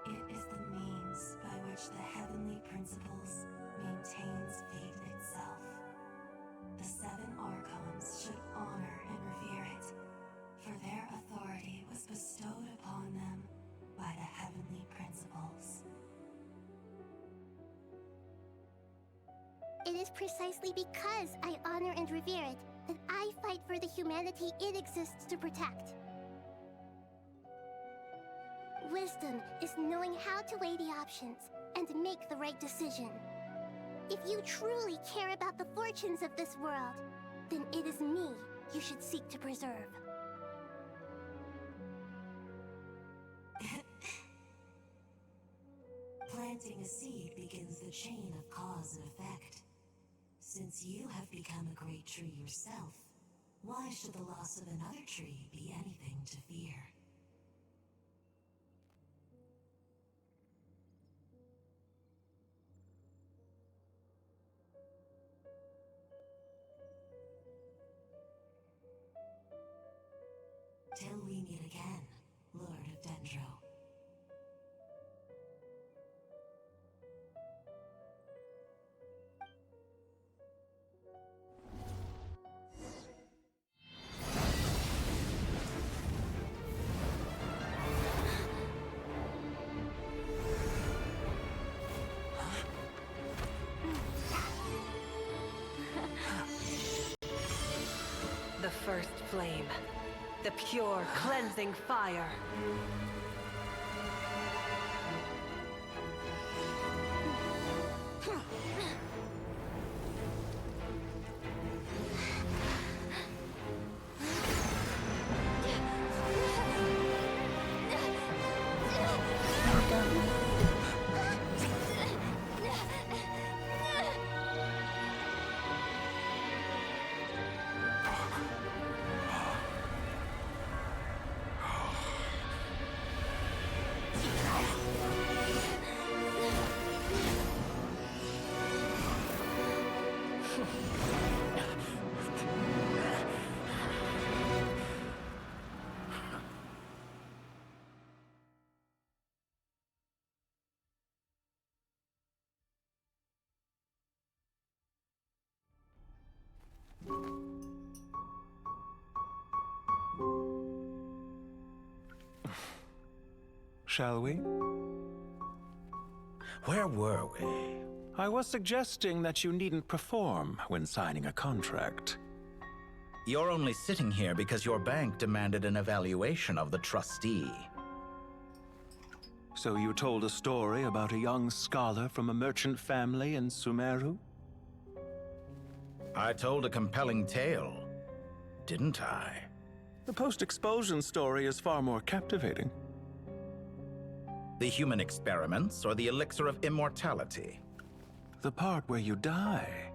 It is the means by which the heavenly principles maintains fate itself. The seven Archons should honor and revere it, for their authority was bestowed upon them by the heavenly principles. It is precisely because I honor and revere it that I fight for the humanity it exists to protect. Wisdom is knowing how to weigh the options and make the right decision. If you truly care about the fortunes of this world, then it is me you should seek to preserve. Planting a seed begins the chain of cause and effect. Since you have become a great tree yourself, why should the loss of another tree be anything to fear? Till we meet again, Lord of Dendro. The first flame. The pure, cleansing fire. Shall we? Where were we? I was suggesting that you needn't perform when signing a contract. You're only sitting here because your bank demanded an evaluation of the trustee. So you told a story about a young scholar from a merchant family in Sumeru? I told a compelling tale, didn't I? The post-expulsion story is far more captivating. The human experiments or the elixir of immortality? The part where you die.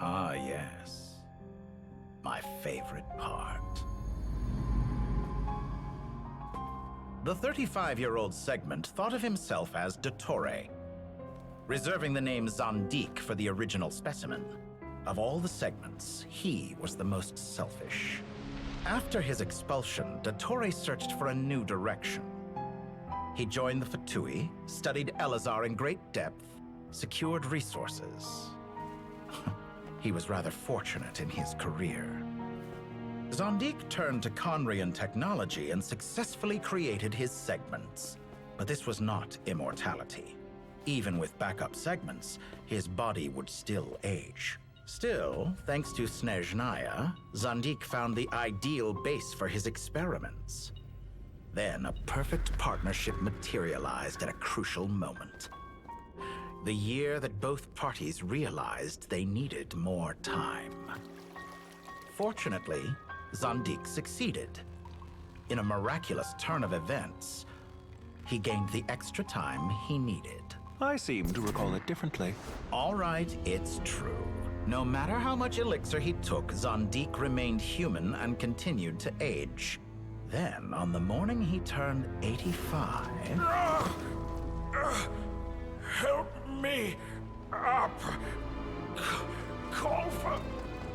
Ah, yes. My favorite part. The 35-year-old Segment thought of himself as Dottore, reserving the name Zandik for the original specimen. Of all the Segments, he was the most selfish. After his expulsion, Dottore searched for a new direction. He joined the Fatui, studied Elazar in great depth, secured resources. He was rather fortunate in his career. Zandik turned to Conrian technology and successfully created his segments. But this was not immortality. Even with backup segments, his body would still age. Still, thanks to Snezhnaya, Zandik found the ideal base for his experiments. Then a perfect partnership materialized at a crucial moment. The year that both parties realized they needed more time. Fortunately, Zandik succeeded. In a miraculous turn of events, he gained the extra time he needed. I seem to recall it differently. All right, it's true. No matter how much elixir he took, Zandik remained human and continued to age. Then, on the morning he turned 85... Help me up! Call for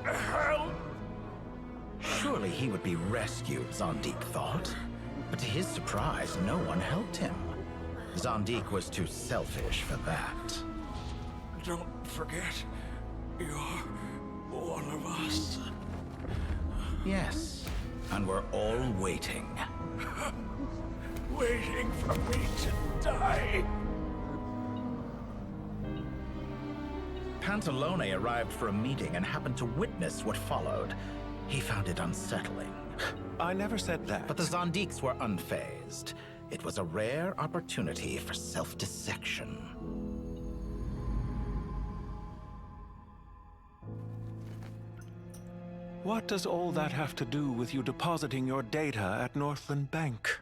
help! Surely he would be rescued, Zandik thought. But to his surprise, no one helped him. Zandik was too selfish for that. Don't forget, you're one of us. Yes, and we're all waiting. Waiting for me to die. Pantalone arrived for a meeting and happened to witness what followed. He found it unsettling. I never said that. But the Zandiks were unfazed. It was a rare opportunity for self-dissection. What does all that have to do with you depositing your data at Northland Bank?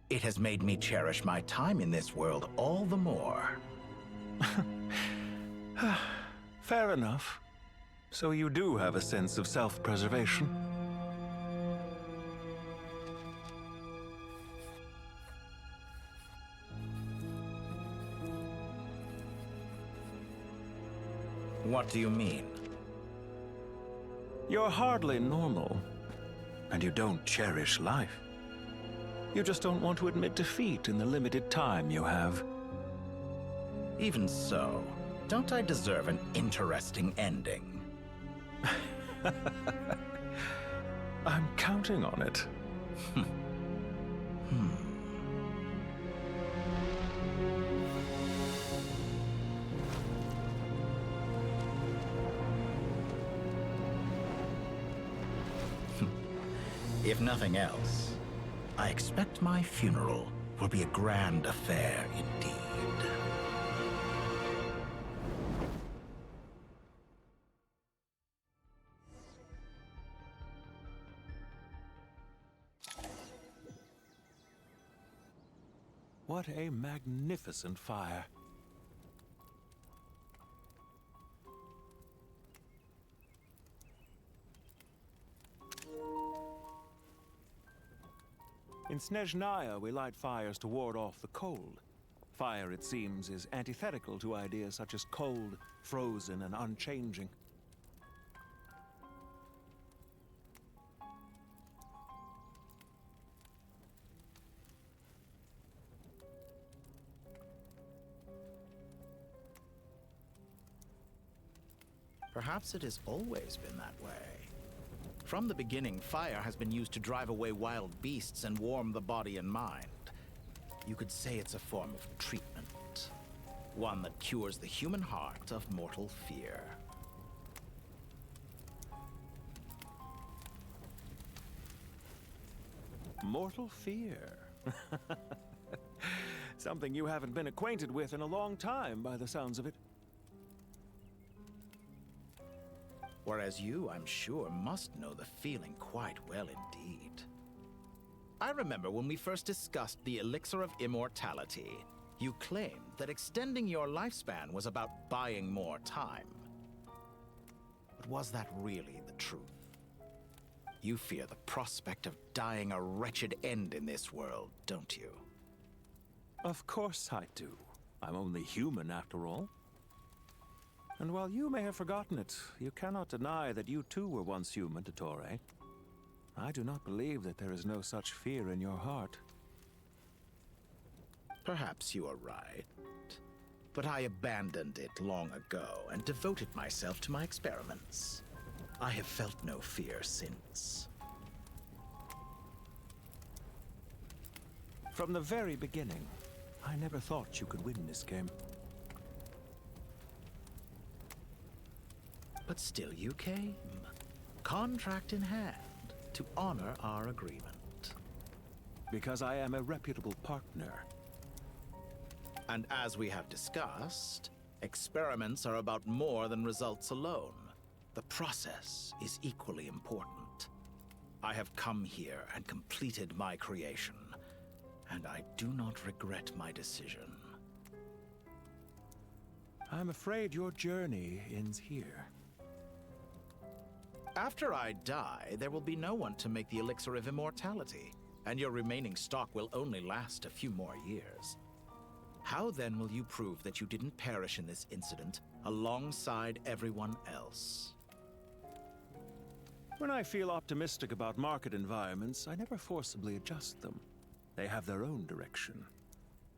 It has made me cherish my time in this world all the more. Fair enough. So you do have a sense of self-preservation. What do you mean? You're hardly normal, and you don't cherish life. You just don't want to admit defeat in the limited time you have. Even so, don't I deserve an interesting ending? I'm counting on it. If nothing else, I expect my funeral will be a grand affair indeed. What a magnificent fire. In Snezhnaya, we light fires to ward off the cold. Fire, it seems, is antithetical to ideas such as cold, frozen, and unchanging. Perhaps it has always been that way. From the beginning, fire has been used to drive away wild beasts and warm the body and mind. You could say it's a form of treatment. One that cures the human heart of mortal fear. Mortal fear. Something you haven't been acquainted with in a long time, by the sounds of it. Whereas you, I'm sure, must know the feeling quite well indeed. I remember when we first discussed the elixir of immortality. You claimed that extending your lifespan was about buying more time. But was that really the truth? You fear the prospect of dying a wretched end in this world, don't you? Of course I do. I'm only human, after all. And while you may have forgotten it, you cannot deny that you too were once human, Dottore. I do not believe that there is no such fear in your heart. Perhaps you are right. But I abandoned it long ago and devoted myself to my experiments. I have felt no fear since. From the very beginning, I never thought you could win this game. But still you came, contract in hand, to honor our agreement. Because I am a reputable partner. And as we have discussed, experiments are about more than results alone. The process is equally important. I have come here and completed my creation, and I do not regret my decision. I'm afraid your journey ends here. After I die, there will be no one to make the elixir of immortality, and your remaining stock will only last a few more years. How then will you prove that you didn't perish in this incident alongside everyone else? When I feel optimistic about market environments, I never forcibly adjust them. They have their own direction,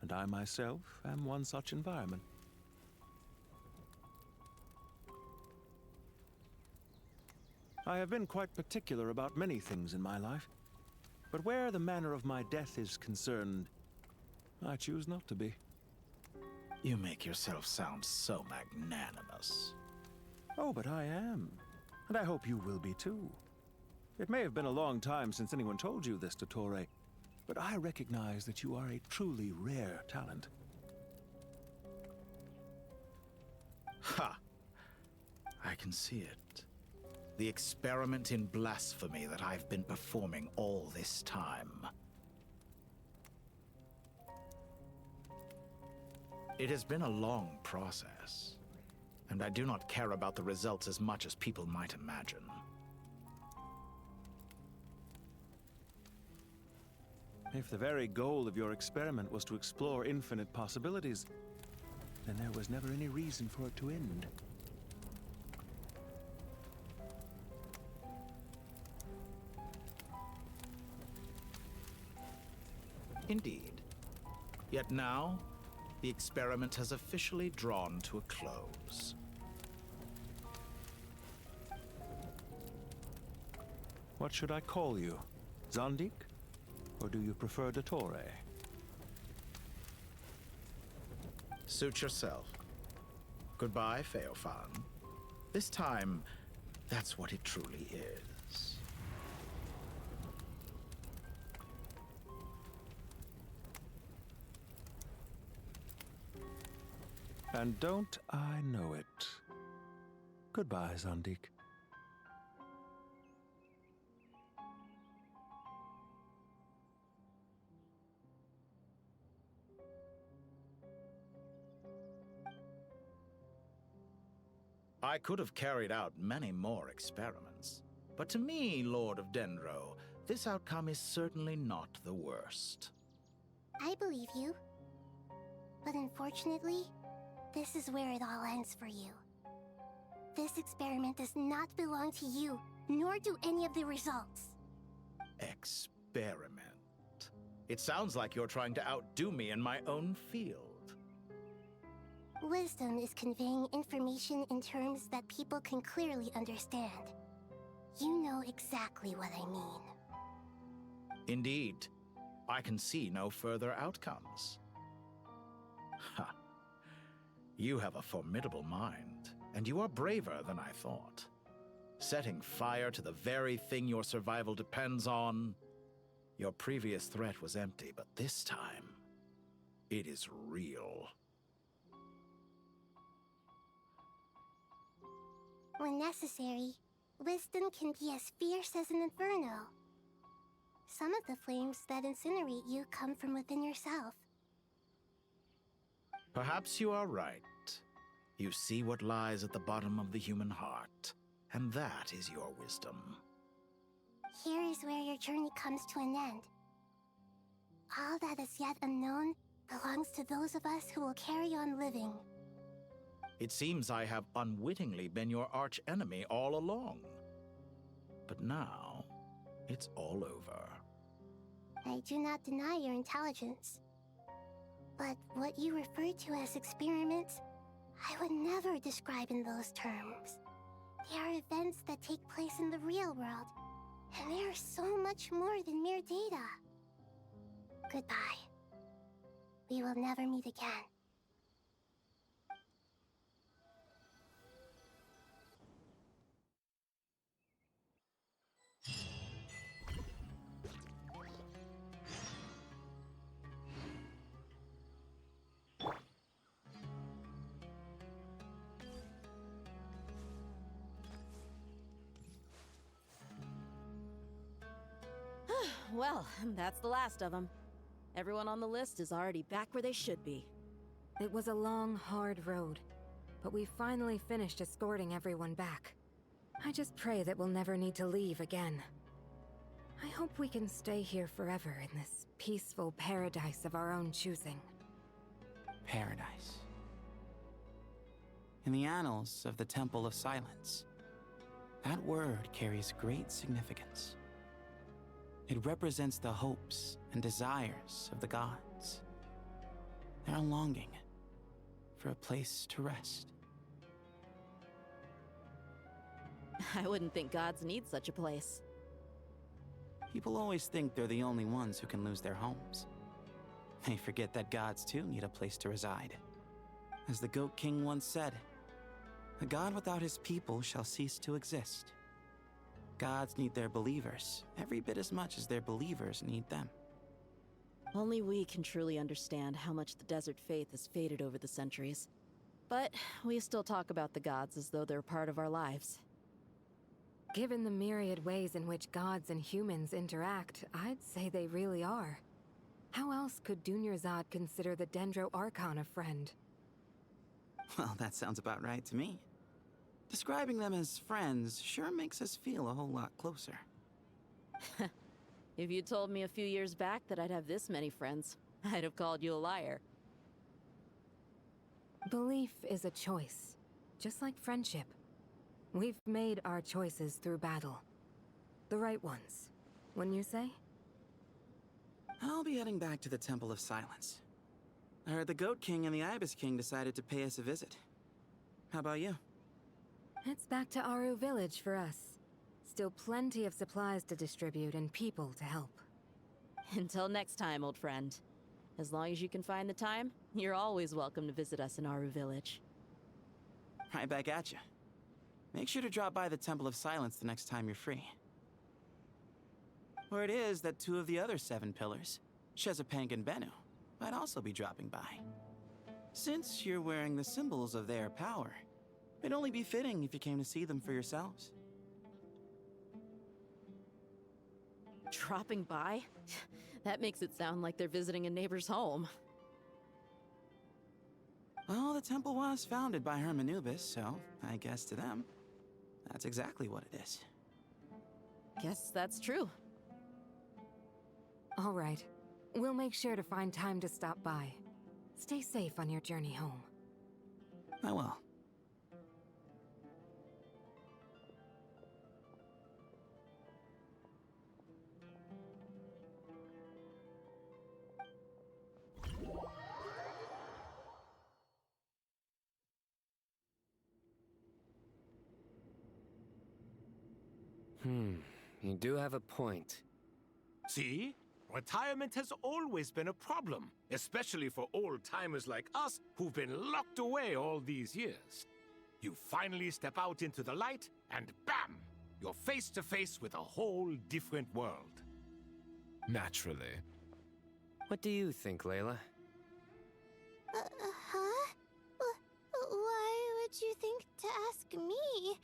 and I myself am one such environment. I have been quite particular about many things in my life, but where the manner of my death is concerned, I choose not to be. You make yourself sound so magnanimous. Oh, but I am. And I hope you will be too. It may have been a long time since anyone told you this, Dottore, but I recognize that you are a truly rare talent. Ha! I can see it. The experiment in blasphemy that I've been performing all this time. It has been a long process, and I do not care about the results as much as people might imagine. If the very goal of your experiment was to explore infinite possibilities, then there was never any reason for it to end. Indeed. Yet now, the experiment has officially drawn to a close. What should I call you? Zandik? Or do you prefer Dottore? Suit yourself. Goodbye, Feofan. This time, that's what it truly is. And don't I know it? Goodbye, Zandik. I could have carried out many more experiments, but to me, Lord of Dendro, this outcome is certainly not the worst. I believe you. But unfortunately, this is where it all ends for you. This experiment does not belong to you, nor do any of the results. Experiment? It sounds like you're trying to outdo me in my own field. Wisdom is conveying information in terms that people can clearly understand. You know exactly what I mean. Indeed. I can see no further outcomes. Ha. You have a formidable mind, and you are braver than I thought. Setting fire to the very thing your survival depends on. Your previous threat was empty, but this time, it is real. When necessary, wisdom can be as fierce as an inferno. Some of the flames that incinerate you come from within yourself. Perhaps you are right. You see what lies at the bottom of the human heart, and that is your wisdom. Here is where your journey comes to an end. All that is yet unknown belongs to those of us who will carry on living. It seems I have unwittingly been your arch enemy all along. But now, it's all over. I do not deny your intelligence. But what you refer to as experiments, I would never describe in those terms. They are events that take place in the real world, and they are so much more than mere data. Goodbye. We will never meet again. Well, that's the last of them. Everyone on the list is already back where they should be. It was a long, hard road, but we finally finished escorting everyone back. I just pray that we'll never need to leave again. I hope we can stay here forever in this peaceful paradise of our own choosing. Paradise. In the annals of the Temple of Silence, that word carries great significance. It represents the hopes and desires of the gods. Their longing for a place to rest. I wouldn't think gods need such a place. People always think they're the only ones who can lose their homes. They forget that gods too need a place to reside. As the Goat King once said, "A god without his people shall cease to exist." Gods need their believers every bit as much as their believers need them. Only we can truly understand how much the desert faith has faded over the centuries. But we still talk about the gods as though they're part of our lives. Given the myriad ways in which gods and humans interact, I'd say they really are. How else could Dunyarzad consider the Dendro Archon a friend? Well, that sounds about right to me. Describing them as friends sure makes us feel a whole lot closer. If you told me a few years back that I'd have this many friends, I'd have called you a liar. Belief is a choice, just like friendship. We've made our choices through battle. The right ones, wouldn't you say? I'll be heading back to the Temple of Silence. I heard the Goat King and the Ibis King decided to pay us a visit. How about you? It's back to Aru Village for us. Still plenty of supplies to distribute and people to help. Until next time, old friend. As long as you can find the time, you're always welcome to visit us in Aru Village. Right back at you. Make sure to drop by the Temple of Silence the next time you're free. Word is that 2 of the other 7 pillars, Shezapang and Bennu, might also be dropping by. Since you're wearing the symbols of their power, it'd only be fitting if you came to see them for yourselves. Dropping by? That makes it sound like they're visiting a neighbor's home. Well, the temple was founded by Hermanubis, so I guess to them, that's exactly what it is. Guess that's true. All right. We'll make sure to find time to stop by. Stay safe on your journey home. I will. You do have a point. See? Retirement has always been a problem, especially for old-timers like us who've been locked away all these years. You finally step out into the light, and bam! You're face to face with a whole different world. Naturally. What do you think, Layla? Huh? Why would you think to ask me?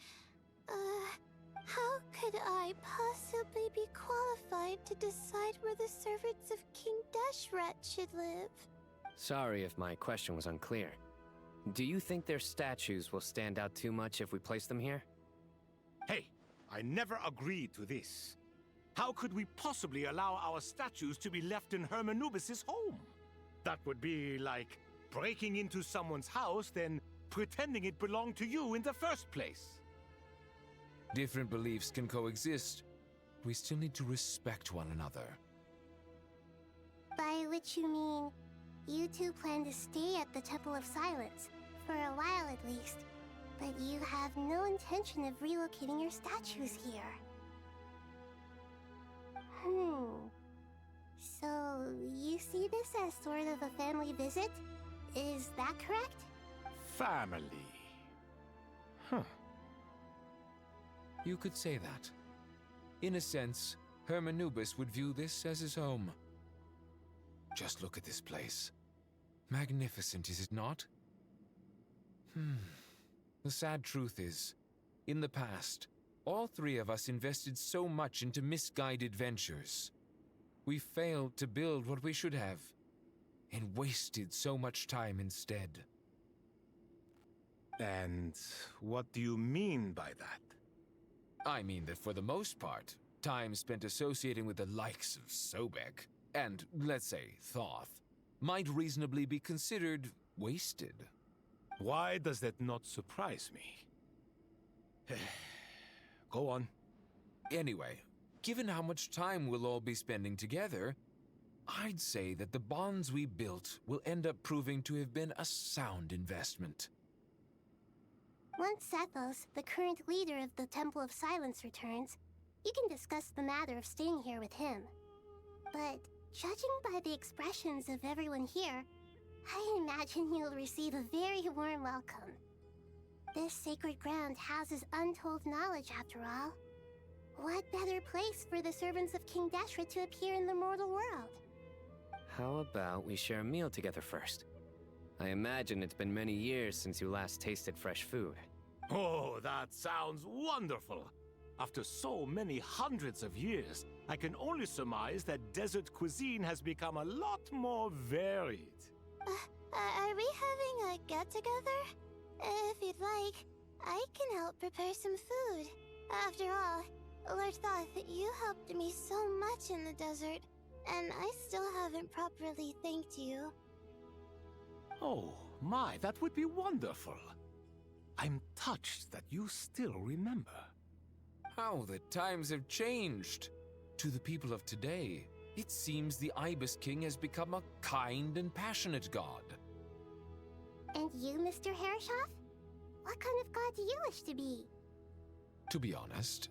How could I possibly be qualified to decide where the servants of King Dashrat should live. Sorry if my question was unclear. Do you think their statues will stand out too much if we place them here? Hey, I never agreed to this. How could we possibly allow our statues to be left in Hermanubis' home? That would be like breaking into someone's house, then pretending it belonged to you in the first place. Different beliefs can coexist. We still need to respect one another. By which you mean, you two plan to stay at the Temple of Silence, for a while at least, but you have no intention of relocating your statues here. So, you see this as sort of a family visit? Is that correct? Family. Huh. You could say that. In a sense, Hermanubis would view this as his home. Just look at this place. Magnificent, is it not? The sad truth is, in the past, all three of us invested so much into misguided ventures. We failed to build what we should have, and wasted so much time instead. And what do you mean by that? I mean that for the most part, time spent associating with the likes of Sobek, and, let's say, Thoth, might reasonably be considered wasted. Why does that not surprise me? Go on. Anyway, given how much time we'll all be spending together, I'd say that the bonds we built will end up proving to have been a sound investment. Once Sethos, the current leader of the Temple of Silence, returns, you can discuss the matter of staying here with him. But judging by the expressions of everyone here, I imagine you'll receive a very warm welcome. This sacred ground houses untold knowledge, after all. What better place for the servants of King Dashra to appear in the mortal world? How about we share a meal together first? I imagine it's been many years since you last tasted fresh food. Oh, that sounds wonderful! After so many hundreds of years, I can only surmise that desert cuisine has become a lot more varied. Are we having a get-together? If you'd like, I can help prepare some food. After all, Lord Thoth, you helped me so much in the desert, and I still haven't properly thanked you. Oh, my, that would be wonderful. I'm touched that you still remember. How the times have changed. To the people of today, it seems the Ibis King has become a kind and passionate god. And you, Mr. Herreshoff? What kind of god do you wish to be? To be honest,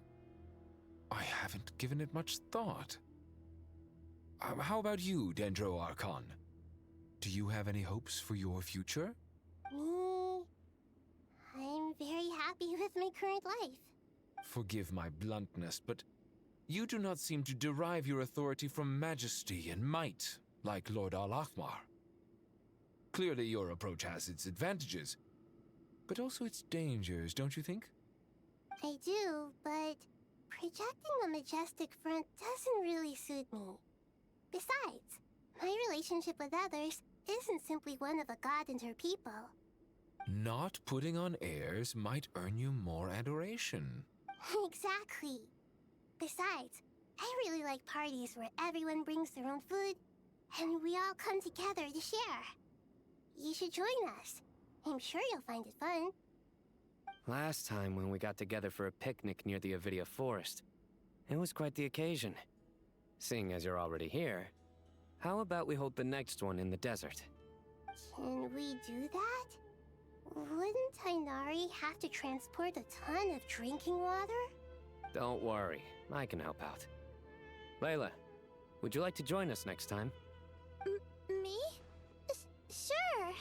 I haven't given it much thought. How about you, Dendro Archon? Do you have any hopes for your future? Me? I'm very happy with my current life. Forgive my bluntness, but you do not seem to derive your authority from majesty and might, like Lord Al-Akhmar. Clearly your approach has its advantages, but also its dangers, don't you think? I do, but projecting a majestic front doesn't really suit me. Besides, my relationship with others isn't simply one of a god and her people. Not putting on airs might earn you more adoration. Exactly. Besides, I really like parties where everyone brings their own food, and we all come together to share. You should join us. I'm sure you'll find it fun. Last time when we got together for a picnic near the Avidia Forest, it was quite the occasion. Seeing as you're already here, how about we hold the next one in the desert? Can we do that? Wouldn't Tainari have to transport a ton of drinking water? Don't worry, I can help out. Layla, would you like to join us next time? Me? Sure.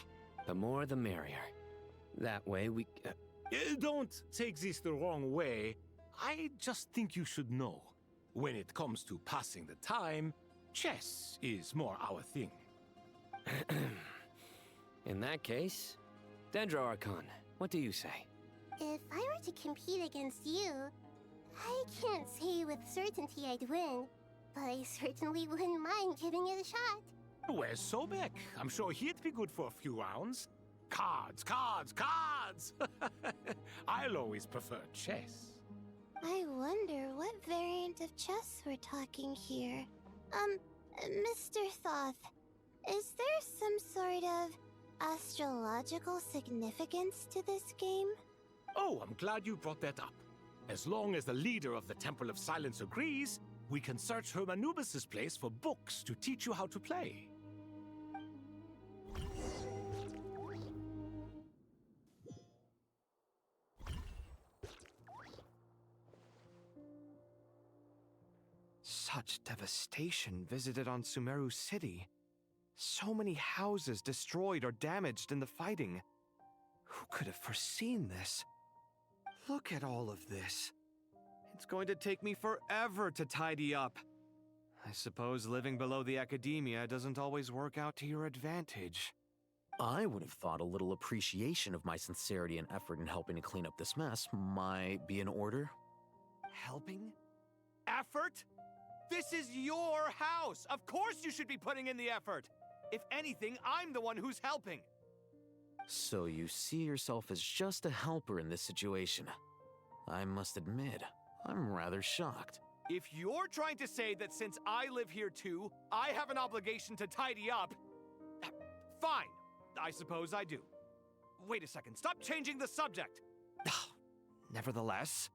The more the merrier. That way we... Don't take this the wrong way. I just think you should know. When it comes to passing the time, chess is more our thing. In that case, Dendro Archon, what do you say? If I were to compete against you, I can't say with certainty I'd win, but I certainly wouldn't mind giving it a shot. Where's Sobek? I'm sure he'd be good for a few rounds. Cards, cards, cards! I'll always prefer chess. I wonder what variant of chess we're talking here. Mr. Thoth, is there some sort of astrological significance to this game? Oh, I'm glad you brought that up. As long as the leader of the Temple of Silence agrees, we can search Hermanubis' place for books to teach you how to play. Such devastation visited on Sumeru City. So many houses destroyed or damaged in the fighting. Who could have foreseen this? Look at all of this. It's going to take me forever to tidy up. I suppose living below the academia doesn't always work out to your advantage. I would have thought a little appreciation of my sincerity and effort in helping to clean up this mess might be in order. Helping? Effort? This is your house! Of course you should be putting in the effort! If anything, I'm the one who's helping! So you see yourself as just a helper in this situation. I must admit, I'm rather shocked. If you're trying to say that since I live here too, I have an obligation to tidy up, fine, I suppose I do. Wait a second, stop changing the subject! Nevertheless,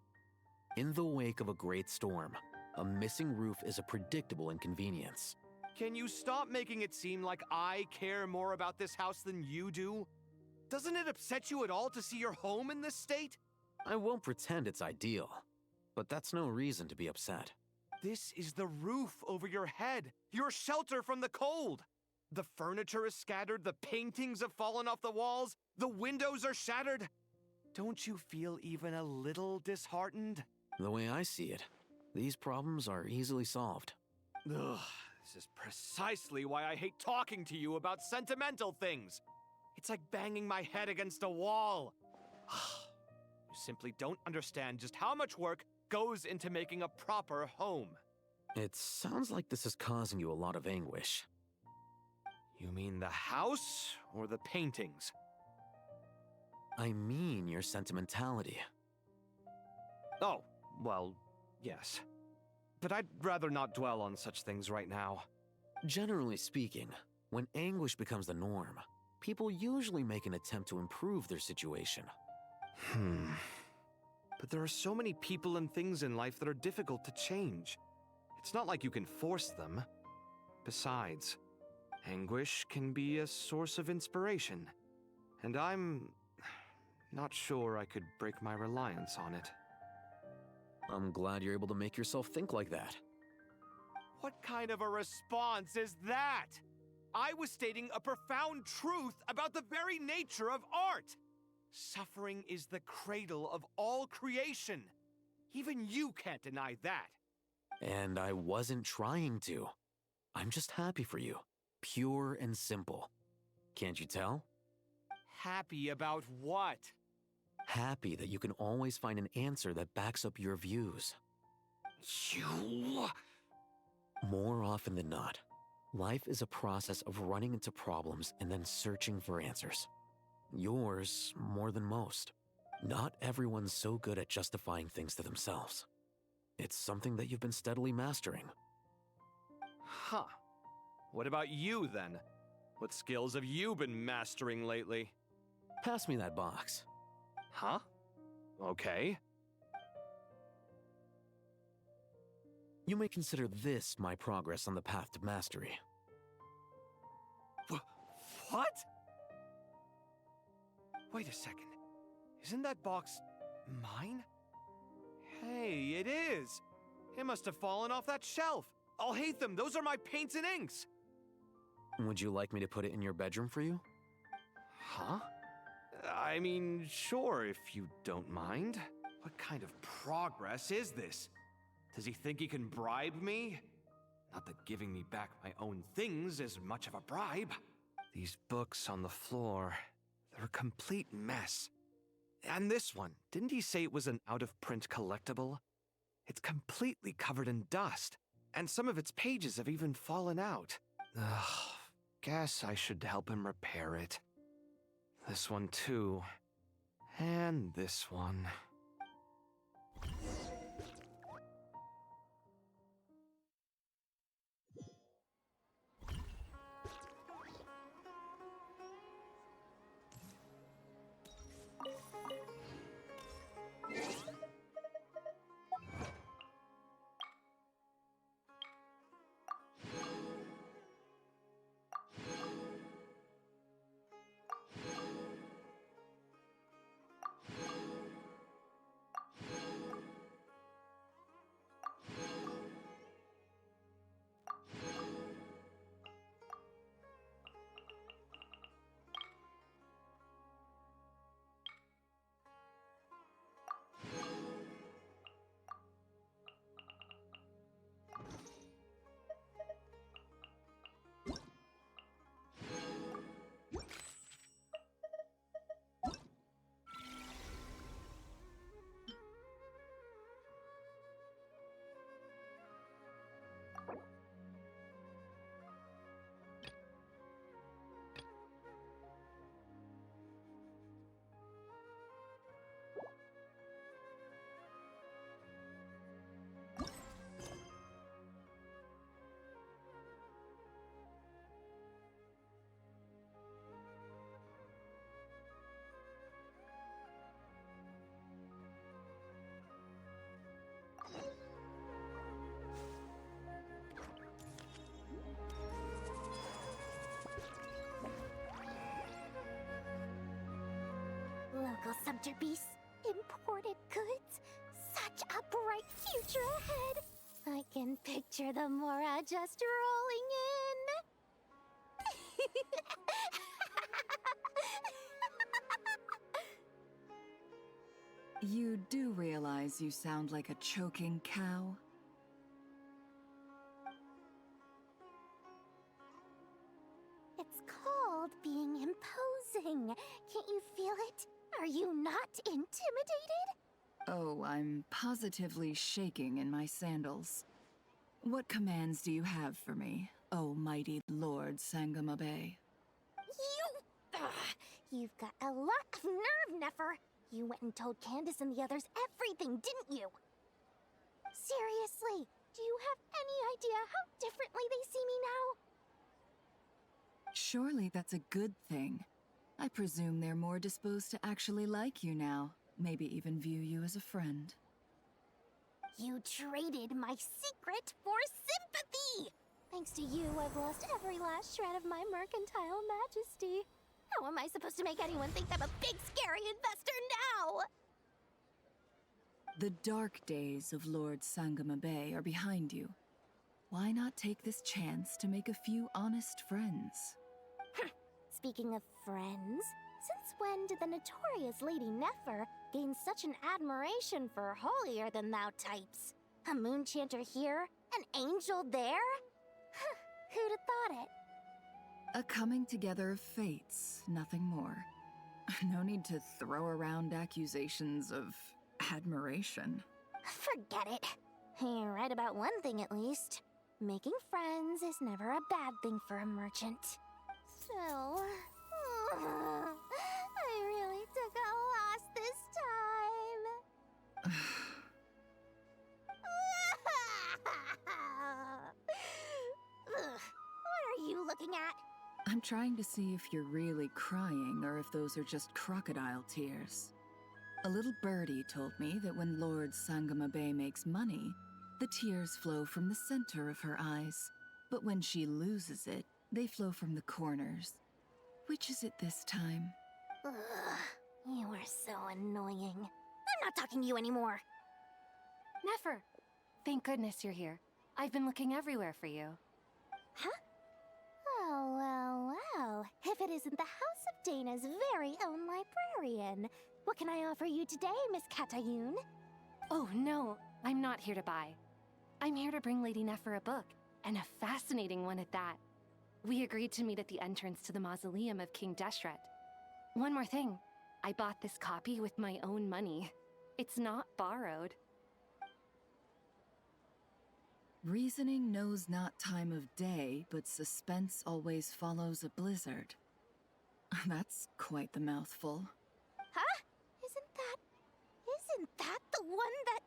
in the wake of a great storm, a missing roof is a predictable inconvenience. can you stop making it seem like I care more about this house than you do? Doesn't it upset you at all to see your home in this state? I won't pretend it's ideal, but that's no reason to be upset. This is the roof over your head, your shelter from the cold. The furniture is scattered, the paintings have fallen off the walls, the windows are shattered. Don't you feel even a little disheartened? The way I see it, these problems are easily solved. Ugh, this is precisely why I hate talking to you about sentimental things. It's like banging my head against a wall. You simply don't understand just how much work goes into making a proper home. It sounds like this is causing you a lot of anguish. You mean the house or the paintings? I mean your sentimentality. Oh, well, yes. But I'd rather not dwell on such things right now. Generally speaking, when anguish becomes the norm, people usually make an attempt to improve their situation. But there are so many people and things in life that are difficult to change. It's not like you can force them. Besides, anguish can be a source of inspiration. And I'm not sure I could break my reliance on it. I'm glad you're able to make yourself think like that. What kind of a response is that? I was stating a profound truth about the very nature of art. Suffering is the cradle of all creation. Even you can't deny that. And I wasn't trying to. I'm just happy for you. Pure and simple. Can't you tell? Happy about what? Happy that you can always find an answer that backs up your views. You... More often than not, life is a process of running into problems and then searching for answers. Yours more than most. Not everyone's so good at justifying things to themselves. It's something that you've been steadily mastering. Huh. What about you, then? What skills have you been mastering lately? Pass me that box. Huh? Okay. You may consider this my progress on the path to mastery. What? Wait a second. Isn't that box mine? Hey, it is! It must have fallen off that shelf. I'll hate them. Those are my paints and inks. Would you like me to put it in your bedroom for you? Huh? I mean, sure, if you don't mind. What kind of progress is this? Does he think he can bribe me? Not that giving me back my own things is much of a bribe. These books on the floor, they're a complete mess. And this one, didn't he say it was an out-of-print collectible? It's completely covered in dust. And some of its pages have even fallen out. Ugh, guess I should help him repair it. This one too. And this one. Local subterbeasts, imported goods, such a bright future ahead. I can picture the Mora just rolling in. You do realize you sound like a choking cow? It's called being imposing. Can't you feel it? Are you not intimidated? Oh, I'm positively shaking in my sandals. What commands do you have for me, oh mighty Lord Sangama Bay? You've got a lot of nerve, Nefer. You went and told Candace and the others everything, didn't you? Seriously, do you have any idea how differently they see me now? Surely that's a good thing. I presume they're more disposed to actually like you now, maybe even view you as a friend. You traded my secret for sympathy! Thanks to you, I've lost every last shred of my mercantile majesty. How am I supposed to make anyone think I'm a big, scary investor now? The dark days of Lord Sangama Bay are behind you. Why not take this chance to make a few honest friends? Speaking of friends, since when did the notorious Lady Nefer gain such an admiration for holier-than-thou types? A moon chanter here, an angel there? Who'd have thought it? A coming together of fates, nothing more. No need to throw around accusations of admiration. Forget it. You're right about one thing at least. Making friends is never a bad thing for a merchant. So, I really took a loss this time. What are you looking at? I'm trying to see if you're really crying or if those are just crocodile tears. A little birdie told me that when Lord Sangama Bay makes money, the tears flow from the center of her eyes. But when she loses it, they flow from the corners. Which is it this time? You are so annoying. I'm not talking to you anymore. Nefer! Thank goodness you're here. I've been looking everywhere for you. Huh? Oh. If it isn't the House of Dana's very own librarian. What can I offer you today, Miss Katayun? Oh, no. I'm not here to buy. I'm here to bring Lady Nefer a book, and a fascinating one at that. We agreed to meet at the entrance to the mausoleum of King Deshret. One more thing. I bought this copy with my own money. It's not borrowed. Reasoning knows not time of day, but suspense always follows a blizzard. That's quite the mouthful. Huh? Isn't that the one that...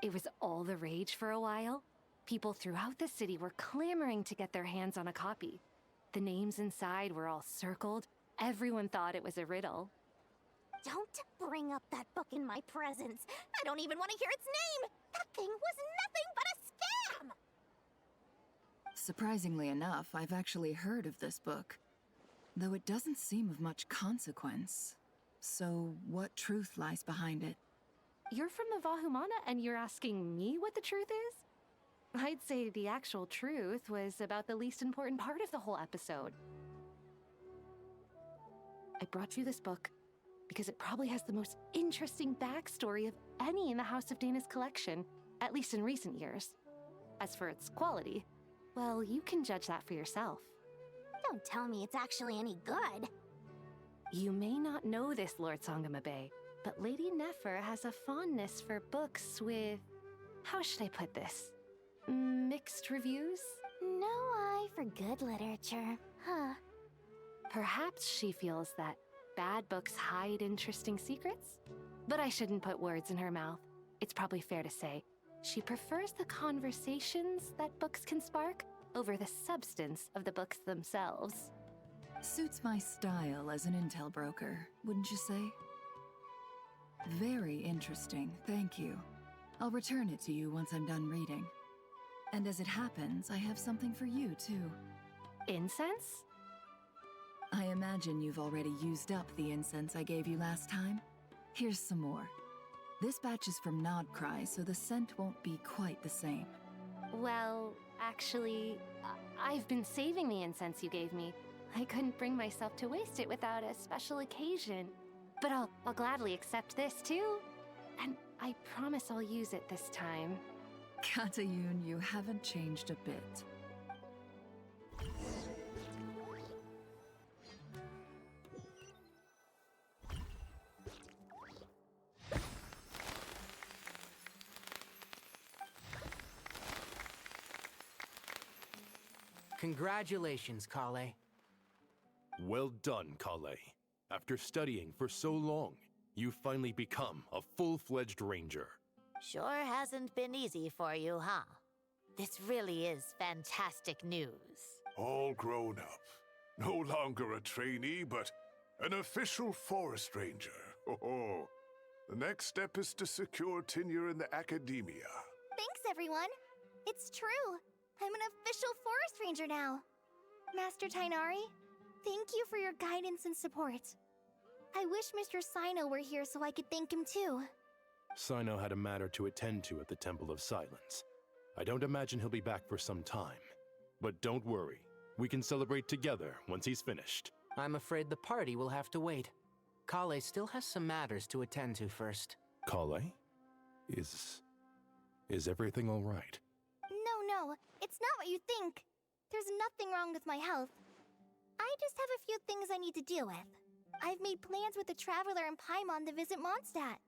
It was all the rage for a while. People throughout the city were clamoring to get their hands on a copy. The names inside were all circled. Everyone thought it was a riddle. Don't bring up that book in my presence. I don't even want to hear its name. That thing was nothing but a scam! Surprisingly enough, I've actually heard of this book, though it doesn't seem of much consequence. So, what truth lies behind it? You're from the Vahumana and you're asking me what the truth is? I'd say the actual truth was about the least important part of the whole episode. I brought you this book because it probably has the most interesting backstory of any in the House of Dana's collection, at least in recent years. As for its quality, well, you can judge that for yourself. Don't tell me it's actually any good. You may not know this, Lord Sangamabe, but Lady Nefer has a fondness for books with... how should I put this? Mixed reviews? No eye for good literature, huh? Perhaps she feels that bad books hide interesting secrets? But I shouldn't put words in her mouth. It's probably fair to say she prefers the conversations that books can spark over the substance of the books themselves. Suits my style as an intel broker, wouldn't you say? Very interesting, thank you. I'll return it to you once I'm done reading. And as it happens, I have something for you, too. Incense? I imagine you've already used up the incense I gave you last time. Here's some more. This batch is from Nodcry, so the scent won't be quite the same. Well, actually, I've been saving the incense you gave me. I couldn't bring myself to waste it without a special occasion. But I'll gladly accept this, too. And I promise I'll use it this time. Katayun, you haven't changed a bit. Congratulations, Kale. Well done, Kale. After studying for so long, you finally become a full-fledged ranger. Sure hasn't been easy for you, huh? This really is fantastic news. All grown up. No longer a trainee, but an official forest ranger. Oh, the next step is to secure tenure in the academia. Thanks, everyone. It's true. I'm an official forest ranger now. Master Tainari, thank you for your guidance and support. I wish Mr. Sino were here so I could thank him too. Sino had a matter to attend to at the Temple of Silence. I don't imagine he'll be back for some time. But don't worry, we can celebrate together once he's finished. I'm afraid the party will have to wait. Kale still has some matters to attend to first. Kale? Is everything all right? No, it's not what you think. There's nothing wrong with my health. I just have a few things I need to deal with. I've made plans with the Traveler and Paimon to visit Mondstadt.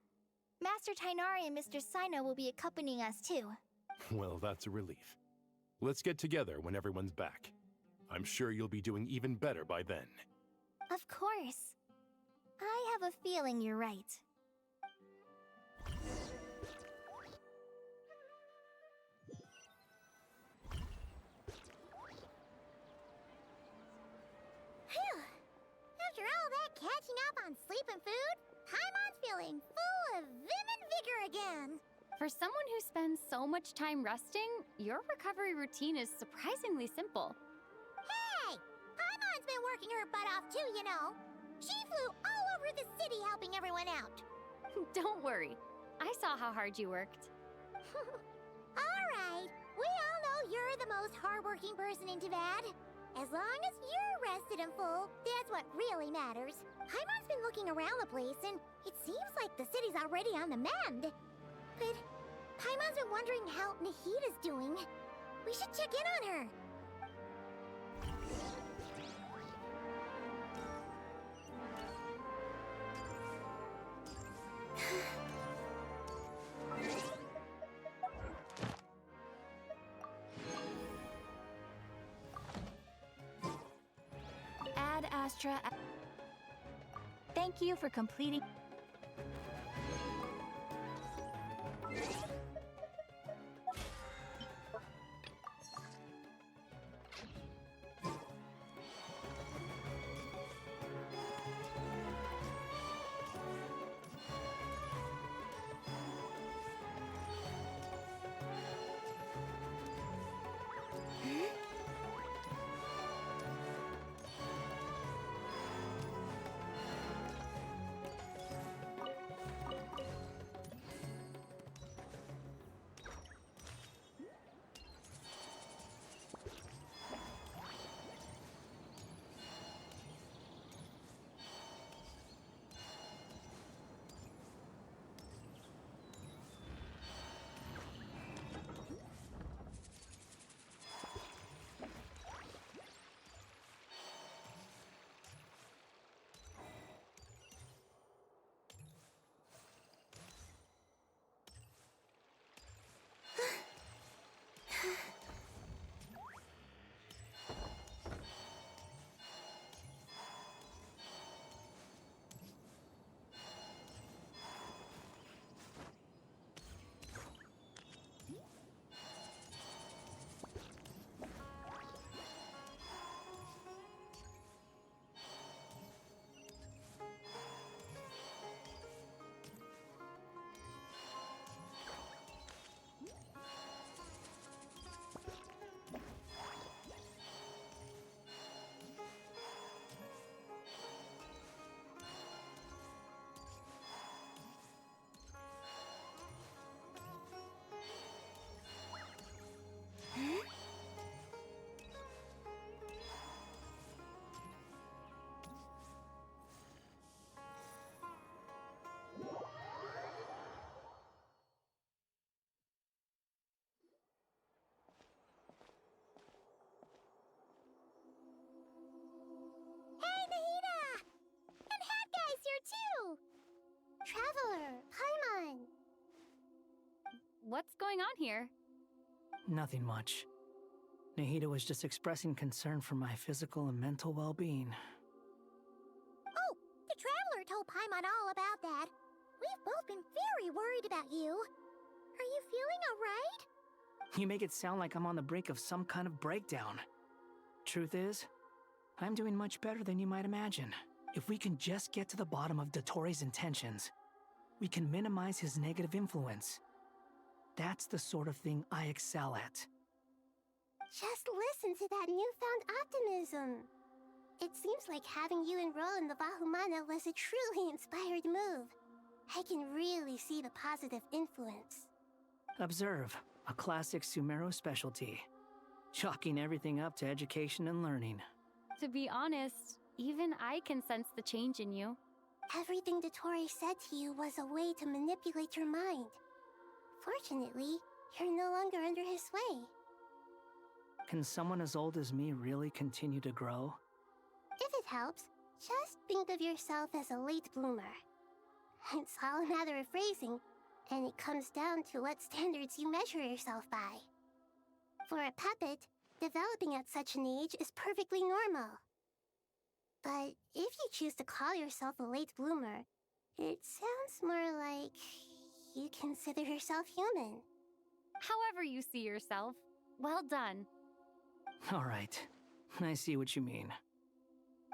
Master Tainari and Mr. Sino will be accompanying us too. Well, that's a relief. Let's get together when everyone's back. I'm sure you'll be doing even better by then. Of course. I have a feeling you're right. Phew! After all that catching up on sleep and food, Paimon's feeling full of vim and vigor again. For someone who spends so much time resting, your recovery routine is surprisingly simple. Hey! Paimon's been working her butt off too, you know. She flew all over the city helping everyone out. Don't worry. I saw how hard you worked. Alright, we all know you're the most hardworking person in Tivad. As long as you're rested and full, that's what really matters. Paimon's been looking around the place, and it seems like the city's already on the mend. But Paimon's been wondering how Nahida's doing. We should check in on her. extra. Thank you for completing. Hey, Nahida! And Hat Guy's here too! Traveler, Paimon! What's going on here? Nothing much. Nahida was just expressing concern for my physical and mental well-being. Oh, the Traveler told Paimon all about that. We've both been very worried about you. Are you feeling alright? You make it sound like I'm on the brink of some kind of breakdown. Truth is, I'm doing much better than you might imagine. If we can just get to the bottom of Dottoro's intentions, we can minimize his negative influence. That's the sort of thing I excel at. Just listen to that newfound optimism. It seems like having you enroll in the Vahumana was a truly inspired move. I can really see the positive influence. Observe, a classic Sumero specialty. Chalking everything up to education and learning. To be honest, even I can sense the change in you. Everything Dottori said to you was a way to manipulate your mind. Fortunately, you're no longer under his sway. Can someone as old as me really continue to grow? If it helps, just think of yourself as a late bloomer. It's all a matter of phrasing, and it comes down to what standards you measure yourself by. For a puppet, developing at such an age is perfectly normal. But if you choose to call yourself a late bloomer, it sounds more like you consider yourself human. However you see yourself, well done. All right, I see what you mean.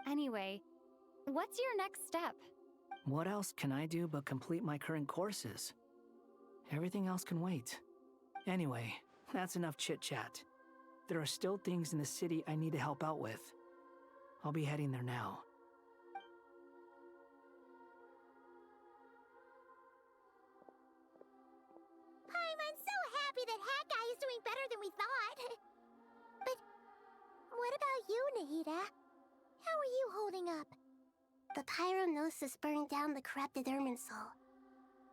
Anyway, what's your next step? What else can I do but complete my current courses? Everything else can wait. Anyway, that's enough chit-chat. There are still things in the city I need to help out with. I'll be heading there now. I'm so happy that Hat Guy is doing better than we thought. But what about you, Nahida? How are you holding up? The pyronosis burned down the corrupted Irminsul.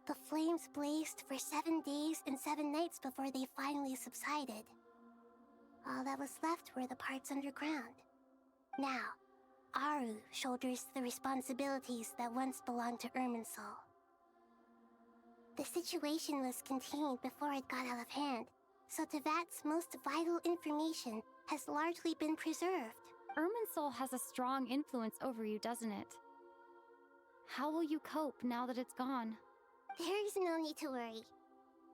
The flames blazed for 7 days and 7 nights before they finally subsided. All that was left were the parts underground. Now, Aru shoulders the responsibilities that once belonged to Irminsul. The situation was contained before it got out of hand, so Tevat's most vital information has largely been preserved. Irminsul has a strong influence over you, doesn't it? How will you cope now that it's gone? There's no need to worry.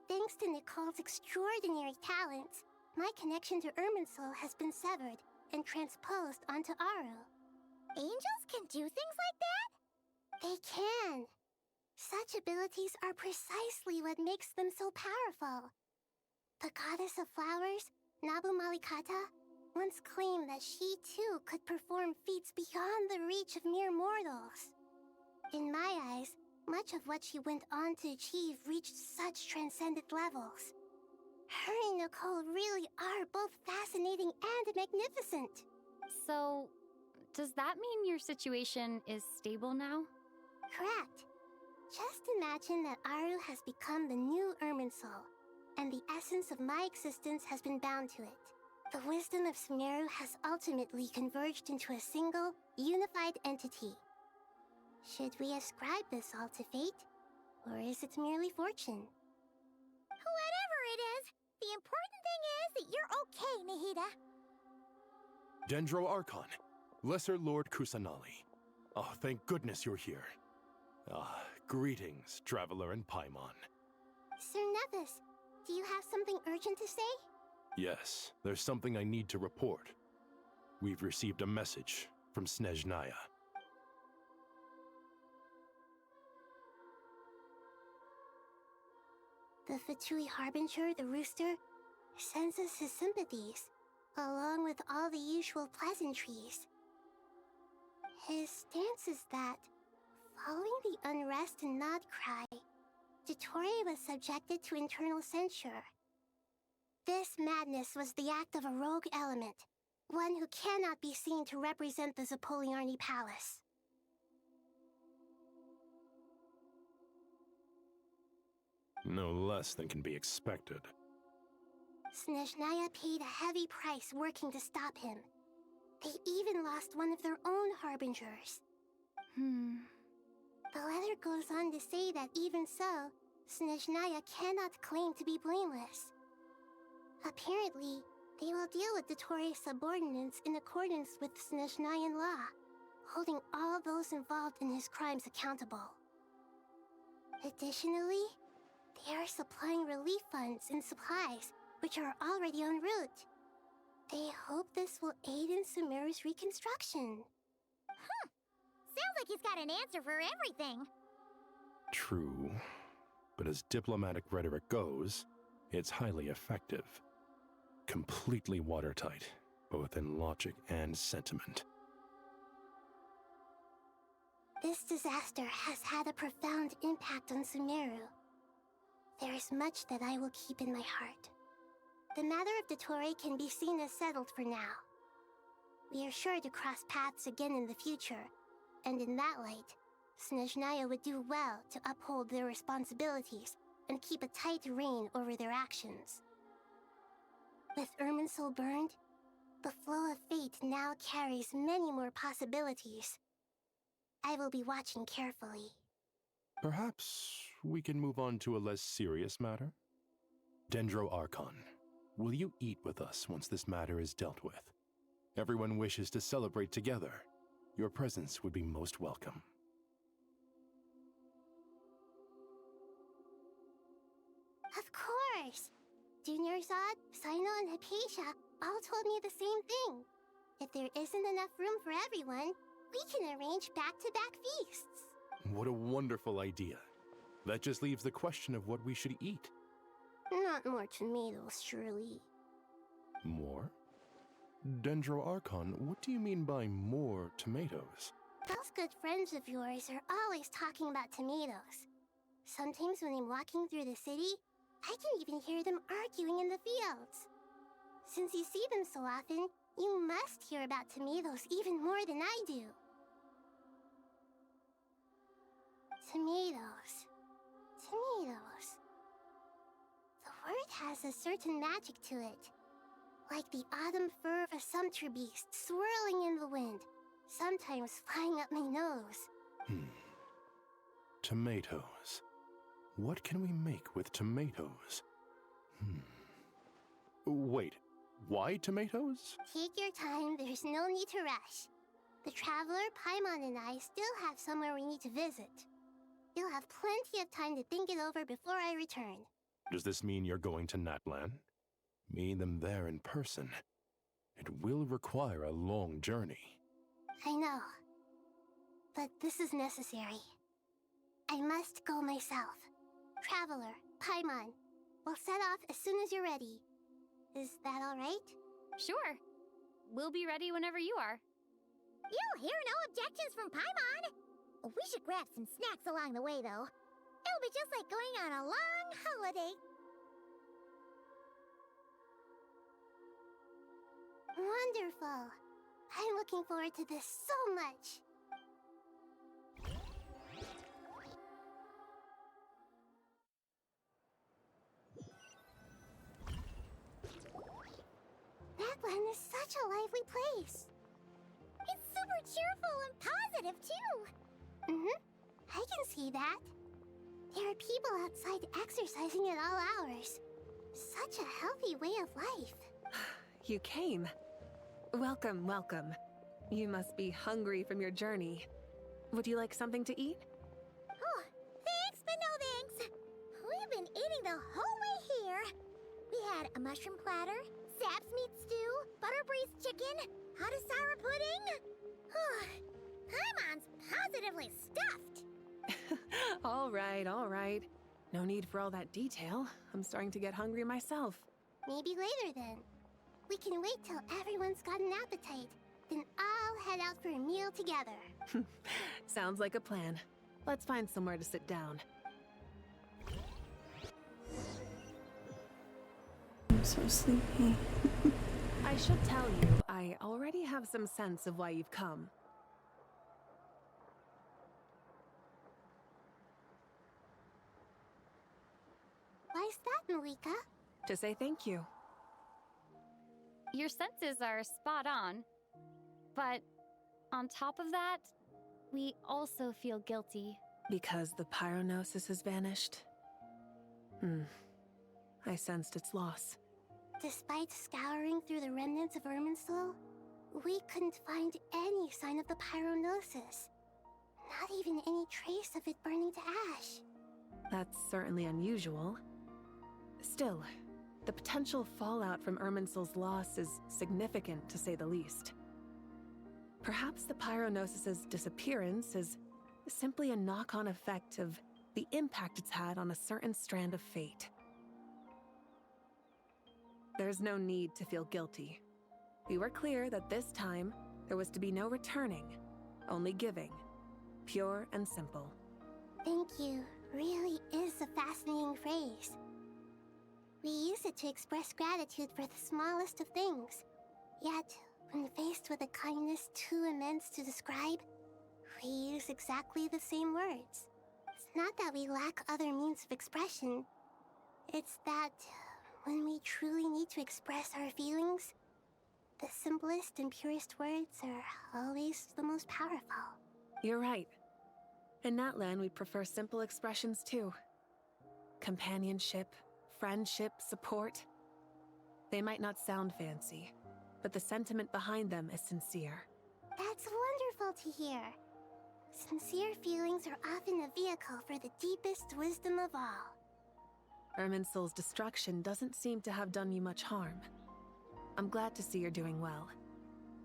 Thanks to Nicole's extraordinary talents, my connection to Irminsul has been severed and transposed onto Aru. Angels can do things like that? They can. Such abilities are precisely what makes them so powerful. The goddess of flowers, Nabu Malikata, once claimed that she too could perform feats beyond the reach of mere mortals. In my eyes, much of what she went on to achieve reached such transcendent levels. Her and Nicole really are both fascinating and magnificent. So, does that mean your situation is stable now? Correct. Just imagine that Aru has become the new Irminsul, and the essence of my existence has been bound to it. The wisdom of Sumeru has ultimately converged into a single, unified entity. Should we ascribe this all to fate, or is it merely fortune? Whatever it is, the important thing is that you're okay, Nahida. Dendro Archon, Lesser Lord Kusanali. Oh, thank goodness you're here. Greetings, Traveler and Paimon. Sir Nevis, do you have something urgent to say? Yes, there's something I need to report. We've received a message from Snezhnaya. The Fatui Harbinger, the Rooster, sends us his sympathies, along with all the usual pleasantries. His stance is that, following the unrest in Nodcry, Dottore was subjected to internal censure. This madness was the act of a rogue element, one who cannot be seen to represent the Zapoliarni Palace. No less than can be expected. Snezhnaya paid a heavy price working to stop him. They even lost one of their own harbingers. The letter goes on to say that even so, Snezhnaya cannot claim to be blameless. Apparently, they will deal with Dottore's subordinates in accordance with Snezhnayan law, holding all those involved in his crimes accountable. Additionally, they are supplying relief funds and supplies, which are already en route. They hope this will aid in Sumeru's reconstruction. Sounds like he's got an answer for everything. True, but as diplomatic rhetoric goes, it's highly effective. Completely watertight, both in logic and sentiment. This disaster has had a profound impact on Sumeru. There is much that I will keep in my heart. The matter of Dottore can be seen as settled for now. We are sure to cross paths again in the future, and in that light, Snezhnaya would do well to uphold their responsibilities and keep a tight rein over their actions. With Irminsul burned, the flow of fate now carries many more possibilities. I will be watching carefully. Perhaps we can move on to a less serious matter? Dendro Archon, will you eat with us once this matter is dealt with? Everyone wishes to celebrate together. Your presence would be most welcome. Of course! Junior Zod, Sino, and Hypatia all told me the same thing. If there isn't enough room for everyone, we can arrange back-to-back feasts. What a wonderful idea. That just leaves the question of what we should eat. Not more tomatoes, surely. More? Dendro Archon, what do you mean by more tomatoes? Those good friends of yours are always talking about tomatoes. Sometimes when I'm walking through the city, I can even hear them arguing in the fields. Since you see them so often, you must hear about tomatoes even more than I do. Tomatoes. Tomatoes. The word has a certain magic to it. Like the autumn fur of a sumpter beast swirling in the wind, sometimes flying up my nose. Tomatoes. What can we make with tomatoes? Wait, Why tomatoes? Take your time, there's no need to rush. The Traveler, Paimon, and I still have somewhere we need to visit. You'll have plenty of time to think it over before I return. Does this mean you're going to Natlan? Meeting them there in person. It will require a long journey. I know. But this is necessary. I must go myself. Traveler, Paimon, we'll set off as soon as you're ready. Is that alright? Sure. We'll be ready whenever you are. You'll hear no objections from Paimon. We should grab some snacks along the way, though. It'll be just like going on a long holiday. Wonderful. I'm looking forward to this so much. Natlan is such a lively place. It's super cheerful and positive, too. I can see that. There are people outside exercising at all hours. Such a healthy way of life. You came. Welcome, welcome. You must be hungry from your journey. Would you like something to eat? Oh, thanks, but no thanks. We've been eating the whole way here. We had a mushroom platter, sap's meat stew, butter braised chicken, hot asara pudding. Paimon's positively stuffed. All right, all right. No need for all that detail. I'm starting to get hungry myself. Maybe later then. We can wait till everyone's got an appetite. Then I'll head out for a meal together. Sounds like a plan. Let's find somewhere to sit down. I'm so sleepy. I should tell you, I already have some sense of why you've come. Why's that, Malika? To say thank you. Your senses are spot on. But on top of that, we also feel guilty. Because the pyronosis has vanished? I sensed its loss. Despite scouring through the remnants of Irminsul, we couldn't find any sign of the pyronosis. Not even any trace of it burning to ash. That's certainly unusual. Still, the potential fallout from Irminsul's loss is significant, to say the least. Perhaps the pyronosis's disappearance is simply a knock-on effect of the impact it's had on a certain strand of fate. There's no need to feel guilty. We were clear that this time, there was to be no returning, only giving. Pure and simple. Thank you really is a fascinating phrase. We use it to express gratitude for the smallest of things. Yet, when faced with a kindness too immense to describe, we use exactly the same words. It's not that we lack other means of expression. It's that when we truly need to express our feelings, the simplest and purest words are always the most powerful. You're right. In Natlan, we prefer simple expressions too. Companionship, friendship, support. They might not sound fancy, but the sentiment behind them is sincere. That's wonderful to hear. Sincere feelings are often a vehicle for the deepest wisdom of all. Irminsul's destruction doesn't seem to have done you much harm. I'm glad to see you're doing well.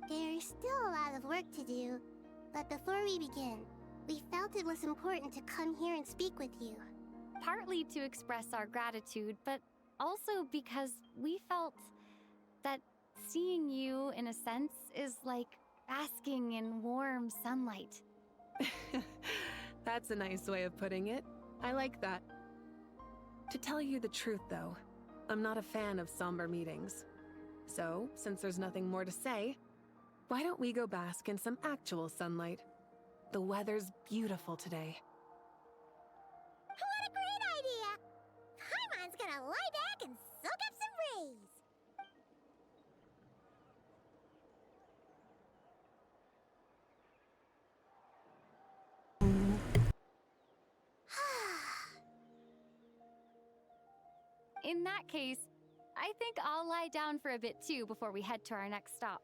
There's still a lot of work to do, but before we begin, we felt it was important to come here and speak with you. Partly to express our gratitude, but also because we felt that seeing you, in a sense, is like basking in warm sunlight. That's a nice way of putting it. I like that. To tell you the truth, though, I'm not a fan of somber meetings. So, since there's nothing more to say, why don't we go bask in some actual sunlight? The weather's beautiful today. What a great idea! Paimon's gonna lie back and soak up some rays. In that case, I think I'll lie down for a bit too before we head to our next stop.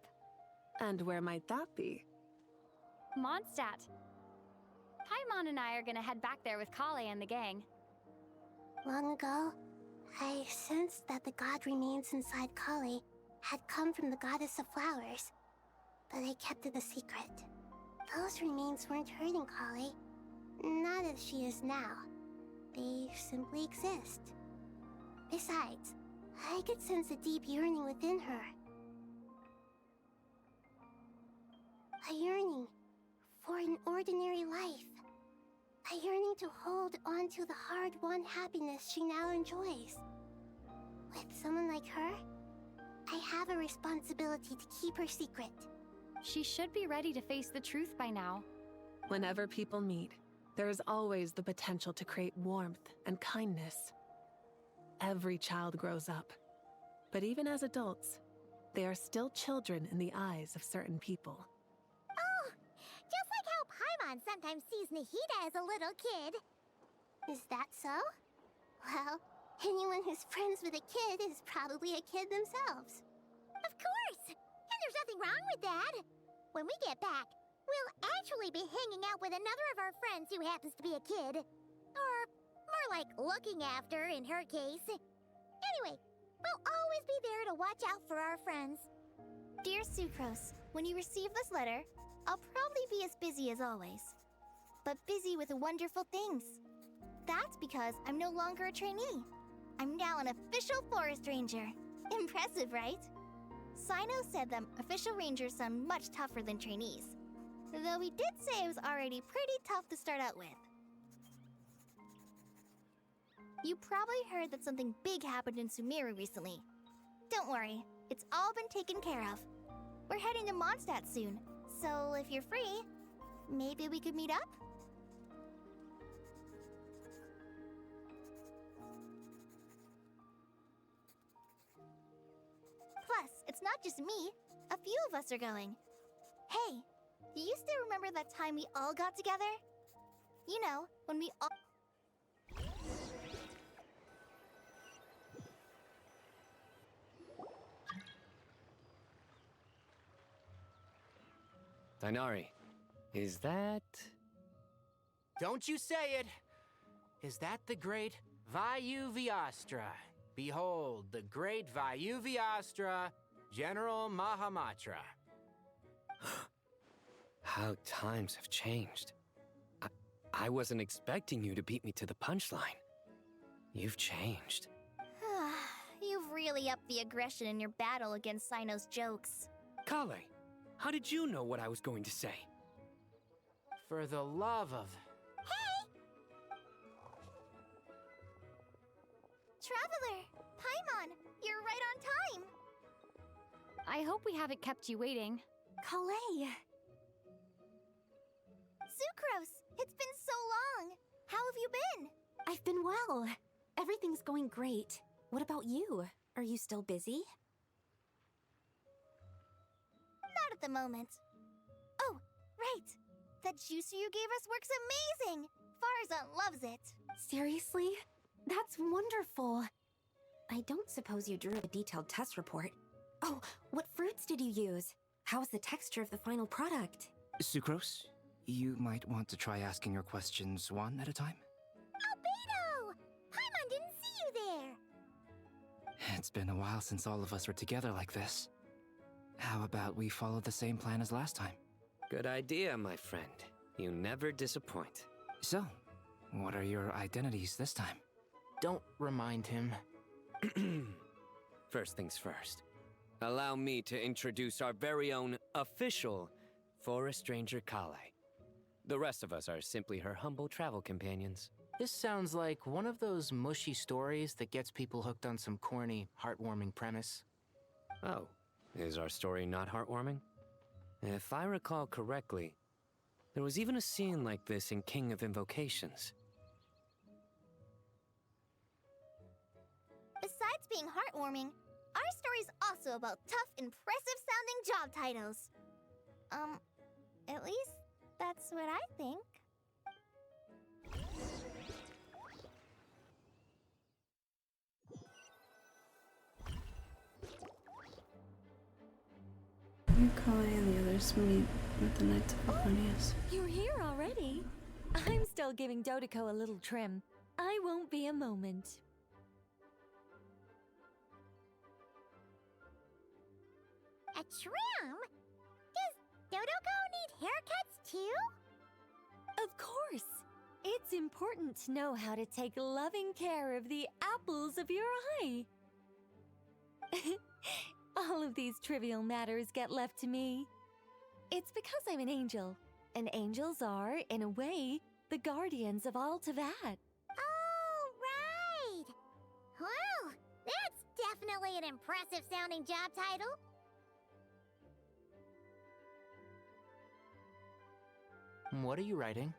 And where might that be? Mondstadt. Paimon and I are gonna head back there with Kale and the gang. Long ago, I sensed that the god remains inside Kali had come from the goddess of flowers, but I kept it a secret. Those remains weren't hurting Kali, not as she is now. They simply exist. Besides, I could sense a deep yearning within her. A yearning for an ordinary life. A yearning to hold on to the hard-won happiness she now enjoys. With someone like her, I have a responsibility to keep her secret. She should be ready to face the truth by now. Whenever people meet, there is always the potential to create warmth and kindness. Every child grows up. But even as adults, they are still children in the eyes of certain people. Oh, just like how Paimon sometimes sees Nahida as a little kid. Is that so? Well, anyone who's friends with a kid is probably a kid themselves. Of course! And there's nothing wrong with that. When we get back, we'll actually be hanging out with another of our friends who happens to be a kid. Or more like looking after, in her case. Anyway, we'll always be there to watch out for our friends. Dear Sucrose, when you receive this letter, I'll probably be as busy as always. But busy with wonderful things. That's because I'm no longer a trainee. I'm now an official forest ranger. Impressive, right? Sino said that official rangers sound much tougher than trainees. Though he did say it was already pretty tough to start out with. You probably heard that something big happened in Sumeru recently. Don't worry, it's all been taken care of. We're heading to Mondstadt soon, so if you're free, maybe we could meet up? Plus, it's not just me. A few of us are going. Hey, do you still remember that time we all got together? You know, when we all... Dainari, is that... Don't you say it! Is that the great Vayuvyastra? Behold, the great Vayuvyastra, General Mahamatra. How times have changed. I wasn't expecting you to beat me to the punchline. You've changed. You've really upped the aggression in your battle against Sino's jokes. Kale, how did you know what I was going to say? For the love of... Traveler! Paimon, you're right on time! I hope we haven't kept you waiting. Kale! Sucrose! It's been so long! How have you been? I've been well. Everything's going great. What about you? Are you still busy? Not at the moment. Oh, right! That juicer you gave us works amazing! Farzan loves it! Seriously? That's wonderful. I don't suppose you drew a detailed test report. Oh, what fruits did you use? How's the texture of the final product? Sucrose, you might want to try asking your questions one at a time. Albedo! Paimon didn't see you there! It's been a while since all of us were together like this. How about we follow the same plan as last time? Good idea, my friend. You never disappoint. So, what are your identities this time? Don't remind him. First things first. Allow me to introduce our very own official Forest Ranger Kale. The rest of us are simply her humble travel companions. This sounds like one of those mushy stories that gets people hooked on some corny, heartwarming premise. Oh, is our story not heartwarming? If I recall correctly, there was even a scene like this in King of Invocations. Besides being heartwarming, our story's also about tough, impressive-sounding job titles. At least that's what I think. and Kai and the others meet with the Knights of Harmonious. You're here already? I'm still giving Dodiko a little trim. I won't be a moment. A trim? Does Dodoko need haircuts too? Of course! It's important to know how to take loving care of the apples of your eye. All of these trivial matters get left to me. It's because I'm an angel, and angels are, in a way, the guardians of all Teyvat. Oh, right! Well, that's definitely an impressive sounding job title. What are you writing?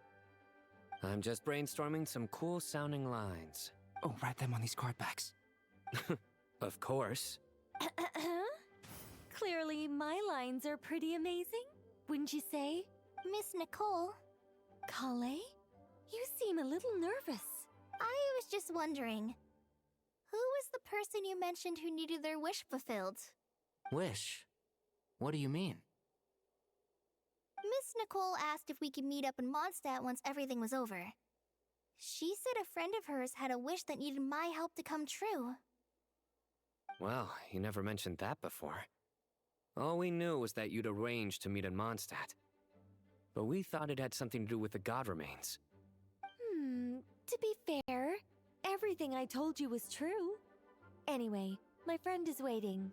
I'm just brainstorming some cool sounding lines. Oh, write them on these card backs. Of course. Clearly, my lines are pretty amazing, wouldn't you say? Miss Nicole? Kale? You seem a little nervous. I was just wondering, who was the person you mentioned who needed their wish fulfilled? Wish? What do you mean? Miss Nicole asked if we could meet up in Mondstadt once everything was over. She said a friend of hers had a wish that needed my help to come true. Well, you never mentioned that before. All we knew was that you'd arranged to meet in Mondstadt. But we thought it had something to do with the god remains. To be fair, everything I told you was true. Anyway, my friend is waiting.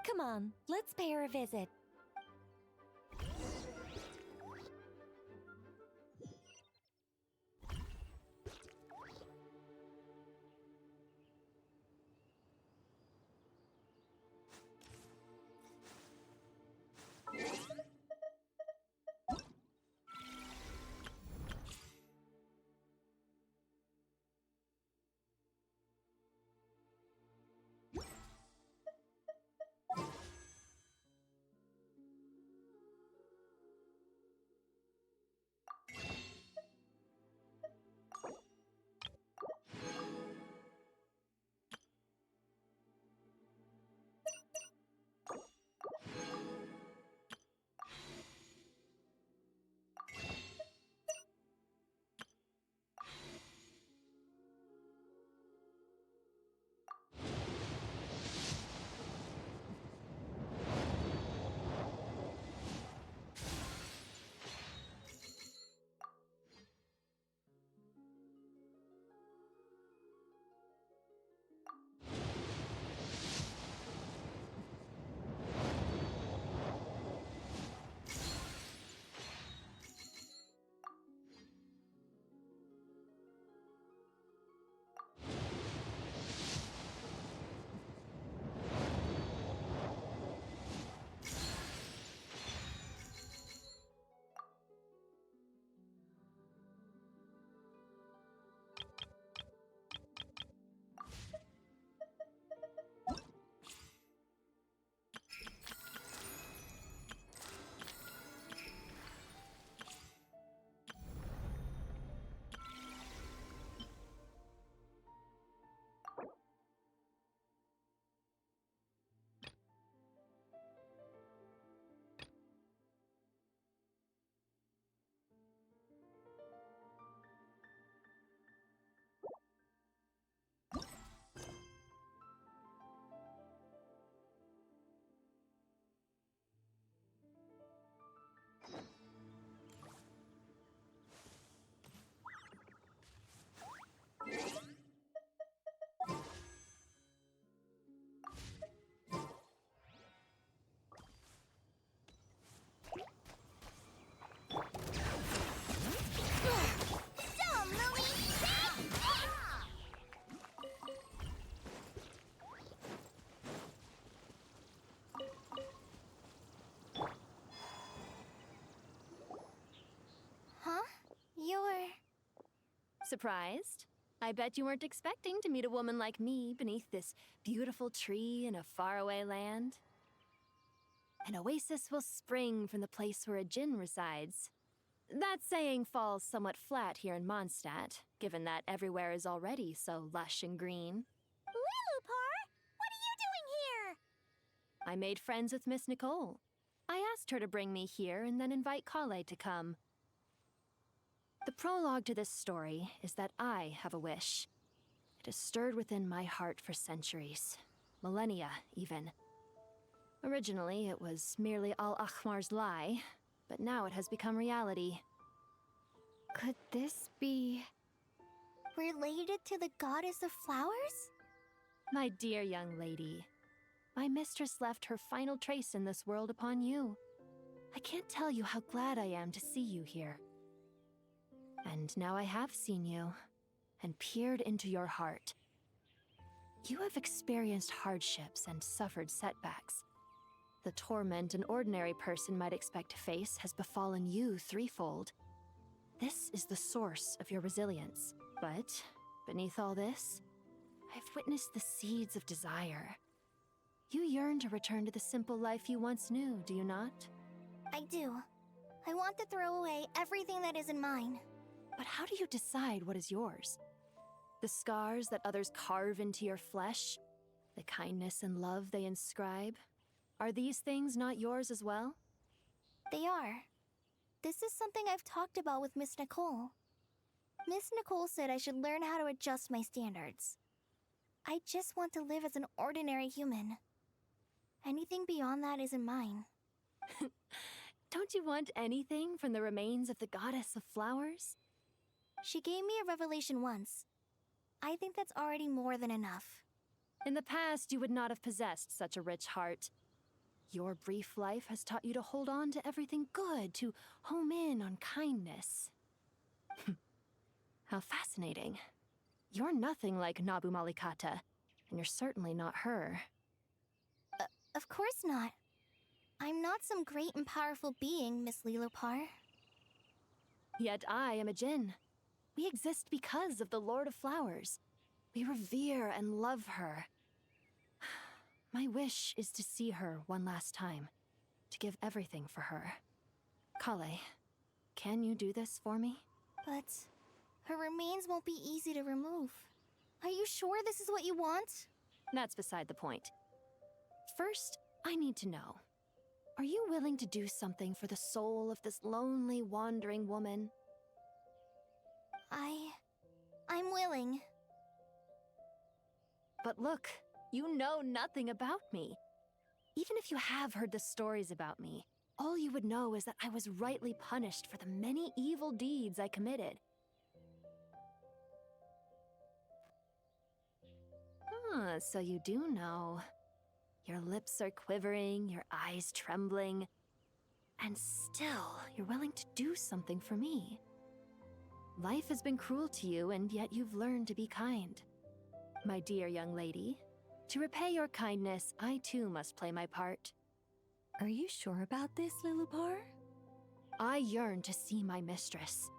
Come on, let's pay her a visit. Surprised? I bet you weren't expecting to meet a woman like me beneath this beautiful tree in a faraway land. An oasis will spring from the place where a djinn resides. That saying falls somewhat flat here in Mondstadt, given that everywhere is already so lush and green. Lilupar, what are you doing here? I made friends with Miss Nicole. I asked her to bring me here and then invite Kale to come. The prologue to this story is that I have a wish. It has stirred within my heart for centuries, millennia even. Originally, it was merely Al-Akhmar's lie, but now it has become reality. Could this be related to the goddess of flowers? My dear young lady, my mistress left her final trace in this world upon you. I can't tell you how glad I am to see you here. And now I have seen you, and peered into your heart. You have experienced hardships and suffered setbacks. The torment an ordinary person might expect to face has befallen you threefold. This is the source of your resilience. But beneath all this, I've witnessed the seeds of desire. You yearn to return to the simple life you once knew, do you not? I do. I want to throw away everything that isn't mine. But how do you decide what is yours? The scars that others carve into your flesh? The kindness and love they inscribe? Are these things not yours as well? They are. This is something I've talked about with Miss Nicole. Miss Nicole said I should learn how to adjust my standards. I just want to live as an ordinary human. Anything beyond that isn't mine. Don't you want anything from the remains of the goddess of flowers? She gave me a revelation once. I think that's already more than enough. In the past, you would not have possessed such a rich heart. Your brief life has taught you to hold on to everything good, to home in on kindness. How fascinating. You're nothing like Nabu Malikata, and you're certainly not her. Of course not. I'm not some great and powerful being, Miss Lilopar. Yet I am a Djinn. We exist because of the Lord of Flowers. We revere and love her. My wish is to see her one last time, to give everything for her. Kale, can you do this for me? But her remains won't be easy to remove. Are you sure this is what you want? That's beside the point. First, I need to know. Are you willing to do something for the soul of this lonely, wandering woman? I'm willing. But look, you know nothing about me. Even if you have heard the stories about me, all you would know is that I was rightly punished for the many evil deeds I committed. So you do know. Your lips are quivering, your eyes trembling, and still you're willing to do something for me. Life has been cruel to you, and yet you've learned to be kind. My dear young lady, to repay your kindness, I too must play my part. Are you sure about this, Lilopar? I yearn to see my mistress.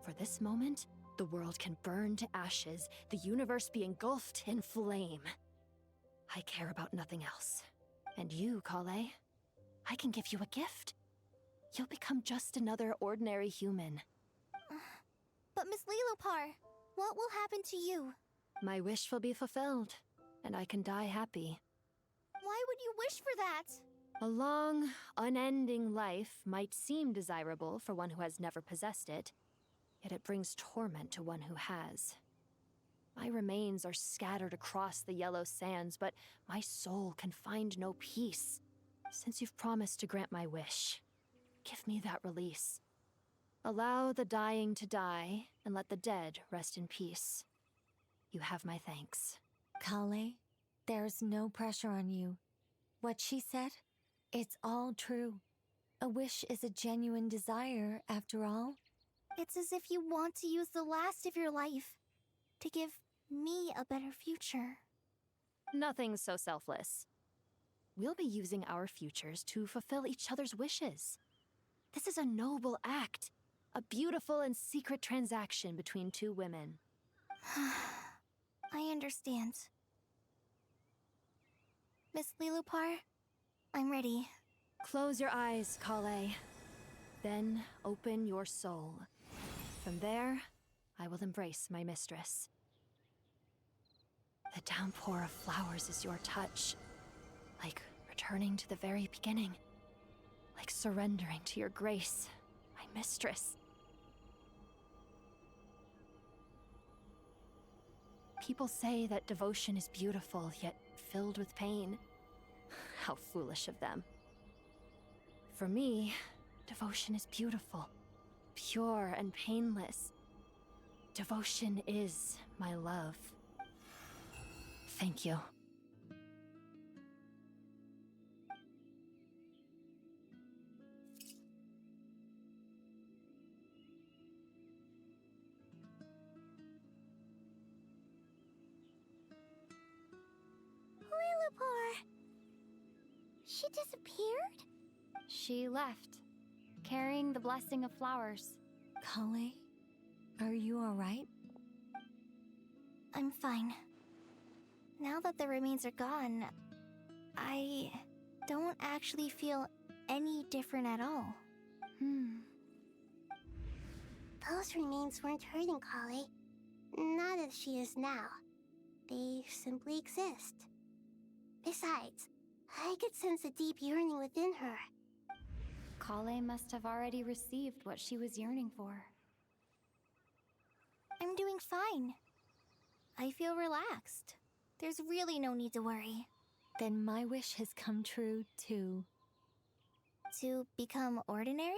For this moment, the world can burn to ashes, the universe be engulfed in flame. I care about nothing else. And you, Kale, I can give you a gift. You'll become just another ordinary human. But Miss Lilopar, what will happen to you? My wish will be fulfilled, and I can die happy. Why would you wish for that? A long, unending life might seem desirable for one who has never possessed it, yet it brings torment to one who has. My remains are scattered across the yellow sands, but my soul can find no peace. Since you've promised to grant my wish, give me that release. Allow the dying to die, and let the dead rest in peace. You have my thanks. Kale, there's no pressure on you. What she said, it's all true. A wish is a genuine desire, after all. It's as if you want to use the last of your life to give me a better future. Nothing so selfless. We'll be using our futures to fulfill each other's wishes. This is a noble act, a beautiful and secret transaction between two women. I understand. Miss Lilopar, I'm ready. Close your eyes, Kale. Then open your soul. From there, I will embrace my mistress. The downpour of flowers is your touch, like returning to the very beginning. like surrendering to your grace, my mistress. People say that devotion is beautiful, yet filled with pain. How foolish of them. For me, devotion is beautiful, pure and painless. Devotion is my love. Thank you. Lillipore! She disappeared? She left, carrying the blessing of flowers. Kale, are you alright? I'm fine. Now that the remains are gone, I don't actually feel any different at all. Those remains weren't hurting Kale. Not as she is now. They simply exist. Besides, I could sense a deep yearning within her. Kale must have already received what she was yearning for. I'm doing fine. I feel relaxed. There's really no need to worry. Then my wish has come true, too. To become ordinary?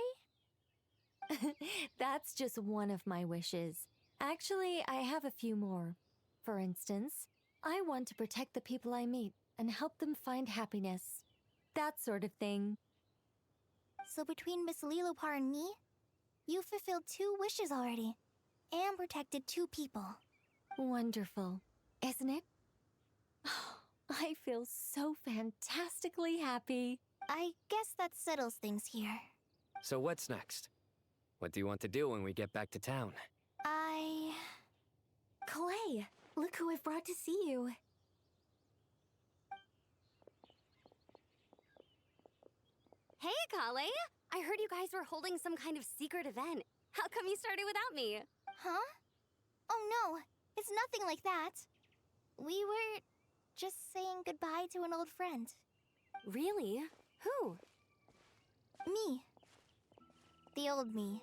That's just one of my wishes. Actually, I have a few more. For instance, I want to protect the people I meet and help them find happiness. That sort of thing. So between Miss Lillipore and me, you've fulfilled 2 wishes already, and protected 2 people. Wonderful, isn't it? I feel so fantastically happy. I guess that settles things here. So what's next? What do you want to do when we get back to town? Clay, look who I've brought to see you. Hey, Kale! I heard you guys were holding some kind of secret event. How come you started without me? Huh? Oh no, it's nothing like that. We were just saying goodbye to an old friend. Really? Who? Me. The old me.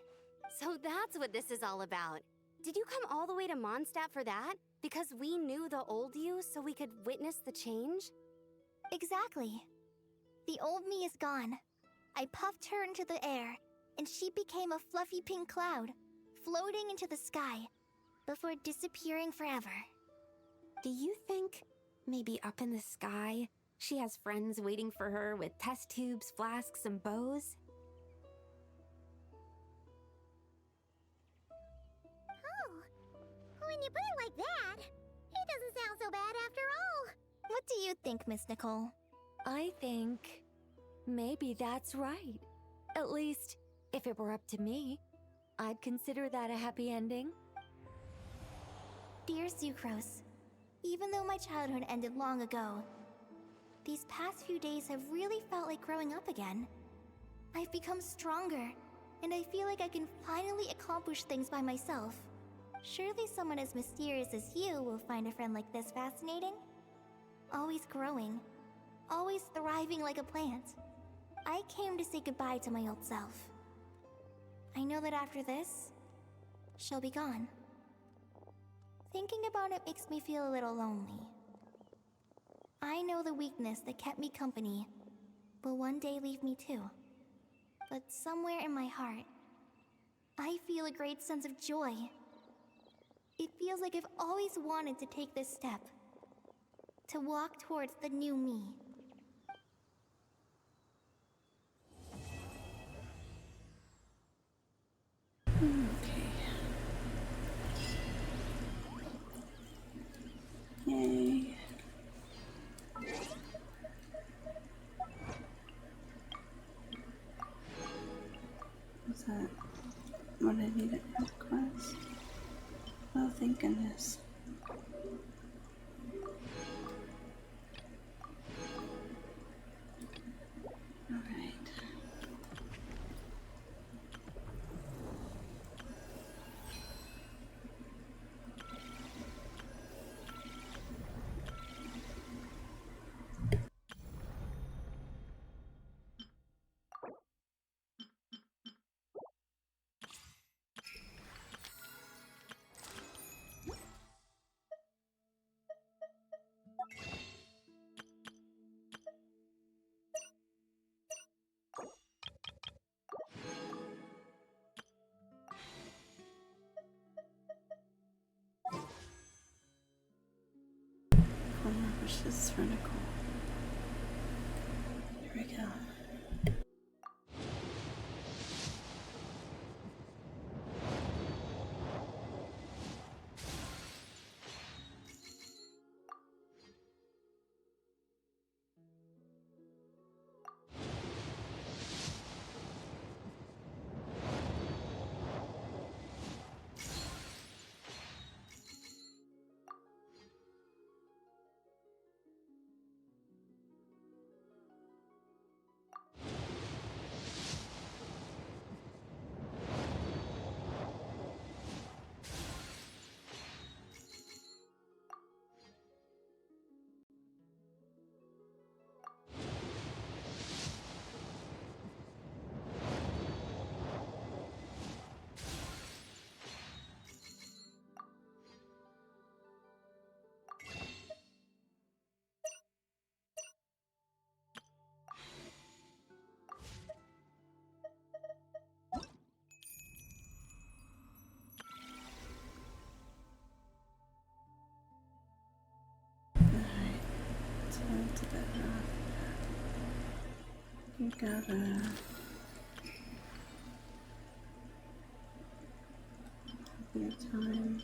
So that's what this is all about. Did you come all the way to Mondstadt for that? Because we knew the old you so we could witness the change? Exactly. The old me is gone. I puffed her into the air, and she became a fluffy pink cloud, floating into the sky, before disappearing forever. Do you think, maybe up in the sky, she has friends waiting for her with test tubes, flasks, and bows? Oh, when you put it like that, it doesn't sound so bad after all. What do you think, Miss Nicole? I think maybe that's right. At least, if it were up to me, I'd consider that a happy ending. Dear Sucrose, even though my childhood ended long ago, these past few days have really felt like growing up again. I've become stronger, and I feel like I can finally accomplish things by myself. Surely someone as mysterious as you will find a friend like this fascinating? Always growing, always thriving like a plant. I came to say goodbye to my old self. I know that after this, she'll be gone. Thinking about it makes me feel a little lonely. I know the weakness that kept me company will one day leave me too. But somewhere in my heart, I feel a great sense of joy. It feels like I've always wanted to take this step. To walk towards the new me. Yay. Was that what I needed for the quest? Oh, thank goodness. gosh, this is vertical. Here we go. To that rock. You gotta your time.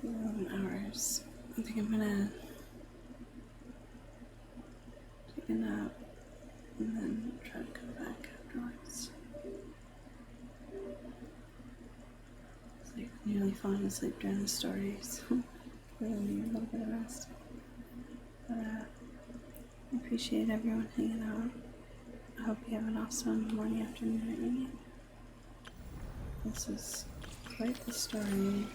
11 hours. I think I'm gonna take a nap and then try to come back afterwards. It's like nearly falling asleep during the stories. Really need a little bit of rest. But I appreciate everyone hanging out. I hope you have an awesome morning, afternoon, or evening. This is quite the story.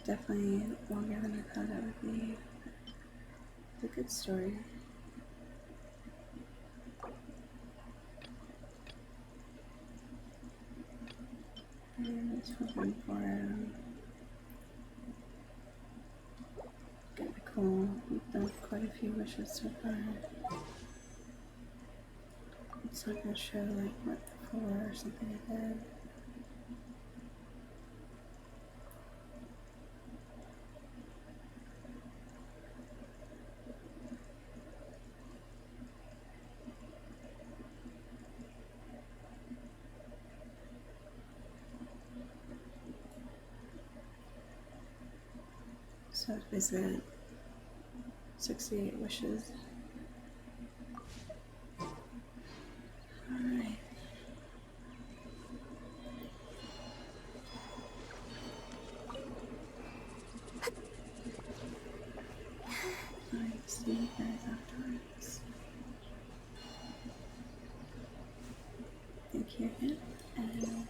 Definitely longer than I thought it would be. It's a good story. And it's hoping for gonna be cool. We've done quite a few wishes so far. It's not gonna show like what for or something I did. So it's basically 68 wishes. Alright. I'll see you guys afterwards. Thank you again, and